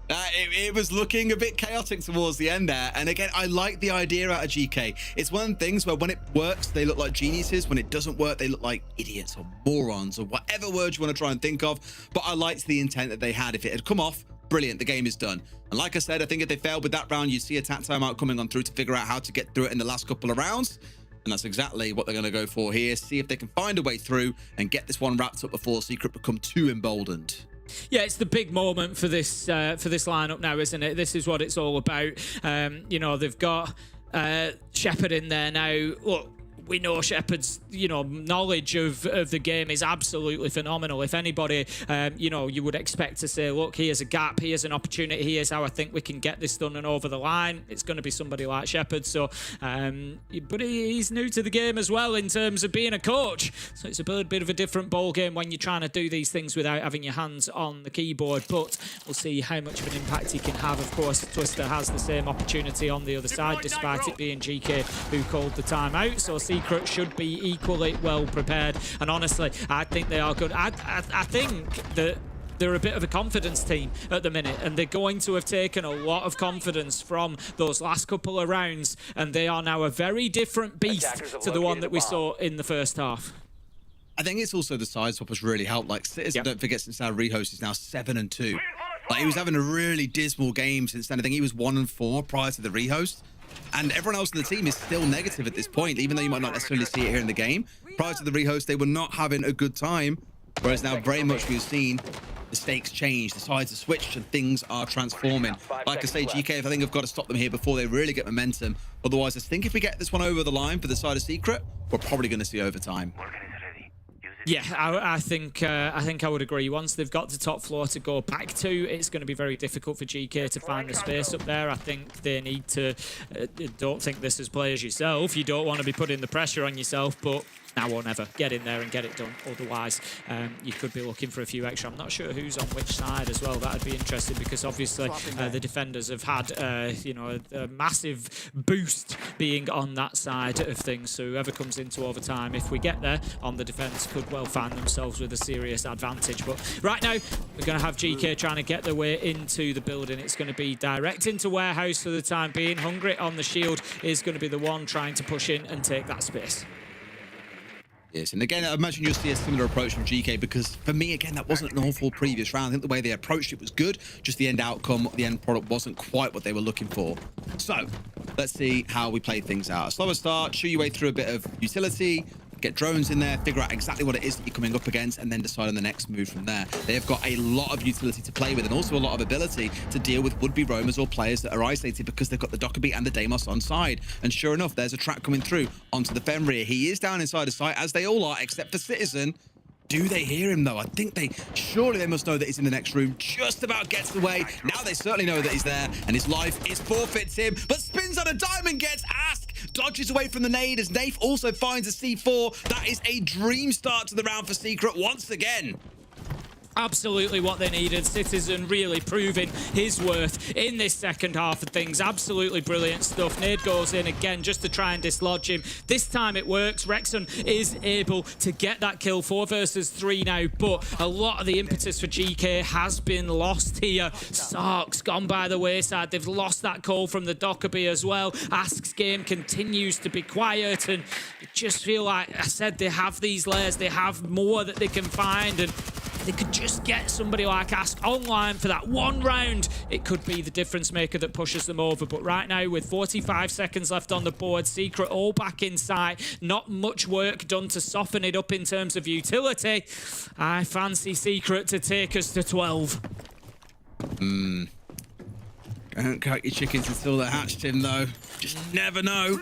It was looking a bit chaotic towards the end there. And again, I like the idea out of GK. It's one of the things where when it works, they look like geniuses. When it doesn't work, they look like idiots or morons or whatever word you want to try and think of. But I liked the intent that they had. If it had come off, brilliant, the game is done. And like I said, I think if they failed with that round, you'd see a tap timeout coming on through to figure out how to get through it in the last couple of rounds. And that's exactly what they're going to go for here. See if they can find a way through and get this one wrapped up before Secret become too emboldened. Yeah, it's the big moment for this lineup now, isn't it? This is what it's all about. You know, they've got Shepard in there now. Look, we know Shepard's, you know, knowledge of the game is absolutely phenomenal. If anybody, you know, you would expect to say, look, here's a gap, here's an opportunity, here's how I think we can get this done and over the line. It's going to be somebody like Shepard. So, but he's new to the game as well in terms of being a coach. So it's a bit of a different ball game when you're trying to do these things without having your hands on the keyboard. But we'll see how much of an impact he can have. Of course, Twister has the same opportunity on the other side, despite it being GK who called the timeout. So Secret should be equally well prepared, and honestly, I think they are good. I think that they're a bit of a confidence team at the minute, and they're going to have taken a lot of confidence from those last couple of rounds, and they are now a very different beast to the one that we saw in the first half. I think it's also the side swap has really helped. Like Citizen, don't forget, since our rehost is now 7-2. Like, he was having a really dismal game since then. I think he was 1-4 prior to the rehost. And everyone else in the team is still negative at this point, even though you might not necessarily see it here in the game. Prior to the rehost, they were not having a good time. Whereas now, very much we've seen the stakes change, the sides have switched, and things are transforming. Like I say, GK, I think have got to stop them here before they really get momentum. Otherwise, I think if we get this one over the line for the side of Secret, we're probably going to see overtime. Yeah, I think I would agree. Once they've got the top floor to go back to, it's going to be very difficult for GK to find the space up there. I think they need to, don't think this as players yourself. You don't want to be putting the pressure on yourself, but now or never, get in there and get it done. Otherwise, you could be looking for a few extra. I'm not sure who's on which side as well. That'd be interesting because obviously the defenders have had, you know, a massive boost being on that side of things. So whoever comes into overtime, if we get there on the defense, could well find themselves with a serious advantage. But right now, we're going to have GK trying to get their way into the building. It's going to be direct into warehouse for the time being. Hungry on the shield is going to be the one trying to push in and take that space. Yes, and again, I imagine you'll see a similar approach from GK because for me, again, that wasn't an awful previous round. I think the way they approached it was good, just the end outcome, the end product wasn't quite what they were looking for. So let's see how we play things out. A slower start, chew your way through a bit of utility, get drones in there, figure out exactly what it is that you're coming up against, and then decide on the next move from there. They've got a lot of utility to play with and also a lot of ability to deal with would-be roamers or players that are isolated because they've got the Dokkaebi and the Deimos on side. And sure enough, there's a track coming through onto the Fenrir. He is down inside the site, as they all are, except for Citizen. Do they hear him, though? I think surely they must know that he's in the next room. Just about gets away. Now they certainly know that he's there, and his life is forfeits him, but spins on a diamond, gets Ask, dodges away from the nade, as Nath also finds a C4. That is a dream start to the round for Secret once again. Absolutely what they needed. Citizen really proving his worth in this second half of things. Absolutely brilliant stuff. Nade goes in again just to try and dislodge him. This time it works. Rexon is able to get that kill. 4 versus 3 now, but a lot of the impetus for GK has been lost here. Sark's gone by the wayside. They've lost that call from the Dokkaebi as well. Ask's game continues to be quiet, and I just feel like I said, they have these layers. They have more that they can find, and they could just get somebody like Ask online for that one round. It could be the difference maker that pushes them over. But right now, with 45 seconds left on the board, Secret all back in sight. Not much work done to soften it up in terms of utility. I fancy Secret to take us to 12. Don't count your chickens until they're hatched, Tim, though. Just never know.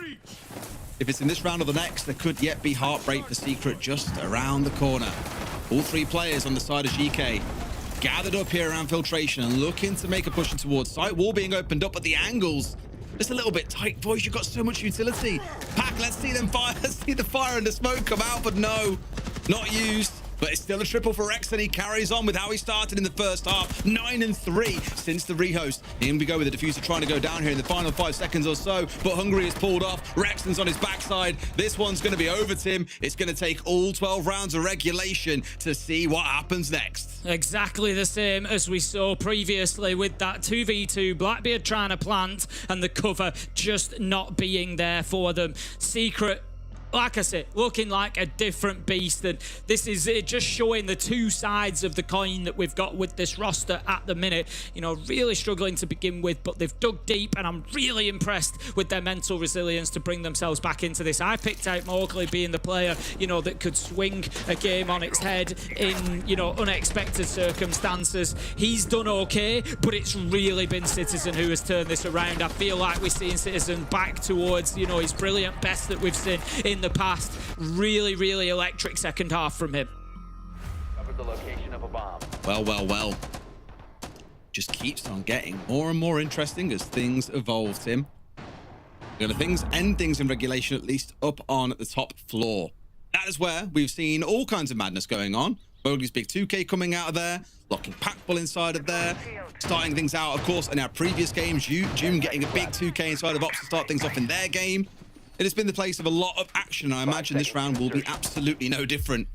If it's in this round or the next, there could yet be heartbreak for Secret just around the corner. All 3 players on the side of GK gathered up here around filtration and looking to make a push towards site. Wall being opened up, but the angles just a little bit tight. Boys, you've got so much utility. Pack, let's see them fire. Let's see the fire and the smoke come out, but no, not used. But it's still a triple for Rex, and he carries on with how he started in the first half. 9-3 since the rehost. In we go with the diffuser trying to go down here in the final 5 seconds or so, but Hungary is pulled off. Rexton's on his backside. This one's going to be over, Tim. It's going to take all 12 rounds of regulation to see what happens next. Exactly the same as we saw previously with that 2v2. Blackbeard trying to plant and the cover just not being there for them. Secret, like I said, looking like a different beast, and this is it just showing the 2 sides of the coin that we've got with this roster at the minute. You know, really struggling to begin with, but they've dug deep, and I'm really impressed with their mental resilience to bring themselves back into this. I picked out Mowgli being the player, you know, that could swing a game on its head in, you know, unexpected circumstances. He's done okay, but it's really been Citizen who has turned this around. I feel like we're seeing Citizen back towards, you know, his brilliant best that we've seen in the past. Really, really electric second half from him. Covered the location of a bomb. Well. Just keeps on getting more and more interesting as things evolve, Tim. Gonna end things in regulation, at least up on the top floor. That is where we've seen all kinds of madness going on. Mowgli's big 2K coming out of there, locking Packball inside of there, starting things out, of course, in our previous games. June getting a big 2K inside of Ops to start things off in their game. It has been the place of a lot of action, and I imagine this round will be absolutely no different.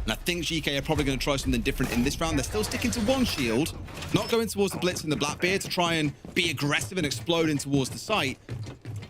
And I think GK are probably going to try something different in this round. They're still sticking to one shield, not going towards the Blitz and the Blackbeard to try and be aggressive and explode in towards the site.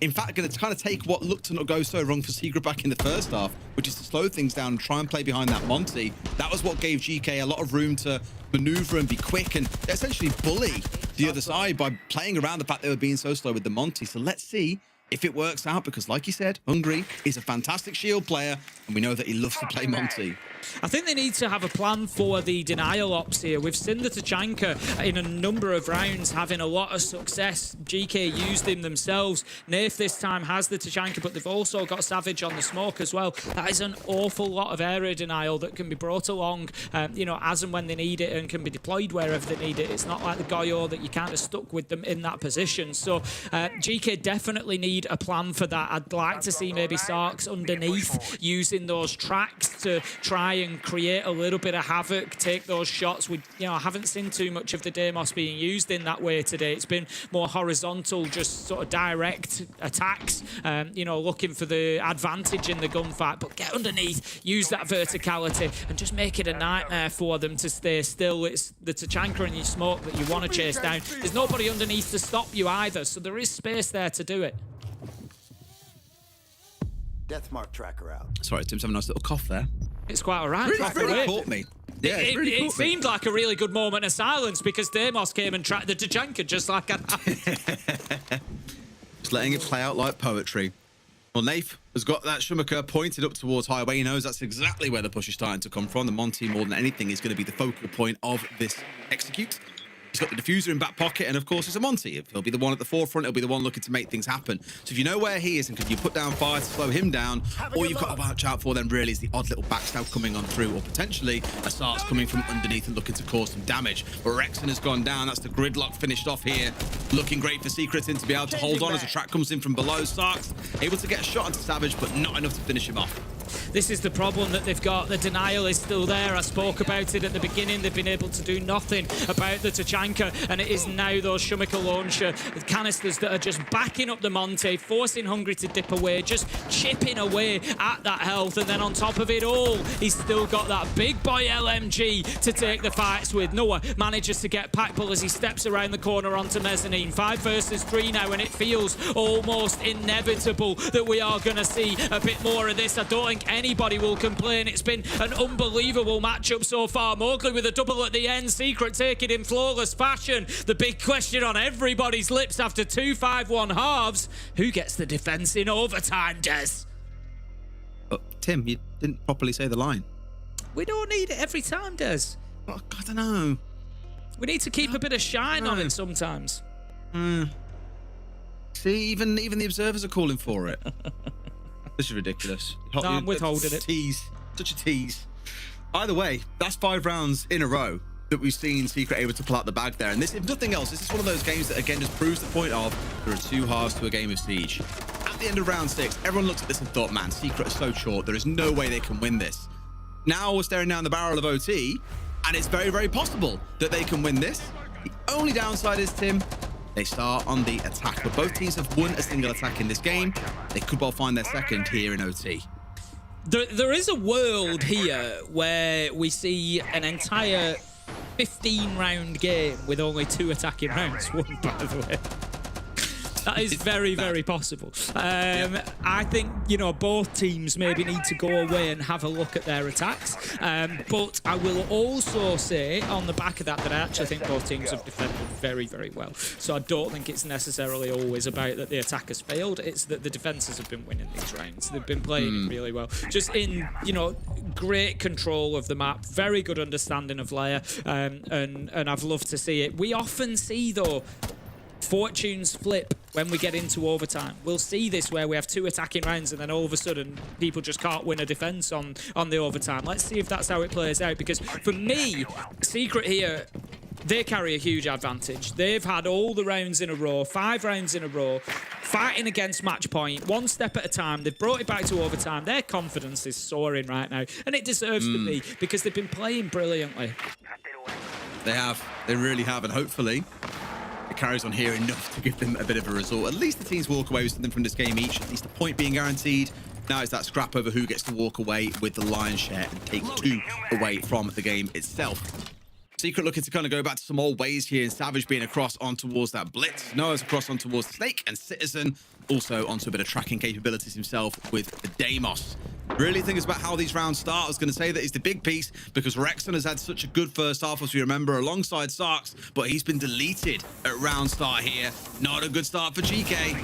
In fact, going to kind of take what looked to not go so wrong for Secret back in the first half, which is to slow things down and try and play behind that Monty. That was what gave GK a lot of room to maneuver and be quick and essentially bully the other side by playing around the fact they were being so slow with the Monty. So let's see if it works out, because like you said, Hungry is a fantastic shield player, and we know that he loves to play Monty. I think they need to have a plan for the denial ops here. We've seen the Tachanka in a number of rounds having a lot of success. GK used him themselves. Nath this time has the Tachanka, but they've also got Savage on the smoke as well. That is an awful lot of area denial that can be brought along, you know, as and when they need it, and can be deployed wherever they need it. It's not like the Goyo that you kind of stuck with them in that position. So GK definitely need a plan for that. I'd like to see maybe Sarks underneath using those tracks to try and create a little bit of havoc, take those shots. We, you know, I haven't seen too much of the Deimos being used in that way today. It's been more horizontal, just sort of direct attacks, you know, looking for the advantage in the gunfight. But get underneath, use that verticality, and just make it a nightmare for them to stay still. It's the Tachanka and your smoke that you want to chase down. There's nobody underneath to stop you either, so there is space there to do it. Deathmark tracker out. Sorry, Tim's having a nice little cough there. It's quite all right. Really caught me. Yeah, it seemed like a really good moment of silence because Deimos came and tracked the Tachanka just like I Just letting it play out like poetry. Well, Nath has got that Schumacher pointed up towards Highway. He knows that's exactly where the push is starting to come from. The Monty, more than anything, is going to be the focal point of this execute. He's got the diffuser in back pocket, and of course, it's a Monty. He'll be the one at the forefront. He'll be the one looking to make things happen. So if you know where he is and can you put down fire to slow him down, all you've got to watch out for then really is the odd little backstab coming on through, or potentially a Sark's coming from underneath and looking to cause some damage. But Rexon has gone down. That's the gridlock finished off here. Looking great for Secret in to be able to hold on as the track comes in from below. Sark's able to get a shot onto Savage, but not enough to finish him off. This is the problem that they've got. The denial is still there. I spoke about it at the beginning. They've been able to do nothing about the Tachanka, and it is now those Schumacher launcher canisters that are just backing up the Monte, forcing Hungry to dip away, just chipping away at that health. And then on top of it all, he's still got that big boy LMG to take the fights with. Noah manages to get Packbull as he steps around the corner onto Mezzanine. 5 versus 3 now, and it feels almost inevitable that we are going to see a bit more of this. I don't think anybody will complain. It's been an unbelievable matchup so far. Mowgli with a double at the end. Secret taking in flawless fashion. The big question on everybody's lips after 2-5-1 halves: who gets the defense in overtime, Des? Tim, you didn't properly say the line. We don't need it every time, Des. Oh, I don't know. We need to keep a bit of shine on it sometimes. See, even the observers are calling for it. This is ridiculous. No, I'm withholding it. Tease. Such a tease. Either way, that's 5 rounds in a row that we've seen Secret able to pull out the bag there. And this, if nothing else, this is one of those games that, again, just proves the point of there are 2 halves to a game of Siege. At the end of round 6, everyone looked at this and thought, man, Secret is so short. There is no way they can win this. Now we're staring down the barrel of OT, and it's very, very possible that they can win this. The only downside is, Tim, they start on the attack, but both teams have won a single attack in this game. They could well find their second here in OT. There is a world here where we see an entire 15-round game with only 2 attacking rounds won, by the way. That is very, very possible. I think, both teams maybe need to go away and have a look at their attacks. But I will also say, on the back of that, that I actually think both teams have defended very, very well. So I don't think it's necessarily always about that the attack has failed. It's that the defenses have been winning these rounds. They've been playing really well. Just in, great control of the map, very good understanding of layer, and I've loved to see it. We often see, though, fortunes flip when we get into overtime. We'll see this where we have 2 attacking rounds and then all of a sudden people just can't win a defense on the overtime. Let's see if that's how it plays out, because for me, Secret here, they carry a huge advantage. They've had all the rounds in a row, 5 rounds in a row, fighting against match point, 1 step at a time. They've brought it back to overtime. Their confidence is soaring right now, and it deserves to be, because they've been playing brilliantly. They have. They really have, and hopefully it carries on here enough to give them a bit of a result. At least the teams walk away with something from this game each, at least a point being guaranteed. Now it's that scrap over who gets to walk away with the lion's share and take 2 away from the game itself. Secret looking to kind of go back to some old ways here, and Savage being across on towards that Blitz. Noah's across on towards Snake, and Citizen also onto a bit of tracking capabilities himself with the Deimos. Really think it's about how these rounds start. I was going to say that is the big piece, because Rexon has had such a good first half, as we remember, alongside Sarks, but he's been deleted at round start here. Not a good start for GK.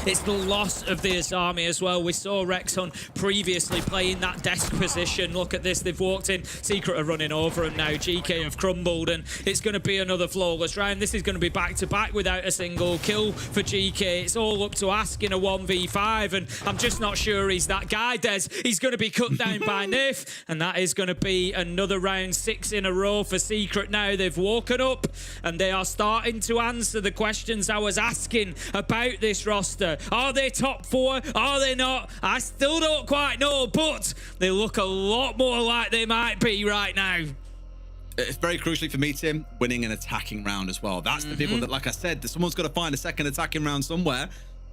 It's the loss of this army as well. We saw Rexon previously playing that desk position. Look at this. They've walked in. Secret are running over him now. GK have crumbled, and it's going to be another flawless round. This is going to be back-to-back without a single kill for GK. It's all up to Ask in a 1v5, and I'm just not sure he's that guy, Des. He's going to be cut down by Nif, and that is going to be another round 6 in a row for Secret now. They've woken up, and they are starting to answer the questions I was asking about this roster. Are they top 4? Are they not? I still don't quite know, but they look a lot more like they might be right now. It's very crucially for me, Tim, winning an attacking round as well. That's the big one that, like I said, someone's got to find a second attacking round somewhere.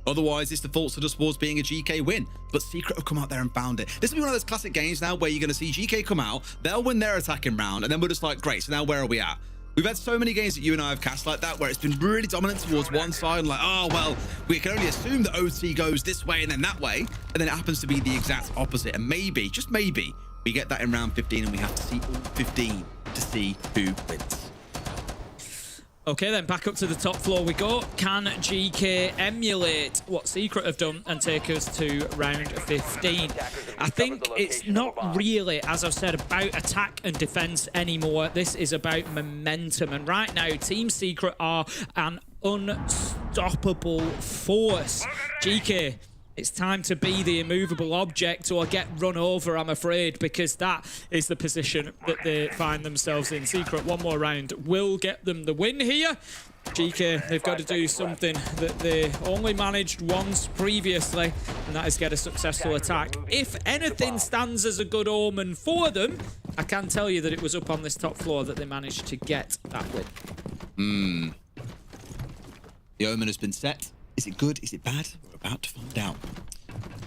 Otherwise, this defaults towards being a GK win. But Secret have come out there and found it. This will be one of those classic games now where you're going to see GK come out, they'll win their attacking round, and then we're just like, great, so now where are we at? We've had so many games that you and I have cast like that where it's been really dominant towards one side and like, oh, well, we can only assume that OT goes this way and then that way. And then it happens to be the exact opposite. And maybe, just maybe, we get that in round 15 and we have to see all 15 to see who wins. Okay, then back up to the top floor we go. Can GK emulate what Secret have done and take us to round 15? I think it's not really, as I've said, about attack and defense anymore. This is about momentum. And right now, Team Secret are an unstoppable force. GK, it's time to be the immovable object or get run over, I'm afraid, because that is the position that they find themselves in. Secret, one more round will get them the win here. GK, they've got to do something that they only managed once previously, and that is get a successful attack. If anything stands as a good omen for them, I can tell you that it was up on this top floor that they managed to get that win. The omen has been set. Is it good? Is it bad? We're about to find out.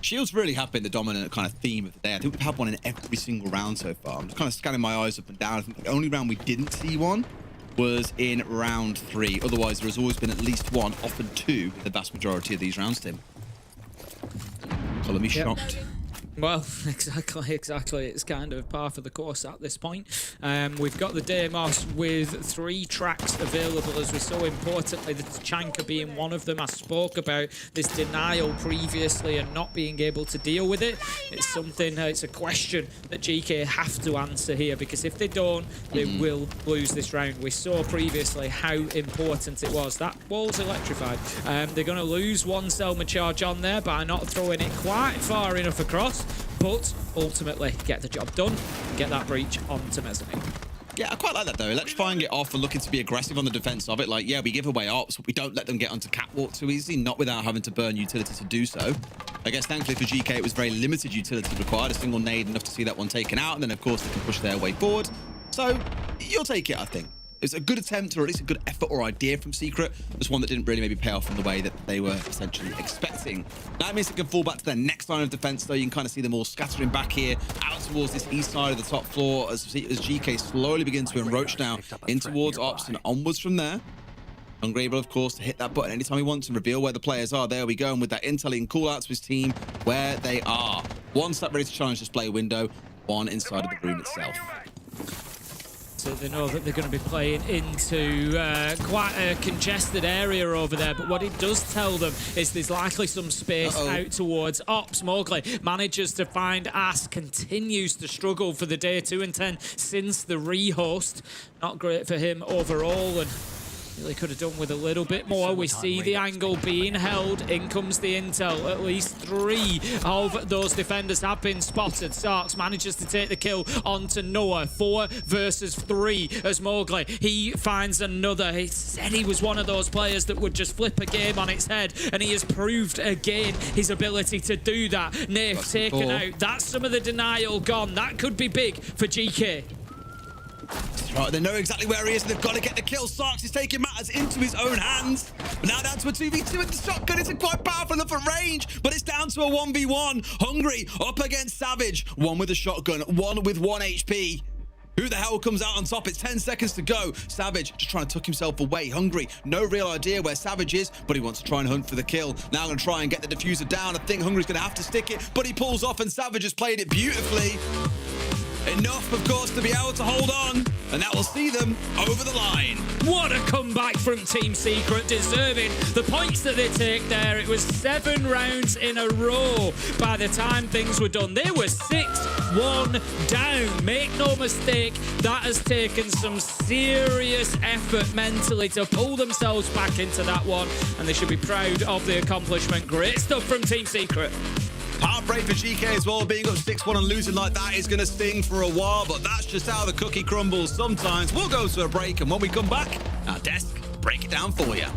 Shields really have been the dominant kind of theme of the day. I think we've had one in every single round so far. I'm just kind of scanning my eyes up and down. I think the only round we didn't see one was in round 3. Otherwise, there has always been at least one, often 2, with the vast majority of these rounds, Tim. Colour me shocked. Well, exactly. It's kind of par for the course at this point. We've got the Deimos with 3 tracks available, as we saw importantly, the Tachanka being one of them. I spoke about this denial previously and not being able to deal with it. It's something, it's a question that GK have to answer here, because if they don't, they will lose this round. We saw previously how important it was. That wall's electrified. They're going to lose one Selma charge on there by not throwing it quite far enough across, but ultimately get the job done and get that breach onto Mezzanine. Yeah, I quite like that though. Electrifying it off and looking to be aggressive on the defense of it. Like, yeah, we give away ops, but we don't let them get onto catwalk too easily, not without having to burn utility to do so. I guess thankfully for GK, it was very limited utility required. A single nade enough to see that one taken out, and then of course they can push their way forward. So you'll take it, I think. It's a good attempt, or at least a good effort or idea from Secret. Just one that didn't really maybe pay off in the way that they were essentially expecting. That means they can fall back to their next line of defense, though. You can kind of see them all scattering back here out towards this east side of the top floor as GK slowly begins to encroach now in towards Ops and onwards from there. Hungry able, of course, to hit that button anytime he wants and reveal where the players are. There we go. And with that intel, and call out to his team where they are. One step ready to challenge display window, one inside of the room itself. So they know that they're going to be playing into quite a congested area over there, but what it does tell them is there's likely some space out towards Ops. Mowgli manages to find Ass, continues to struggle for the day 2 and 10 since the rehost. Not great for him overall, and really could have done with a little bit more. We see the angle being held. In comes the intel. At least 3 of those defenders have been spotted. Sarks manages to take the kill onto Noah. 4 versus 3 as Mowgli. He finds another. He said he was one of those players that would just flip a game on its head, and he has proved again his ability to do that. Naif taken out. That's some of the denial gone. That could be big for GK. Right, they know exactly where he is, and they've got to get the kill. Sarks is taking matters into his own hands. But now down to a 2v2 with the shotgun. Isn't quite powerful enough at range, but it's down to a 1v1. Hungry up against Savage. One with a shotgun, one with 1 HP. Who the hell comes out on top? It's 10 seconds to go. Savage just trying to tuck himself away. Hungry, no real idea where Savage is, but he wants to try and hunt for the kill. Now going to try and get the diffuser down. I think Hungry's going to have to stick it, but he pulls off, and Savage has played it beautifully. Enough, of course, to be able to hold on, and that will see them over the line. What a comeback from Team Secret, deserving the points that they take there. It was 7 rounds in a row. By the time things were done, they were 6-1 down. Make no mistake, that has taken some serious effort mentally to pull themselves back into that one, and they should be proud of the accomplishment. Great stuff from Team Secret. Heartbreak for GK as well. Being up 6-1 and losing like that is going to sting for a while, but that's just how the cookie crumbles sometimes. We'll go to a break, and when we come back, our desk break it down for you.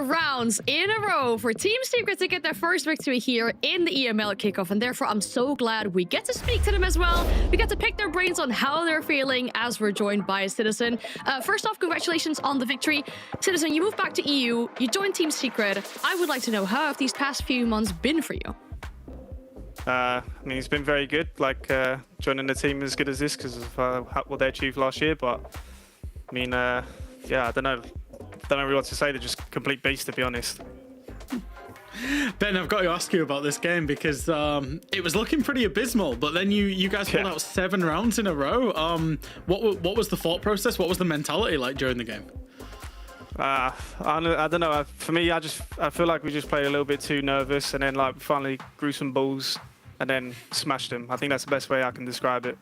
rounds in a row for Team Secret to get their first victory here in the EML Kickoff, and therefore I'm so glad we get to speak to them as well. We get to pick their brains on how they're feeling as we're joined by Citizen. First off, congratulations on the victory. Citizen, you moved back to EU, you joined Team Secret. I would like to know, how have these past few months been for you? I mean, it's been very good, like joining the team as good as this because of what they achieved last year. But I mean, yeah, I don't know really what to say. They're just complete beasts, to be honest. Ben, I've got to ask you about this game because it was looking pretty abysmal, but then you guys pulled out 7 rounds in a row. What was the thought process? What was the mentality like during the game? I don't know. For me, I feel like we just played a little bit too nervous, and then like finally grew some balls, and then smashed them. I think that's the best way I can describe it.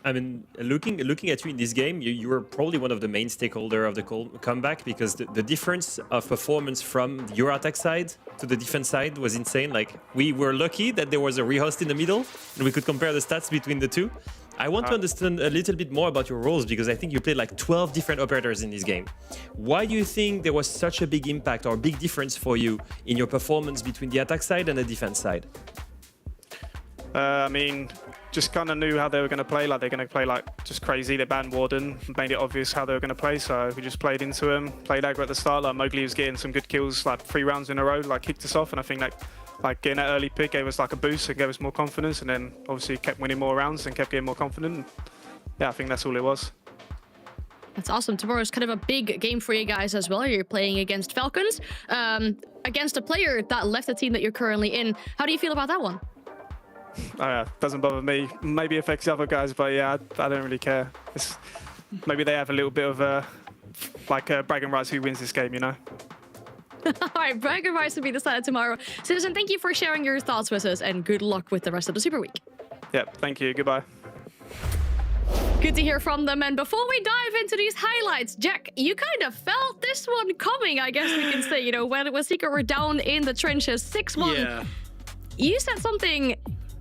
I mean, looking at you in this game, you were probably one of the main stakeholder of the comeback because the difference of performance from your attack side to the defense side was insane. Like, we were lucky that there was a rehost in the middle and we could compare the stats between the two. I want to understand a little bit more about your roles because I think you played like 12 different operators in this game. Why do you think there was such a big impact or big difference for you in your performance between the attack side and the defense side? I mean, just kind of knew how they were going to play. Like, they're going to play like just crazy. They banned Warden, made it obvious how they were going to play. So we just played into them, played aggro at the start. Like, Mowgli was getting some good kills, like 3 rounds in a row, like kicked us off. And I think that like getting that early pick gave us like a boost and gave us more confidence. And then obviously kept winning more rounds and kept getting more confident. And yeah, I think that's all it was. That's awesome. Tomorrow's kind of a big game for you guys as well. You're playing against Falcons, against a player that left the team that you're currently in. How do you feel about that one? Oh yeah, doesn't bother me. Maybe affects the other guys, but yeah, I don't really care. Maybe they have a little bit of bragging rights who wins this game, you know? All right, bragging rights to be decided tomorrow. Citizen, thank you for sharing your thoughts with us, and good luck with the rest of the Super Week. Yep, thank you. Goodbye. Good to hear from them. And before we dive into these highlights, Jack, you kind of felt this one coming, I guess we can say. You know, when Secret were down in the trenches 6-1, Yeah. You said something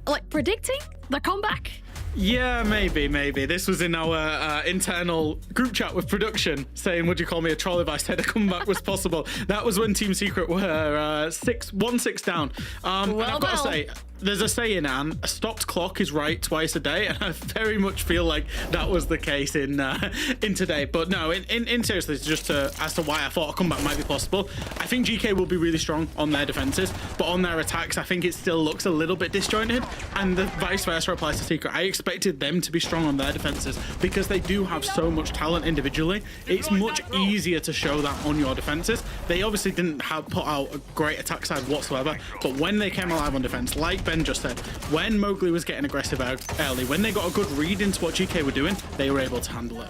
like predicting the comeback. Yeah, maybe. This was in our internal group chat with production saying, would you call me a troll if I said a comeback was possible? That was when Team Secret were 1-6 down. And I've got to say, there's a saying, Anne, a stopped clock is right twice a day, and I very much feel like that was the case in today. But no, in seriously, just as to why I thought a comeback might be possible, I think GK will be really strong on their defenses, but on their attacks, I think it still looks a little bit disjointed, and the vice versa applies to Secret. I expected them to be strong on their defenses because they do have so much talent individually. It's much easier to show that on your defenses. They obviously didn't put out a great attack side whatsoever, but when they came alive on defense, like Ben just said, when Mowgli was getting aggressive early, when they got a good read into what GK were doing, they were able to handle it.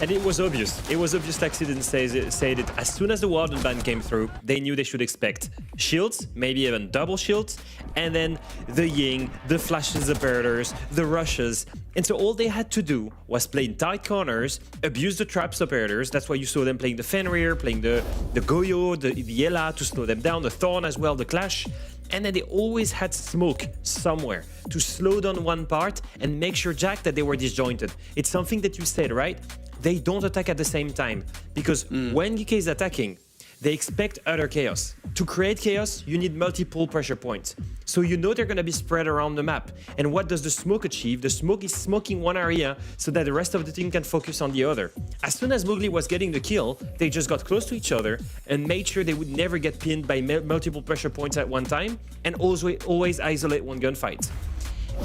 And it was obvious. It was obvious. Accident said it. As soon as the Warden ban came through, they knew they should expect shields, maybe even double shields, and then the Ying, the flashes operators, the rushes. And so all they had to do was play in tight corners, abuse the traps operators. That's why you saw them playing the Fenrir, playing the Goyo, the Ela to slow them down, the Thorn as well, the Clash. And then they always had smoke somewhere to slow down one part and make sure, Jack, that they were disjointed. It's something that you said, right? They don't attack at the same time because when GK is attacking, they expect utter chaos. To create chaos, you need multiple pressure points. So you know they're going to be spread around the map. And what does the smoke achieve? The smoke is smoking one area so that the rest of the team can focus on the other. As soon as Mowgli was getting the kill, they just got close to each other and made sure they would never get pinned by multiple pressure points at one time and always isolate one gunfight.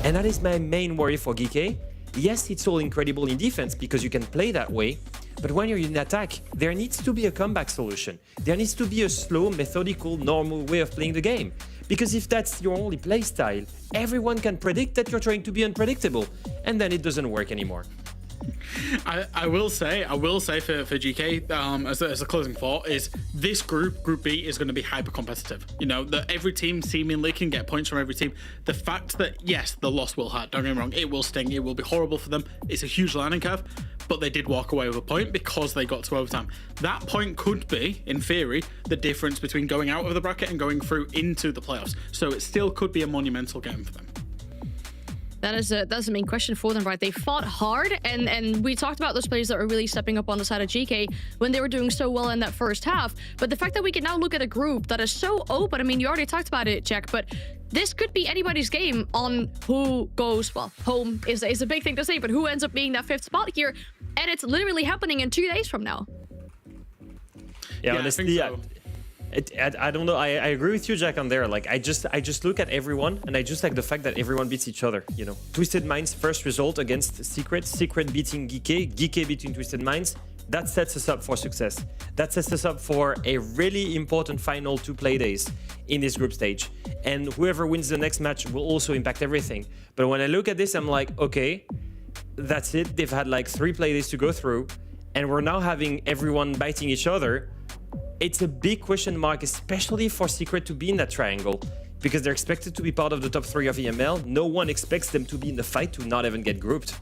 And that is my main worry for GK. Yes, it's all incredible in defense because you can play that way, but when you're in attack, there needs to be a comeback solution. There needs to be a slow, methodical, normal way of playing the game. Because if that's your only play style, everyone can predict that you're trying to be unpredictable, and then it doesn't work anymore. I will say for GK as a closing thought is this group B is going to be hyper competitive. You know that every team seemingly can get points from every team. The fact that yes, the loss will hurt, don't get me wrong, it will sting, it will be horrible for them, it's a huge learning curve, but they did walk away with a point because they got to overtime. That point could be, in theory, the difference between going out of the bracket and going through into the playoffs, so it still could be a monumental game for them. That's the main question for them, right? They fought hard, and we talked about those players that were really stepping up on the side of GK when they were doing so well in that first half. But the fact that we can now look at a group that is so open, I mean, you already talked about it, Jack, but this could be anybody's game on who goes, well, home is a big thing to say, but who ends up being that 5th spot here, and it's literally happening in 2 days from now. Yeah, honestly, I don't know. I agree with you, Jack, on there. Like, I just look at everyone, and I just like the fact that everyone beats each other. You know, Twisted Minds' first result against Secret, Secret beating Geeky beating Twisted Minds. That sets us up for success. That sets us up for a really important final 2 play days in this group stage. And whoever wins the next match will also impact everything. But when I look at this, I'm like, okay, that's it. They've had like 3 play days to go through, and we're now having everyone biting each other. It's a big question mark, especially for Secret to be in that triangle, because they're expected to be part of the top 3 of EML. No one expects them to be in the fight to not even get grouped.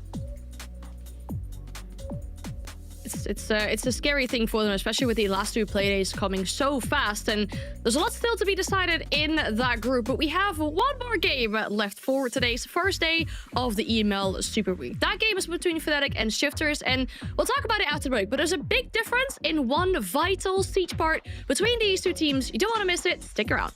It's a scary thing for them, especially with the last 2 play days coming so fast, and there's a lot still to be decided in that group. But we have one more game left for today's first day of the EML Super Week. That game is between Fnatic and Shifters, and we'll talk about it after the break. But there's a big difference in one vital siege part between these 2 teams. You don't want to miss it. Stick around.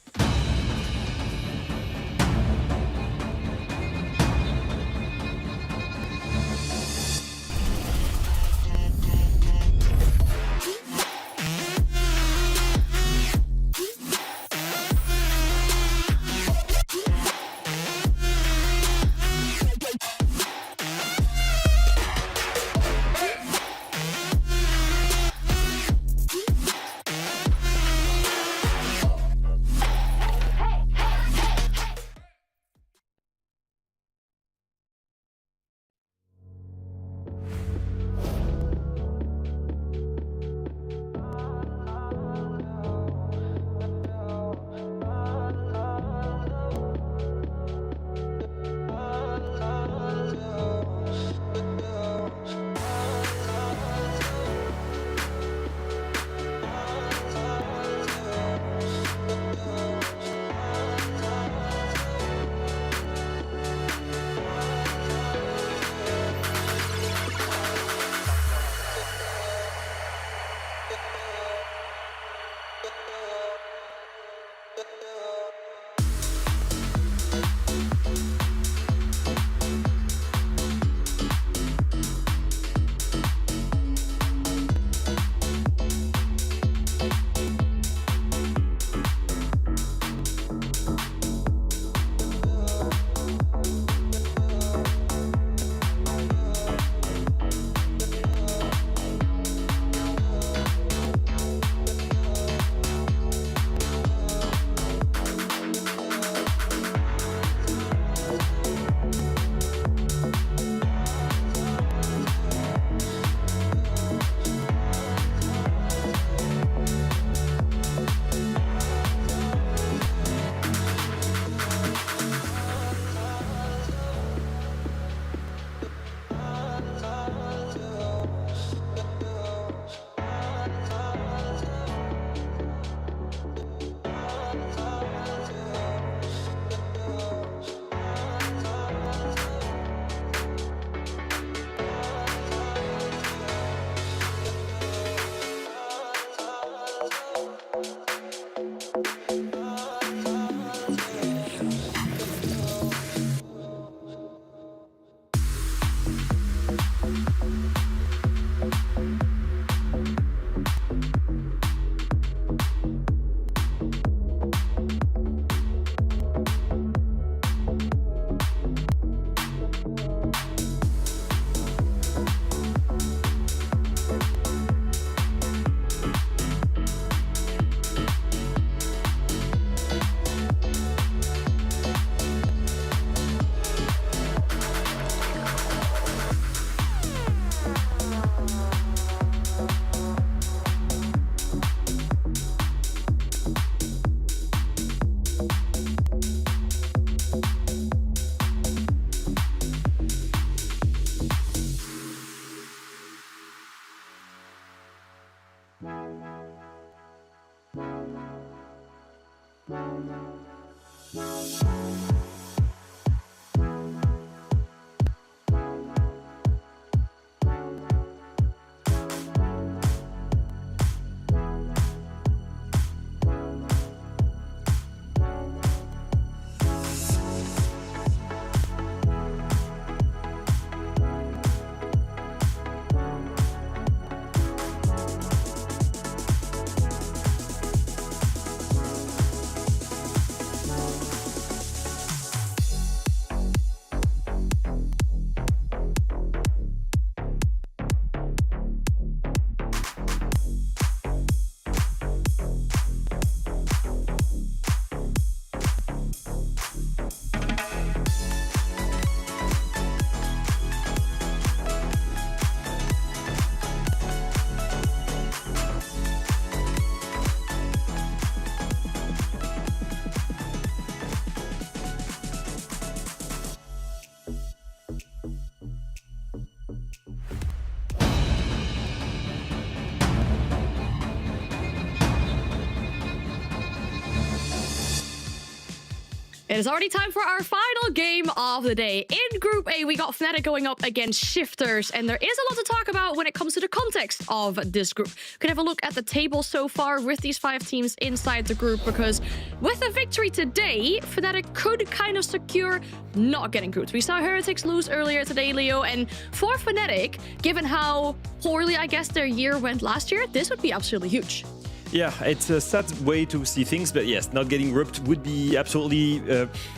It is already time for our final game of the day. In Group A, we got Fnatic going up against Shifters, and there is a lot to talk about when it comes to the context of this group. We can have a look at the table so far with these 5 teams inside the group, because with a victory today, Fnatic could kind of secure not getting grouped. We saw Heretics lose earlier today, Leo, and for Fnatic, given how poorly, I guess, their year went last year, this would be absolutely huge. Yeah, it's a sad way to see things, but yes, not getting ripped would be absolutely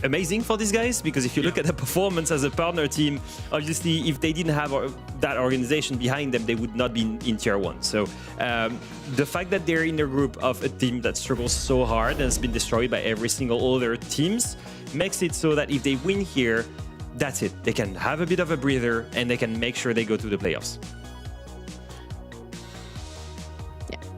amazing for these guys, because if you look at the performance as a partner team, obviously, if they didn't have that organization behind them, they would not be in tier 1. So the fact that they're in a group of a team that struggles so hard and has been destroyed by every single other teams makes it so that if they win here, that's it. They can have a bit of a breather and they can make sure they go to the playoffs.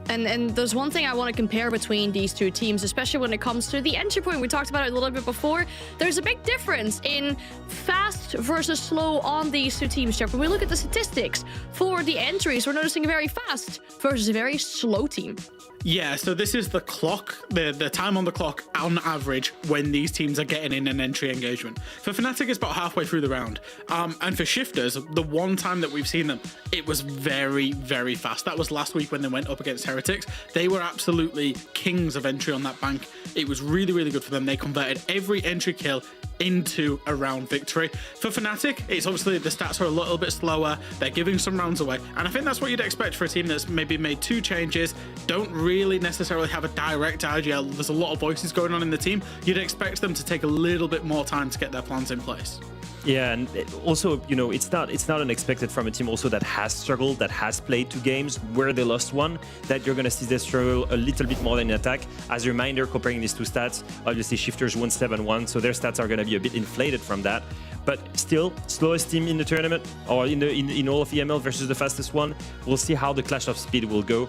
And there's one thing I want to compare between these two teams, especially when it comes to the entry point. We talked about it a little bit before. There's a big difference in fast versus slow on these two teams, Jeff. When we look at the statistics for the entries, we're noticing a very fast versus a very slow team. Yeah, so this is the clock, the time on the clock on average when these teams are getting in an entry engagement. For Fnatic, it's about halfway through the round. And for Shifters, the one time that we've seen them, it was very, very fast. That was last week when they went up against Heretics. They were absolutely kings of entry on that bank. It was really, really good for them. They converted every entry kill into a round victory. For Fnatic, it's obviously the stats are a little bit slower. They're giving some rounds away. And I think that's what you'd expect for a team that's maybe made 2 changes, don't really necessarily have a direct IGL. There's a lot of voices going on in the team. You'd expect them to take a little bit more time to get their plans in place. Yeah, and also, you know, it's not unexpected from a team also that has struggled, that has played 2 games where they lost 1, that you're going to see them struggle a little bit more than in attack. As a reminder, comparing these 2 stats, obviously Shifters won 7-1, so their stats are going to be a bit inflated from that. But still, slowest team in the tournament, or in all of EML versus the fastest one. We'll see how the clash of speed will go.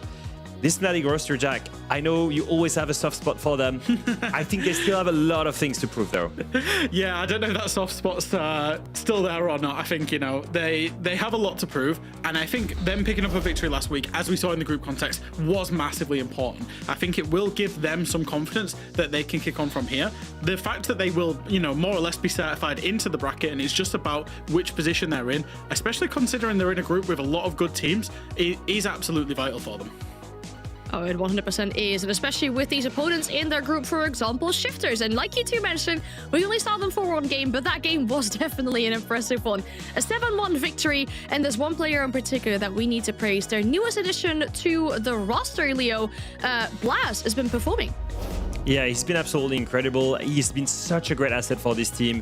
This Fnatic roster, Jack, I know you always have a soft spot for them. I think they still have a lot of things to prove, though. Yeah, I don't know if that soft spot's still there or not. I think, you know, they have a lot to prove. And I think them picking up a victory last week, as we saw in the group context, was massively important. I think it will give them some confidence that they can kick on from here. The fact that they will, you know, more or less be certified into the bracket, and it's just about which position they're in, especially considering they're in a group with a lot of good teams, is absolutely vital for them. Oh, it 100% is, and especially with these opponents in their group, for example, Shifters. And like you two mentioned, we only saw them for 1 game, but that game was definitely an impressive one. A 7-1 victory, and there's one player in particular that we need to praise. Their newest addition to the roster, Leo, Blaz, has been performing. Yeah, he's been absolutely incredible. He's been such a great asset for this team.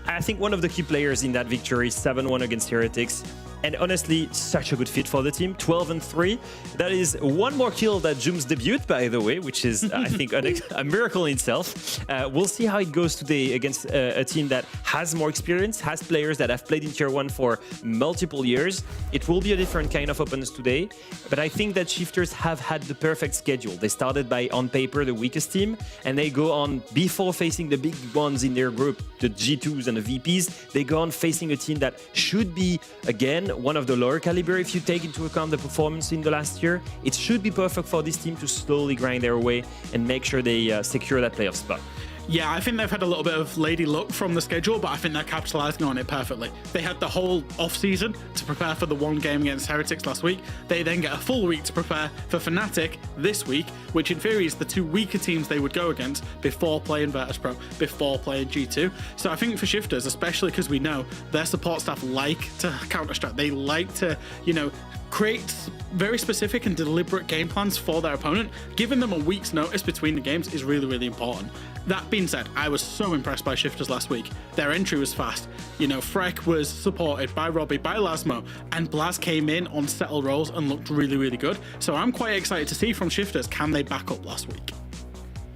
I think one of the key players in that victory, 7-1 against Heretics. And honestly, such a good fit for the team. 12-3. That is 1 more kill than Zoom's debut, by the way, which is, I think, a miracle in itself. We'll see how it goes today against a team that has more experience, has players that have played in Tier 1 for multiple years. It will be a different kind of opponents today. But I think that Shifters have had the perfect schedule. They started by, on paper, the weakest team, and they go on, before facing the big ones in their group, the G2s and the VPs, they go on facing a team that should be, again, one of the lower caliber if you take into account the performance in the last year. It should be perfect for this team to slowly grind their way and make sure they secure that playoff spot. Yeah, I think they've had a little bit of lady luck from the schedule, but I think they're capitalizing on it perfectly. They had the whole off-season to prepare for the 1 game against Heretics last week. They then get a full week to prepare for Fnatic this week, which in theory is the 2 weaker teams they would go against before playing Virtus.pro, before playing G2. So I think for Shifters, especially because we know their support staff like to counter-strat. They like to, you know, create very specific and deliberate game plans for their opponent. Giving them a week's notice between the games is really, really important. That being said, I was so impressed by Shifters last week. Their entry was fast. You know, Freck was supported by Robbie, by Lasmo, and Blaz came in on settled roles and looked really, really good. So I'm quite excited to see from Shifters, can they back up last week?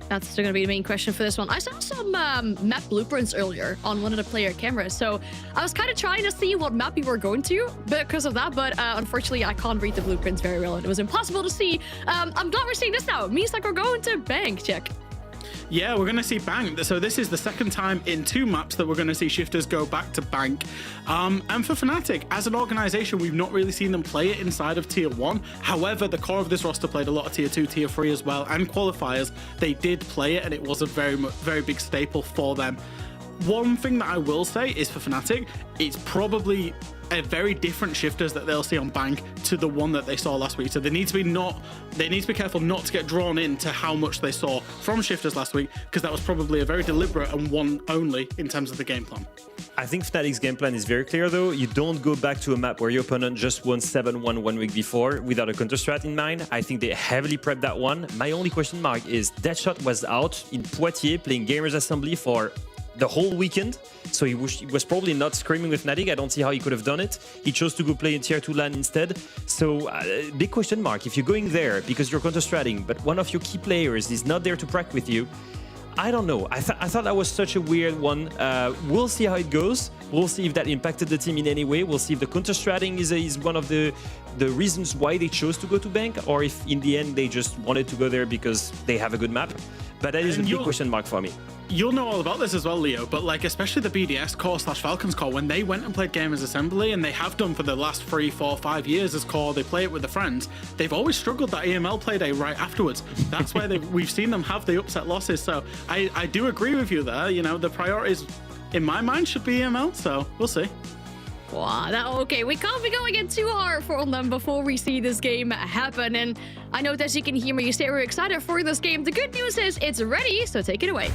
That's still going to be the main question for this one. I saw some map blueprints earlier on one of the player cameras, so I was kind of trying to see what map we were going to because of that, but unfortunately I can't read the blueprints very well and it was impossible to see. I'm glad we're seeing this now. It means like we're going to bank check. Yeah, we're going to see Bank. So this is the second time in 2 maps that we're going to see Shifters go back to Bank. And for Fnatic, as an organization, we've not really seen them play it inside of Tier 1. However, the core of this roster played a lot of Tier 2, Tier 3 as well, and qualifiers. They did play it, and it was a very big staple for them. One thing that I will say is for Fnatic, it's probably a very different Shifters that they'll see on Bank to the one that they saw last week. So they need to be careful not to get drawn into how much they saw from Shifters last week, because that was probably a very deliberate and one only in terms of the game plan. I think Fnatic's game plan is very clear, though. You don't go back to a map where your opponent just won 7-1 1 week before without a counter strat in mind. I think they heavily prepped that one. My only question mark is Deadshot was out in Poitiers playing Gamers Assembly for the whole weekend, so he was probably not screaming with Fnatic. I don't see how he could have done it. He chose to go play in Tier 2 LAN instead. So big question mark. If you're going there because you're counter-stratting, but one of your key players is not there to prac with you, I don't know. I thought that was such a weird one. We'll see how it goes. We'll see if that impacted the team in any way. We'll see if the counter-stratting is one of the reasons why they chose to go to Bank, or if in the end they just wanted to go there because they have a good map. But that is a big question mark for me. You'll know all about this as well, Leo, but like especially the BDS core / Falcons core, when they went and played Gamers Assembly, and they have done for the last 3, 4, 5 years as core, they play it with their friends, they've always struggled that EML play day right afterwards. That's where we've seen them have the upset losses. So I do agree with you there. You know, the priorities in my mind should be EML, so we'll see. Wow, okay, we can't be going in too hard on them before we see this game happen. And I know that you can hear me, you say we're excited for this game. The good news is it's ready, so take it away.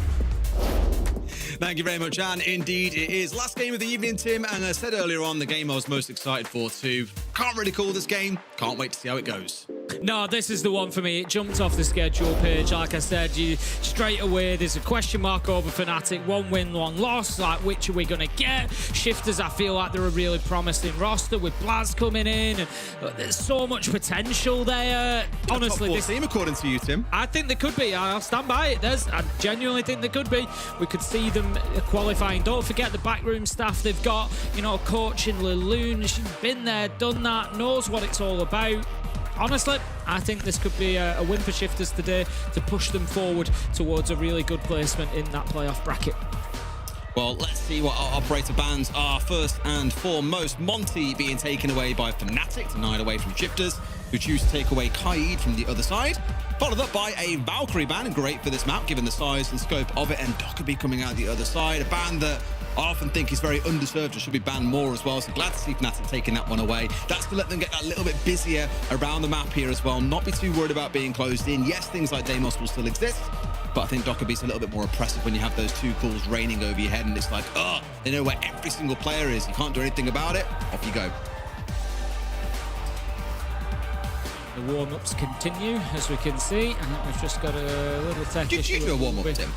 Thank you very much, and indeed it is last game of the evening, Tim, and I said earlier on, the game I was most excited for too. Can't really call this game, can't wait to see how it goes. No, this is the one for me. It jumped off the schedule page. Like I said, you straight away, there's a question mark over Fnatic. 1 win, 1 loss. Like, which are we going to get? Shifters, I feel like they're a really promising roster with Blaz coming in. And there's so much potential there. Honestly, this team, according to you, Tim. I think they could be. I'll stand by it. I genuinely think they could be. We could see them qualifying. Don't forget the backroom staff they've got. You know, coaching Laloon. She's been there, done that, knows what it's all about. Honestly, I think this could be a win for Shifters today to push them forward towards a really good placement in that playoff bracket. Well, let's see what our operator bans are. First and foremost, Monty being taken away by Fnatic, denied away from Shifters, who choose to take away Kaid from the other side. Followed up by a Valkyrie ban, great for this map, given the size and scope of it, and Dockerby coming out the other side. A ban that I often think is very undeserved and should be banned more as well. So glad to see Fnatic taking that one away. That's to let them get a little bit busier around the map here as well. Not be too worried about being closed in. Yes, things like Deimos will still exist, but I think Dockerby's a little bit more oppressive when you have those 2 calls raining over your head and it's like, oh, they know where every single player is. You can't do anything about it. Off you go. The warm-ups continue, as we can see. And we've just got a little tech issue. Did you do a warm-up, Tim?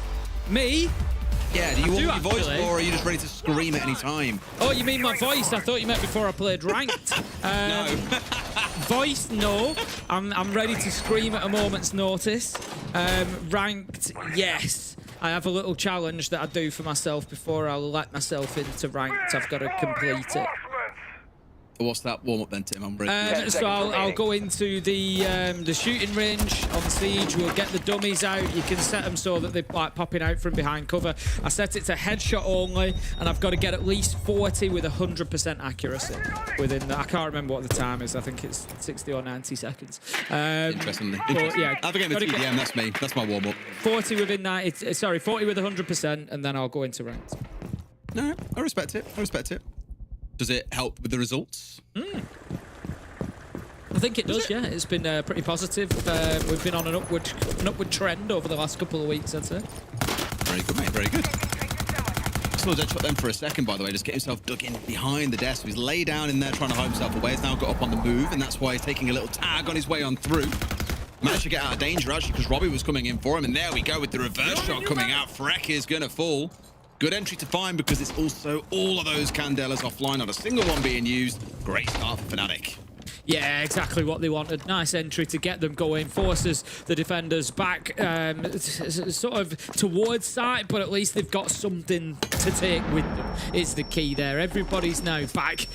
Me? Yeah, do you want your voice, or are you just ready to scream at any time? Oh, you mean my voice? I thought you meant before I played ranked. No. Voice, no. I'm ready to scream at a moment's notice. Ranked, yes. I have a little challenge that I do for myself before I'll let myself into ranked. I've got to complete it. What's that warm-up then, Tim? I'm ready. So I'll go into the shooting range on Siege. We'll get the dummies out. You can set them so that they're like popping out from behind cover. I set it to headshot only, and I've got to get at least 40 with 100% accuracy within that. I can't remember what the time is. I think it's 60 or 90 seconds. Interestingly. Yeah, have a game of TDM, that's me. That's my warm-up. 40 within 90, sorry, 40 with 100%, and then I'll go into ranked. No, I respect it. I respect it. Does it help with the results? I think it does, yeah. It's been pretty positive. We've been on an upward trend over the last couple of weeks, I'd say. Very good, mate. Very good. Saw Deadshot then for a second, by the way, just get himself dug in behind the desk. He's laid down in there trying to hide himself away. He's now got up on the move, and that's why he's taking a little tag on his way on through. Managed to get out of danger, actually, because Robbie was coming in for him, and there we go with the reverse shot coming out. Freck is going to fall. Good entry to find because it's also all of those Candelas offline, not a single one being used. Great start for Fnatic. Yeah, exactly what they wanted. Nice entry to get them going. Forces the defenders back sort of towards site, but at least they've got something to take with them is the key there. Everybody's now back.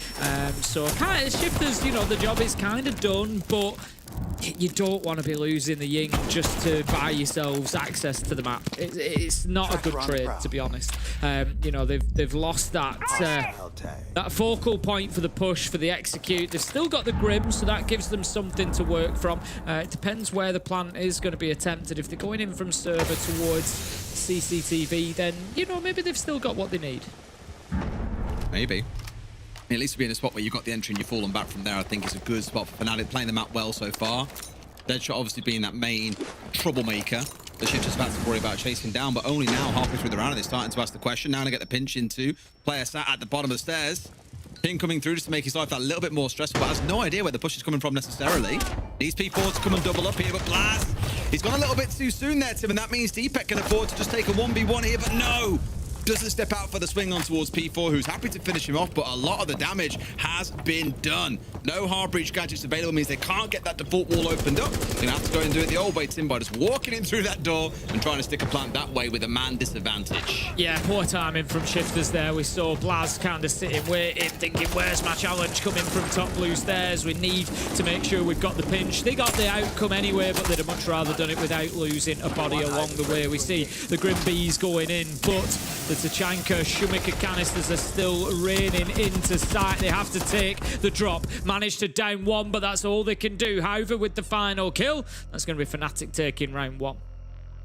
So kind of Shifters, you know, the job is kind of done, but you don't want to be losing the Ying just to buy yourselves access to the map. It's not a good trade, to be honest. You know, they've lost that that focal point for the push, for the execute. They've still got the Grim, so that gives them something to work from. It depends where the plant is going to be attempted. If they're going in from server towards CCTV, then, you know, maybe they've still got what they need. Maybe. At least to be in a spot where you've got the entry and you're falling back from there, I think is a good spot for Fnatic, playing the map well so far. Deadshot obviously being that main troublemaker. The Shifters about to worry about chasing down, but only now, halfway through the round, they're starting to ask the question. Now to get the pinch into. Player sat at the bottom of the stairs. Ping coming through just to make his life that little bit more stressful, but has no idea where the push is coming from necessarily. Needs P4 to come and double up here, but Blaz, he's gone a little bit too soon there, Tim, and that means Deepek can afford to just take a 1v1 here, but no! Doesn't step out for the swing on towards P4, who's happy to finish him off, but a lot of the damage has been done. No hard breach gadgets available means they can't get that default wall opened up. They're gonna have to go and do it the old way, Tim, by just walking in through that door and trying to stick a plant that way with a man disadvantage. Yeah, poor timing from Shifters there. We saw Blaz kind of sitting, waiting, thinking, where's my challenge coming from top blue stairs? We need to make sure we've got the pinch. They got the outcome anyway, but they'd have much rather done it without losing a body along the way. We see the Grim Bees going in, but the Tachanka, Shumiker canisters are still raining into sight. They have to take the drop. Managed to down one, but that's all they can do. However, with the final kill, that's going to be Fnatic taking round one.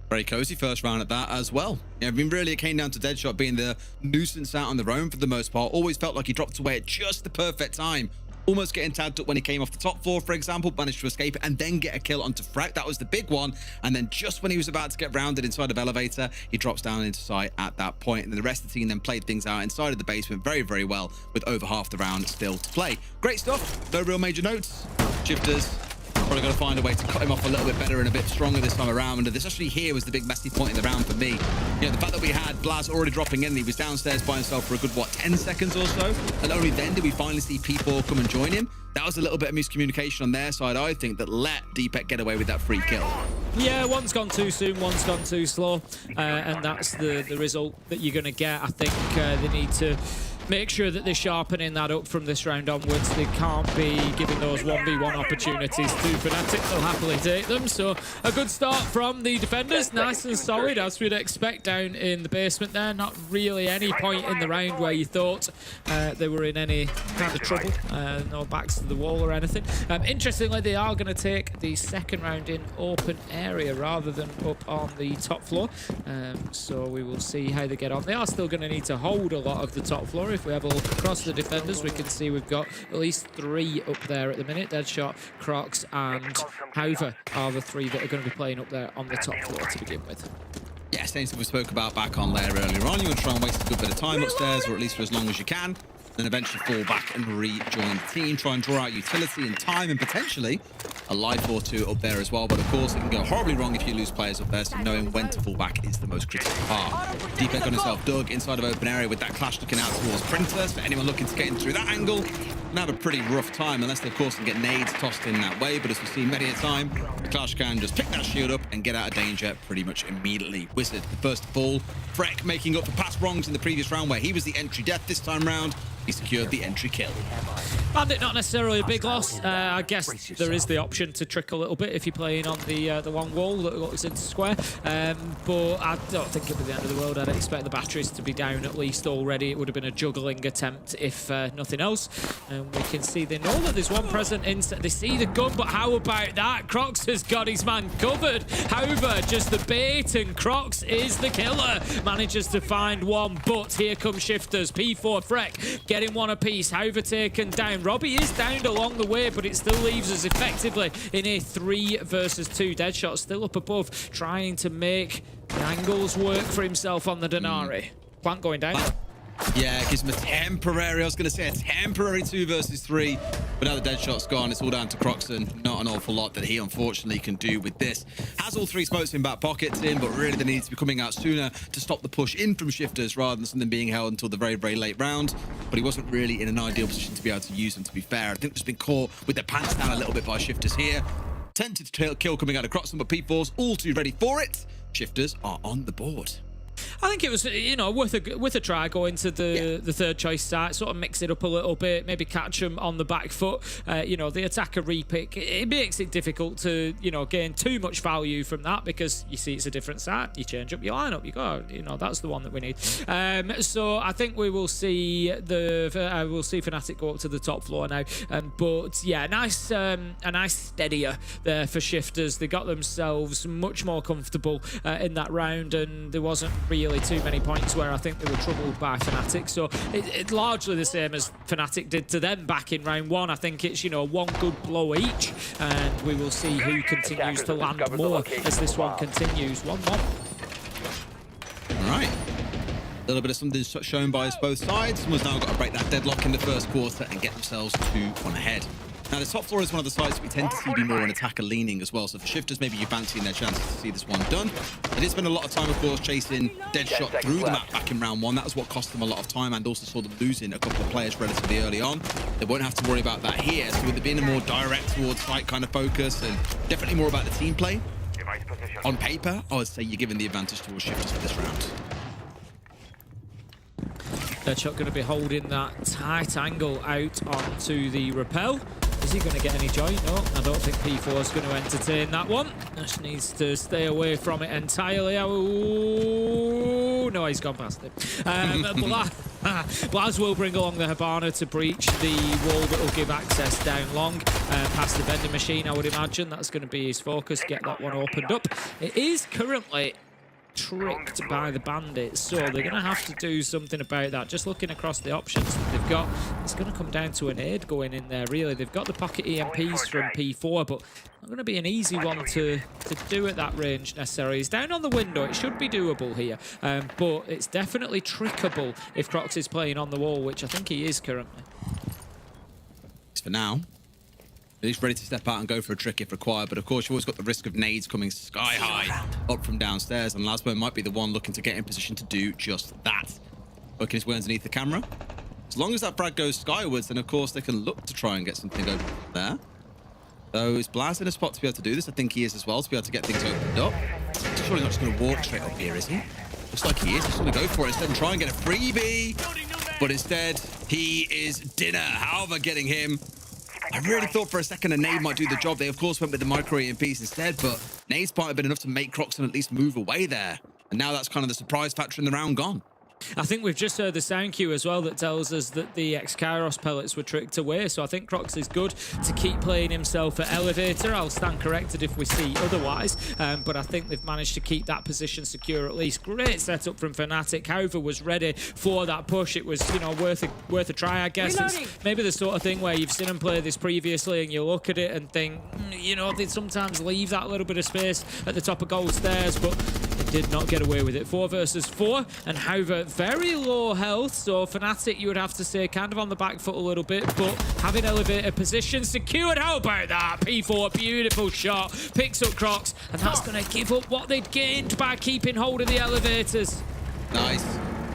Very cozy first round at that as well. Yeah, I mean, really, it came down to Deadshot being the nuisance out on their own for the most part. Always felt like he dropped away at just the perfect time. Almost getting tagged up when he came off the top floor, for example, managed to escape and then get a kill onto Frek. That was the big one. And then just when he was about to get rounded inside of Elevator, he drops down into sight at that point. And then the rest of the team then played things out inside of the basement very, very well, with over half the round still to play. Great stuff. No real major notes. Shifters probably got to find a way to cut him off a little bit better and a bit stronger this time around. And especially here was the big messy point in the round for me. You know, the fact that we had Blaz already dropping in, he was downstairs by himself for a good, 10 seconds or so. And only then did we finally see people come and join him. That was a little bit of miscommunication on their side, I think, that let Deepek get away with that free kill. Yeah, one's gone too soon, one's gone too slow. And that's the result that you're going to get. I think they need to make sure that they're sharpening that up from this round onwards. They can't be giving those 1v1 opportunities to Fnatic. They'll happily take them. So a good start from the defenders. Nice and solid, as we'd expect down in the basement there. Not really any point in the round where you thought they were in any kind of trouble. No backs to the wall or anything. Interestingly, they are going to take the second round in open area rather than up on the top floor. So we will see how they get on. They are still going to need to hold a lot of the top floor. If we have a look across the defenders, we can see we've got at least 3 up there at the minute. Deadshot, Crocs, and Hauver are the 3 that are going to be playing up there on the top floor to begin with. Yeah, same thing we spoke about back on there earlier on. You want to try and waste a good bit of time upstairs, or at least for as long as you can. Then eventually fall back and rejoin the team. Try and draw out utility and time and potentially a life or 2 up there as well. But of course, it can go horribly wrong if you lose players up there, so knowing when to fall back is the most critical part. Deepek got himself dug inside of open area with that clash looking out towards Printers. For anyone looking to get in through that angle, can have a pretty rough time, unless they, of course, can get nades tossed in that way. But as we've seen many a time, the Clash can just pick that shield up and get out of danger pretty much immediately. Wizard, the first to fall. Frek making up for past wrongs in the previous round where he was the entry death. This time round, he secured the entry kill. Bandit, not necessarily a big loss. I guess there is the option to trick a little bit if you're playing on the long wall that looks into square. But I don't think it'll be the end of the world. I'd expect the batteries to be down at least already. It would have been a juggling attempt if nothing else. And we can see they know that there's one present inside. They see the gun, but how about that? Crocs has got his man covered. However, just the bait, and Crocs is the killer. Manages to find one, but here come Shifters. P4 Frek getting one apiece. However, taken down. Robbie is downed along the way, but it still leaves us effectively in a 3 versus 2. Deadshot still up above, trying to make the angles work for himself on the Denari. Plant going down. Yeah, it gives him a temporary, I was going to say a temporary 2 versus 3, but now the Deadshot's gone, it's all down to Croxon. Not an awful lot that he unfortunately can do with this. Has all 3 smokes in back pockets in, but really they need to be coming out sooner to stop the push in from Shifters rather than something being held until the very, very late round. But he wasn't really in an ideal position to be able to use them, to be fair. I think just been caught with their pants down a little bit by Shifters here. Tempted to kill coming out of Croxon, but P4's all too ready for it. Shifters are on the board. I think it was, you know, worth a try going to the third choice site, sort of mix it up a little bit, maybe catch them on the back foot. You know, the attacker repick, it makes it difficult to, you know, gain too much value from that because you see it's a different site. You change up your lineup, you go, you know, that's the one that we need. So I think we will see we'll see Fnatic go up to the top floor now. But yeah, a nice steadier there for Shifters. They got themselves much more comfortable in that round, and there wasn't really too many points where I think they were troubled by Fnatic. So it's largely the same as Fnatic did to them back in round one. I think it's, you know, one good blow each, and we will see who continues to land more as this one continues. 1-1. All right. A little bit of something shown by us both sides. Someone's now got to break that deadlock in the first quarter and get themselves 2-1 ahead. Now, the top floor is one of the sides we tend to see be more an attacker leaning as well. So for Shifters, maybe you're fancying their chances to see this one done. They did spend a lot of time, of course, chasing Deadshot through the map back in round one. That was what cost them a lot of time, and also saw them losing a couple of players relatively early on. They won't have to worry about that here. So with it being a more direct towards site kind of focus, and definitely more about the team play, on paper, I would say you're giving the advantage towards Shifters for this round. Deadshot going to be holding that tight angle out onto the rappel. Is he going to get any joy? No, I don't think P4 is going to entertain that one. Just needs to stay away from it entirely. Oh, no, he's gone past it. Blaz will bring along the Hibana to breach the wall that will give access down long past the vending machine, I would imagine. That's going to be his focus, get that one opened up. It is currently tricked by the bandits, so they're going to have to do something about that. Just looking across the options that they've got, it's going to come down to an aid going in there, really. They've got the pocket EMPs from P4, but not going to be an easy one to do at that range necessarily. He's down on the window. It should be doable here, but it's definitely trickable if Crocs is playing on the wall, which I think he is currently. For now, he's ready to step out and go for a trick if required, but of course you've always got the risk of nades coming sky high up from downstairs, and Lasbo might be the one looking to get in position to do just that. Working his way underneath the camera. As long as that frag goes skywards, then of course they can look to try and get something over there. So is Blaz in a spot to be able to do this? I think he is as well, to be able to get things opened up. He's surely not just going to walk straight up here, is he? Looks like he is. He's going to go for it instead and try and get a freebie. But instead, he is dinner. However, getting him. I really thought for a second a nade might do the job. They, of course, went with the micro EMPs instead, but nades might have been enough to make Croxon at least move away there. And now that's kind of the surprise factor in the round gone. I think we've just heard the sound cue as well that tells us that the X-Kairos pellets were tricked away, so I think Crocs is good to keep playing himself at elevator. I'll stand corrected if we see otherwise, but I think they've managed to keep that position secure at least. Great setup from Fnatic. However, was ready for that push. It was, you know, worth a try, I guess. It's maybe the sort of thing where you've seen them play this previously and you look at it and think, you know, they sometimes leave that little bit of space at the top of gold stairs, but they did not get away with it. 4 versus 4, and however, very low health, so Fnatic, you would have to say, kind of on the back foot a little bit, but having elevator position secured. How about that? P4, beautiful shot, picks up Crocs, and that's going to give up what they'd gained by keeping hold of the elevators. Nice.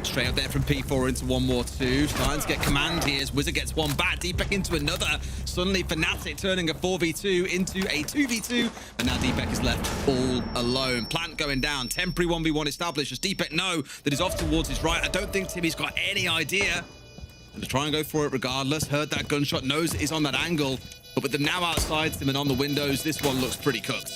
Straight up there from P4 into 1 more 2. Starting to get command here as Wizard gets one back. Deepek into another. Suddenly Fnatic turning a 4v2 into a 2v2. And now Deepek is left all alone. Plant going down. Temporary 1v1 established. Does Deepek know that he's off towards his right? I don't think Timmy's got any idea. Going to try and go for it regardless. Heard that gunshot. Knows it is on that angle. But with them now outside Tim and on the windows, this one looks pretty cooked.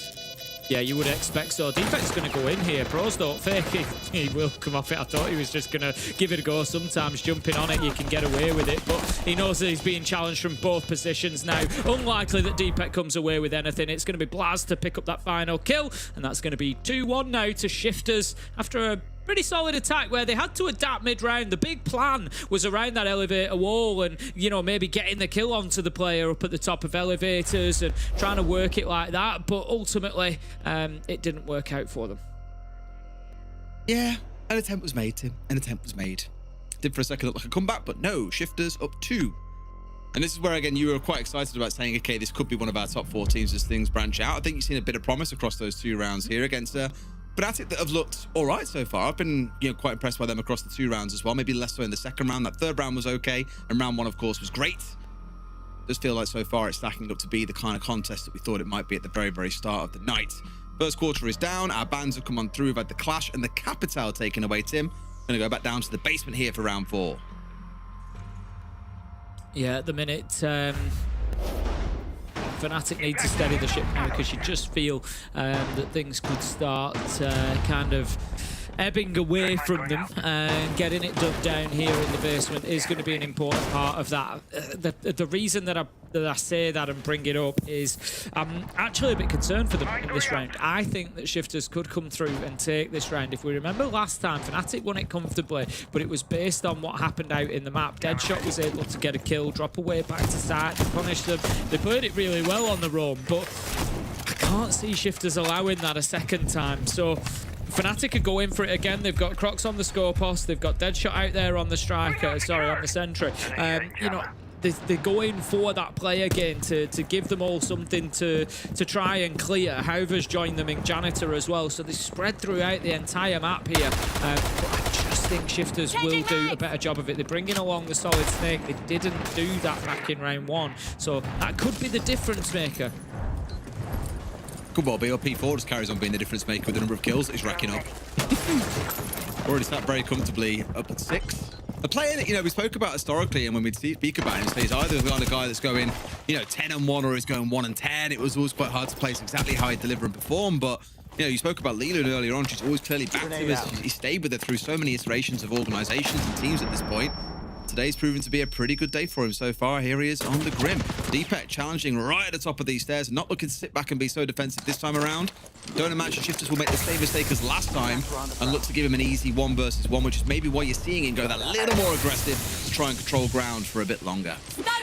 Yeah, you would expect so. Defect's going to go in here. Pros don't fake it. He will come off it. I thought he was just going to give it a go. Sometimes jumping on it, you can get away with it. But he knows that he's being challenged from both positions now. Unlikely that Deepek comes away with anything. It's going to be Blaz to pick up that final kill. And that's going to be 2-1 now to Shifters after a pretty solid attack where they had to adapt mid-round. The big plan was around that elevator wall and, you know, maybe getting the kill onto the player up at the top of elevators and trying to work it like that. But ultimately, it didn't work out for them. Yeah, an attempt was made, Tim. An attempt was made. Did for a second look like a comeback, but no, Shifters up 2. And this is where, again, you were quite excited about saying, okay, this could be one of our top 4 teams as things branch out. I think you've seen a bit of promise across those 2 rounds here against Fnatic that have looked all right so far. I've been, you know, quite impressed by them across the 2 rounds as well. Maybe less so in the second round. That third round was okay, and round 1, of course, was great. It does feel like so far it's stacking up to be the kind of contest that we thought it might be at the very, very start of the night. First quarter is down. Our bans have come on through. We've had the Clash and the Capital taken away, Tim. Going to go back down to the basement here for round 4. Yeah, at the minute, Fnatic need to steady the ship now because you just feel that things could start kind of ebbing away from them, and getting it dug down here in the basement is going to be an important part of that. The reason that I say that and bring it up is I'm actually a bit concerned for them in this round. I think that Shifters could come through and take this round. If we remember last time, Fnatic won it comfortably, but it was based on what happened out in the map. Deadshot was able to get a kill, drop away back to site, punish them. They played it really well on the roam, but I can't see Shifters allowing that a second time. So Fnatic could go in for it again. They've got Crocs on the score post. They've got Deadshot out there on the striker. Sorry, on the sentry. You know, they're going for that play again to give them all something to try and clear. Hauver's joined them in Janitor as well, so they spread throughout the entire map here. But I just think Shifters will do a better job of it. They're bringing along the Solid Snake. They didn't do that back in round 1, so that could be the difference maker. Good ball, P4 just carries on being the difference maker with the number of kills that he's racking up. Already sat very comfortably up at 6. A player that, you know, we spoke about historically, and when we'd speak about him, he's either the kind of guy that's going, you know, 10-1 or he's going 1-10. It was always quite hard to place exactly how he'd deliver and perform, but you know, you spoke about Leland earlier on. She's always clearly backed him. He stayed with her through so many iterations of organizations and teams at this point. Today's proven to be a pretty good day for him so far. Here he is on the Grim. Deepek challenging right at the top of these stairs, not looking to sit back and be so defensive this time around. Don't imagine Shifters will make the same mistake as last time and look to give him an easy 1 versus 1, which is maybe why you're seeing him go that little more aggressive to try and control ground for a bit longer.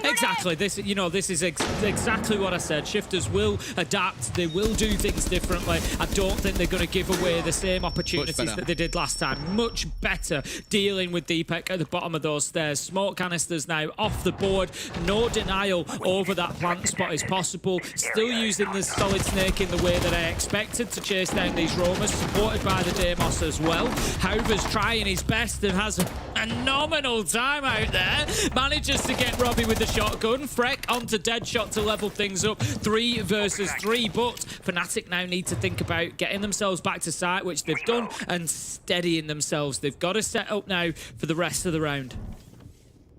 Exactly. This is exactly what I said. Shifters will adapt. They will do things differently. I don't think they're going to give away the same opportunities that they did last time. Much better dealing with Deepek at the bottom of those stairs. Smoke canisters now off the board. No denial over that plant spot is possible. Still using the Solid Snake in the way that I expected to chase down these roamers, supported by the Deimos as well. Hauver's trying his best and has a phenomenal time out there. Manages to get Robbie with the shotgun. Freck onto Deadshot to level things up. 3 versus 3, but Fnatic now need to think about getting themselves back to site, which they've done, and steadying themselves. They've got to set up now for the rest of the round.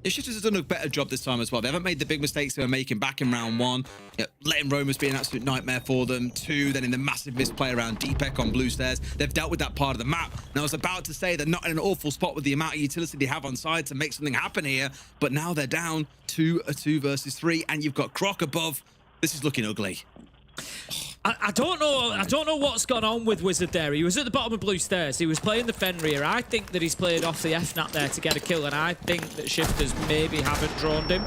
The Shifters have done a better job this time as well. They haven't made the big mistakes they were making back in round 1. You know, letting Roamers be an absolute nightmare for them. 2, then in the massive misplay around Deepek on blue stairs. They've dealt with that part of the map. Now, I was about to say they're not in an awful spot with the amount of utility they have on side to make something happen here, but now they're down to a 2 versus 3, and you've got Croc above. This is looking ugly. I don't know what's gone on with Wizard there. He was at the bottom of blue stairs. He was playing the Fenrir. I think that he's played off the FNAT there to get a kill, and I think that Shifters maybe haven't drawn him.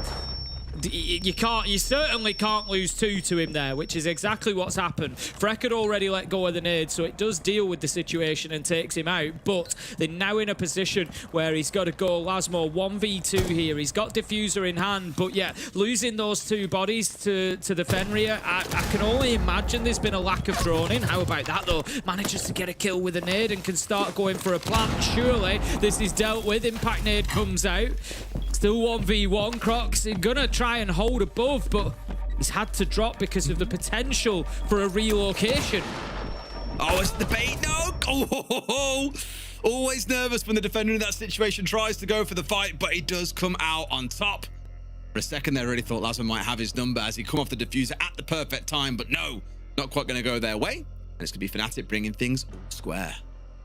You certainly can't lose 2 to him there, which is exactly what's happened. Freck had already let go of the nade, so it does deal with the situation and takes him out, but they're now in a position where he's got to go Lasmo 1v2 here. He's got Diffuser in hand, but yeah, losing those 2 bodies to the Fenrir, I can only imagine there's been a lack of droning. How about that though? Manages to get a kill with a nade and can start going for a plant. Surely this is dealt with. Impact nade comes out. Still 1v1. Crocs gonna try and hold above, but he's had to drop because of the potential for a relocation. Oh, it's the bait. No! Oh, always nervous when the defender in that situation tries to go for the fight, but he does come out on top. For a second there, I really thought Lasman might have his number as he come off the diffuser at the perfect time, but no, not quite going to go their way. And it's going to be Fnatic bringing things square.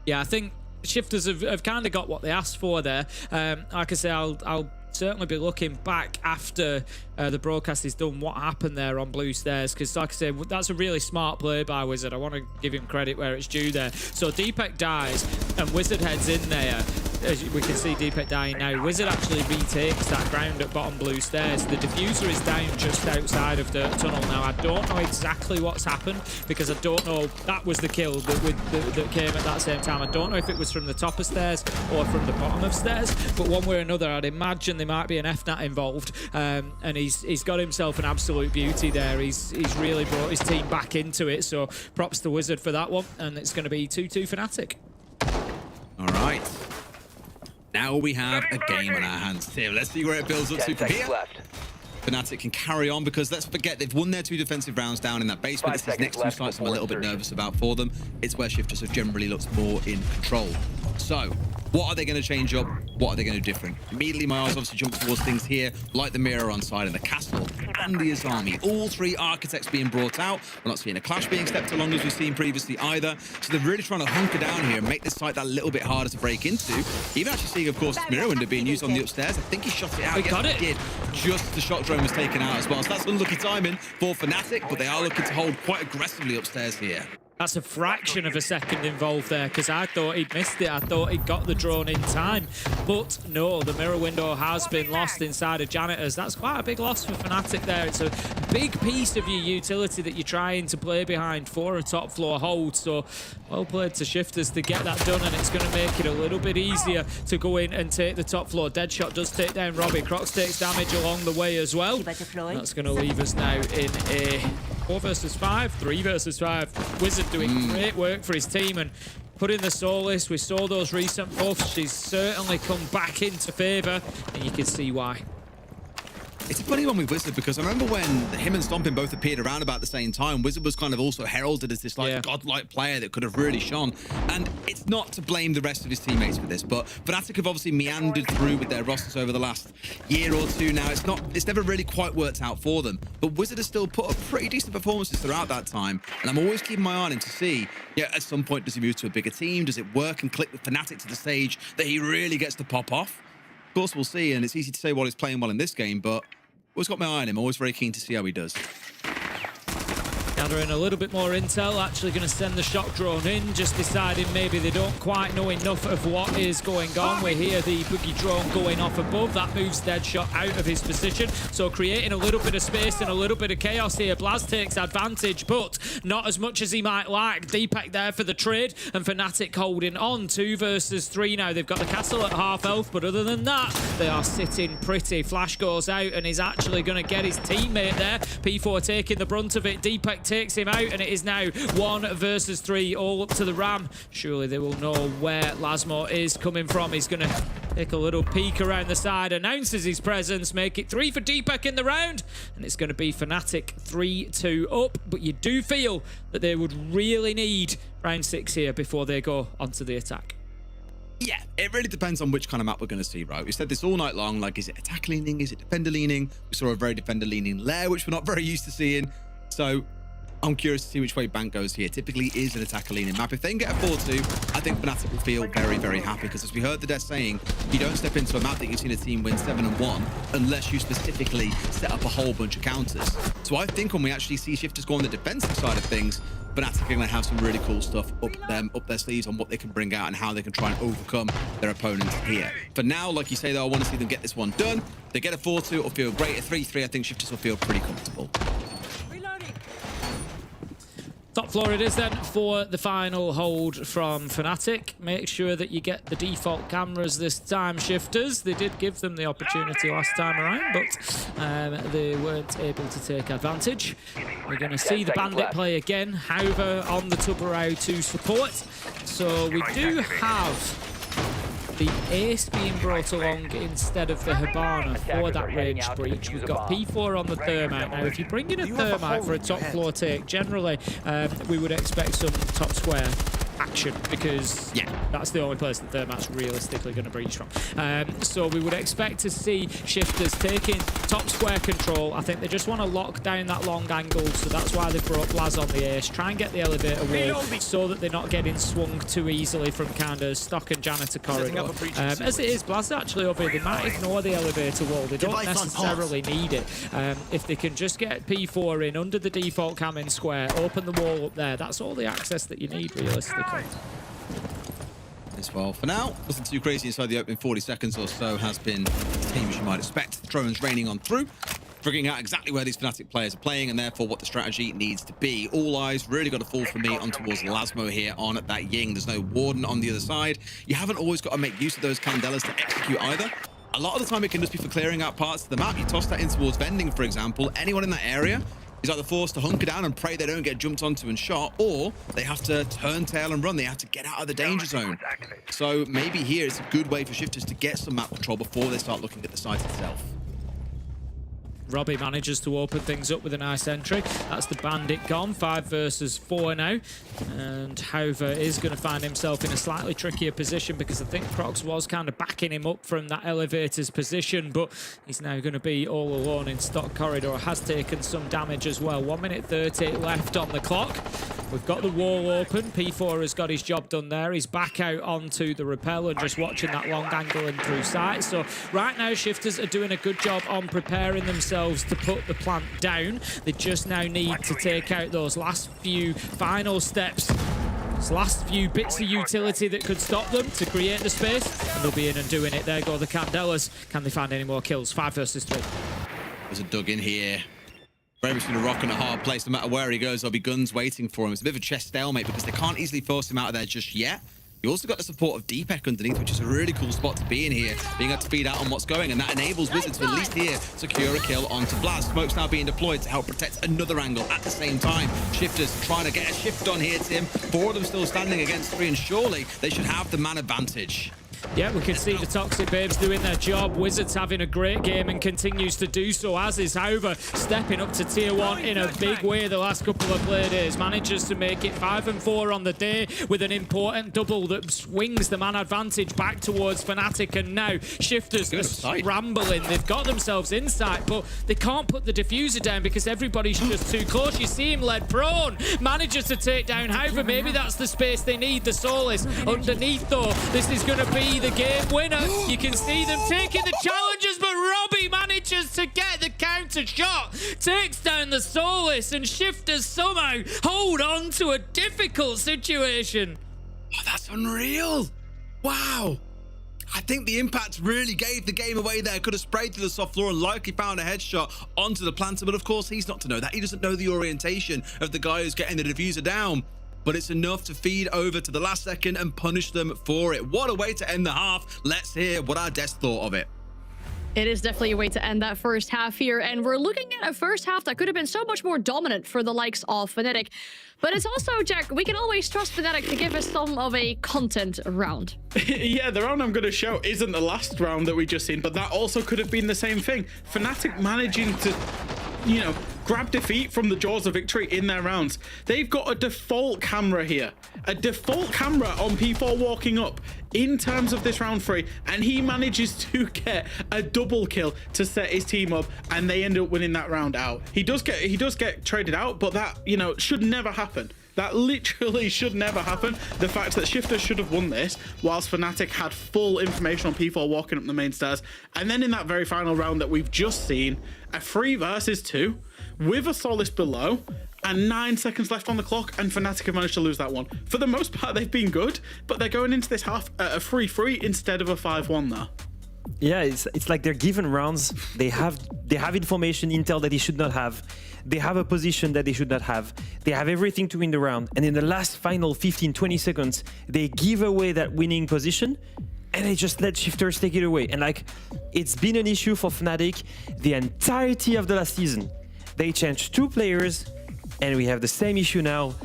Yeah, I think Shifters have kind of got what they asked for there. Like I say, I'll certainly be looking back after the broadcast is done what happened there on blue stairs, because like I said, that's a really smart play by Wizard. I want to give him credit where it's due there. So Deepek dies and Wizard heads in there. As we can see Deepek dying now. Wizard actually retakes that ground at bottom blue stairs. The diffuser is down just outside of the tunnel now. I don't know exactly what's happened, because I don't know, that was the kill that came at that same time. I don't know if it was from the top of stairs or from the bottom of stairs, but one way or another I'd imagine there might be an FNAT involved, and he's got himself an absolute beauty there. He's really brought his team back into it, so props to Wizard for that one, and it's going to be 2-2 Fnatic. All right. Now we have a game on our hands, Tim. Let's see where it builds up to from here. Fnatic can carry on, because let's forget, they've won their 2 defensive rounds down in that basement. This is next 2 sites I'm a little bit nervous about for them. It's where Shifters have generally looked more in control. So, what are they going to change up? What are they going to do different? Immediately, my eyes obviously jump towards things here, like the mirror on side and the castle and the Azami. All 3 architects being brought out. We're not seeing a clash being stepped along as we've seen previously either. So they're really trying to hunker down here and make this site that little bit harder to break into. Even actually seeing, of course, this mirror window being used on the upstairs. I think he shot it out. We got it. He did. Just as the shot drone was taken out as well. So that's unlucky timing for Fnatic, but they are looking to hold quite aggressively upstairs here. That's a fraction of a second involved there, because I thought he'd missed it. I thought he'd got the drone in time. But no, the mirror window has been lost inside of Janitors. That's quite a big loss for Fnatic there. It's a big piece of your utility that you're trying to play behind for a top floor hold. So well played to Shifters to get that done, and it's going to make it a little bit easier to go in and take the top floor. Deadshot does take down Robbie. Crocs takes damage along the way as well. That's going to leave us now in a 4 versus 5, 3 versus 5. Wizard doing great work for his team and putting the Solace. We saw those recent buffs. She's certainly come back into favour, and you can see why. It's a funny one with Wizard, because I remember when him and Stompin both appeared around about the same time, Wizard was kind of also heralded as this like godlike player that could have really shone. And it's not to blame the rest of his teammates for this, but Fnatic have obviously meandered through with their rosters over the last year or 2 now. It's never really quite worked out for them. But Wizard has still put up pretty decent performances throughout that time. And I'm always keeping my eye on him to see, at some point, does he move to a bigger team? Does it work and click with Fnatic to the stage that he really gets to pop off? Of course, we'll see. And it's easy to say while he's playing well in this game, but always got my eye on him. Always very keen to see how he does. Gathering a little bit more intel, actually going to send the shock drone in, just deciding maybe they don't quite know enough of what is going on. We hear the boogie drone going off above. That moves Deadshot out of his position, so creating a little bit of space and a little bit of chaos here. Blaz takes advantage, but not as much as he might like. Deepak there for the trade, and Fnatic holding on. 2 versus 3 now. They've got the castle at half health, but other than that, they are sitting pretty. Flash goes out, and he's actually going to get his teammate there. P4 taking the brunt of it. Deepak takes him out, and it is now 1 versus 3, all up to the Ram. Surely they will know where Lasmo is coming from. He's going to take a little peek around the side, announces his presence, make it 3 for Deepak in the round, and it's going to be Fnatic 3-2 up. But you do feel that they would really need round 6 here before they go onto the attack. Yeah, it really depends on which kind of map we're going to see, right? We said this all night long, like, is it attack leaning? Is it defender leaning? We saw a very defender leaning lair, which we're not very used to seeing. So I'm curious to see which way Bank goes here. Typically is an attacker leaning map. If they can get a 4-2, I think Fnatic will feel very, very happy, because as we heard the Death saying, you don't step into a map that you've seen a team win 7-1 unless you specifically set up a whole bunch of counters. So I think when we actually see Shifters go on the defensive side of things, Fnatic are going to have some really cool stuff up their sleeves on what they can bring out and how they can try and overcome their opponents here. For now, like you say, though, I want to see them get this one done. If they get a 4-2, it'll feel great. A 3-3, I think Shifters will feel pretty comfortable. Top floor it is then for the final hold from Fnatic. Make sure that you get the default cameras this time, Shifters. They did give them the opportunity last time around, but they weren't able to take advantage. We're going to see the Bandit play again, however, on the Tubarao to support. So we do have the Ace being brought along instead of the Hibana for that range breach. We've got P4 on the Thermite. Now, if you bring in a Thermite for a top floor take, generally we would expect some top square action, because that's the only place that Thermite's realistically going to breach from. So we would expect to see Shifters taking top square control. I think they just want to lock down that long angle, so that's why they brought Blaz on the Ace. Try and get the elevator wall so that they're not getting swung too easily from kind of stock and janitor corridor. As it is, Blaz actually over here, they might ignore the elevator wall. They don't necessarily need it. If they can just get P4 in under the default cam in square, open the wall up there, that's all the access that you need realistically. As well, for now, nothing too crazy inside the opening 40 seconds or so has been the team as you might expect. Drones raining on through, figuring out exactly where these Fnatic players are playing and therefore what the strategy needs to be. All eyes really got to fall for me on towards Lasmo here on at that Ying. There's no Warden on the other side. You haven't always got to make use of those Candelas to execute either. A lot of the time it can just be for clearing out parts of the map. You toss that in towards vending, for example. Anyone in that area is either forced to hunker down and pray they don't get jumped onto and shot, or they have to turn tail and run. They have to get out of the danger zone. So maybe here it's a good way for Shifters to get some map control before they start looking at the site itself. Robbie manages to open things up with a nice entry. That's the Bandit gone, 5 versus 4 now. And Hauver is going to find himself in a slightly trickier position because I think Crocs was kind of backing him up from that elevator's position, but he's now going to be all alone in stock corridor, has taken some damage as well. 1 minute 30 left on the clock. We've got the wall open. P4 has got his job done there. He's back out onto the rappel and just watching that long angle and through sight. So right now, Shifters are doing a good job on preparing themselves to put the plant down. They just now need to take out those last few final steps. Those last few bits of utility that could stop them to create the space. And they'll be in and doing it. There go the Candelas. Can they find any more kills? 5 versus 3. There's a dug in here. Very much in a rock and a hard place. No matter where he goes, there'll be guns waiting for him. It's a bit of a chess stalemate because they can't easily force him out of there just yet. You also got the support of Deepek underneath, which is a really cool spot to be in here, being able to feed out on what's going, and that enables Wizards to at least here secure a kill onto Blast. Smoke's now being deployed to help protect another angle at the same time. Shifters trying to get a shift on here, Tim. 4 of them still standing against 3, and surely they should have the man advantage. Yeah, we can see the Toxic Babes doing their job. Wizards having a great game and continues to do so, as is Hauver stepping up to tier 1 in a big way the last couple of play days. Manages to make it 5 and 4 on the day with an important double that swings the man advantage back towards Fnatic. And now Shifters are scrambling. They've got themselves inside, but they can't put the diffuser down because everybody's just too close. You see him led prone. Manages to take down Hauver. Maybe that's the space they need. The Solace underneath, though. This is going to be the game winner. You can see them taking the challenges, but Robbie manages to get the counter shot, takes down the Solace, and Shifters somehow hold on to a difficult situation. Oh, that's unreal. Wow. I think the impact really gave the game away there. Could have sprayed through the soft floor and likely found a headshot onto the planter, but of course he's not to know that. He doesn't know the orientation of the guy who's getting the diffuser down. But it's enough to feed over to the last second and punish them for it. What a way to end the half. Let's hear what our Des thought of it. It is definitely a way to end that first half here, and we're looking at a first half that could have been so much more dominant for the likes of Fnatic. But it's also, Jack, we can always trust Fnatic to give us some of a content round. Yeah, the round I'm going to show isn't the last round that we just seen, but that also could have been the same thing. Fnatic managing to, you know, grab defeat from the jaws of victory in their rounds. They've got a default camera here. A default camera on P4 walking up in terms of this round 3, and he manages to get a double kill to set his team up, and they end up winning that round out. He does get traded out, but that, you know, should never happen. That literally should never happen. The fact that Shifters should have won this whilst Fnatic had full information on P4 walking up the main stairs. And then in that very final round that we've just seen, a 3 versus 2 with a Solace below and 9 seconds left on the clock, and Fnatic have managed to lose that one. For the most part, they've been good, but they're going into this half a 3-3 instead of a 5-1 there. Yeah, it's like they're given rounds. They have information, intel that they should not have. They have a position that they should not have. They have everything to win the round. And in the last final 15-20 seconds, they give away that winning position and they just let Shifters take it away. And like, it's been an issue for Fnatic the entirety of the last season. They changed 2 players and we have the same issue now.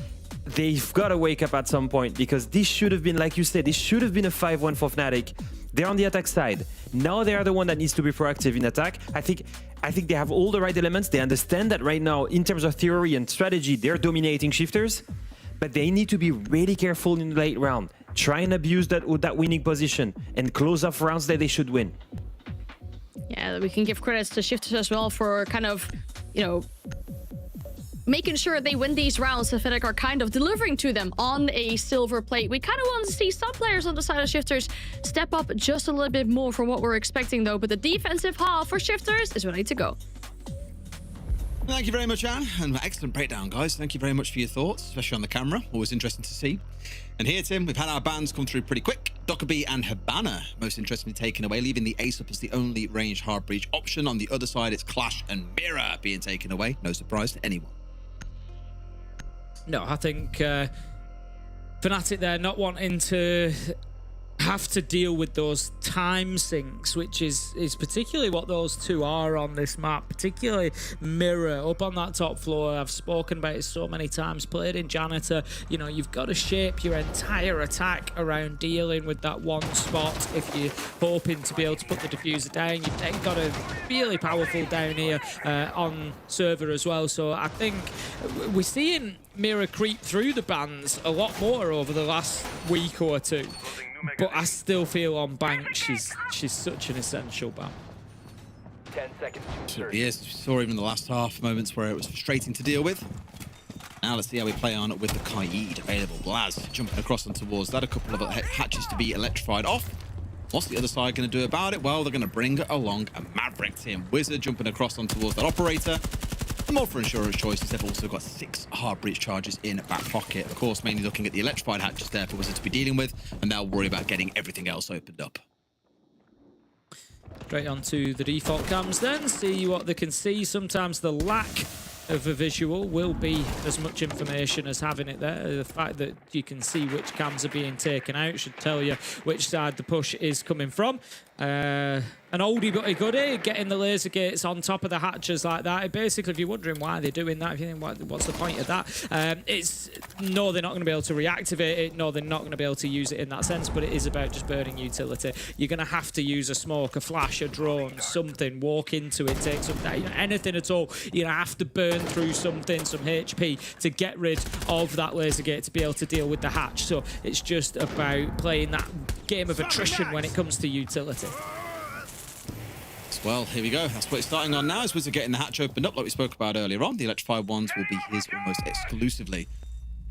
They've got to wake up at some point because this should have been, like you said, this should have been a 5-1 for Fnatic. They're on the attack side. Now they are the one that needs to be proactive in attack. I think they have all the right elements. They understand that right now, in terms of theory and strategy, they're dominating Shifters, but they need to be really careful in the late round. Try and abuse that winning position and close off rounds that they should win. Yeah, we can give credits to Shifters as well for kind of, you know, making sure they win these rounds. The Fnatic are kind of delivering to them on a silver plate. We kind of want to see some players on the side of Shifters step up just a little bit more from what we're expecting, though. But the defensive half for Shifters is ready to go. Thank you very much, Anne, and excellent breakdown, guys. Thank you very much for your thoughts, especially on the camera. Always interesting to see. And here, Tim, we've had our bans come through pretty quick. Dokkaebi and Hibana, most interestingly taken away, leaving the Ace up as the only ranged hard breach option. On the other side, it's Clash and Mira being taken away. No surprise to anyone. No, I think Fnatic there not wanting to have to deal with those time sinks, which is particularly what those two are on this map, particularly Mirror up on that top floor. I've spoken about it so many times, played in Janitor. You know, you've got to shape your entire attack around dealing with that one spot if you're hoping to be able to put the diffuser down. You've then got a really powerful down here on server as well. So I think we're seeing Mirror creep through the bans a lot more over the last week or two. But I still feel on bank she's such an essential ban. 10 seconds to insert. Yes, we saw even in the last half moments where it was frustrating to deal with. Now let's see how we play on with the Kaid available. Blaz jumping across and towards that. A couple of hatches to be electrified off. What's the other side going to do about it? Well, they're going to bring along a Maverick team. Wizard jumping across on towards that operator. More for insurance choices, they've also got 6 hard breach charges in back pocket. Of course, mainly looking at the electrified hatches there for Wizard to be dealing with, and they'll worry about getting everything else opened up. Straight onto the default cams then, see what they can see. Sometimes the lack of a visual will be as much information as having it there. The fact that you can see which cams are being taken out should tell you which side the push is coming from. An oldie but a goodie, getting the laser gates on top of the hatches like that. Basically, if you're wondering why they're doing that, if you think, what's the point of that? It's, no, they're not going to be able to reactivate it. No, they're not going to be able to use it in that sense, but it is about just burning utility. You're going to have to use a smoke, a flash, a drone, something, walk into it, take some, anything at all. You're going to have to burn through something, some HP, to get rid of that laser gate to be able to deal with the hatch. So it's just about playing that game of attrition when it comes to utility. Well, here we go. That's what it's starting on now. As Wizard getting the hatch opened up like we spoke about earlier on. The electrified ones will be his almost exclusively.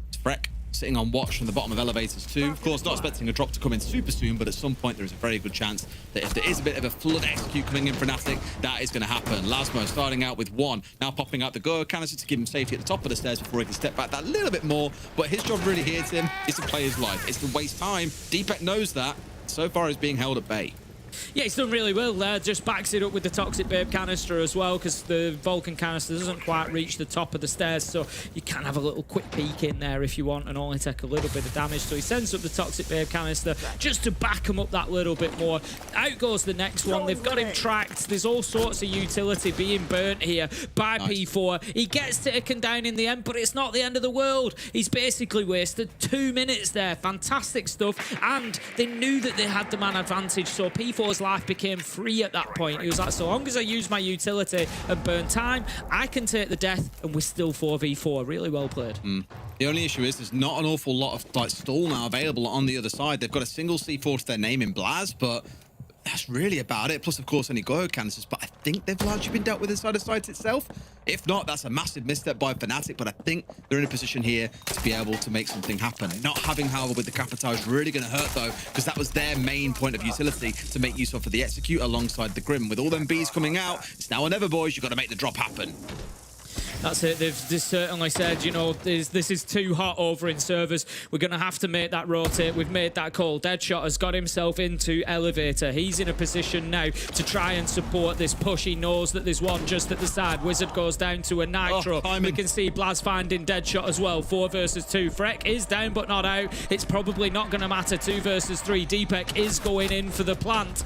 It's Freck sitting on watch from the bottom of elevators too. Of course, not expecting a drop to come in super soon, but at some point there is a very good chance that if there is a bit of a flood execute coming in for Fnatic, that is going to happen. Lasmo starting out with 1, now popping out the go canister to give him safety at the top of the stairs before he can step back that little bit more. But his job really here, Tim, is to play his life. It's to waste time. Deepek knows that. So far he's being held at bay. Yeah, he's done really well there. Just backs it up with the Toxic Babe canister as well, because the Vulcan canister doesn't quite reach the top of the stairs, so you can have a little quick peek in there if you want and only take a little bit of damage. So he sends up the Toxic Babe canister just to back him up that little bit more. Out goes the next one. They've got him tracked. There's all sorts of utility being burnt here by P4. He gets taken down in the end, but it's not the end of the world. He's basically wasted 2 minutes there. Fantastic stuff. And they knew that they had the man advantage, so P4's life became free at that point. He was like, so long as I use my utility and burn time, I can take the death, and we're still 4v4. Really well played. The only issue is there's not an awful lot of stall now available on the other side. They've got a single C4 to their name in Blaz, but that's really about it. Plus, of course, any go canisters, but I think they've largely been dealt with inside of site itself. If not, that's a massive misstep by Fnatic, but I think they're in a position here to be able to make something happen. Not having, however, with the Capital is really going to hurt, though, because that was their main point of utility to make use of for the execute alongside the Grim. With all them Bs coming out, it's now or never, boys. You've got to make the drop happen. That's it. They've certainly said, you know, this is too hot over in servers. We're going to have to make that rotate. We've made that call. Deadshot has got himself into elevator. He's in a position now to try and support this push. He knows that there's one just at the side. Wizard goes down to a Nitro. We can see Blaz finding Deadshot as well. 4 versus 2. Freck is down but not out. It's probably not going to matter. 2 versus 3. Deepek is going in for the plant.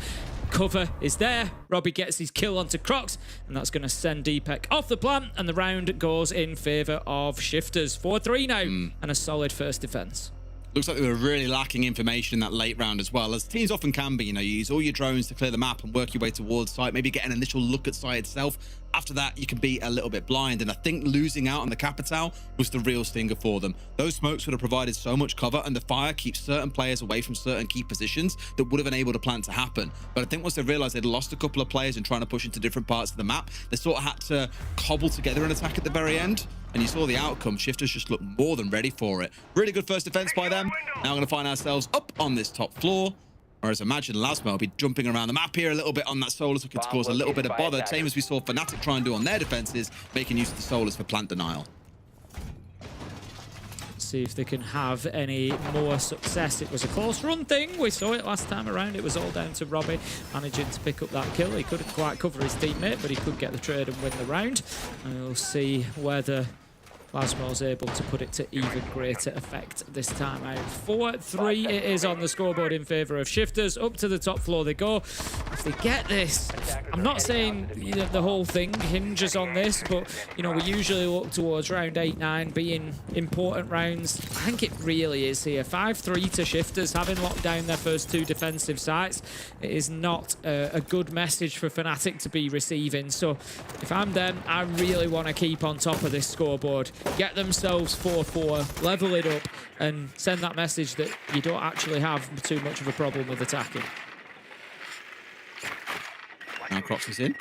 Cover is there. Robbie gets his kill onto Crocs, and that's going to send Deepek off the plant, and the round goes in favour of Shifters. 4-3 now, and a solid first defence. Looks like they were really lacking information in that late round as well, as teams often can be. You know, you use all your drones to clear the map and work your way towards site, maybe get an initial look at site itself. After that, you can be a little bit blind, and I think losing out on the Capital was the real stinger for them. Those smokes would have provided so much cover, and the fire keeps certain players away from certain key positions that would have enabled a plan to happen. But I think once they realized they'd lost a couple of players and trying to push into different parts of the map, they sort of had to cobble together an attack at the very end. And you saw the outcome. Shifters just looked more than ready for it. Really good first defense by them. Now we're going to find ourselves up on this top floor. Whereas imagine Lasmo will be jumping around the map here a little bit on that Solus, looking to cause a little bit of bother. Same as we saw Fnatic try and do on their defenses, making use of the Solus for plant denial. See if they can have any more success. It was a close run thing. We saw it last time around. It was all down to Robbie managing to pick up that kill. He couldn't quite cover his teammate, but he could get the trade and win the round. And we'll see whether Plasmo's able to put it to even greater effect this time out. 4-3 it is on the scoreboard in favour of Shifters. Up to the top floor they go. If they get this, I'm not saying the whole thing hinges on this, but we usually look towards round 8-9 being important rounds. I think it really is here. 5-3 to Shifters, having locked down their first 2 defensive sites. It is not a good message for Fnatic to be receiving. So if I'm them, I really want to keep on top of this scoreboard, get themselves 4-4, level it up, and send that message that you don't actually have too much of a problem with attacking. Now Crocs is in.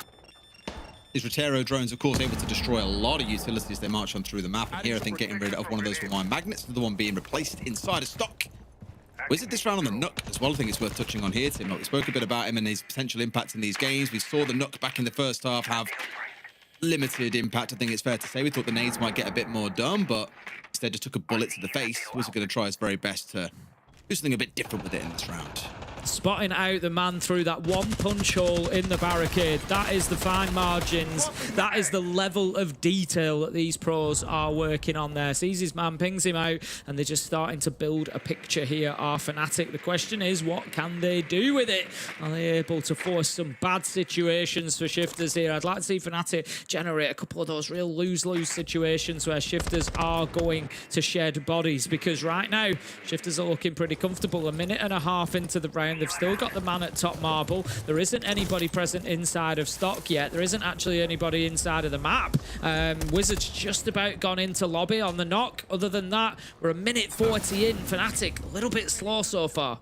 His Rotero drones, of course, able to destroy a lot of utilities. They march on through the map. And here, I think, getting rid of one of those Rewind magnets, the one being replaced inside a stock. Wizard this round on the Nook as well. I think it's worth touching on here, Tim. Like, we spoke a bit about him and his potential impact in these games. We saw the Nook back in the first half have limited impact, I think it's fair to say. We thought the nades might get a bit more done, but instead just took a bullet to the face. Wizard going to try his very best to do something a bit different with it in this round. Spotting out the man through that one punch hole in the barricade. That is the fine margins. That is the level of detail that these pros are working on there. Sees his man, pings him out, and they're just starting to build a picture here, are Fnatic. The question is, what can they do with it? Are they able to force some bad situations for Shifters here? I'd like to see Fnatic generate a couple of those real lose-lose situations where Shifters are going to shed bodies, because right now, Shifters are looking pretty comfortable. A minute and a half into the round, they've still got the man at top marble. There isn't anybody present inside of stock yet. There isn't actually anybody inside of the map. Wizards just about gone into lobby on the knock. Other than that, we're a minute 40 in. Fnatic, a little bit slow so far.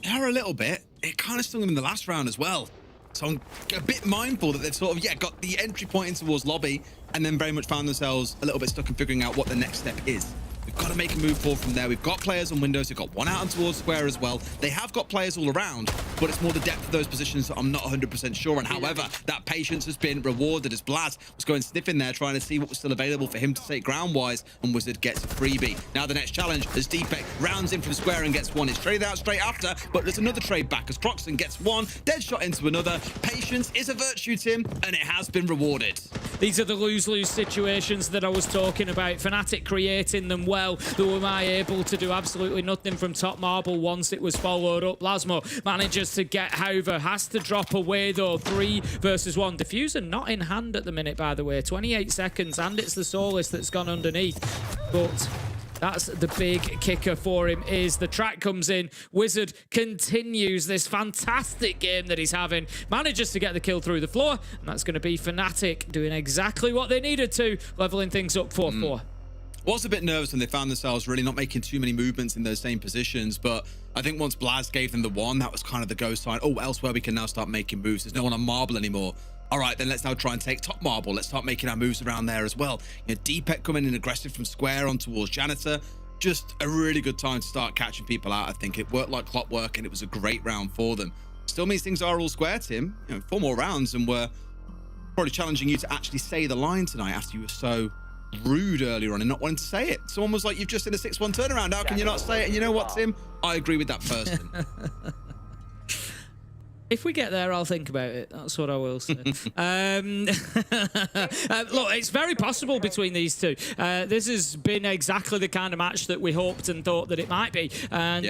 They are a little bit. It kind of stung them in the last round as well. So I'm a bit mindful that they've sort of, got the entry point in towards lobby and then very much found themselves a little bit stuck in figuring out what the next step is. We've got to make a move forward from there. We've got players on windows. We've got one out and towards square as well. They have got players all around, but it's more the depth of those positions that I'm not 100% sure on. However, that patience has been rewarded as Blaz was going sniffing there, trying to see what was still available for him to take ground-wise, and Wizard gets a freebie. Now the next challenge as Deepek rounds in from square and gets one. It's traded out straight after, but there's another trade back as Croxton gets one, dead shot into another. Patience is a virtue, Tim, and it has been rewarded. These are the lose-lose situations that I was talking about. Fnatic creating them well. Who am I able to do absolutely nothing from top marble once it was followed up? Plasmo manages to get Hauver, has to drop away though. 3 versus 1. Diffuser not in hand at the minute, by the way. 28 seconds, and it's the Solace that's gone underneath. But that's the big kicker for him, is the track comes in. Wizard continues this fantastic game that he's having. Manages to get the kill through the floor, and that's going to be Fnatic doing exactly what they needed to, leveling things up 4-4. Was a bit nervous when they found themselves really not making too many movements in those same positions, but I think once Blaz gave them the one, that was kind of the go sign. Oh, elsewhere we can now start making moves. There's no one on marble anymore. All right, then let's now try and take top marble. Let's start making our moves around there as well. Deepek coming in aggressive from square on towards Janitor. Just a really good time to start catching people out, I think. It worked like clockwork, and it was a great round for them. Still means things are all square, Tim. 4 more rounds, and we're probably challenging you to actually say the line tonight after you were so rude earlier on and not wanting to say it. Someone was like, you've just did a 6-1 turnaround. How can you not say it? And you know what, Tim? I agree with that person. If we get there, I'll think about it. That's what I will say. Look, it's very possible between these two. This has been exactly the kind of match that we hoped and thought that it might be. And,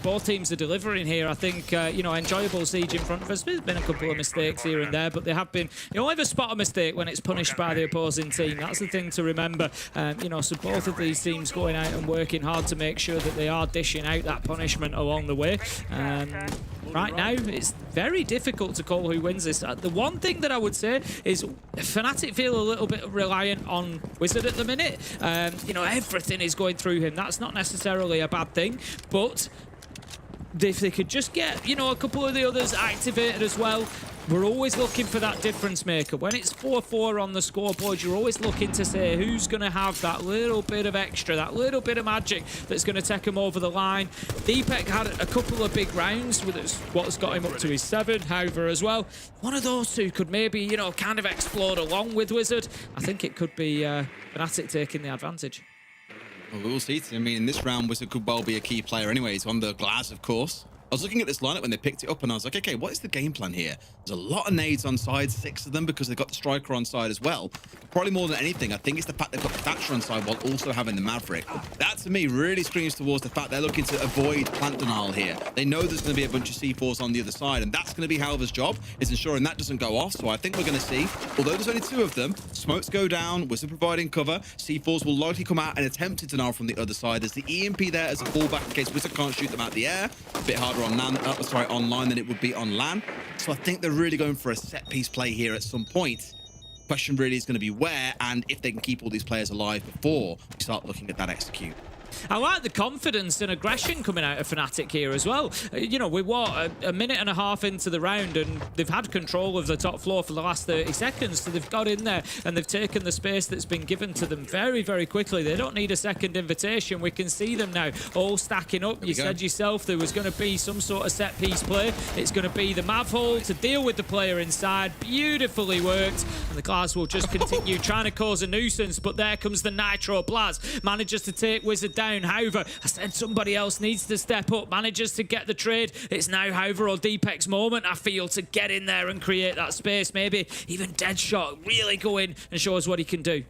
both teams are delivering here. I think, enjoyable siege in front of us. There's been a couple of mistakes here and there, but they have been... You only ever spot a mistake when it's punished by the opposing team. That's the thing to remember. So both of these teams going out and working hard to make sure that they are dishing out that punishment along the way. Right now, it's very difficult to call who wins this. The one thing that I would say is Fnatic feel a little bit reliant on Wizard at the minute. Everything is going through him. That's not necessarily a bad thing, but if they could just get, a couple of the others activated as well. We're always looking for that difference maker. When it's 4-4 on the scoreboard, you're always looking to say who's going to have that little bit of extra, that little bit of magic that's going to take him over the line. Deepek had a couple of big rounds with what's got him up to his 7, Hauver as well. One of those two could maybe, kind of explode along with Wizard. I think it could be Fnatic taking the advantage. Well, we'll see. I mean, in this round, Wizard could well be a key player anyway. He's on the glass, of course. I was looking at this lineup when they picked it up, and I was like, okay, what is the game plan here? There's a lot of nades on side, 6 of them, because they've got the striker on side as well. Probably more than anything, I think it's the fact they've got the Thatcher on side while also having the Maverick. That, to me, really screams towards the fact they're looking to avoid plant denial here. They know there's going to be a bunch of C4s on the other side, and that's going to be Halver's job, is ensuring that doesn't go off. So I think we're going to see, although there's only 2 of them, smokes go down, Wizard providing cover, C4s will likely come out and attempt to denial from the other side. There's the EMP there as a fallback in case Wizard can't shoot them out the air. A bit harder on online than it would be on LAN. So I think they're really going for a set-piece play here at some point. Question really is going to be where and if they can keep all these players alive before we start looking at that execute. I like the confidence and aggression coming out of Fnatic here as well. You know, we're a minute and a half into the round and they've had control of the top floor for the last 30 seconds. So they've got in there and they've taken the space that's been given to them very, very quickly. They don't need a second invitation. We can see them now all stacking up. You said yourself there was going to be some sort of set piece play. It's going to be the Mav hole to deal with the player inside. Beautifully worked. And the Glaz will just continue trying to cause a nuisance. But there comes the Nitro. Blaz manages to take Wizard down. However, I said somebody else needs to step up, manages to get the trade. It's now However or Deepek's moment, I feel, to get in there and create that space. Maybe even Deadshot really go in and show us what he can do.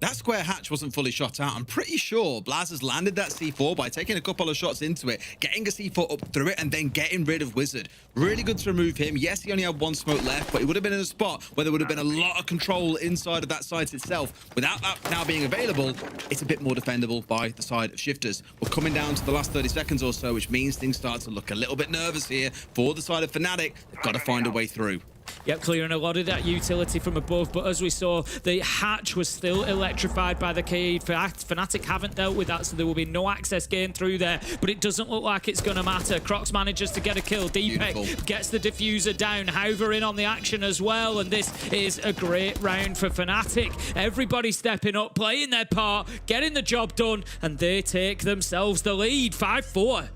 That square hatch wasn't fully shot out. I'm pretty sure Blaz has landed that C4 by taking a couple of shots into it, getting a C4 up through it, and then getting rid of Wizard. Really good to remove him. Yes, he only had 1 smoke left, but he would have been in a spot where there would have been a lot of control inside of that site itself. Without that now being available, it's a bit more defendable by the side of Shifters. We're coming down to the last 30 seconds or so, which means things start to look a little bit nervous here for the side of Fnatic. They've got to find a way through. Yep, clearing a lot of that utility from above, but as we saw, the hatch was still electrified by the cage. Fnatic haven't dealt with that, so there will be no access gained through there, but it doesn't look like it's going to matter. Crocs manages to get a kill. Deepek gets the diffuser down. However in on the action as well, and this is a great round for Fnatic. Everybody stepping up, playing their part, getting the job done, and they take themselves the lead, 5-4.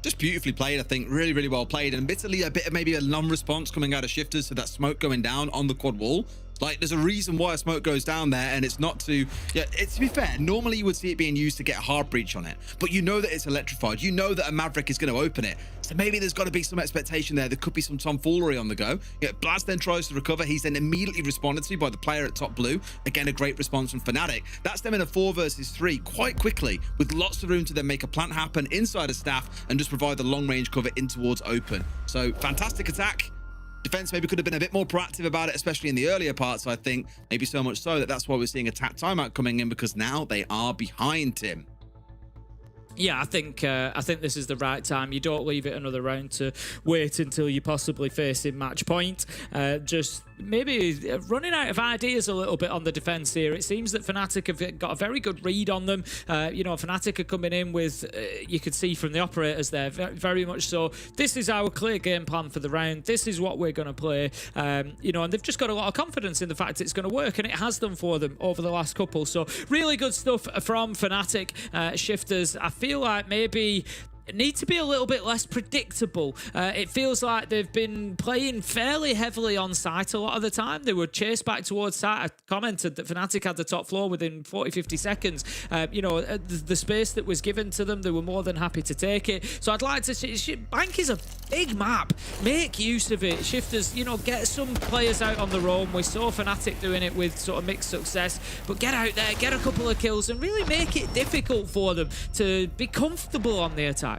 Just beautifully played, I think. Really, really well played. And admittedly, a bit of maybe a non-response coming out of Shifters to that smoke going down on the quad wall. Like, there's a reason why a smoke goes down there, and it's not to... Yeah, to be fair, normally you would see it being used to get a hard breach on it. But you know that it's electrified. You know that a Maverick is going to open it. So maybe there's got to be some expectation there. There could be some tomfoolery on the go. Yeah, Blaz then tries to recover. He's then immediately responded to by the player at top blue. Again, a great response from Fnatic. That's them in a 4 versus 3 quite quickly, with lots of room to then make a plant happen inside of staff and just provide the long-range cover in towards open. So, fantastic attack. Defense maybe could have been a bit more proactive about it, especially in the earlier parts, I think. Maybe so much so that that's why we're seeing a tap timeout coming in, because now they are behind Tim. Yeah, I think this is the right time. You don't leave it another round to wait until you possibly face in match point. Just maybe running out of ideas a little bit on the defense here. It seems that Fnatic have got a very good read on them. You know, Fnatic are coming in with, you could see from the operators there, very much so, this is our clear game plan for the round. This is what we're going to play. You know, and they've just got a lot of confidence in the fact it's going to work, and it has done for them over the last couple. So really good stuff from Fnatic. Shifters, I feel like maybe need to be a little bit less predictable. It feels like they've been playing fairly heavily on site a lot of the time. They were chased back towards site. I commented that Fnatic had the top floor within 40-50 seconds. You know, the space that was given to them, they were more than happy to take it. So I'd like to see, Bank is a big map. Make use of it. Shifters, you know, get some players out on the roam. We saw Fnatic doing it with sort of mixed success, but get out there, get a couple of kills, and really make it difficult for them to be comfortable on the attack.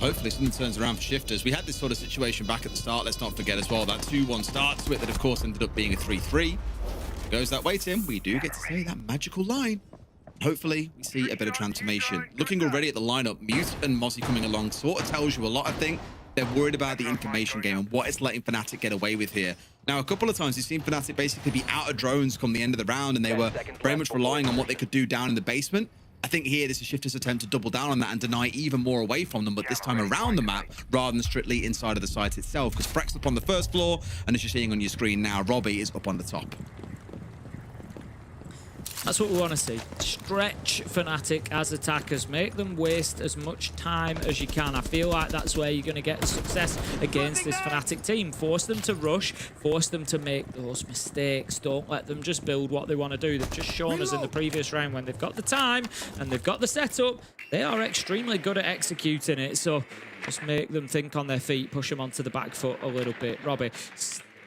Hopefully something turns around for Shifters. We had this sort of situation back at the start. Let's not forget as well that 2-1 start to it that of course ended up being a 3-3. It goes that way, Tim. We do get to say that magical line. Hopefully we see a bit of transformation. Looking already at the lineup, Mute and Mozzie coming along sort of tells you a lot. I think they're worried about the information game and what it's letting Fnatic get away with here. Now, a couple of times you've seen Fnatic basically be out of drones come the end of the round, and they were very much relying on what they could do down in the basement. I think here this is Shifters' attempt to double down on that and deny even more away from them, but this time around the map rather than strictly inside of the site itself, because Freck's up on the first floor, and as you're seeing on your screen now, Robbie is up on the top. That's what we want to see. Stretch Fnatic as attackers. Make them waste as much time as you can. I feel like that's where you're going to get success against this Fnatic team. Force them to rush. Force them to make those mistakes. Don't let them just build what they want to do. They've just shown us in the previous round when they've got the time and they've got the setup, they are extremely good at executing it. So just make them think on their feet, push them onto the back foot a little bit. Robbie,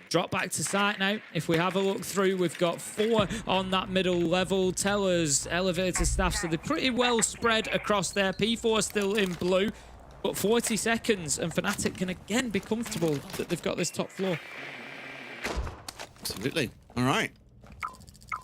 drop back to site now. If we have a look through, we've got 4 on that middle level. Tellers, elevator staff, so they're pretty well spread across there. P4 still in blue, but 40 seconds and Fnatic can again be comfortable that they've got this top floor. Absolutely. All right.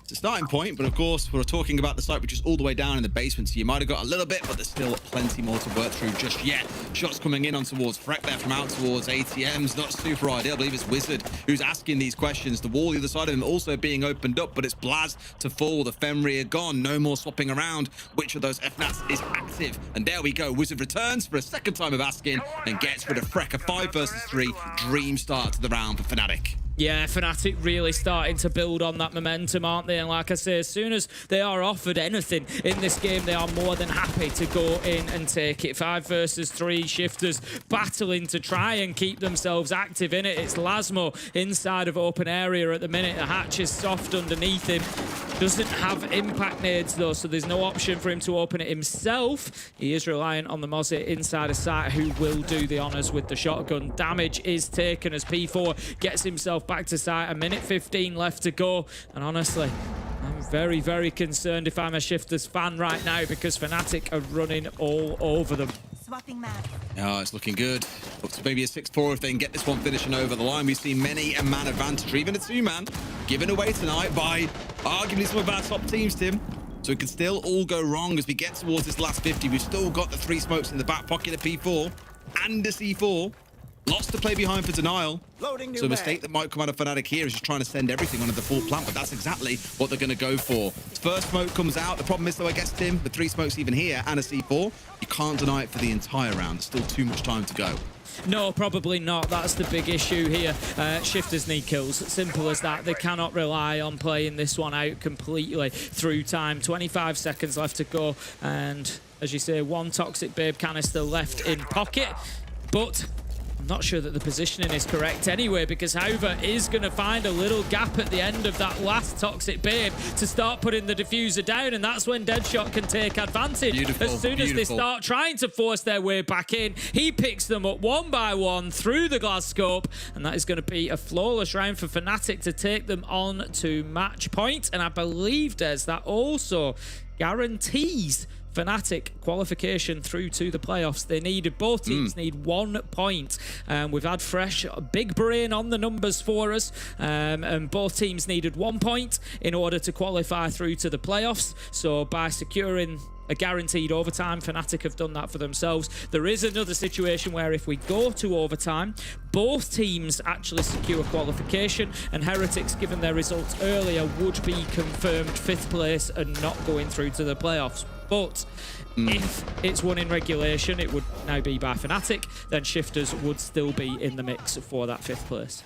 It's a starting point, but of course, we're talking about the site which is all the way down in the basement, so you might have got a little bit, but there's still plenty more to work through just yet. Shots coming in on towards Freck there from out towards ATMs. Not super ideal. I believe it's Wizard who's asking these questions. The wall the other side of him also being opened up, but it's Blaz to fall. The Fenrir are gone. No more swapping around. Which of those FNATs is active? And there we go. Wizard returns for a second time of asking and gets rid of Freck. A 5 versus 3 dream start to the round for Fnatic. Yeah, Fnatic really starting to build on that momentum, aren't they? And like I say, as soon as they are offered anything in this game, they are more than happy to go in and take it. 5 versus 3, Shifters battling to try and keep themselves active in it. It's Lasmo inside of open area at the minute. The hatch is soft underneath him. Doesn't have impact nades though, so there's no option for him to open it himself. He is reliant on the Mozzie inside of site, who will do the honours with the shotgun. Damage is taken as P4 gets himself back to site. A minute 15 left to go, and honestly, I'm very, very concerned if I'm a Shifters fan right now, because Fnatic are running all over them. Swapping map. Oh, it's looking good. Looks maybe a 6-4 if they can get this one finishing over the line. We've seen many a man advantage, or even a 2-man, given away tonight by arguably some of our top teams, Tim. So it could still all go wrong as we get towards this last 50. We've still got the 3 smokes in the back pocket of P4 and a C4. Lots to play behind for denial. So a mistake that might come out of Fnatic here is just trying to send everything onto the full plant, but that's exactly what they're going to go for. First smoke comes out. The problem is, though, I guess, Tim, with 3 smokes even here and a C4, you can't deny it for the entire round. There's still too much time to go. No, probably not. That's the big issue here. Shifters need kills. Simple as that. They cannot rely on playing this one out completely through time. 25 seconds left to go. And as you say, 1 Toxic Babe canister left in pocket. But I'm not sure that the positioning is correct anyway, because Hauver is going to find a little gap at the end of that last Toxic Babe to start putting the diffuser down, and that's when Deadshot can take advantage. As soon as they start trying to force their way back in, he picks them up one by one through the glass scope, and that is going to be a flawless round for Fnatic to take them on to match point. And I believe, Des, that also guarantees Fnatic qualification through to the playoffs. They needed, both teams need 1 point. We've had Fresh, big brain on the numbers for us, and both teams needed 1 point in order to qualify through to the playoffs. So by securing a guaranteed overtime, Fnatic have done that for themselves. There is another situation where if we go to overtime, both teams actually secure qualification, and Heretics, given their results earlier, would be confirmed 5th place and not going through to the playoffs. But if it's won in regulation, it would now be by Fnatic, then Shifters would still be in the mix for that 5th place.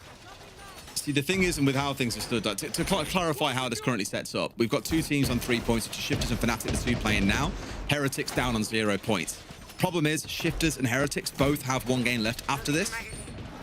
See, the thing is, and with how things have stood, to clarify how this currently sets up, we've got 2 teams on 3 points, which are Shifters and Fnatic, the 2 playing now. Heretics down on 0 points. Problem is, Shifters and Heretics both have 1 game left after this,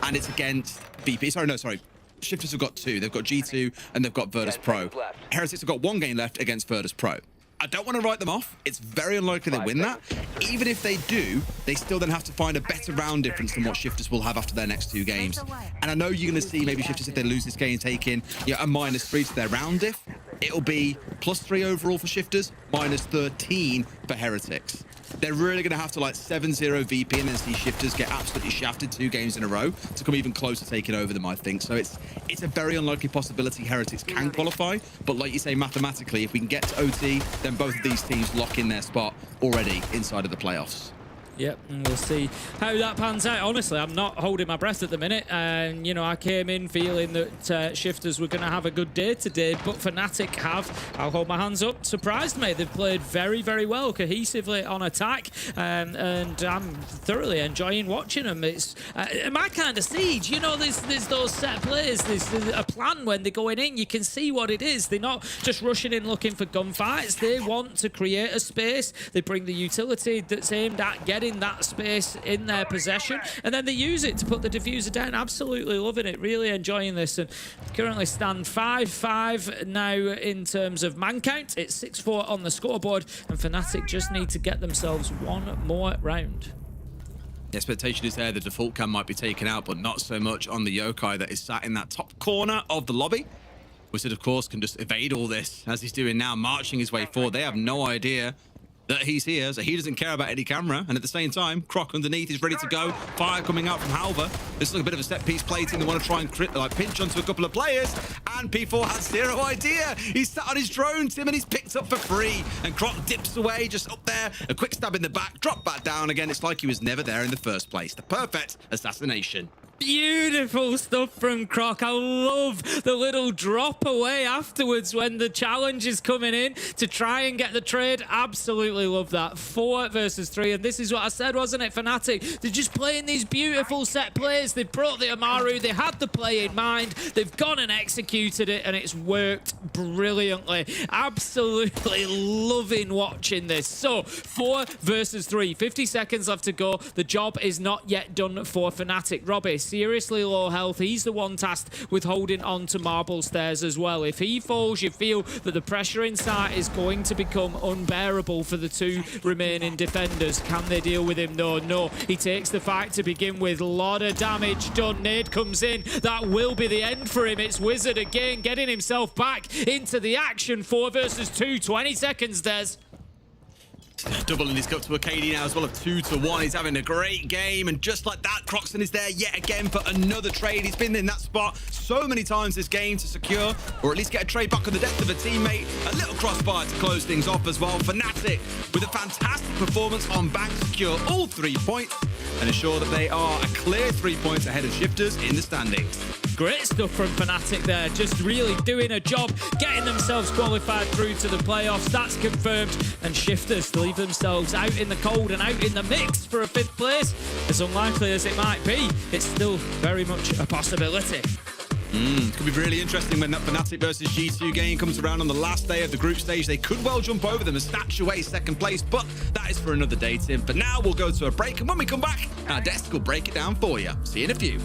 and it's against VP. Sorry. Shifters have got 2. They've got G2 and they've got Virtus Pro. Heretics have got 1 game left against Virtus Pro. I don't want to write them off. It's very unlikely they win that. Even if they do, they still then have to find a better round difference than what Shifters will have after their next 2 games. And I know you're going to see maybe Shifters, if they lose this game, taking a -3 to their round diff. It'll be +3 overall for Shifters, -13 for Heretics. They're really going to have to 7-0 VP and then see Shifters get absolutely shafted 2 games in a row to come even close to taking over them, I think. So it's a very unlikely possibility Heretics can qualify. But like you say, mathematically, if we can get to OT, then both of these teams lock in their spot already inside of the playoffs. Yep, and we'll see how that pans out. Honestly, I'm not holding my breath at the minute. And, you know, I came in feeling that Shifters were going to have a good day today, but Fnatic have, I'll hold my hands up, surprised me. They've played very, very well, cohesively on attack, and I'm thoroughly enjoying watching them. It's my kind of Siege. You know, there's those set plays, there's a plan when they're going in. You can see what it is. They're not just rushing in looking for gunfights. They want to create a space. They bring the utility that's aimed at getting that space in their possession, and then they use it to put the diffuser down. Absolutely loving it, really enjoying this, and currently stand 5-5 now in terms of man count. It's 6-4 on the scoreboard, and Fnatic just need to get themselves one more round. The expectation is there the default cam might be taken out, but not so much on the Yokai that is sat in that top corner of the lobby. Wizard, of course, can just evade all this as he's doing now, marching his way forward. They have no idea that he's here, so he doesn't care about any camera. And at the same time, Croc underneath is ready to go. Fire coming out from Halva. This is like a bit of a set-piece play team. They want to try and pinch onto a couple of players. And P4 has zero idea. He's sat on his drone, Tim, and he's picked up for free. And Croc dips away, just up there. A quick stab in the back, drop back down again. It's like he was never there in the first place. The perfect assassination. Beautiful stuff from Croc. I love the little drop away afterwards when the challenge is coming in to try and get the trade. Absolutely love that. 4 versus 3, and this is what I said, wasn't it, Fnatic? They're just playing these beautiful set plays. They brought the Amaru, they had the play in mind, they've gone and executed it, and it's worked brilliantly. Absolutely loving watching this. So 4 versus 3, 50 seconds left to go. The job is not yet done for Fnatic. Robbie, seriously low health. He's the one tasked with holding on to marble stairs as well. If he falls, you feel that the pressure inside is going to become unbearable for the 2 remaining defenders. Can they deal with him? No. He takes the fight to begin with. A lot of damage done. Nade comes in. That will be the end for him. It's Wizard again, getting himself back into the action. 4 versus 2, 20 seconds, Des. Doubling his cup to a KD now as well of 2-1. He's having a great game, and just like that, Croxton is there yet again for another trade. He's been in that spot so many times this game to secure, or at least get a trade back on the death of a teammate. A little crossfire to close things off as well. Fnatic with a fantastic performance on bank, secure all 3 points and ensure that they are a clear 3 points ahead of Shifters in the standings. Great stuff from Fnatic there, just really doing a job, getting themselves qualified through to the playoffs. That's confirmed, and Shifters leave themselves out in the cold and out in the mix for a 5th place. As unlikely as it might be, it's still very much a possibility. It's going to be really interesting when that Fnatic versus G2 game comes around on the last day of the group stage. They could well jump over them and snatch away 2nd place, but that is for another day, Tim. For now, we'll go to a break, and when we come back, our desk will break it down for you. See you in a few.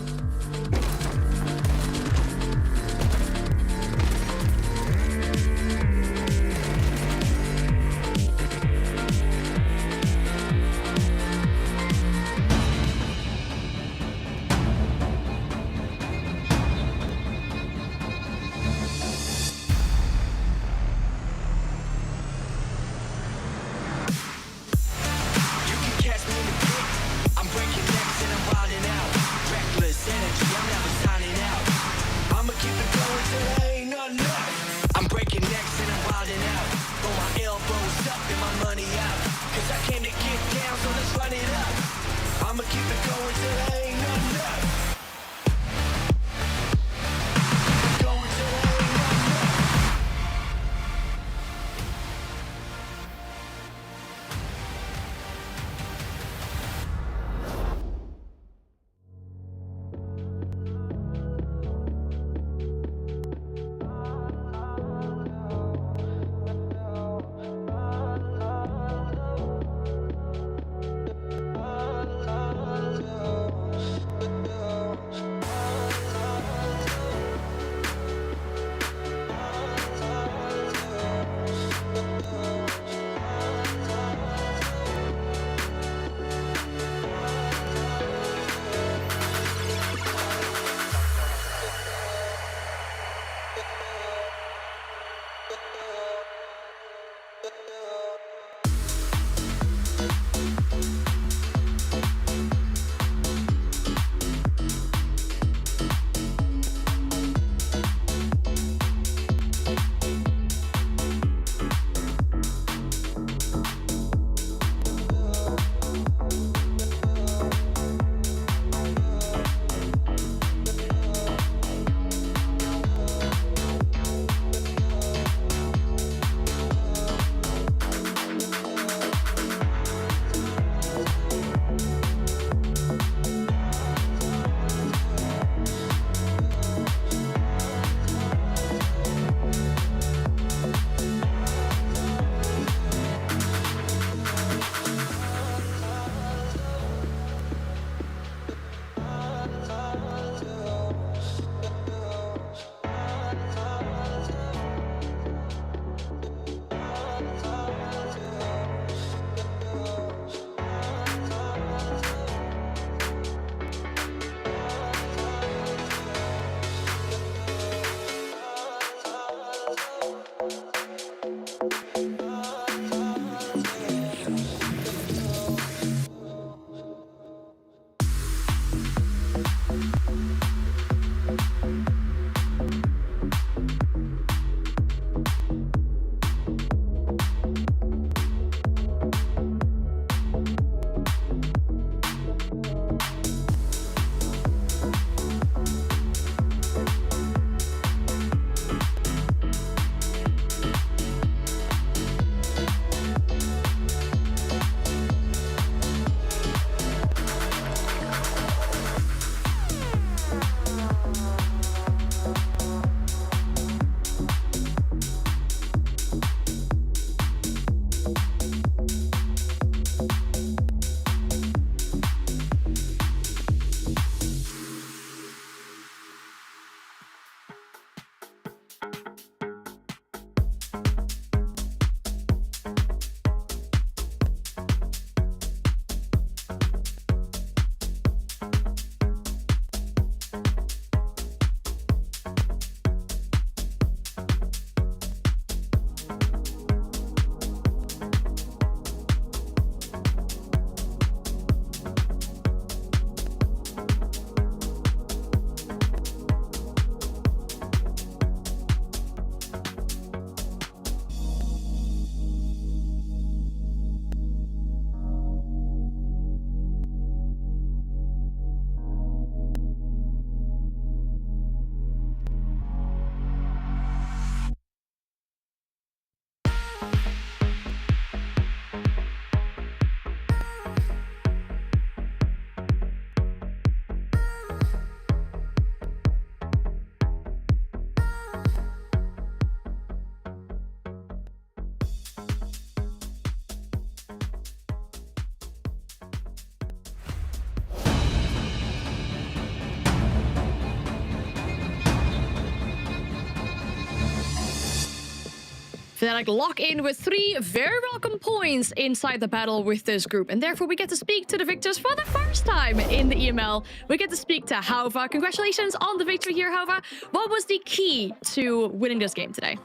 Fnatic lock in with 3 very welcome points inside the battle with this group, and therefore we get to speak to the victors for the first time in the EML. We get to speak to Hauva. Congratulations on the victory here, Hauva. What was the key to winning this game today?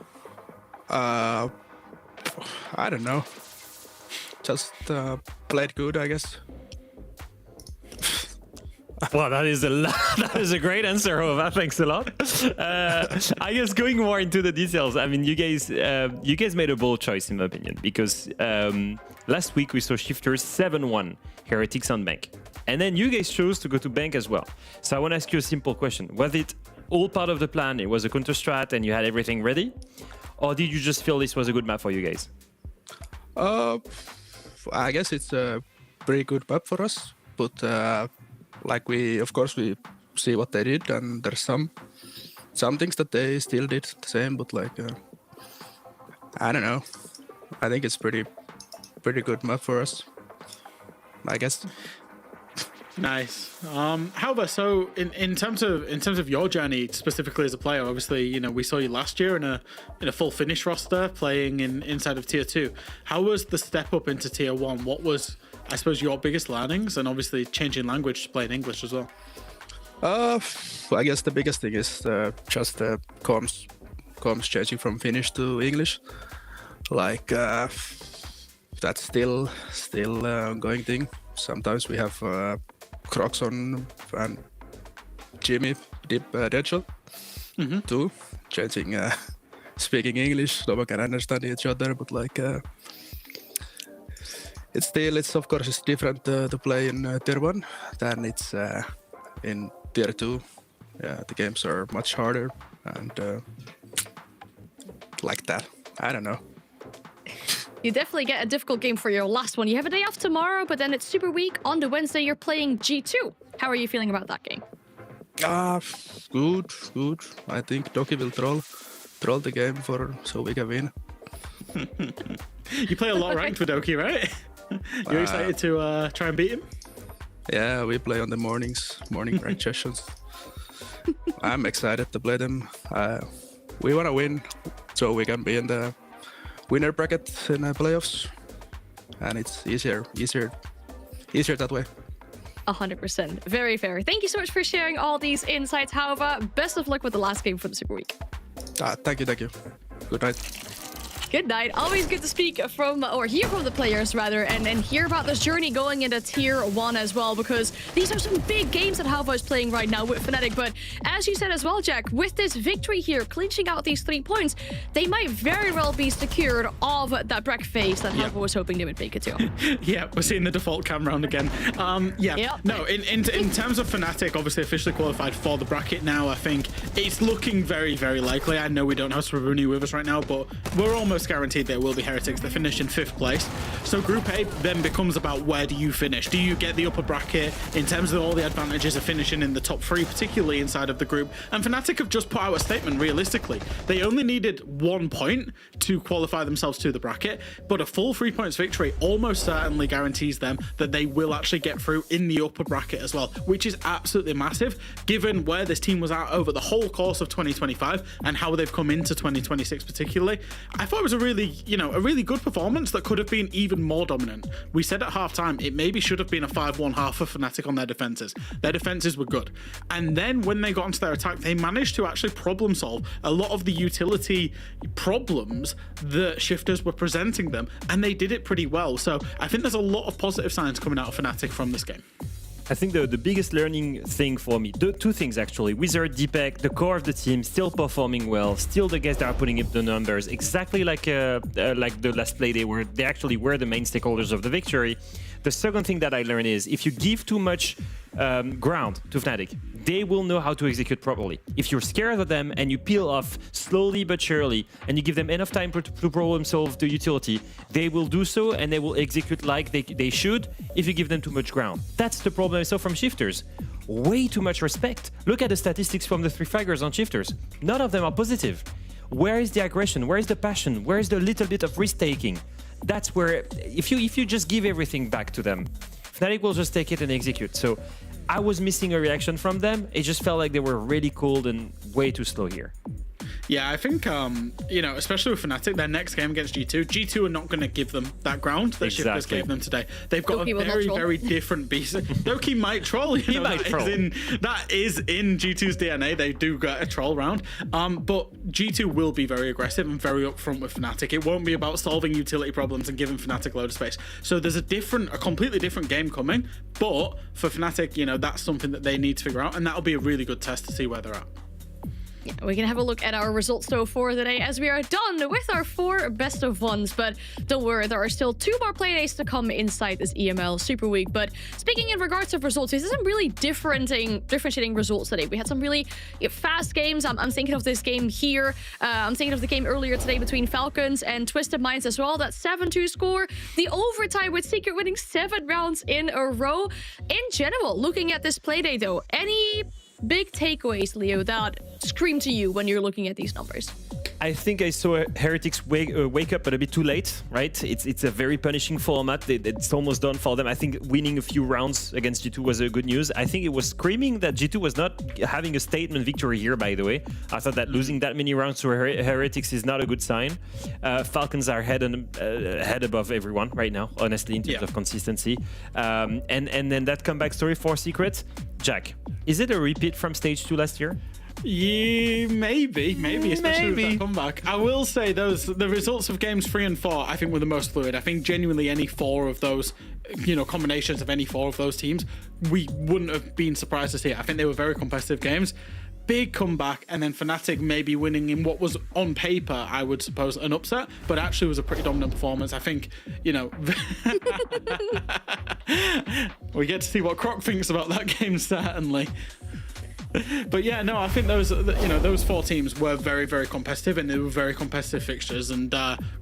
I don't know. Just played good, I guess. Well, that is a great answer, Hova. Thanks a lot. I guess going more into the details. I mean, you guys made a bold choice, in my opinion, because last week we saw Shifters 7-1 Heretics on Bank, and then you guys chose to go to Bank as well. So I want to ask you a simple question: was it all part of the plan? It was a counter strat, and you had everything ready, or did you just feel this was a good map for you guys? I guess it's a pretty good map for us, but. Like of course we see what they did, and there's some things that they still did the same, but like I don't know. I think it's pretty good map for us, I guess. Nice. However, so in terms of your journey specifically as a player, obviously, we saw you last year in a full Finnish roster playing inside of Tier 2. How was the step up into Tier 1? What was, I suppose, your biggest learnings, and obviously changing language to play in English as well? I guess the biggest thing is just the comms changing from Finnish to English. Like that's still ongoing thing. Sometimes we have Crocs on and Jimmy Deadshot too, changing speaking English so we can understand each other, but like it's of course it's different to play in Tier 1 than it's in Tier 2. Yeah, the games are much harder and like that. I don't know. You definitely get a difficult game for your last one. You have a day off tomorrow, but then it's Super Week. On the Wednesday, you're playing G2. How are you feeling about that game? Good. I think Doki will troll the game so we can win. You play a lot ranked with Doki, right? You're excited to try and beat him? Yeah, we play on the morning ranked sessions. I'm excited to play them. We want to win so we can be in the winner bracket in the playoffs, and it's easier that way. 100%. Very fair. Thank you so much for sharing all these insights, Hauva. Best of luck with the last game for the Super Week. Thank you. Good night. Good night. Always good to speak hear from the players rather, and hear about this journey going into Tier 1 as well, because these are some big games that Hauva is playing right now with Fnatic. But as you said as well, Jack, with this victory here, clinching out these 3 points, they might very well be secured of that Breck phase that Hauva was hoping they would make it to. Yeah, we're seeing the default cam round again. No, in terms of Fnatic, obviously officially qualified for the bracket now, I think it's looking very, very likely. I know we don't have Sravuni with us right now, but we're almost guaranteed there will be Heretics. They finish in 5th place. So Group A then becomes about where do you finish? Do you get the upper bracket in terms of all the advantages of finishing in the top 3, particularly inside of the group? And Fnatic have just put out a statement realistically. They only needed 1 point to qualify themselves to the bracket, but a full 3 points victory almost certainly guarantees them that they will actually get through in the upper bracket as well, which is absolutely massive given where this team was at over the whole course of 2025 and how they've come into 2026 particularly. I thought it was a really good performance that could have been even more dominant. We said at halftime it maybe should have been a 5-1 half for Fnatic on their defenses. Their defenses were good, and then when they got into their attack, they managed to actually problem solve a lot of the utility problems that Shifters were presenting them, and they did it pretty well. So I think there's a lot of positive signs coming out of Fnatic from this game. I think the biggest learning thing for me, 2 things actually. Wizard, Deepak, the core of the team, still performing well, still the guys that are putting up the numbers, exactly like the last play they actually were the main stakeholders of the victory. The second thing that I learned is if you give too much ground to Fnatic, they will know how to execute properly. If you're scared of them and you peel off slowly but surely, and you give them enough time to problem solve the utility, they will do so and they will execute like they should if you give them too much ground. That's the problem I saw from Shifters. Way too much respect. Look at the statistics from the 3 fraggers on Shifters. None of them are positive. Where is the aggression? Where is the passion? Where is the little bit of risk taking? That's where, if you just give everything back to them, Fnatic will just take it and execute. So I was missing a reaction from them. It just felt like they were really cold and way too slow here. Yeah, I think, especially with Fnatic, their next game against G2 are not going to give them that ground that Shifters gave them today. They've got a very, very different beast. Doki might troll. That is in G2's DNA. They do get a troll round. But G2 will be very aggressive and very upfront with Fnatic. It won't be about solving utility problems and giving Fnatic a load of space. So there's a completely different game coming. But for Fnatic, that's something that they need to figure out. And that'll be a really good test to see where they're at. Yeah, we can have a look at our results though for today as we are done with our 4 best of ones. But don't worry, there are still 2 more playdays to come inside this EML Super Week. But speaking in regards of results, this is some really differentiating results today. We had some really fast games. I'm thinking of this game here. I'm thinking of the game earlier today between Falcons and Twisted Minds as well. That 7-2 score. The overtime with Secret winning 7 rounds in a row. In general, looking at this playday though, any big takeaways, Leo, that scream to you when you're looking at these numbers? I think I saw Heretics wake up, but a bit too late, right? It's a very punishing format. It's almost done for them. I think winning a few rounds against G2 was a good news. I think it was screaming that G2 was not having a statement victory here, by the way. I thought that losing that many rounds to Heretics is not a good sign. Falcons are head above everyone right now, honestly, in terms of consistency. And then that comeback story for Secret. Jack, is it a repeat from stage 2 last year? Yeah, maybe, especially with that comeback. I will say the results of games 3 and 4, I think, were the most fluid. I think genuinely any 4 of those, combinations of any 4 of those teams, we wouldn't have been surprised to see it. I think they were very competitive games. Big comeback, and then Fnatic maybe winning in what was on paper, I would suppose, an upset, but actually was a pretty dominant performance. I think, we get to see what Croc thinks about that game, certainly. But yeah, no, I think those 4 teams were very, very competitive, and they were very competitive fixtures, and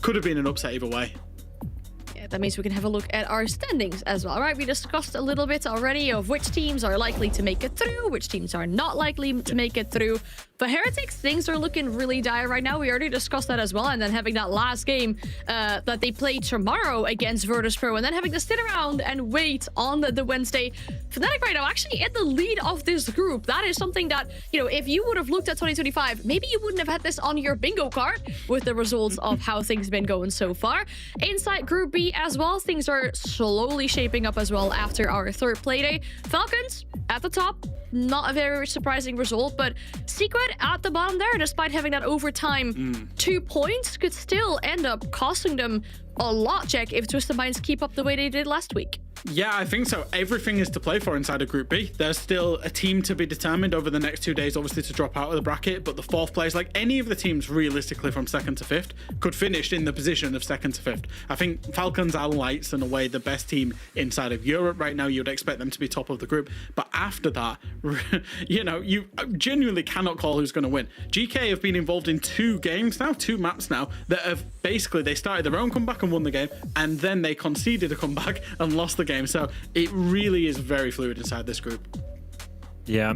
could have been an upset either way. Yeah, that means we can have a look at our standings as well, right? We discussed a little bit already of which teams are likely to make it through, which teams are not likely to make it through. For Heretics, things are looking really dire right now. We already discussed that as well. And then having that last game that they play tomorrow against Virtus.pro, and then having to sit around and wait on the Wednesday. Fnatic right now actually in the lead of this group. That is something that, if you would have looked at 2025, maybe you wouldn't have had this on your bingo card with the results of how things have been going so far. Inside Group B as well, things are slowly shaping up as well after our 3rd playday. Falcons at the top. Not a very surprising result, but Secret at the bottom there, despite having that overtime 2 points, could still end up costing them a lot, Jack, if Twisted Minds keep up the way they did last week. Yeah, I think so. Everything is to play for inside of Group B. There's still a team to be determined over the next 2 days, obviously, to drop out of the bracket, but the 4th place, like any of the teams realistically from 2nd to 5th, could finish in the position of 2nd to 5th. I think Falcons are lights and away the best team inside of Europe right now. You'd expect them to be top of the group, but after that, you genuinely cannot call who's going to win. GK have been involved in 2 games now, 2 maps now, that have basically, they started their own comeback and won the game, and then they conceded a comeback and lost the game. So it really is very fluid inside this group. Yeah,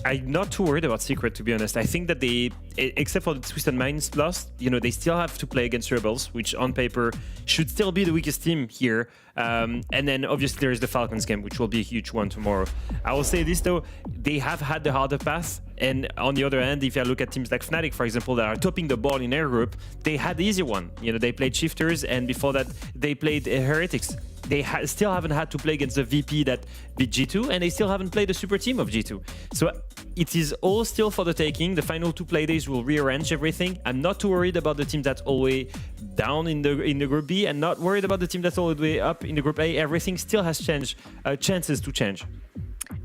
I'm not too worried about Secret, to be honest. I think that they, except for the Twisted Minds loss, they still have to play against Rebels, which on paper should still be the weakest team here. And then obviously there is the Falcons game, which will be a huge one tomorrow. I will say this though, they have had the harder path. And on the other hand, if you look at teams like Fnatic, for example, that are topping the ball in their group, they had the easy one. They played Shifters, and before that, they played Heretics. They still haven't had to play against the VP that beat G2, and they still haven't played the super team of G2. So it is all still for the taking. The final 2 playdays will rearrange everything. I'm not too worried about the team that's all the way down in the Group B, and not worried about the team that's all the way up in the Group A. Everything still has chances to change.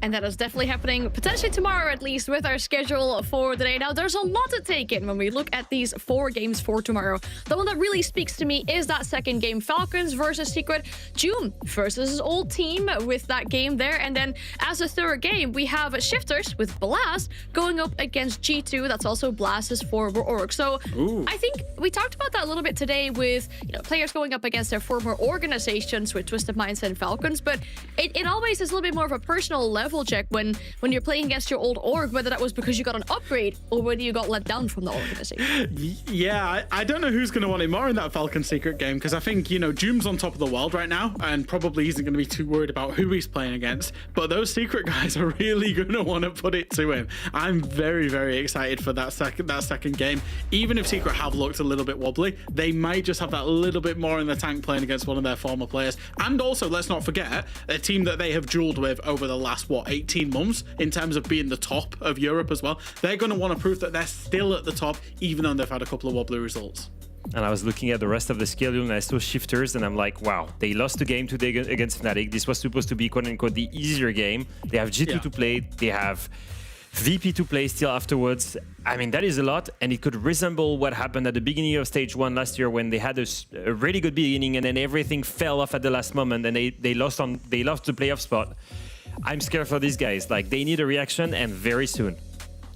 And that is definitely happening potentially tomorrow, at least, with our schedule for the day. Now, there's a lot to take in when we look at these 4 games for tomorrow. The one that really speaks to me is that 2nd game, Falcons versus Secret. June versus his old team with that game there. And then as a 3rd game, we have Shifters with Blast going up against G2. That's also Blast's former org. So I think we talked about that a little bit today with players going up against their former organizations with Twisted Minds and Falcons. But it always is a little bit more of a personal level level check when you're playing against your old org, whether that was because you got an upgrade or whether you got let down from the organization. Yeah, I don't know who's going to want it more in that Falcon secret game, because I think, you know, Doom's on top of the world right now and probably isn't going to be too worried about who he's playing against, but those secret guys are really going to want to put it to him. I'm very, very excited for that second game. Even if secret have looked a little bit wobbly, they might just have that little bit more in the tank playing against one of their former players. And also, let's not forget, a team that they have dueled with over the last, 18 months in terms of being the top of Europe as well. They're going to want to prove that they're still at the top, even though they've had a couple of wobbly results. And I was looking at the rest of the schedule and I saw Shifters and I'm like, wow, they lost the game today against Fnatic. This was supposed to be quote unquote the easier game. They have G2 to play, they have VP to play still afterwards. I mean, that is a lot, and it could resemble what happened at the beginning of stage 1 last year when they had a really good beginning and then everything fell off at the last moment and they lost the playoff spot. I'm scared for these guys. Like, they need a reaction, and very soon.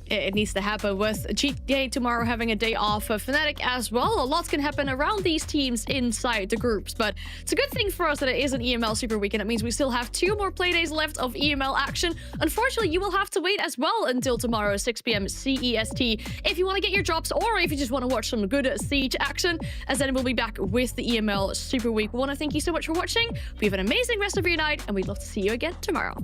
It needs to happen with GTA tomorrow having a day off of Fnatic as well. A lot can happen around these teams inside the groups, but it's a good thing for us that it is an EML Super Weekend. It means we still have 2 more playdays left of EML action. Unfortunately, you will have to wait as well until tomorrow, 6 p.m. CEST, if you want to get your drops or if you just want to watch some good Siege action, as then we'll be back with the EML Super Week. We want to thank you so much for watching. We have an amazing rest of your night, and we'd love to see you again tomorrow.